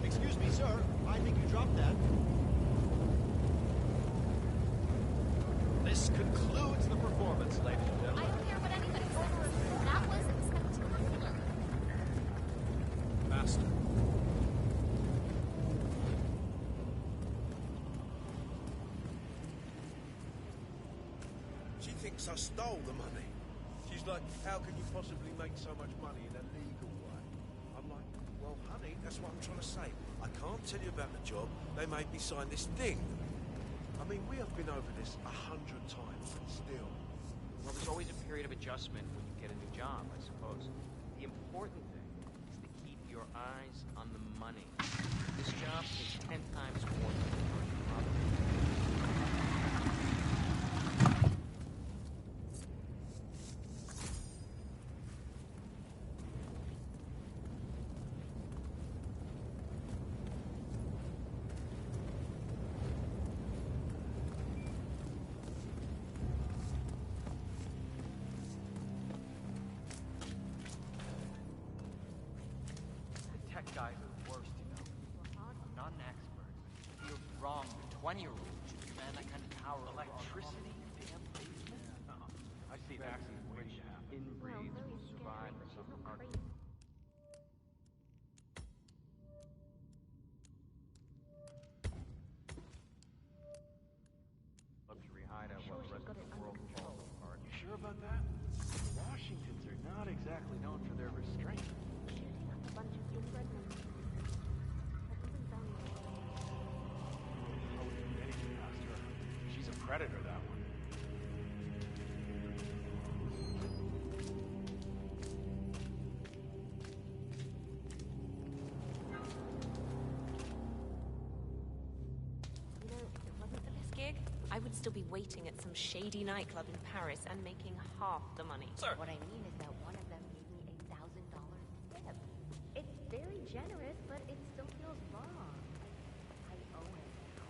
Excuse me, sir. I think you dropped that. This concludes the performance, ladies and
I
gentlemen.
don't care what anybody says. That was spectacular.
Master. She thinks I stole the money. She's like, how can you possibly make so much money in a legal way? I'm like, well, honey, that's what I'm trying to say. I can't tell you about the job. They made me sign this thing. I mean, we have been over this 100 times, but still.
Well, there's always a period of adjustment when you get a new job, I suppose. The important thing is to keep your eyes on the money. This job pays 10 times more than the first brother. Tech guys are the worst, you know. I'm not an expert. It feels wrong. The 20-year-old should command that kind of power. Electricity? Damn basement? I see vaccines which inbreeds will survive or something. Luxury hideout while the rest of the world falls apart. You sure about that? The Washingtons are not exactly known for their restraint.
She's a predator, that one.
You know, if it wasn't for this gig, I would still be waiting at some shady nightclub in Paris and making half the money.
What I mean is that one of them gave me $1,000 tip. It's very generous, but it still feels wrong. I owe him now.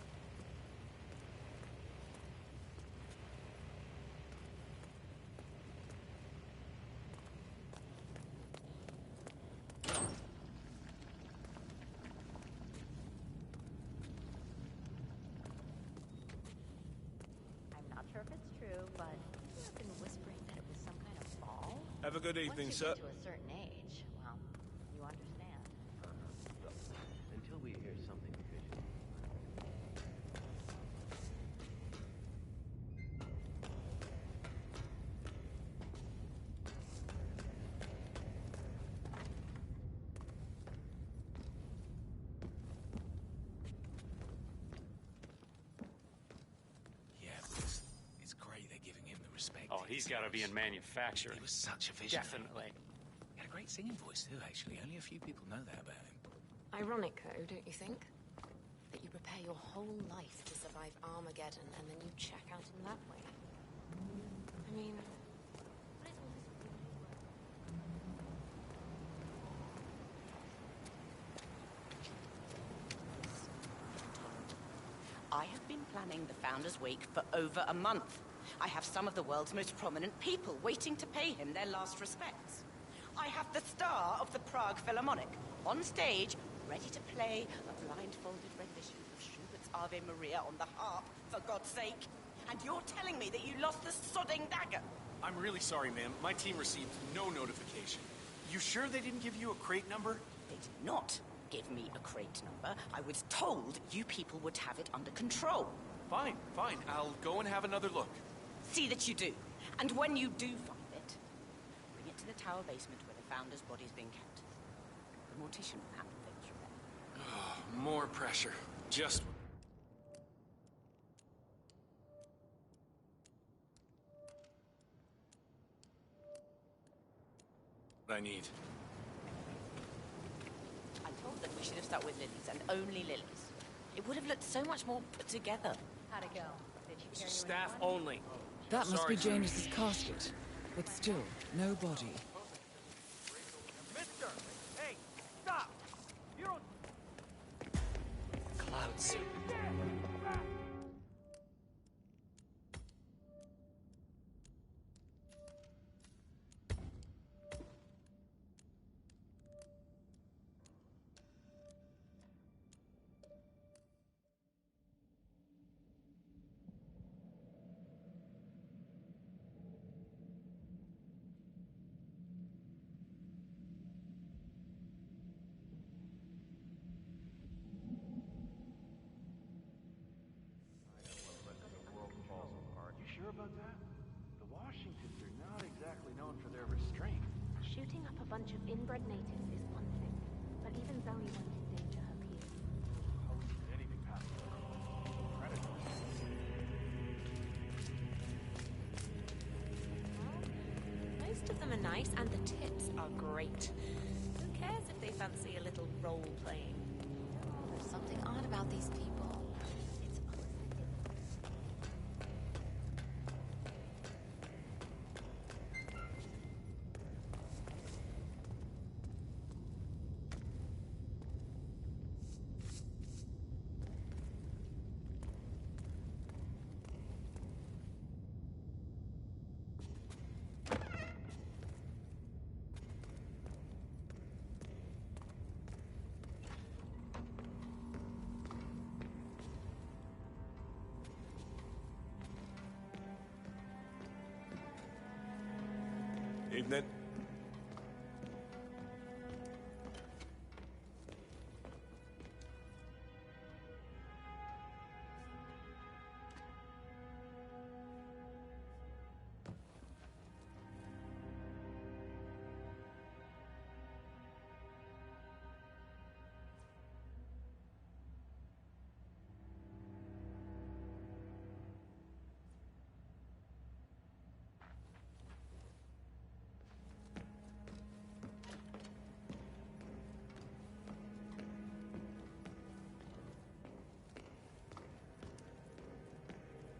I'm not sure if it's true, but I've been whispering that it was some kind of fall.
Have a good evening,
Once you
sir.
get to a certain age, well, you understand.
Until we hear something official.
Yeah, but it's great they're giving him the respect.
Oh, he's got to be in manufacturing.
He was such a visionary.
Definitely.
He had a great singing voice too, actually. Only a few people know that about him.
Ironic, though, don't you think? That you prepare your whole life to survive Armageddon and then you check out in that way. I mean,
I have been planning the Founder's Wake for over a month. I have some of the world's most prominent people waiting to pay him their last respects. I have the star of the Prague Philharmonic on stage, ready to play a blindfolded rendition of Schubert's Ave Maria on the harp, for God's sake. And you're telling me that you lost the sodding dagger?
I'm really sorry, ma'am. My team received no notification. You sure they didn't give you a crate number?
They did not give me a crate number. I was told you people would have it under control.
Fine, fine. I'll go and have another look.
See that you do. And when you do find it, bring it to the tower basement where the Founder's body's being kept. The mortician will handle things from there.
Oh, more pressure. Just... what I need.
I told them we should have stuck with lilies, and only lilies. It would have looked so much more put together.
How'd it go? Did you hear
Staff only.
That must be Janus's casket. But still, no body.
Mister! Hey, stop! You don't...
Cloud suit.
Sure about that? The Washingtons are not exactly known for their restraint.
Shooting up a bunch of inbred natives is one thing, but even Zoe won't endanger her peers.
Anything past predators.
Most of them are nice, and the tips are great. Who cares if they fancy a little role-playing?
There's something odd about these people.
Evening.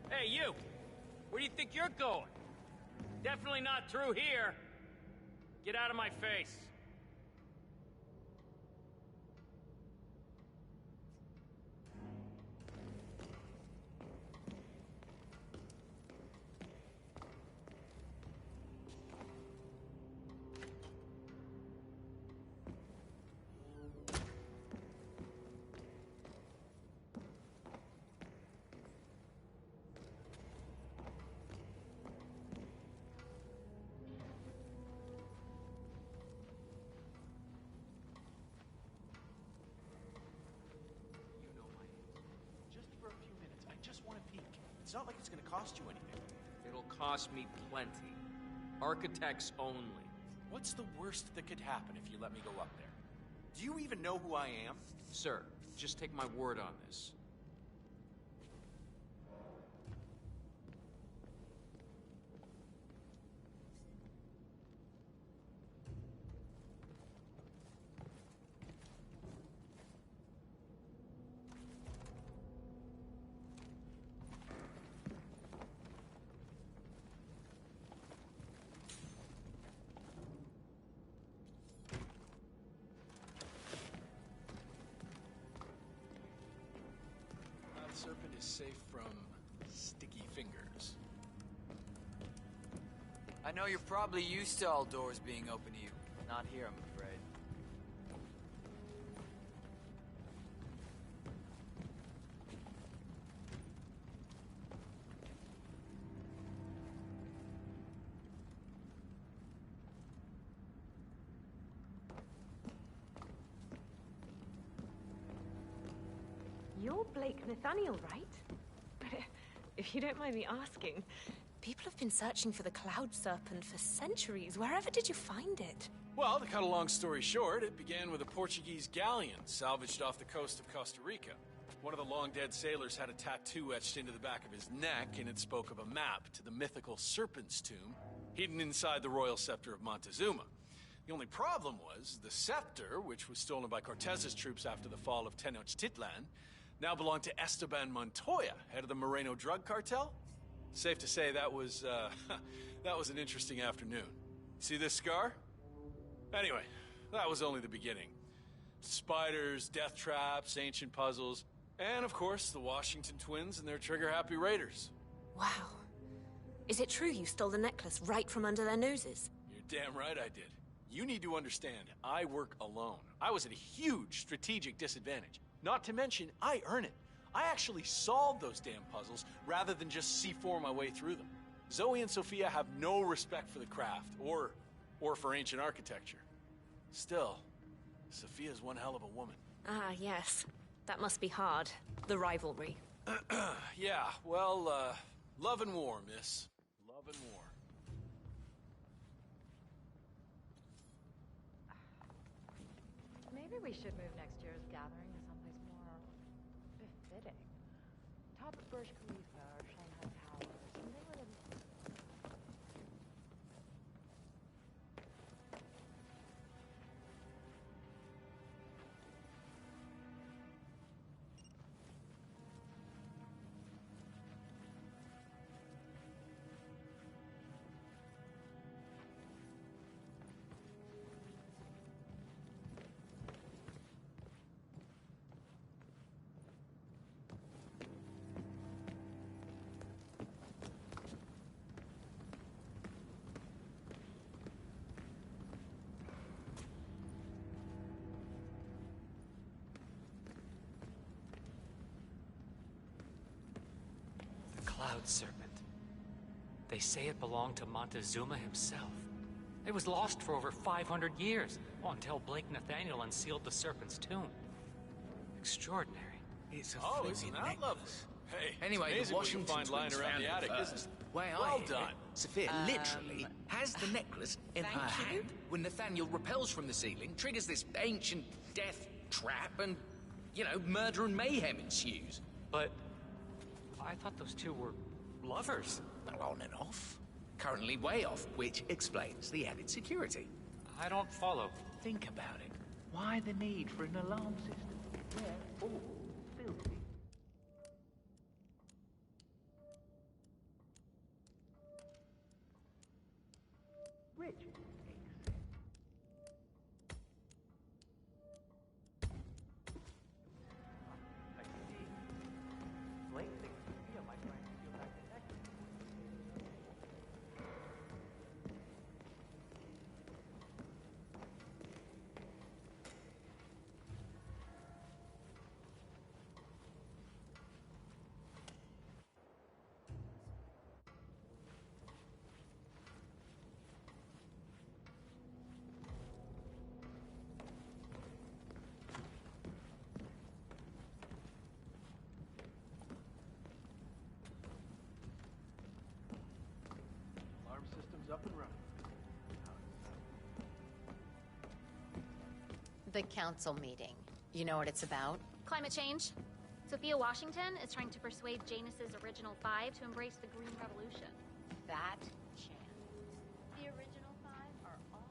Hey, you! Where do you think you're going? Definitely not through here. Get out of my face.
It's not like it's gonna cost you anything.
It'll cost me plenty. Architects only.
What's the worst that could happen if you let me go up there? Do you even know who I am?
Sir, just take my word on this.
safe from sticky fingers.
I know you're probably used to all doors being open to you. Not here, I'm afraid.
You're Blake Nathaniel, right? But if you don't mind me asking, people have been searching for the Cloud Serpent for centuries. Wherever did you find it?
Well, to cut a long story short, it began with a Portuguese galleon salvaged off the coast of Costa Rica. One of the long-dead sailors had a tattoo etched into the back of his neck, and it spoke of a map to the mythical Serpent's Tomb, hidden inside the royal scepter of Montezuma. The only problem was, the scepter, which was stolen by Cortez's troops after the fall of Tenochtitlan, now belonged to Esteban Montoya, head of the Moreno drug cartel. Safe to say that was an interesting afternoon. See this scar? Anyway, that was only the beginning. Spiders, death traps, ancient puzzles, and of course, the Washington twins and their trigger-happy raiders.
Wow. Is it true you stole the necklace right from under their noses?
You're damn right I did. You need to understand, I work alone. I was at a huge strategic disadvantage. Not to mention, I earn it. I actually solved those damn puzzles rather than just C4 my way through them. Zoe and Sophia have no respect for the craft, or for ancient architecture. Still, Sophia's one hell of a woman.
Ah, yes. That must be hard. The rivalry.
Yeah, well, love and war, miss. Love and war.
Maybe we should move next year's gathering to someplace more befitting. Top of Burj Khalifa or Shanghai Tower, something with a...
Cloud Serpent. They say it belonged to Montezuma himself. It was lost for over 500 years, until Blake Nathaniel unsealed the Serpent's tomb. Extraordinary.
It's a
Oh,
flipping
isn't that
necklace.
lovely? Hey,
Anyway,
it's
the
amazing what you
Washington
find lying
twins
around
found
the
it
attic,
first.
isn't it?
Way
Well
I hear
done.
it, Sophia literally has the necklace in her hand when Nathaniel repels from the ceiling, triggers this ancient death trap, and, you know, murder and mayhem ensues.
But I thought those two were lovers.
They're on and off. Currently way off, which explains the added security.
I don't follow.
Think about it. Why the need for an alarm system? We're all filthy. Rich.
Blake thinks Sophia might try and steal back the necklace. Alarm system's up and running.
The council meeting. You know what it's about?
Climate change. Sophia Washington is trying to persuade Janus's original five to embrace the Green Revolution.
That chance.
The original five are all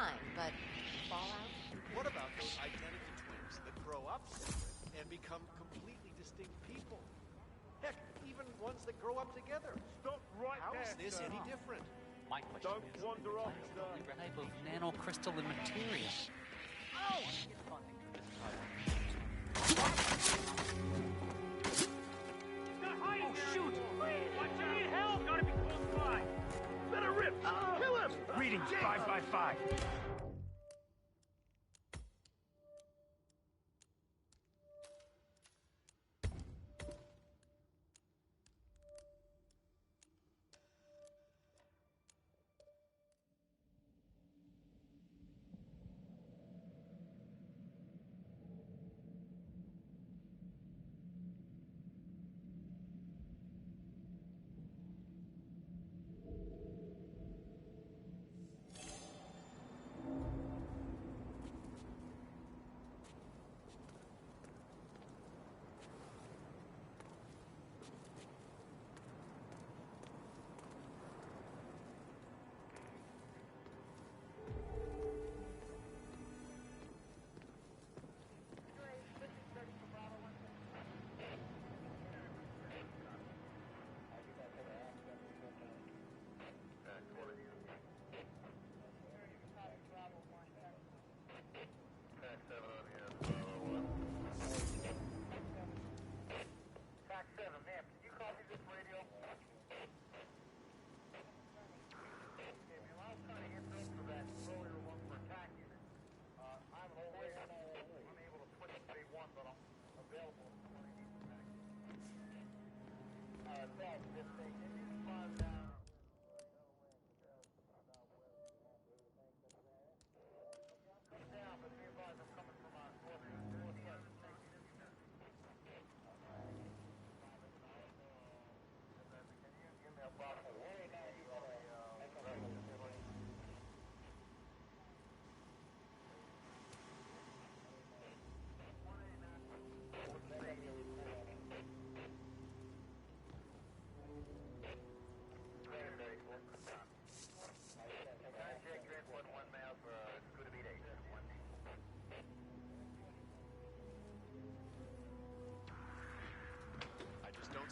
fine, but fallout?
What about those identical twins that grow up separate and become completely distinct people? Heck, even ones that grow up together.
Stop right
How
there,
is this
sir.
any different?
My question
Don't
is,
wander off, sir.
what type of nanocrystalline material?
Oh!
Oh, shoot! What, you need help? Gotta be close by.
Better rip! Kill him! Readings 555.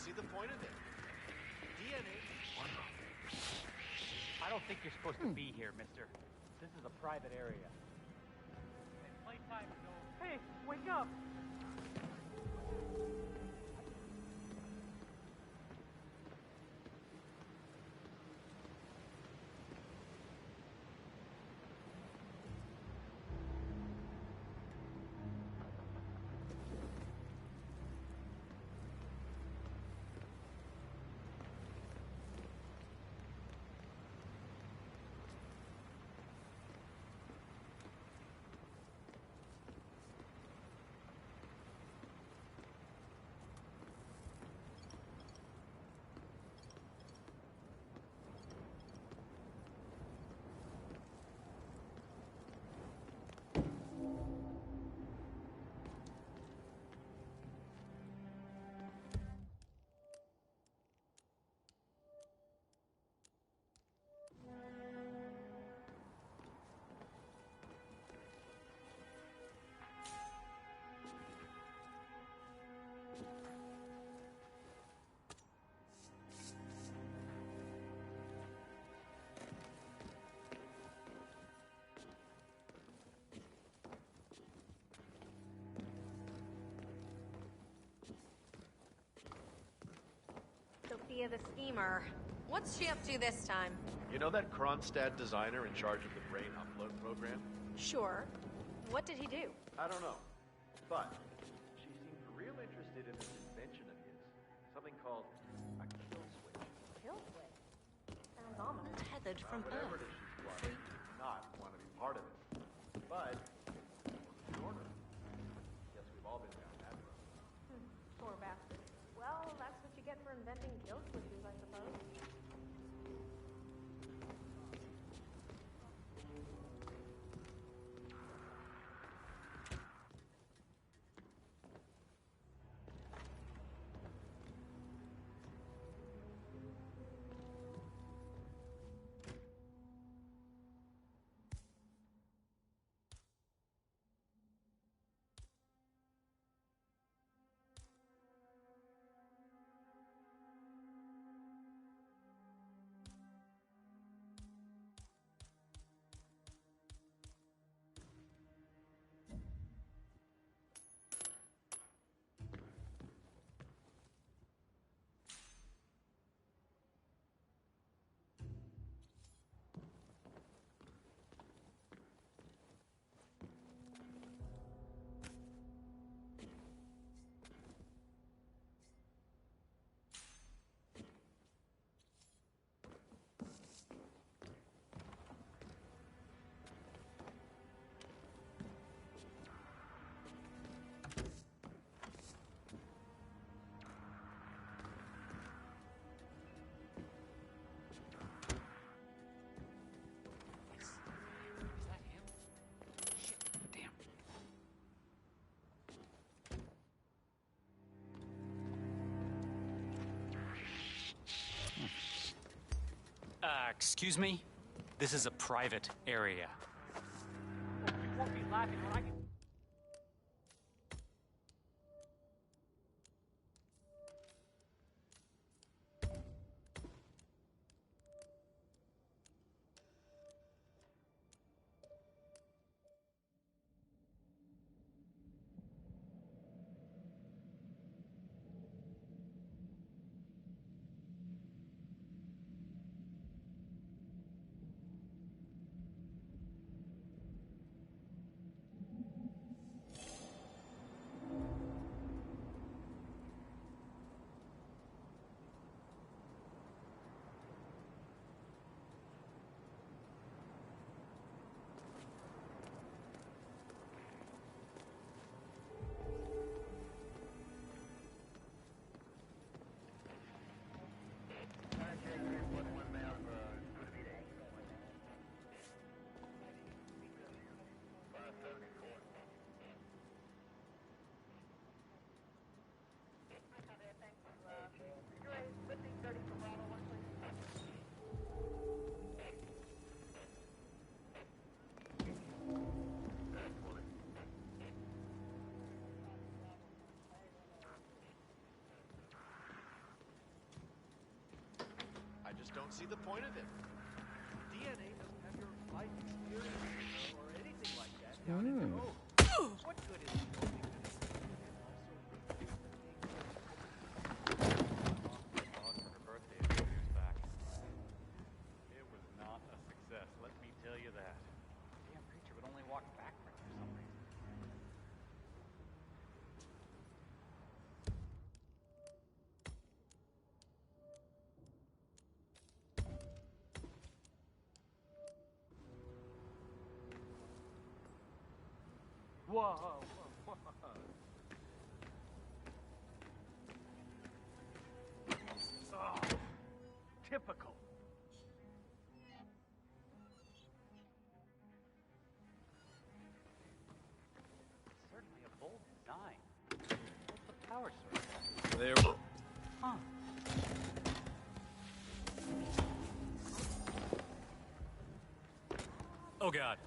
See the point of it. DNA.
I don't think you're supposed to be here, mister. This is a private area. Playtime is over. Hey, wake up!
Sophia the schemer. What's she up to this time?
You know that Kronstadt designer in charge of the brain upload program?
Sure. What did he do?
I don't know. But she seemed real interested in this invention of his. Something called a kill switch.
Kill switch? Sounds ominous.
Tethered from
Whatever
Earth.
it is she's wanting, not want to be part of it. But shorter. Guess we've all been down that road.
Poor bastard. Well, that's what you get for inventing kill switches, I suppose.
Excuse me? This is a private area.
You won't be laughing when I get...
I just don't see the point of it.
DNA doesn't have your life experience or anything like that down in the code. What good is it?
Her birthday a few years back. It was not a success, let me tell you that. The damn creature would only walk backwards for some reason.
Whoa, whoa, whoa. Oh, typical.
Certainly a bold design. What's the power source?
There.
Huh. Oh God.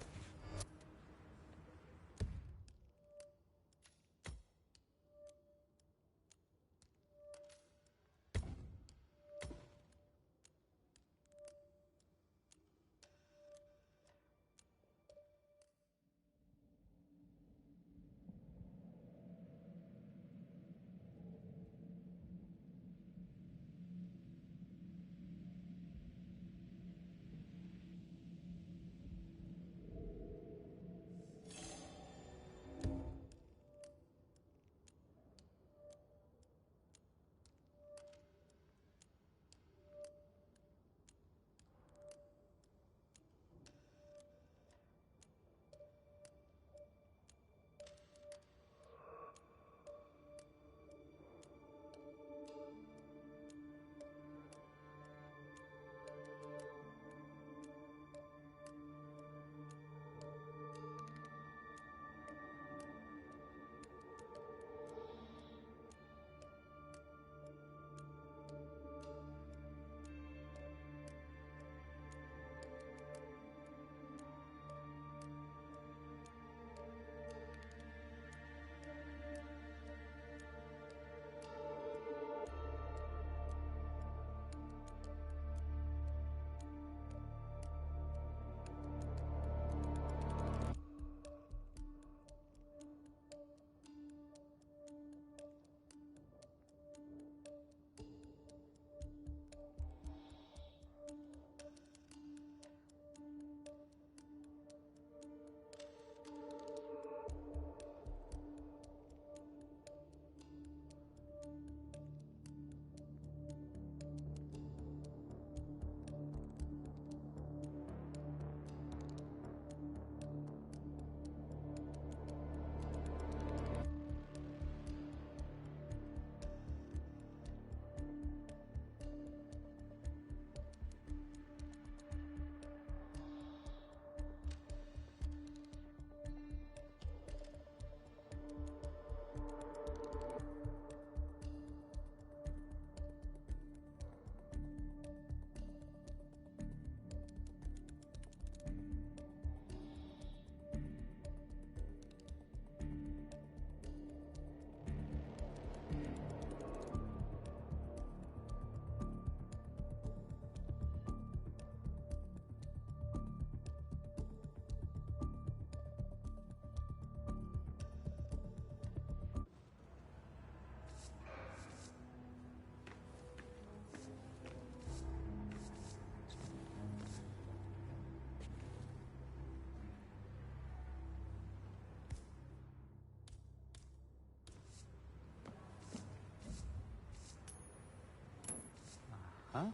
Huh?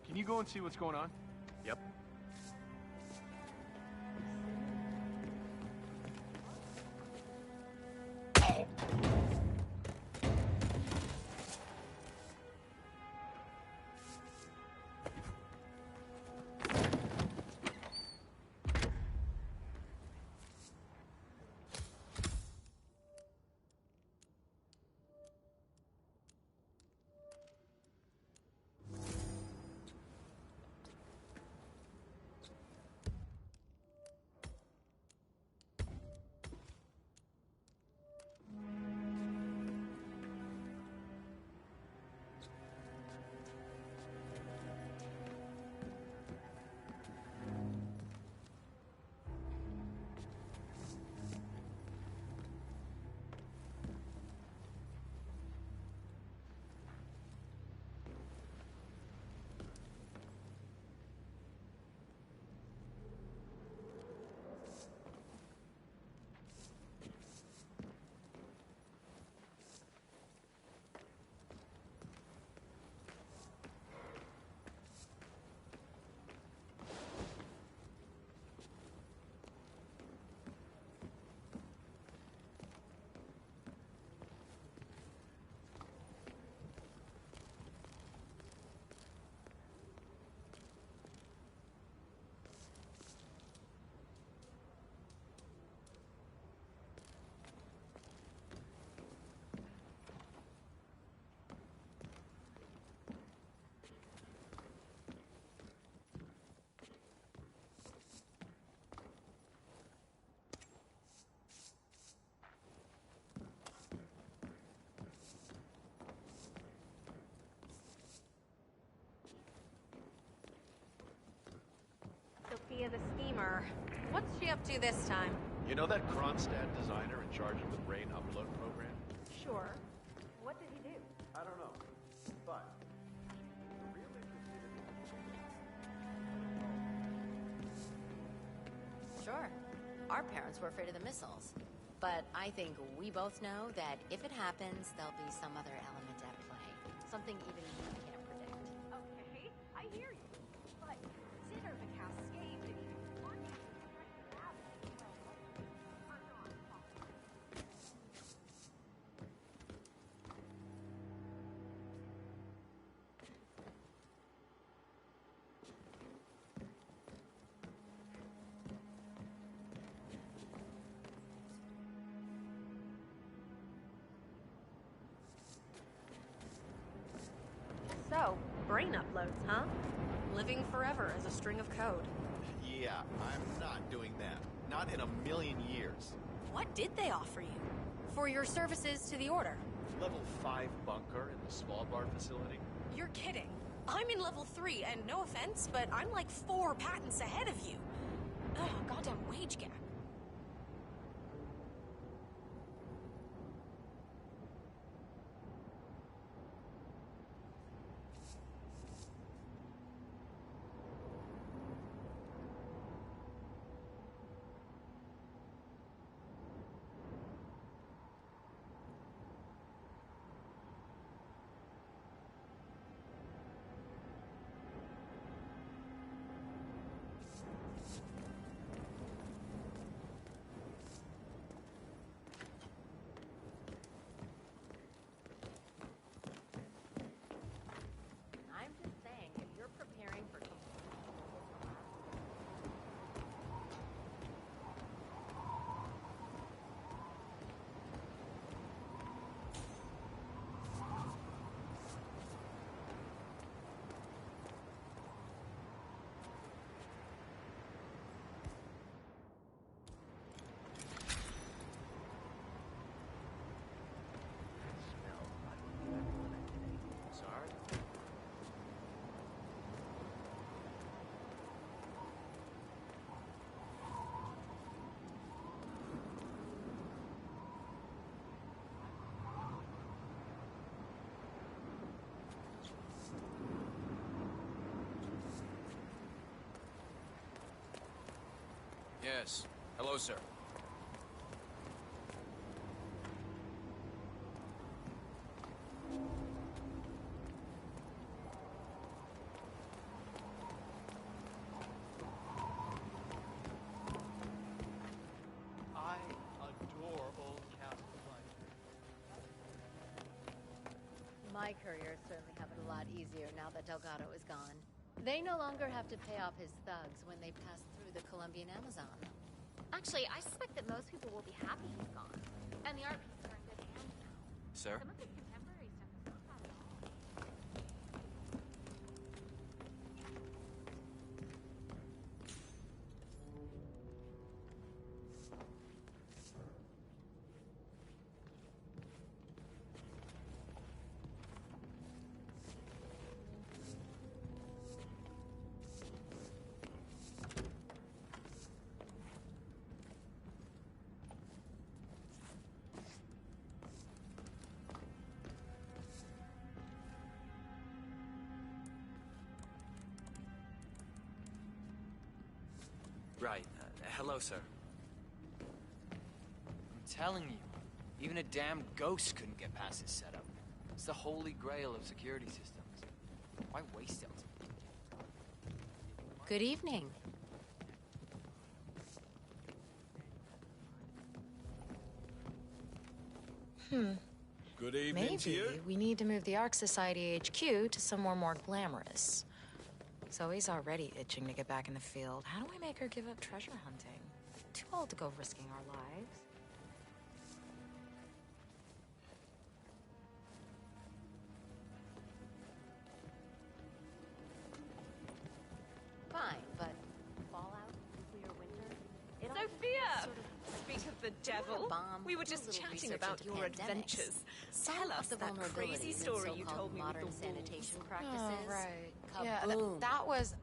Can you go and see what's going on?
Yep.
Sophia the schemer. What's she up to this time?
You know that Kronstadt designer in charge of the brain upload program?
Sure. What did he do?
I don't know. But
Sure. Our parents were afraid of the missiles. But I think we both know that if it happens, there'll be some other element at play. Something even you can't predict.
Okay, I hear you. But consider the cascade that even one
So, brain uploads, huh? Living forever as a string of code.
yeah, I'm not doing that. Not in a million years.
What did they offer you? For your services to the Order?
Level 5 bunker in the Svalbard facility?
You're kidding. I'm in level 3, and no offense, but I'm like 4 patents ahead of you. Ugh, goddamn wage gap.
I'm just saying, if you're preparing for something...
Sorry?
Yes. Hello, sir.
My couriers certainly have it a lot easier now that Delgado is gone. They no longer have to pay off his thugs when they pass through the Colombian Amazon.
Actually, I suspect that most people will be happy he's gone. And the art pieces are in good hands now.
Sir?
Some of his contemporary stuff is not bad at all.
Right. Hello, sir. I'm telling you, even a damn ghost couldn't get past this setup. It's the holy grail of security systems. Why waste it?
Good evening.
Good evening
Maybe
to you.
we need to move the Ark Society HQ to somewhere more glamorous. Zoe's already itching to get back in the field. How do we make her give up treasure hunting? Too old to go risking our lives.
Fine, but fallout, nuclear winter, it all
Sophia!
sort of
Speak of the devil.
bomb,
We were
do a
just
little
chatting
research
about
into
your
pandemics.
adventures.
Some
Tell
of
us
the
that crazy
vulnerabilities in
story you
so-called
told me with
modern
the
sanitation
wolves.
practices.
Oh, right.
Kaboom.
Yeah, that was...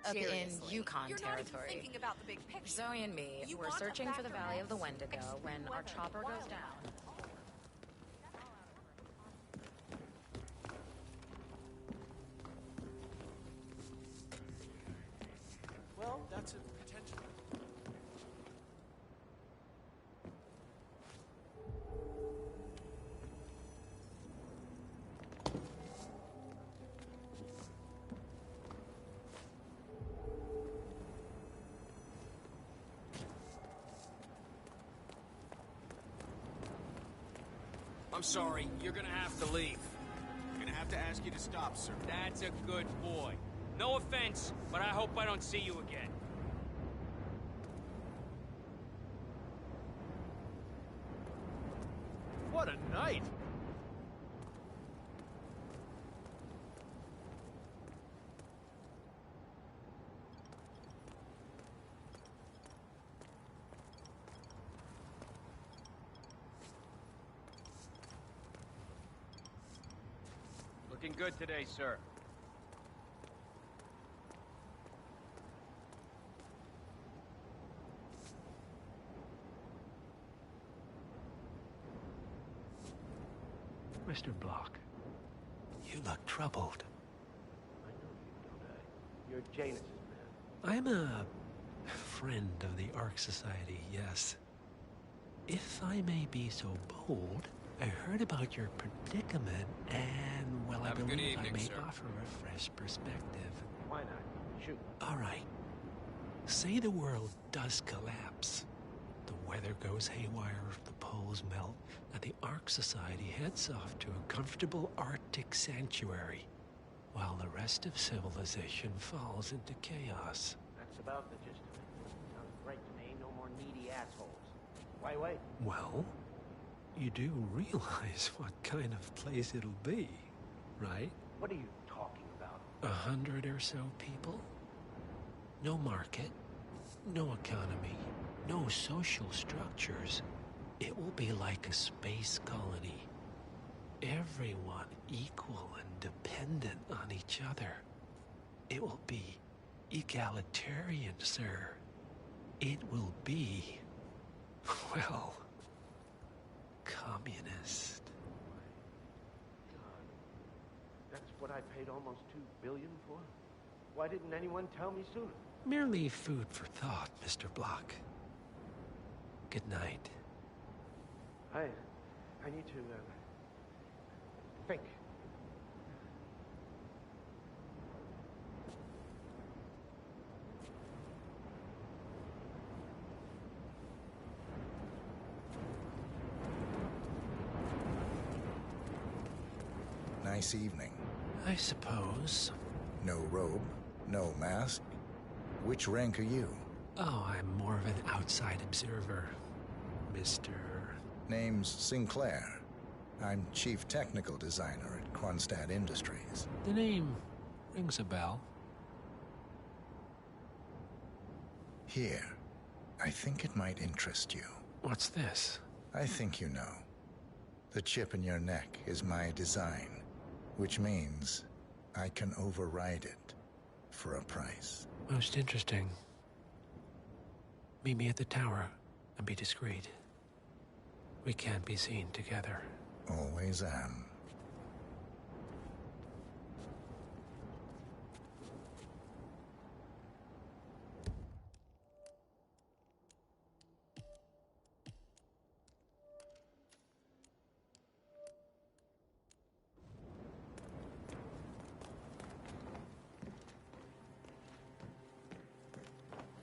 up in
Seriously.
Yukon
You're not even
territory.
thinking about the big picture.
Zoe and me
You
were
want a
searching for the
factor
Valley of the
X,
Wendigo when
extreme
our
weather,
chopper goes
wildlife.
down.
Well, that's a potential.
I'm sorry, you're gonna have to leave.
I'm gonna have to ask you to stop, sir.
That's a good boy. No offense, but I hope I don't see you again.
What a night!
Looking good today, sir.
Mr. Block, you look troubled.
I know you, don't I? You're Janus's man.
I'm a friend of the Ark Society, yes. If I may be so bold, I heard about your predicament, and, well, I
Have a good
believe I
evening,
may
sir.
offer a fresh perspective.
Why not? Shoot.
All right. Say the world does collapse. The weather goes haywire, the poles melt, and the Ark Society heads off to a comfortable Arctic sanctuary, while the rest of civilization falls into chaos.
That's about the gist of it. Sounds great to me. No more needy assholes. Why wait?
Well, you do realize what kind of place it'll be, right?
What are you talking about?
100 or so people? No market, no economy, no social structures. It will be like a space colony. Everyone equal and dependent on each other. It will be egalitarian, sir. It will be, well, communist.
That's what I paid almost $2 billion for? Why didn't anyone tell me sooner?
Merely food for thought, Mr. Block. Good night.
I need to, think.
Nice evening.
I suppose.
No robe, no mask. Which rank are you?
Oh, I'm more of an outside observer, Mr.
Name's Sinclair. I'm Chief Technical Designer at Kronstadt Industries.
The name rings a bell.
Here. I think it might interest you.
What's this?
I think you know. The chip in your neck is my design, which means I can override it for a price.
Most interesting. Meet me at the tower and be discreet. We can't be seen together.
Always am.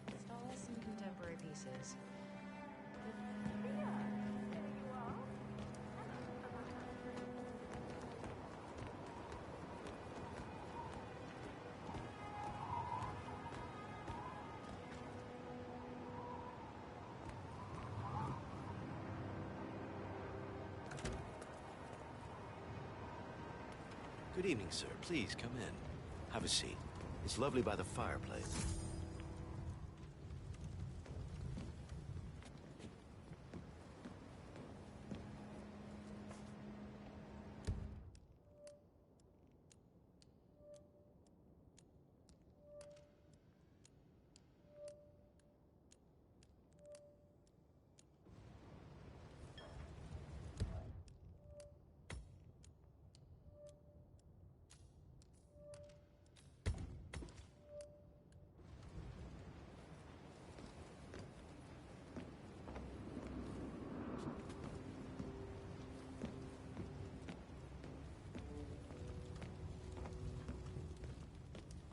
Install some contemporary pieces.
Good evening, sir. Please come in. Have a seat. It's lovely by the fireplace.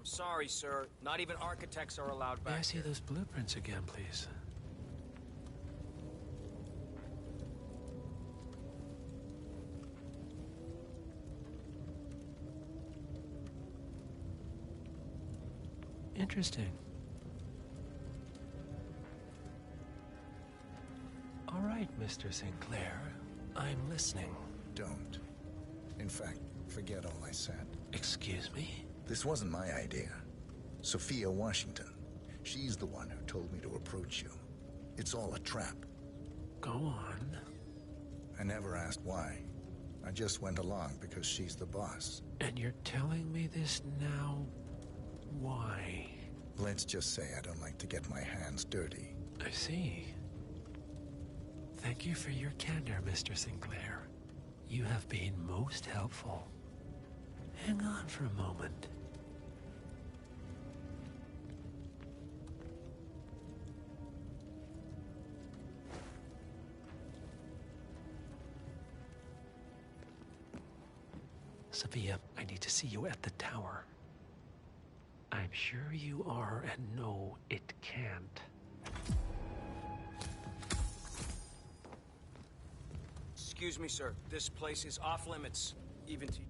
Sorry, sir. Not even architects are allowed back.
May I see those blueprints again, please? Interesting. All right, Mr. Sinclair. I'm listening.
Don't. In fact, forget all I said.
Excuse me?
This wasn't my idea. Sophia Washington. She's the one who told me to approach you. It's all a trap.
Go on.
I never asked why. I just went along because she's the boss.
And you're telling me this now? Why?
Let's just say I don't like to get my hands dirty.
I see. Thank you for your candor, Mr. Sinclair. You have been most helpful. Hang on for a moment. Sophia, I need to see you at the tower. I'm sure you are, and no, it can't.
Excuse me, sir. This place is off limits, even to...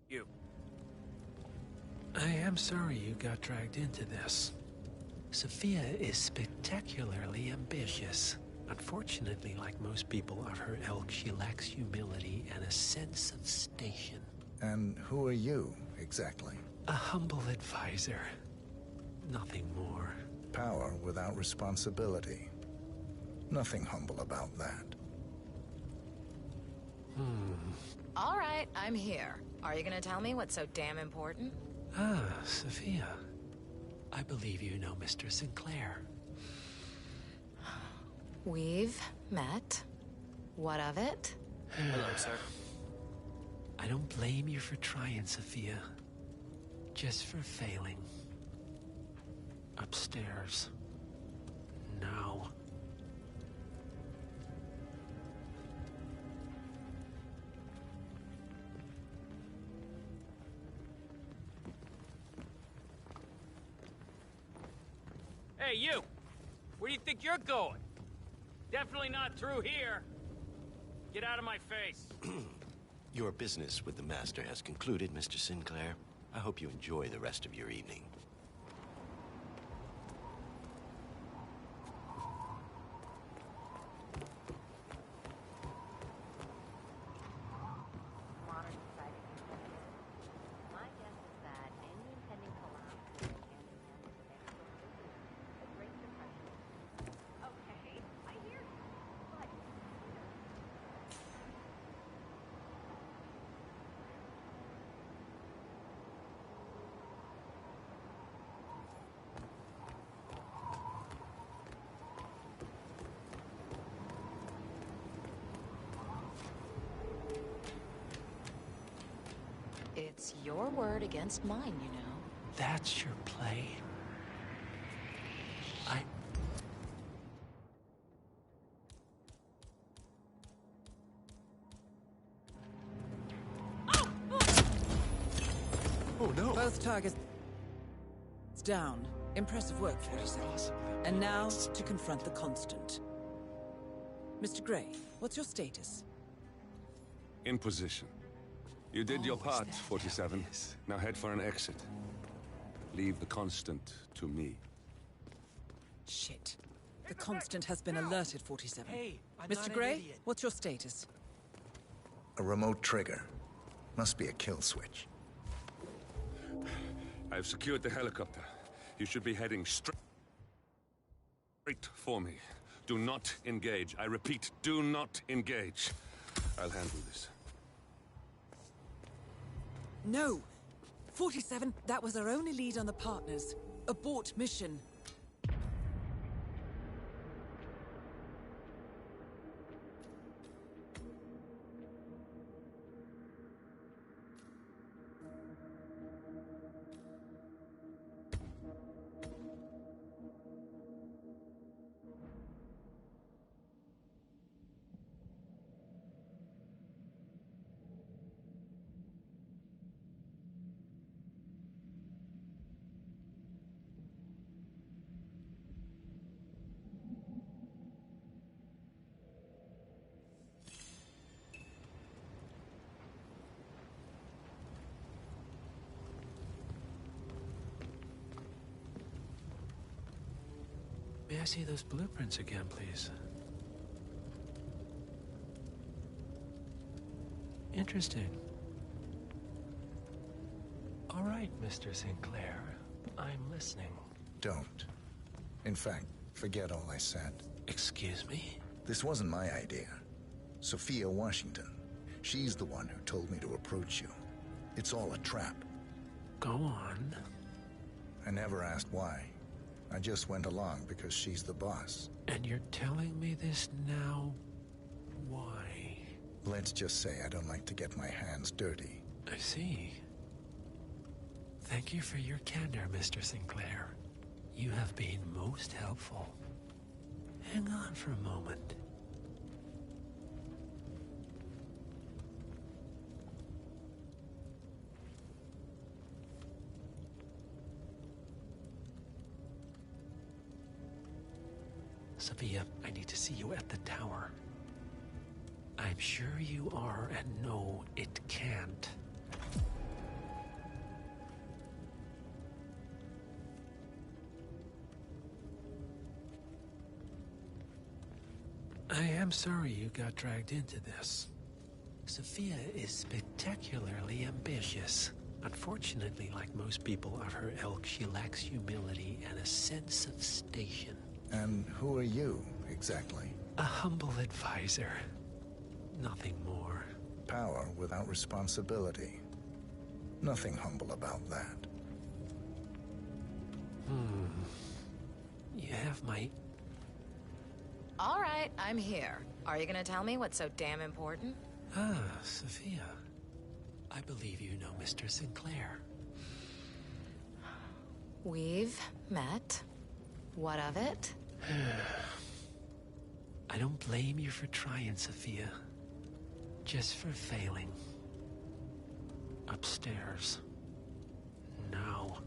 you.
I am sorry you got dragged into this. Sophia is spectacularly ambitious. Unfortunately, like most people of her ilk, she lacks humility and a sense of station.
And who are you, exactly?
A humble advisor. Nothing more.
Power without responsibility. Nothing humble about that.
All right, I'm here. Are you gonna tell me what's so damn important?
Ah, Sophia. I believe you know Mr. Sinclair.
We've met. What of it?
Hello, sir.
I don't blame you for trying, Sophia. Just for failing. Upstairs. Now.
Hey, you! Where do you think you're going? Definitely not through here. Get out of my face.
Your business with the Master has concluded, Mr. Sinclair. I hope you enjoy the rest of your evening.
Modern society continues. My guess is that any impending collapse will go hand in hand with the next a Great Depression. Okay, I hear you, but
It's your word against mine, you know.
That's your play.
Oh no!
Both targets down. Impressive work, 47. And now to confront the Constant. Mr. Gray, what's your status?
In position. You did your part, 47. Now head for an exit. Leave the Constant to me.
Shit. The Constant has been alerted, 47.
Hey, I'm
Mr.
not an
Gray,
idiot.
what's your status?
A remote trigger. Must be a kill switch.
I've secured the helicopter. You should be heading straight for me. Do not engage. I repeat, do not engage. I'll handle this.
No! 47, that was our only lead on the partners. Abort mission.
May I see those blueprints again, please? Interesting. All right, Mr. Sinclair. I'm listening.
Don't. In fact, forget all I said.
Excuse me?
This wasn't my idea. Sophia Washington. She's the one who told me to approach you. It's all a trap.
Go on.
I never asked why. I just went along because she's the boss.
And you're telling me this now? Why?
Let's just say I don't like to get my hands dirty.
I see. Thank you for your candor, Mr. Sinclair. You have been most helpful. Hang on for a moment. Sophia, I need to see you at the tower. I'm sure you are, and no, it can't. I am sorry you got dragged into this. Sophia is spectacularly ambitious. Unfortunately, like most people of her ilk, she lacks humility and a sense of station.
And who are you, exactly?
A humble advisor. Nothing more.
Power without responsibility. Nothing humble about that.
You have my...
All right, I'm here. Are you gonna tell me what's so damn important?
Ah, Sophia. I believe you know Mr. Sinclair.
We've met. What of it?
I don't blame you for trying, Sophia. Just for failing. Upstairs. Now.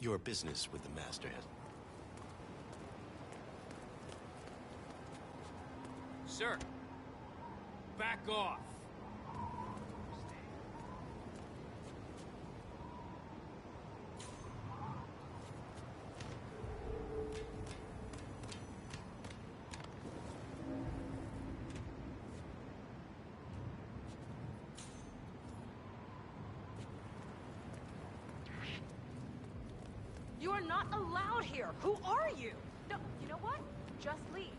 Your business with the Master has...
Sir, back off.
You are not allowed here. Who are you? No, you know what? Just leave.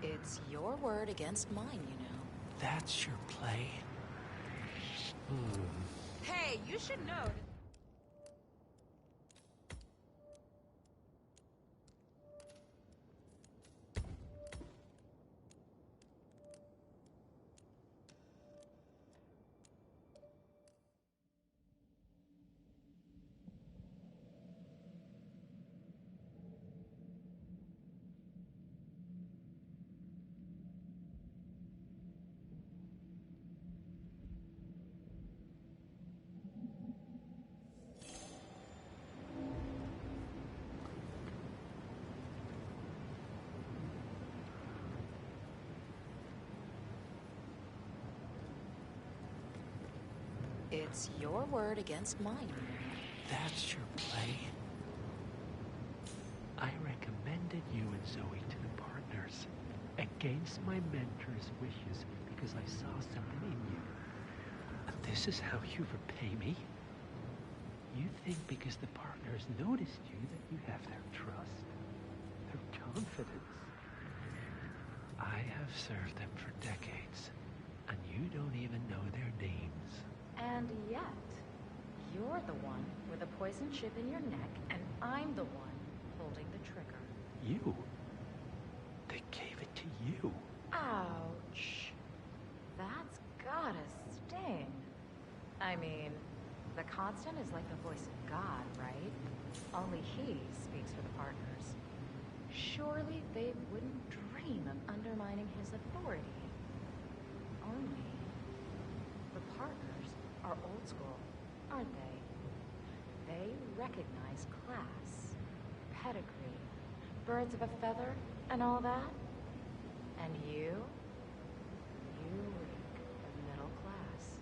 It's your word against mine, you know.
That's your play?
Hey, you should know.
It's your word against mine, you know.
That's your play? I recommended you and Zoe to the partners against my mentor's wishes because I saw something in you. And this is how you repay me? You think because the partners noticed you that you have their trust, their confidence. I have served them for decades, and you don't even know their names.
And yet, you're the one with a poison chip in your neck, and I'm the one holding the trigger.
You? They gave it to you.
Ouch. That's gotta sting. I mean, the Constant is like the voice of God, right? Only he speaks for the partners. Surely they wouldn't dream of undermining his authority. Only the partners are old school, aren't they? They recognize class, pedigree, birds of a feather, and all that. And you reek of middle class.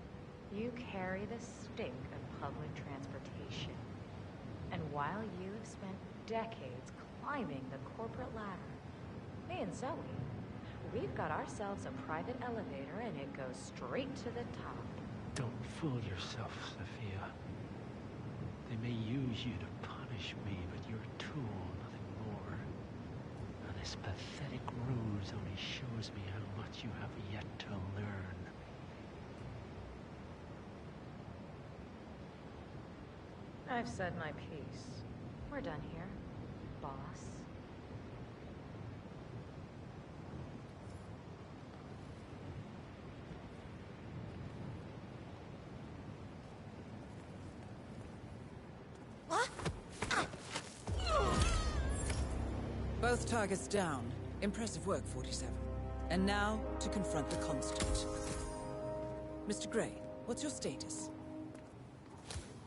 You carry the stink of public transportation. And while you have spent decades climbing the corporate ladder, me and Zoe, we've got ourselves a private elevator and it goes straight to the top.
Don't fool yourself, Sophia. They may use you to punish me, but you're a tool, nothing more. And this pathetic ruse only shows me how much you have yet to learn.
I've said my piece. We're done here, boss.
Both targets down. Impressive work, 47. And now, to confront the Constant. Mr. Gray, what's your status?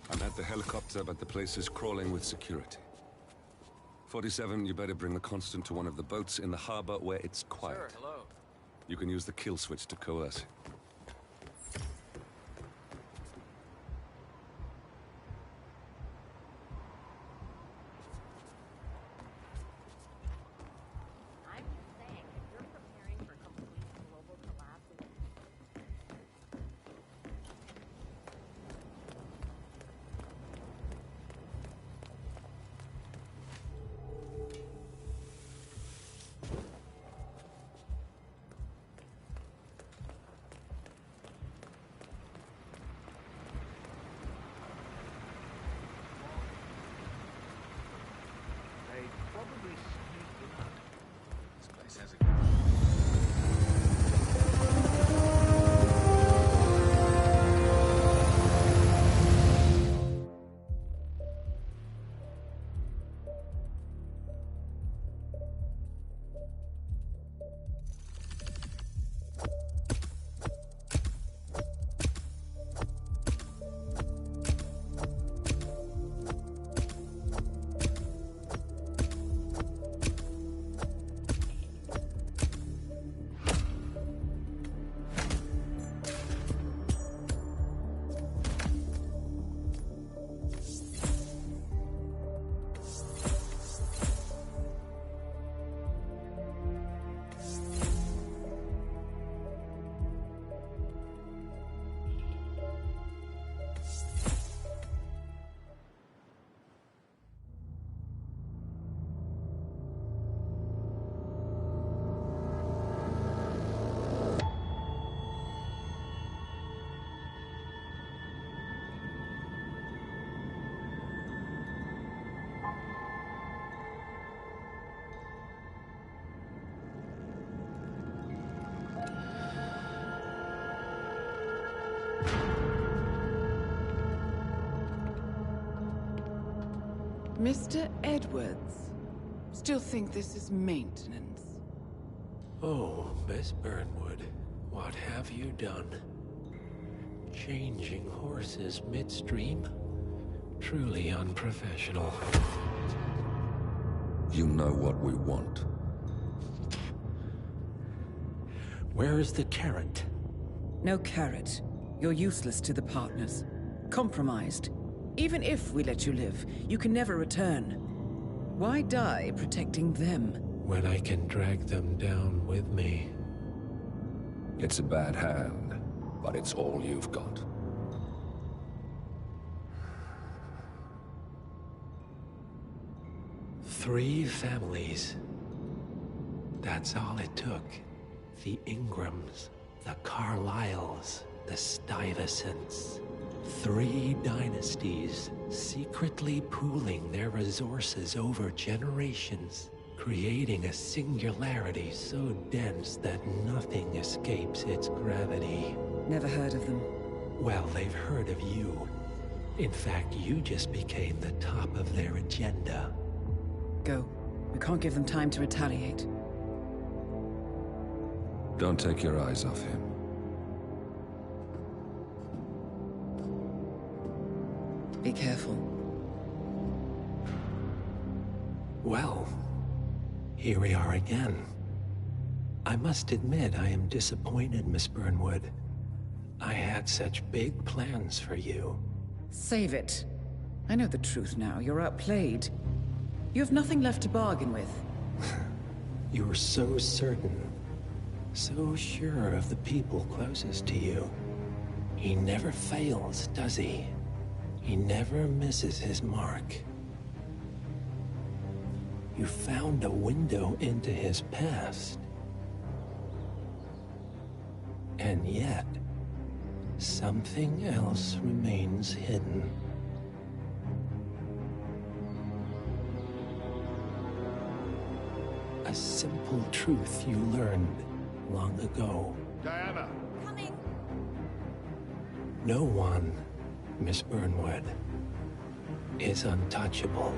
I'm at the helicopter, but the place is crawling with security. 47, you better bring the Constant to one of the boats in the harbor where it's quiet.
Sir, hello.
You can use the kill switch to coerce him.
I'm just saying, if you're preparing for complete global collapse,
They probably sneaked in.
This place has a...
Mr. Edwards, still think this is maintenance?
Oh, Miss Burnwood, what have you done? Changing horses midstream? Truly unprofessional.
You know what we want.
Where is the carrot?
No carrot. You're useless to the partners. Compromised. Even if we let you live, you can never return. Why die protecting them?
When I can drag them down with me.
It's a bad hand, but it's all you've got.
Three families. That's all it took. The Ingrams, the Carlyles, the Stuyvesants. 3 dynasties secretly pooling their resources over generations. creating a singularity so dense that nothing escapes its gravity.
Never heard of them.
Well, they've heard of you. In fact, you just became the top of their agenda.
Go. We can't give them time to retaliate.
Don't take your eyes off him.
Be careful.
Well, here we are again. I must admit I am disappointed, Miss Burnwood. I had such big plans for you.
Save it. I know the truth now. You're outplayed. You have nothing left to bargain with.
You were so certain. So sure of the people closest to you. He never fails, does he? He never misses his mark. You found a window into his past. And yet, something else remains hidden. A simple truth you learned long ago.
Diana!
Coming!
No one, Miss Burnwood, is untouchable.